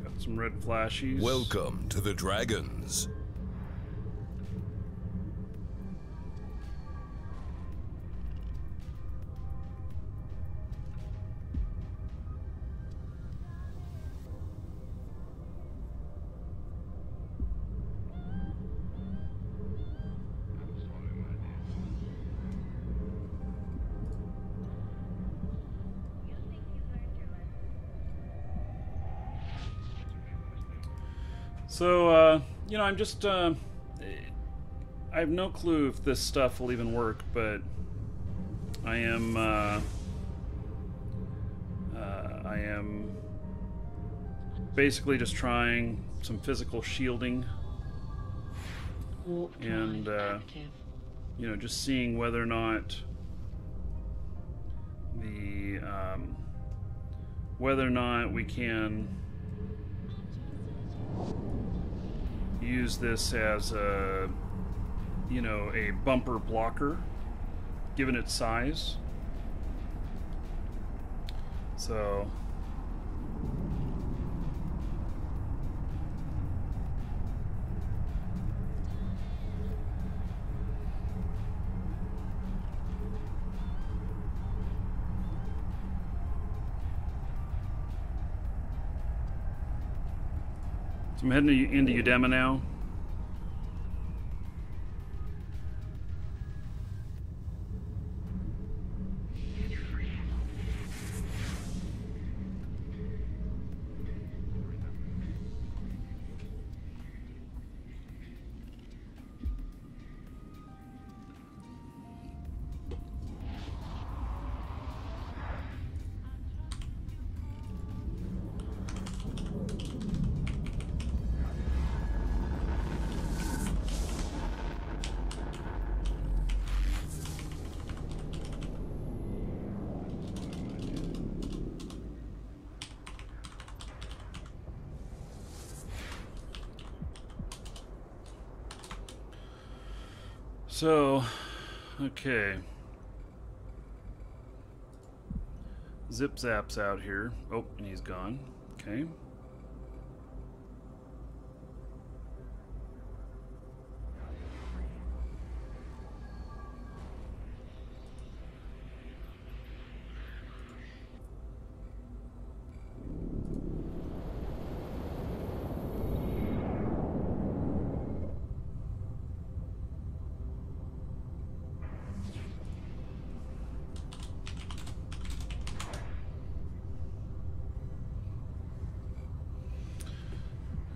got some red flashies. Welcome to the Dragons. So, you know, I'm just, I have no clue if this stuff will even work, but I am basically just trying some physical shielding Warp drive and, active. you know, just seeing whether or not we can use this as a you know, a bumper blocker, given its size. So I'm heading into Udema now. So, okay. Zip Zap's out here. Oh, and he's gone. Okay.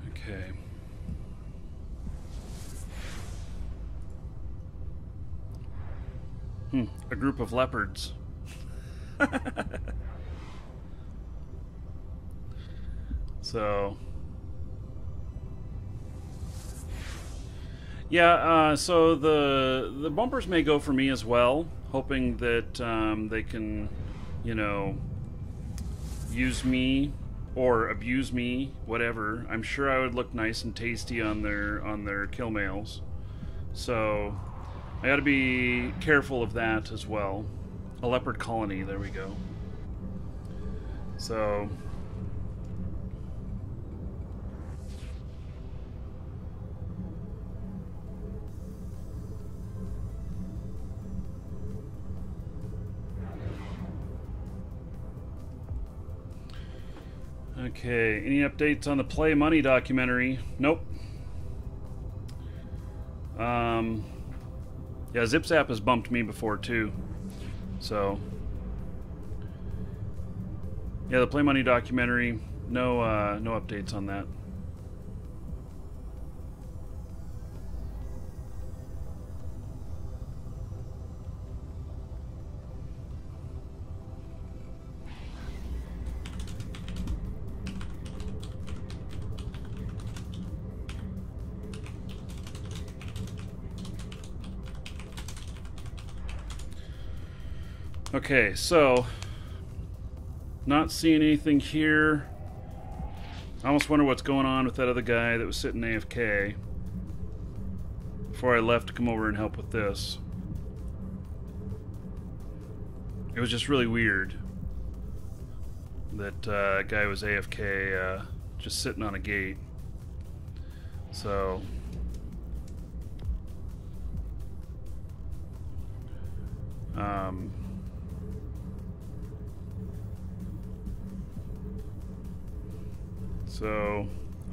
Okay. A group of leopards. So, yeah, so the bumpers may go for me as well, hoping that they can, you know, use me or abuse me, whatever. I'm sure I would look nice and tasty on their kill mails. So I got to be careful of that as well. A leopard colony, there we go. So okay, any updates on the Play Money documentary? Nope. Yeah, ZipZap has bumped me before too. So yeah, the Play Money documentary, no updates on that. Okay, so not seeing anything here. I almost wonder what's going on with that other guy that was sitting AFK before I left to come over and help with this. It was just really weird that guy was AFK, just sitting on a gate. So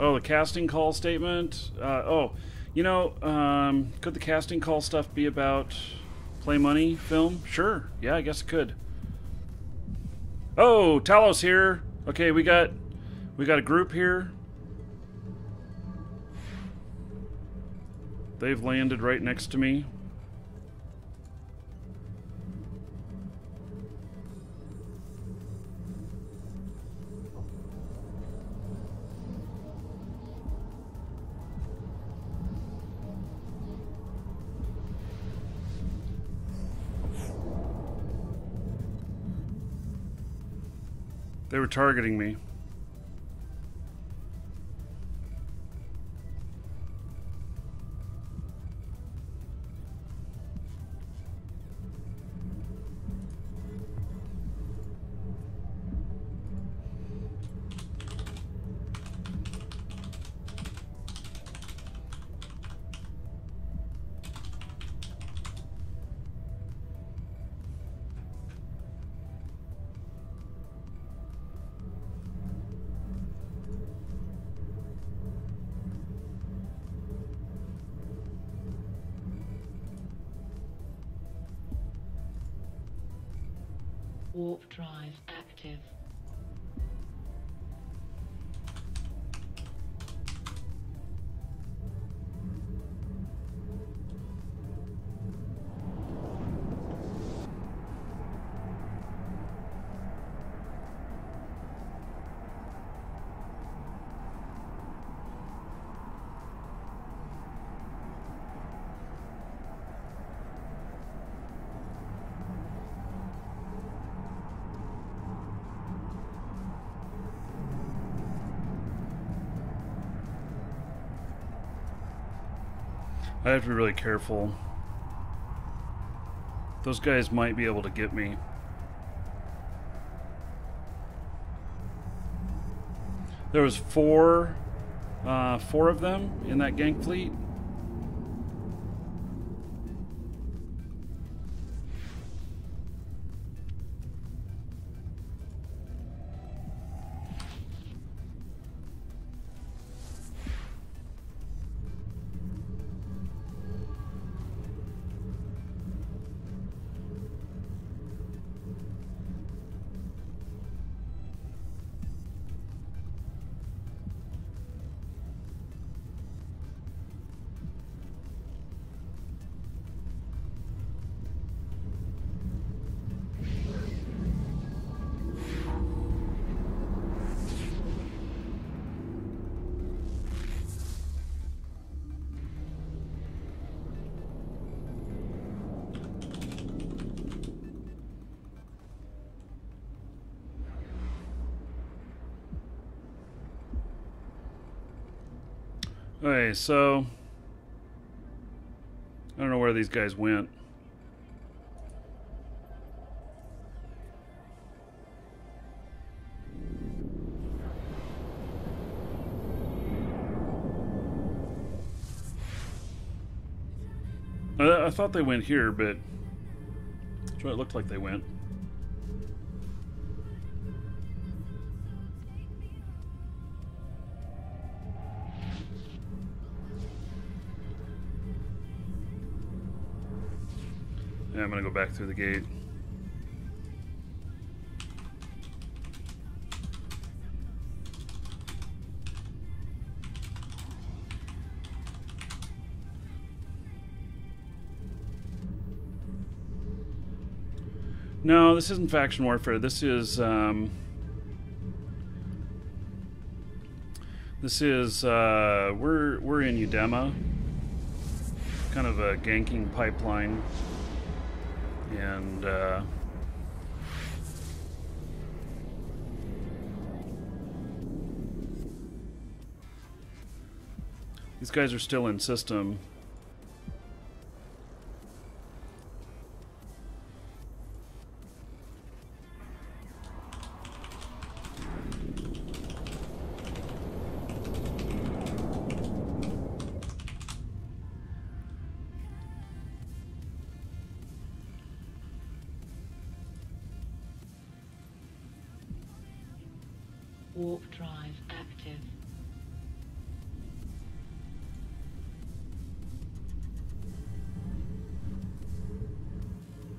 oh, the casting call statement. Oh, you know, could the casting call stuff be about Play Money film? Sure. Yeah, I guess it could. Oh, Talos here. Okay, we got a group here. They've landed right next to me. They were targeting me. Warp drive active. I have to be really careful. Those guys might be able to get me. There was four of them in that gang fleet. Okay, so I don't know where these guys went. I thought they went here, but that's where it looked like they went. Yeah, I'm gonna go back through the gate. No, this isn't faction warfare. This is we're in Udema, kind of a ganking pipeline, and these guys are still in system. Warp drive active.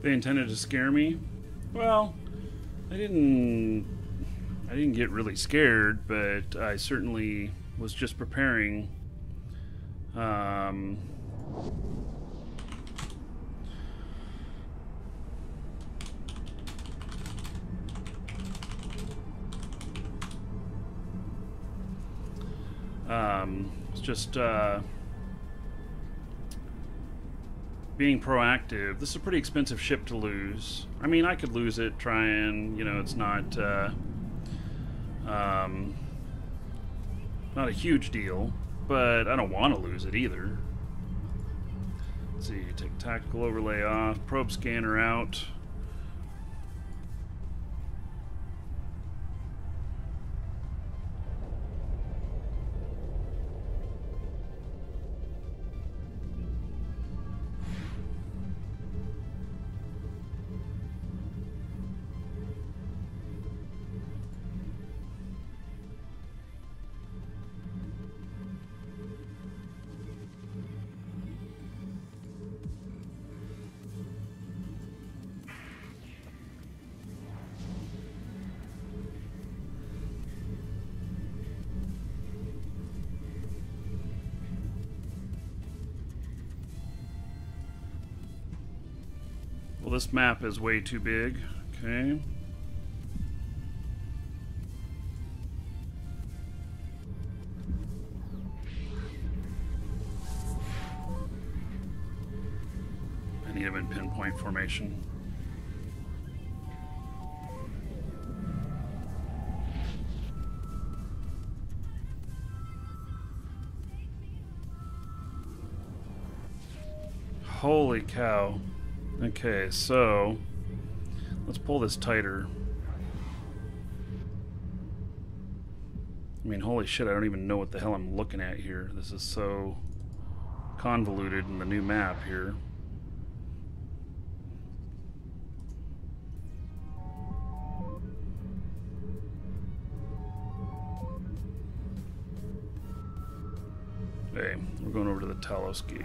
They intended to scare me. Well, I didn't get really scared, but I certainly was just preparing. It's just being proactive. This is a pretty expensive ship to lose. I mean, I could lose it, try and, you know, it's not not a huge deal, but I don't want to lose it either. Let's see, take tactical overlay off, probe scanner out. this map is way too big. Okay. I need them in pinpoint formation. Holy cow. Okay, so let's pull this tighter. I mean, holy shit, I don't even know what the hell I'm looking at here. This is so convoluted in the new map here. Okay, we're going over to the Talos Gate.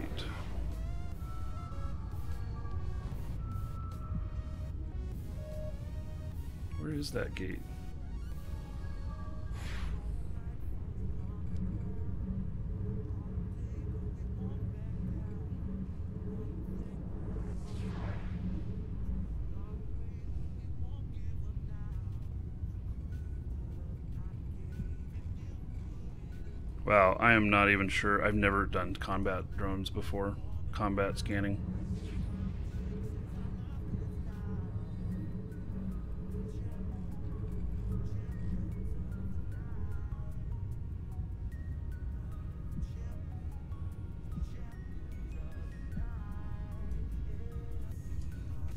Where is that gate? Wow, I am not even sure. I've never done combat drones before. Combat scanning.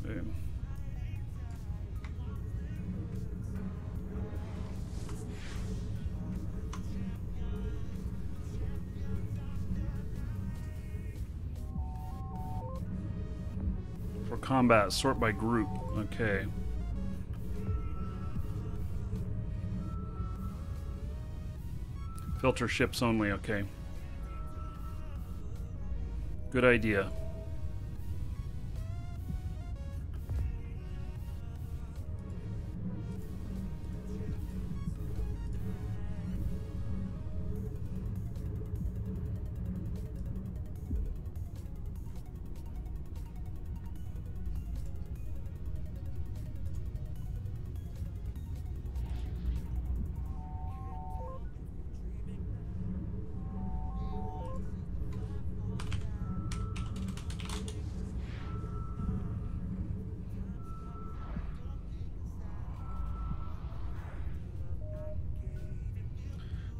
Okay. For combat, sort by group. Okay. Filter ships only. Okay. Good idea.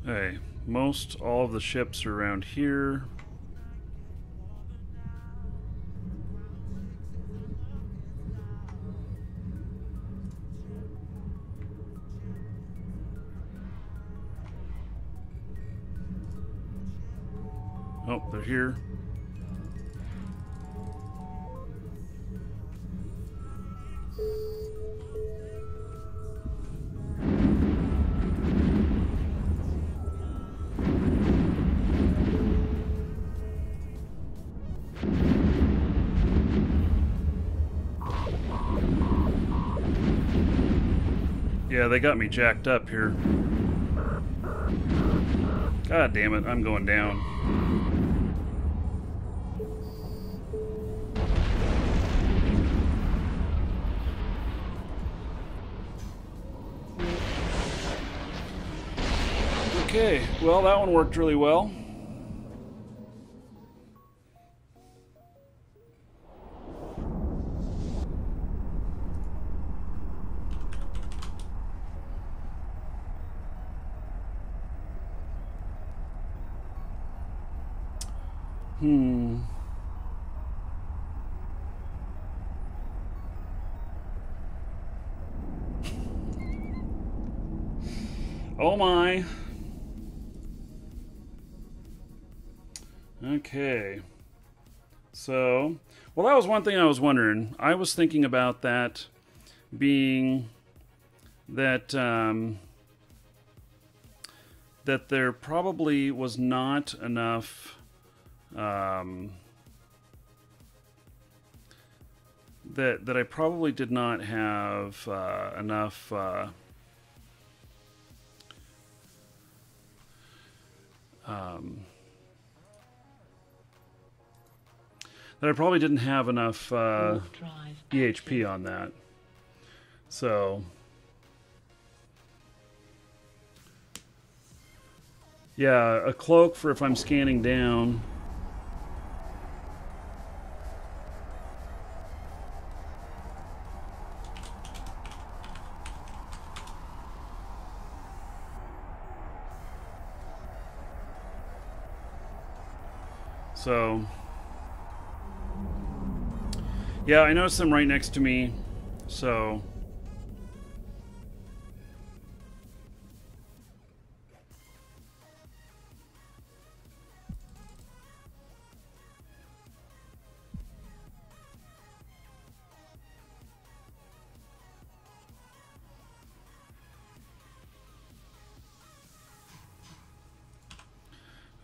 Okay, most all of the ships are around here. Oh, they're here. Yeah, they got me jacked up here. God damn it, I'm going down. Okay, well, that one worked really well. Oh my. Okay. So, well, that was one thing I was wondering. I was thinking about that being that that there probably was not enough that I probably did not have enough that I probably didn't have enough Warp drive EHP on that. So yeah, a cloak for if I'm scanning down. So yeah, I noticed them right next to me, so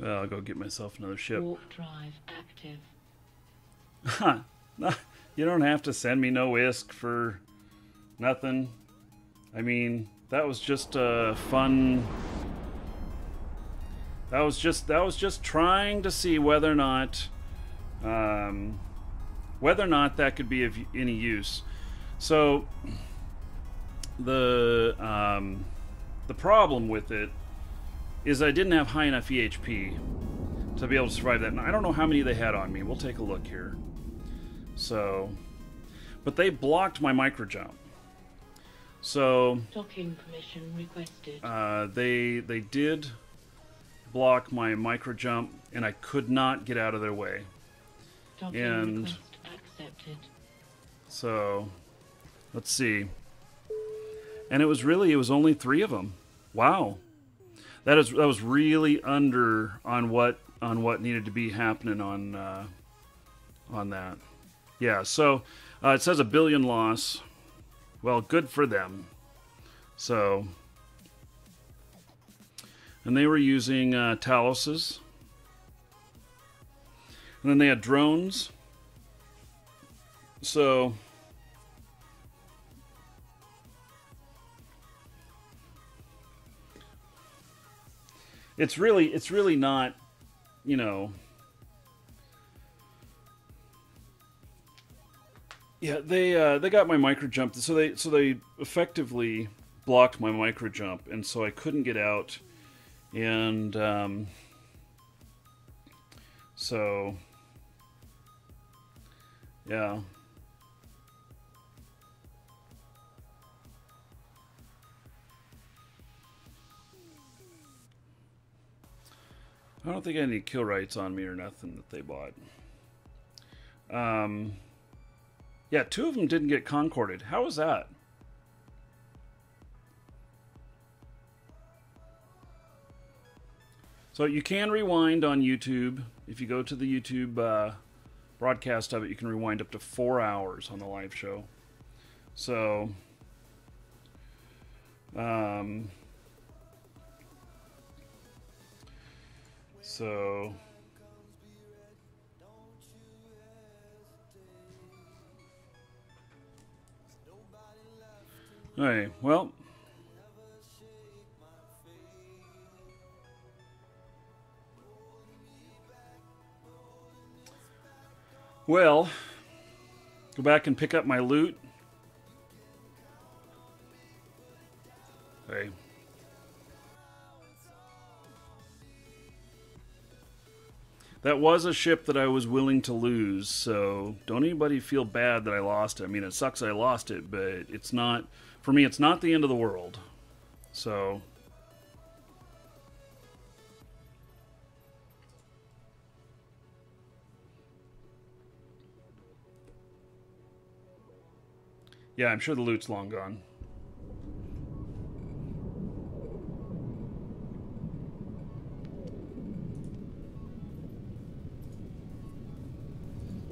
I'll go get myself another ship. Warp drive active. You don't have to send me no ISK for nothing. I mean, that was just a fun. That was just trying to see whether or not that could be of any use. So the problem with it is I didn't have high enough EHP to be able to survive that. And I don't know how many they had on me. We'll take a look here. So, but they blocked my micro jump. So Docking permission requested. they did block my micro jump, and I could not get out of their way. Docking and- request accepted. So let's see. And it was only 3 of them. Wow. That was really under on what needed to be happening on that. Yeah, so it says 1 billion loss. Well, good for them. So, and they were using Taloses. And then they had drones. So it's really not, you know. Yeah, they got my micro jump, so they effectively blocked my micro jump, and so I couldn't get out, and so yeah. I don't think I had any kill rights on me or nothing that they bought. Yeah, 2 of them didn't get concorded. How was that? So you can rewind on YouTube. If you go to the YouTube broadcast of it, you can rewind up to 4 hours on the live show. So, alright, well, go back and pick up my loot. Okay. That was a ship that I was willing to lose, so don't anybody feel bad that I lost it. I mean, it sucks I lost it, but it's not, for me, it's not the end of the world. So, yeah, I'm sure the loot's long gone.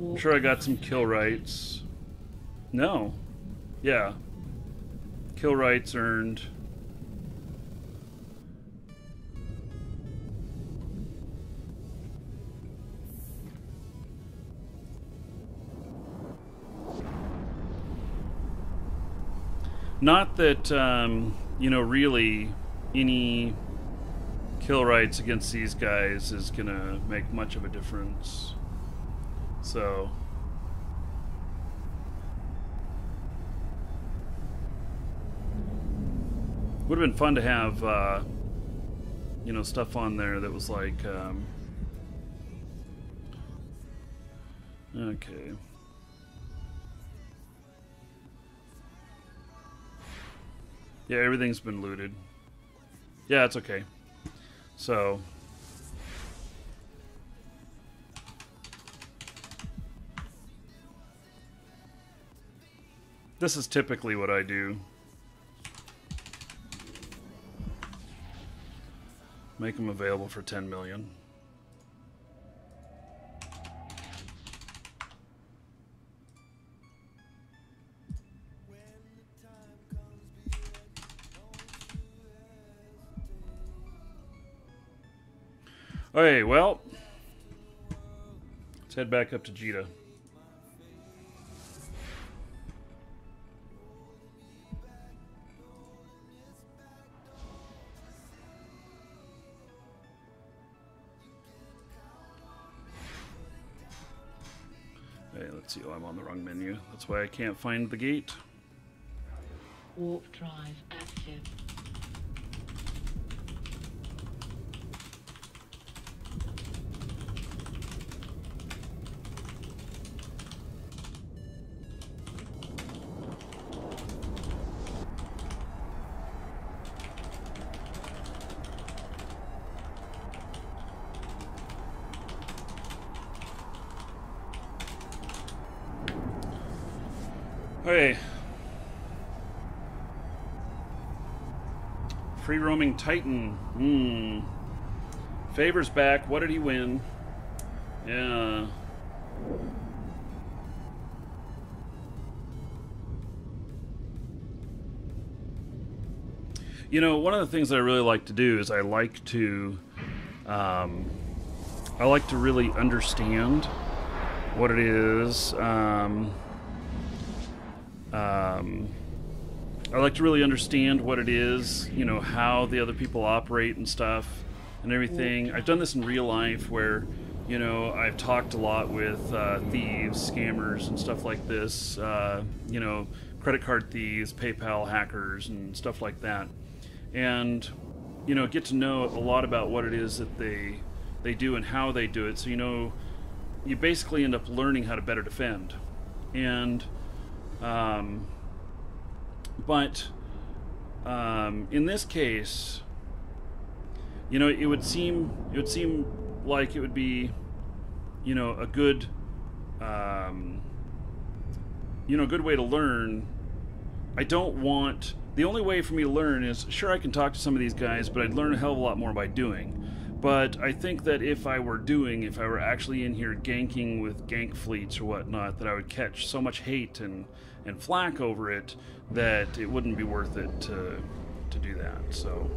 I'm sure I got some kill rights. No. Yeah. Kill rights earned. Not that, you know, really any kill rights against these guys is gonna make much of a difference. So would have been fun to have, you know, stuff on there that was like, okay. Yeah, everything's been looted. Yeah, it's okay. So this is typically what I do. Make them available for 10 million. Okay, well, let's head back up to Jita. Hey, let's see. Oh, I'm on the wrong menu. That's why I can't find the gate. Warp drive active. Okay. Free roaming Titan. Favors back. What did he win? Yeah. You know, one of the things that I really like to do is I like to really understand what it is. I like to really understand what it is, you know, how the other people operate and stuff and everything. I've done this in real life where, you know, I've talked a lot with thieves, scammers, and stuff like this, you know, credit card thieves, PayPal hackers, and stuff like that. And, you know, get to know a lot about what it is that they do and how they do it. So, you know, you basically end up learning how to better defend. And but in this case, you know, it would seem like it would be, you know, a good good way to learn. I don't want, the only way for me to learn is, sure, I can talk to some of these guys, but I'd learn a hell of a lot more by doing. But I think that if I were actually in here ganking with gank fleets or whatnot, that I would catch so much hate and flack over it that it wouldn't be worth it to do that. So,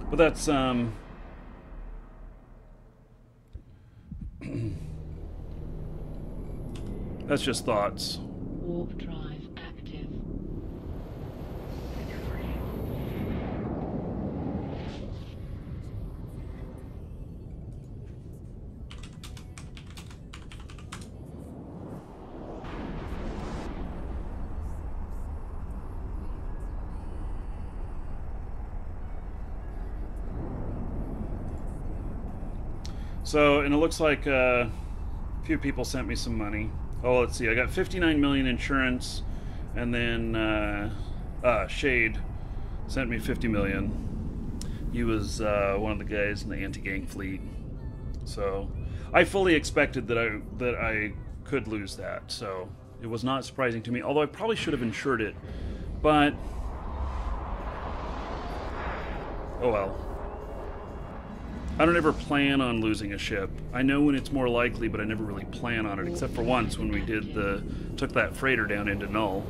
but that's that's just thoughts. Warp drive active. So, and it looks like a few people sent me some money. Oh, let's see. I got 59 million insurance, and then Shade sent me 50 million. He was one of the guys in the anti-gang fleet. So, I fully expected that I could lose that. So, it was not surprising to me. Although I probably should have insured it, but oh well. I don't ever plan on losing a ship. I know when it's more likely, but I never really plan on it, except for once when we took that freighter down into Null.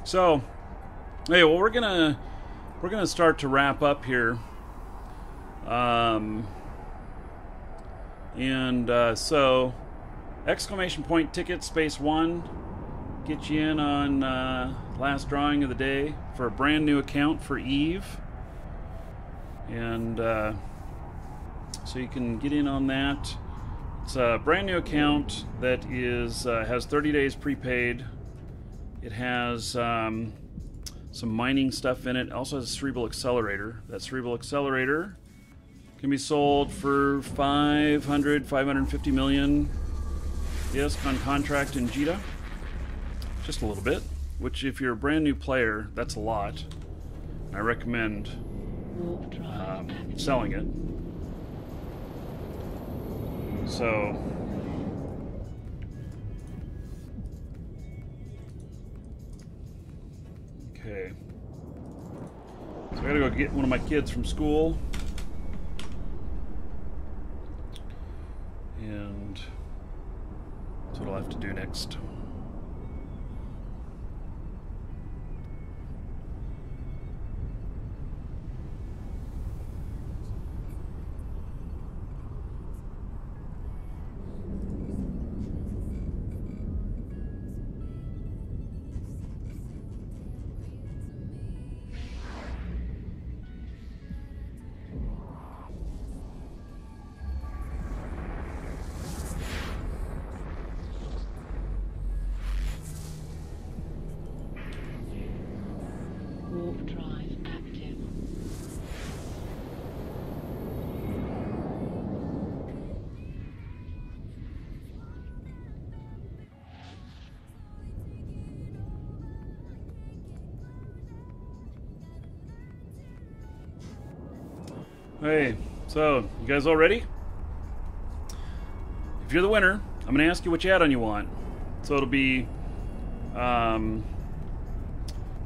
So, hey, well, we're gonna start to wrap up here. And so, exclamation point ticket space 1 get you in on last drawing of the day for a brand new account for Eve. And so you can get in on that. It's a brand new account that is has 30 days prepaid. It has some mining stuff in it. It also has a cerebral accelerator. That cerebral accelerator can be sold for 550 million. Yes, on contract in Jita. Just a little bit. Which, if you're a brand new player, that's a lot. I recommend selling it. So, okay. So I gotta go get one of my kids from school. And that's what I'll have to do next. Warp drive active. Hey, so you guys all ready? If you're the winner, I'm going to ask you which add-on you want. So it'll be,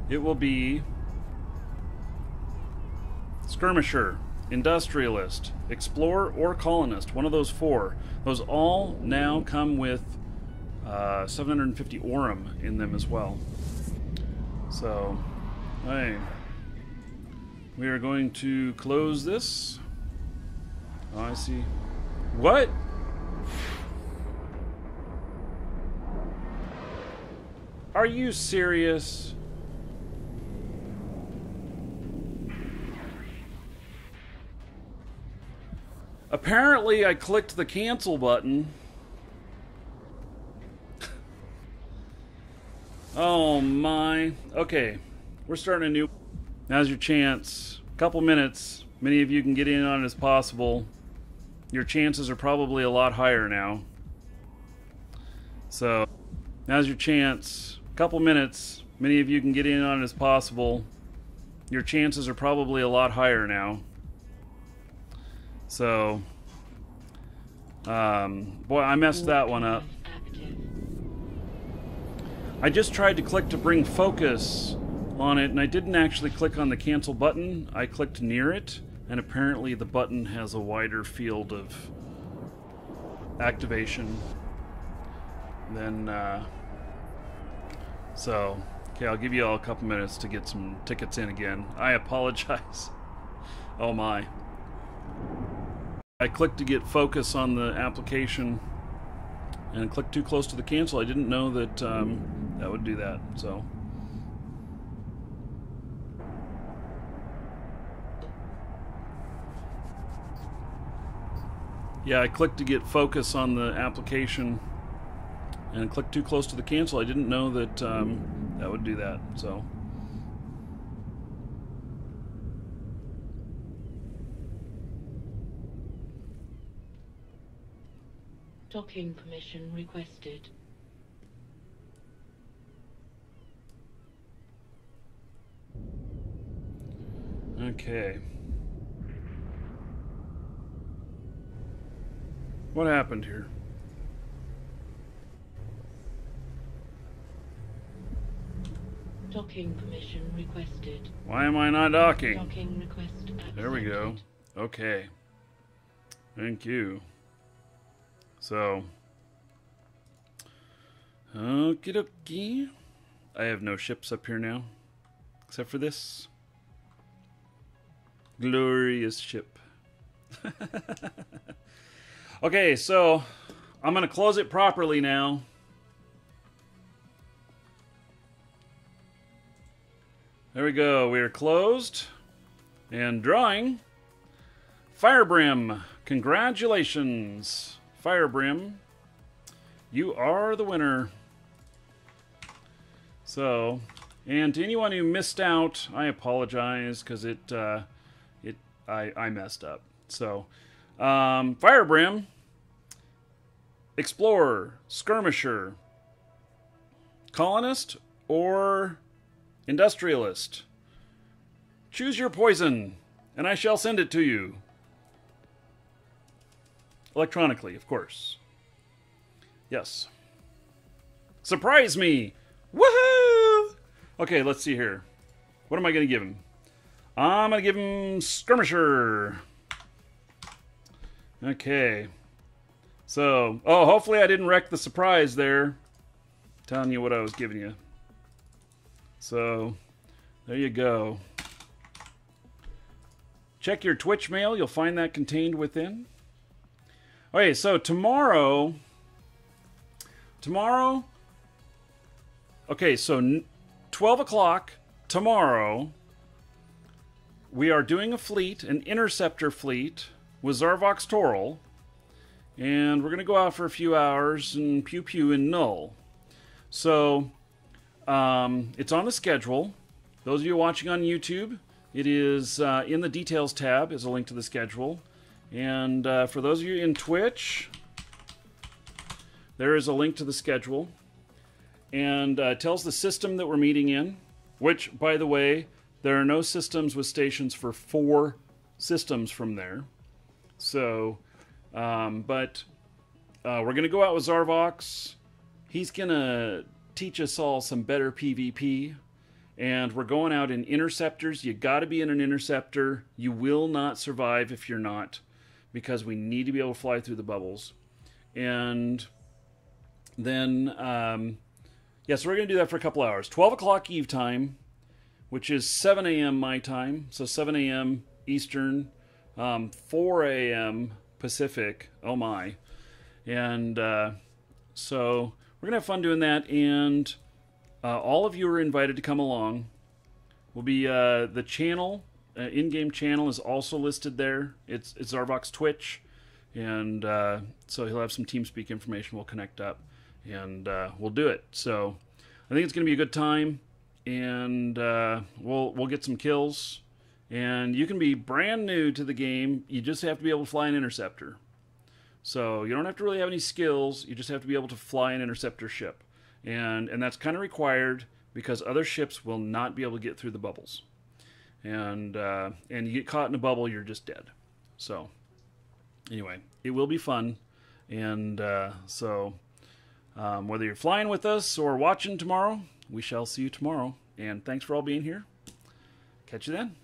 it will be Skirmisher, Industrialist, Explorer, or Colonist. One of those four. Those all now come with 750 Aurum in them as well. So, hey. We are going to close this. Oh, I see. What? Are you serious? Apparently, I clicked the cancel button. Oh my. Okay, we're starting a new. Now's your chance. Couple minutes. Many of you can get in on it as possible. Your chances are probably a lot higher now. So, now's your chance. Couple minutes. Many of you can get in on it as possible. Your chances are probably a lot higher now. So, boy, I messed that one up. I just tried to click to bring focus on it, and I didn't actually click on the cancel button. I clicked near it, and apparently the button has a wider field of activation than, so, okay, I'll give you all a couple minutes to get some tickets in again. I apologize. Oh my. I clicked to get focus on the application and clicked too close to the cancel. I didn't know that that would do that, so. Yeah, I clicked to get focus on the application and clicked too close to the cancel. I didn't know that that would do that, so. Docking permission requested. Okay. What happened here? Docking permission requested. Why am I not docking? Docking request accepted. There we go. Okay. Thank you. So, okie dokie. I have no ships up here now, except for this glorious ship. Okay, so I'm going to close it properly now. There we go. We are closed. And drawing. Firebrim. Congratulations. Firebrim. You are the winner. So, and to anyone who missed out, I apologize because I messed up. So, Firebrim, Explorer, Skirmisher, Colonist, or Industrialist. Choose your poison, and I shall send it to you. Electronically, of course. Yes. Surprise me! Woohoo! Okay, let's see here. What am I going to give him? I'm going to give him Skirmisher. Okay. So, oh, hopefully I didn't wreck the surprise there. Telling you what I was giving you. So, there you go. Check your Twitch mail. You'll find that contained within. Okay, so tomorrow... Okay, so 12 o'clock tomorrow, we are doing a fleet, an interceptor fleet, with Zarvox Toral. And we're going to go out for a few hours and pew-pew in Null. So, it's on the schedule. Those of you watching on YouTube, it is in the details tab is a link to the schedule. And for those of you in Twitch, there is a link to the schedule. And tells the system that we're meeting in, which, by the way, there are no systems with stations for 4 systems from there. So, but we're going to go out with Zarvox. He's going to teach us all some better PvP. And we're going out in interceptors. You got to be in an interceptor. You will not survive if you're not, because we need to be able to fly through the bubbles. And then, yeah, so we're going to do that for a couple hours. 12 o'clock Eve time, which is 7 a.m. my time. So 7 a.m. Eastern, 4 a.m. Pacific. Oh my. And so we're going to have fun doing that. And all of you are invited to come along. Will be the channel, in-game channel is also listed there. It's Zarvox Twitch. And so he'll have some TeamSpeak information. We'll connect up. And we'll do it. So I think it's going to be a good time, and we'll get some kills. And you can be brand new to the game. You just have to be able to fly an interceptor. So you don't have to really have any skills. You just have to be able to fly an interceptor ship, and that's kind of required because other ships will not be able to get through the bubbles. And you get caught in a bubble, you're just dead. So anyway, it will be fun, and so. Whether you're flying with us or watching tomorrow, we shall see you tomorrow. And thanks for all being here. Catch you then.